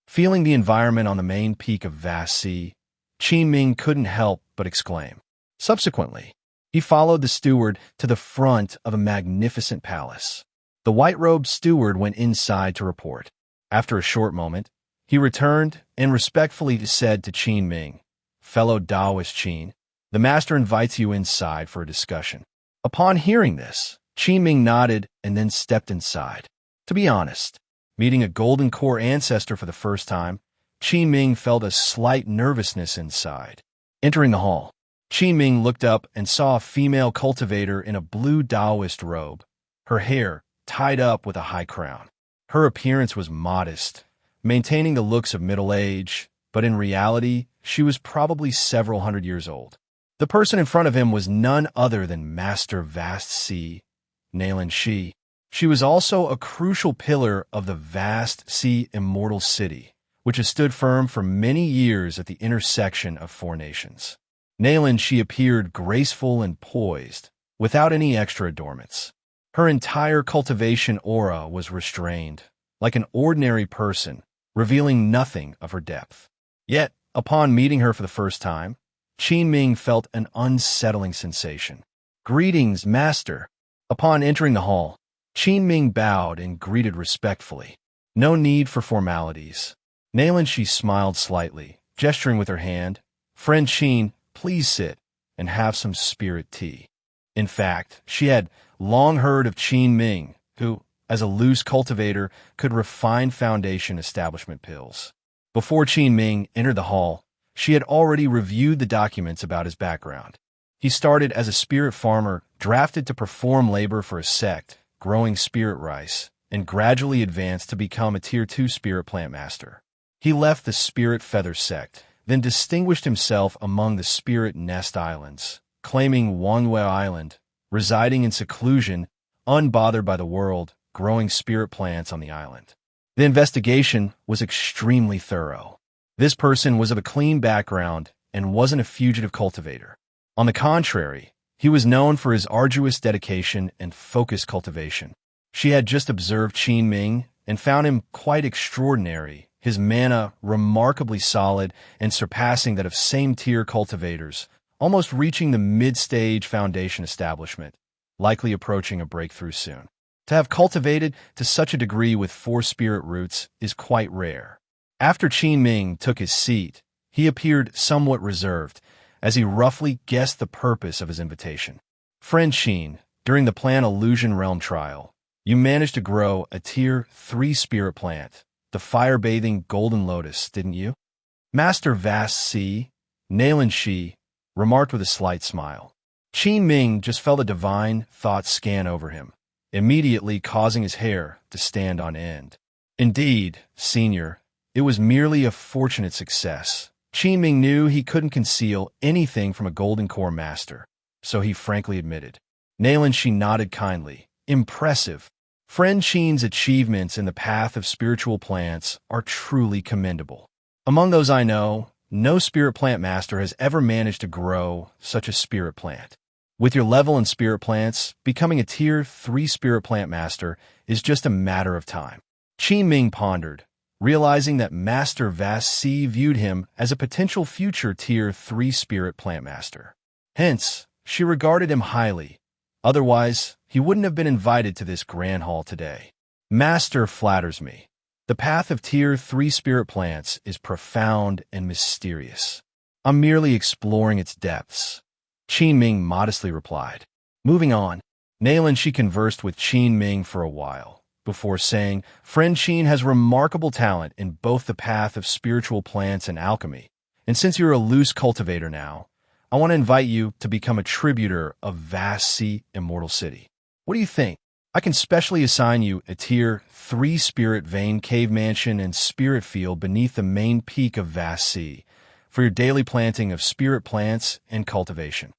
Feeling the environment on the main peak of Vast Sea, Qin Ming couldn't help but exclaim. Subsequently, he followed the steward to the front of a magnificent palace. The white-robed steward went inside to report. After a short moment, He returned and respectfully said to Qin Ming, "Fellow Taoist Qin, the master invites you inside for a discussion." Upon hearing this, Qin Ming nodded and then stepped inside. To be honest, meeting a golden core ancestor for the first time, Qin Ming felt a slight nervousness inside. Entering the hall, Qin Ming looked up and saw a female cultivator in a blue Taoist robe, her hair tied up with a high crown. Her appearance was modest, maintaining the looks of middle age, but in reality, she was probably several hundred years old. The person in front of him was none other than Master Vast Sea, Nalan Shi. She was also a crucial pillar of the Vast Sea Immortal City, which has stood firm for many years at the intersection of four nations. Nalan Shi appeared graceful and poised, without any extra adornments. Her entire cultivation aura was restrained, like an ordinary person, revealing nothing of her depth. Yet, upon meeting her for the first time, Qin Ming felt an unsettling sensation. "Greetings, Master." Upon entering the hall, Qin Ming bowed and greeted respectfully. No need for formalities. Nalan Shi smiled slightly, gesturing with her hand. "Friend Qin, please sit and have some spirit tea." In fact, she had long heard of Qin Ming, who, as a loose cultivator, could refine foundation establishment pills. Before Qin Ming entered the hall, she had already reviewed the documents about his background. He started as a spirit farmer, drafted to perform labor for a sect, growing spirit rice, and gradually advanced to become a Tier 2 spirit plant master. He left the Spirit Feather sect, then distinguished himself among the Spirit Nest Islands, claiming Wanwei Island, residing in seclusion, unbothered by the world, growing spirit plants on the island. The investigation was extremely thorough. This person was of a clean background and wasn't a fugitive cultivator. On the contrary, he was known for his arduous dedication and focused cultivation. She had just observed Qin Ming and found him quite extraordinary, his mana remarkably solid and surpassing that of same-tier cultivators, almost reaching the mid-stage foundation establishment, likely approaching a breakthrough soon. To have cultivated to such a degree with 4 spirit roots is quite rare. After Qin Ming took his seat, he appeared somewhat reserved, as he roughly guessed the purpose of his invitation. "Friend Qin, during the Plant Illusion Realm trial, you managed to grow a Tier 3 spirit plant, the fire-bathing Golden Lotus, didn't you?" Master Vast Sea, Nalan Shi, remarked with a slight smile. Qin Ming just felt a divine thought scan over him, immediately causing his hair to stand on end. "Indeed, Senior, it was merely a fortunate success." Qin Ming knew he couldn't conceal anything from a Golden Core master, so he frankly admitted. Nalan Shi nodded kindly. "Impressive. Friend Qin's achievements in the path of spiritual plants are truly commendable. Among those I know, no spirit plant master has ever managed to grow such a spirit plant. With your level in spirit plants, becoming a Tier 3 spirit plant master is just a matter of time." Qin Ming pondered, realizing that Master Vast Sea viewed him as a potential future Tier 3 spirit plant master. Hence, she regarded him highly. Otherwise, he wouldn't have been invited to this grand hall today. "Master flatters me. The path of Tier 3 spirit plants is profound and mysterious. I'm merely exploring its depths," Qin Ming modestly replied. Moving on, Nalan Shi conversed with Qin Ming for a while, before saying, "Friend Qin has remarkable talent in both the path of spiritual plants and alchemy, and since you're a loose cultivator now, I want to invite you to become a tributor of Vast Sea Immortal City. What do you think? I can specially assign you a Tier 3 Spirit Vein Cave Mansion and Spirit Field beneath the main peak of Vast Sea for your daily planting of spirit plants and cultivation."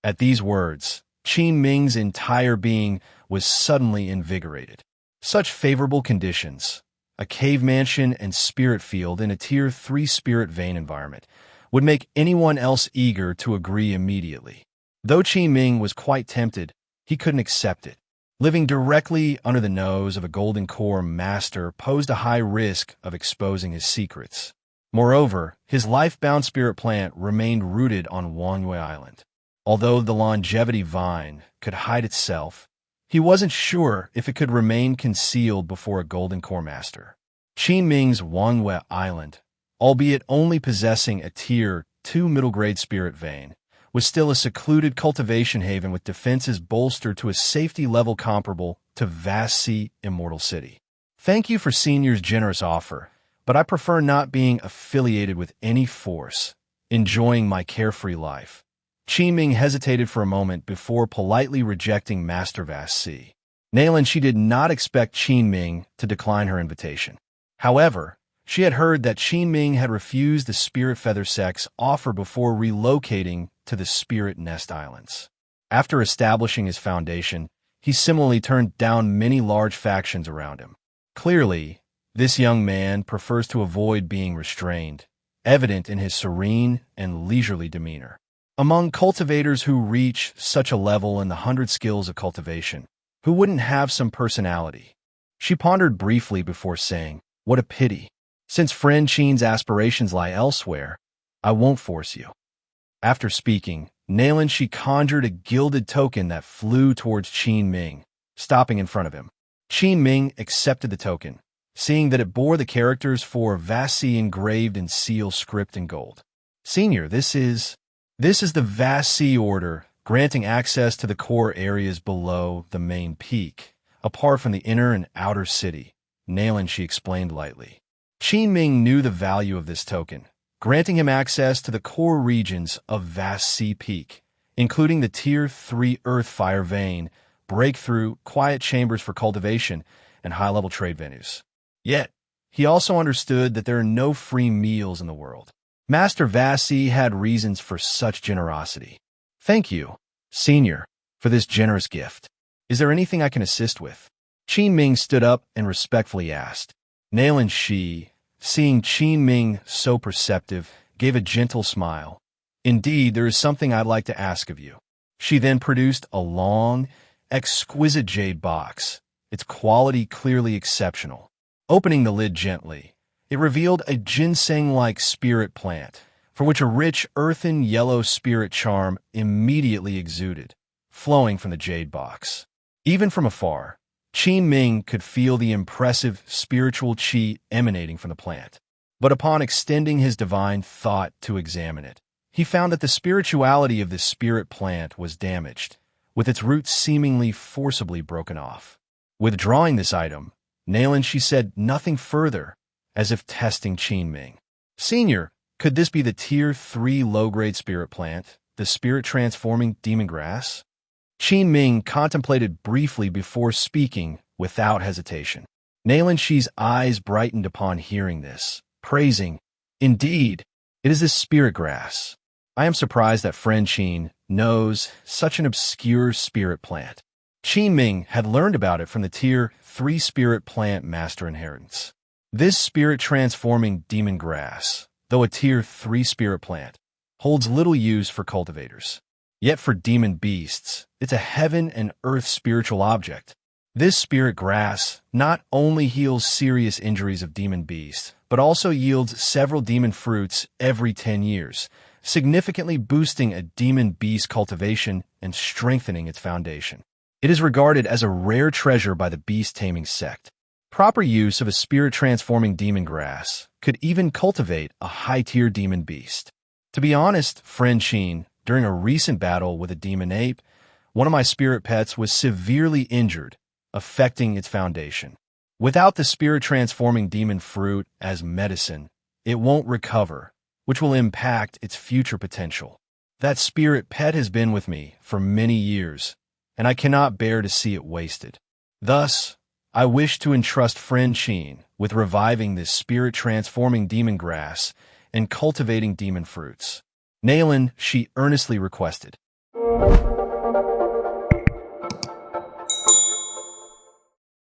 At these words, Qin Ming's entire being was suddenly invigorated. Such favorable conditions, a cave mansion and spirit field in a Tier 3 Spirit Vein environment, would make anyone else eager to agree immediately. Though Qin Ming was quite tempted, he couldn't accept it. Living directly under the nose of a Golden Core master posed a high risk of exposing his secrets. Moreover, his life-bound spirit plant remained rooted on Wanwei Island. Although the longevity vine could hide itself, he wasn't sure if it could remain concealed before a Golden Core master. Qin Ming's Wanhua Island, albeit only possessing a Tier 2 middle-grade spirit vein, was still a secluded cultivation haven with defenses bolstered to a safety level comparable to Vast Sea Immortal City. Thank you for Senior's generous offer, but I prefer not being affiliated with any force, enjoying my carefree life. Qin Ming hesitated for a moment before politely rejecting Master Vast Sea. Nailin, she did not expect Qin Ming to decline her invitation. However, she had heard that Qin Ming had refused the Spirit Feather Sect's offer before relocating to the Spirit Nest Islands. After establishing his foundation, he similarly turned down many large factions around him. Clearly, this young man prefers to avoid being restrained, evident in his serene and leisurely demeanor. Among cultivators who reach such a level in the 100 skills of cultivation, who wouldn't have some personality? She pondered briefly before saying, "What a pity. Since friend Qin's aspirations lie elsewhere, I won't force you." After speaking, Nailin, she conjured a gilded token that flew towards Qin Ming, stopping in front of him. Qin Ming accepted the token, seeing that it bore the characters for Vast Sea engraved in seal script in gold. "Senior, this is the Vast Sea Order, granting access to the core areas below the main peak, apart from the inner and outer city," Nailin, she explained lightly. Qin Ming knew the value of this token, granting him access to the core regions of Vast Sea Peak, including the Tier 3 Earth Fire Vein, Breakthrough, quiet chambers for cultivation, and high-level trade venues. Yet, he also understood that there are no free meals in the world. Master Vast Sea had reasons for such generosity. "Thank you, Senior, for this generous gift. Is there anything I can assist with?" Qin Ming stood up and respectfully asked. Nailin, she, seeing Qin Ming so perceptive, gave a gentle smile. "Indeed, there is something I'd like to ask of you." She then produced a long, exquisite jade box, its quality clearly exceptional. Opening the lid gently, it revealed a ginseng-like spirit plant, for which a rich earthen yellow spirit charm immediately exuded, flowing from the jade box. Even from afar, Qin Ming could feel the impressive spiritual qi emanating from the plant. But upon extending his divine thought to examine it, he found that the spirituality of this spirit plant was damaged, with its roots seemingly forcibly broken off. Withdrawing this item, Nailin, she said nothing further, as if testing Qin Ming. "Senior, could this be the Tier 3 low-grade spirit plant, the spirit-transforming demon grass?" Qin Ming contemplated briefly before speaking without hesitation. Nailin Shi's eyes brightened upon hearing this, praising, "Indeed, it is this spirit grass. I am surprised that friend Qin knows such an obscure spirit plant." Qin Ming had learned about it from the Tier 3 spirit plant master inheritance. This spirit-transforming demon grass, though a Tier 3 spirit plant, holds little use for cultivators. Yet for demon beasts, it's a heaven and earth spiritual object. This spirit grass not only heals serious injuries of demon beasts, but also yields several demon fruits every 10 years, significantly boosting a demon beast cultivation and strengthening its foundation. It is regarded as a rare treasure by the beast-taming sect. Proper use of a spirit-transforming demon grass could even cultivate a high-tier demon beast. To be honest, friend Qin, during a recent battle with a demon ape, one of my spirit pets was severely injured, affecting its foundation. Without the spirit-transforming demon fruit as medicine, it won't recover, which will impact its future potential. That spirit pet has been with me for many years, and I cannot bear to see it wasted. Thus, I wish to entrust friend Qin with reviving this spirit-transforming demon grass and cultivating demon fruits. Nailin, she earnestly requested.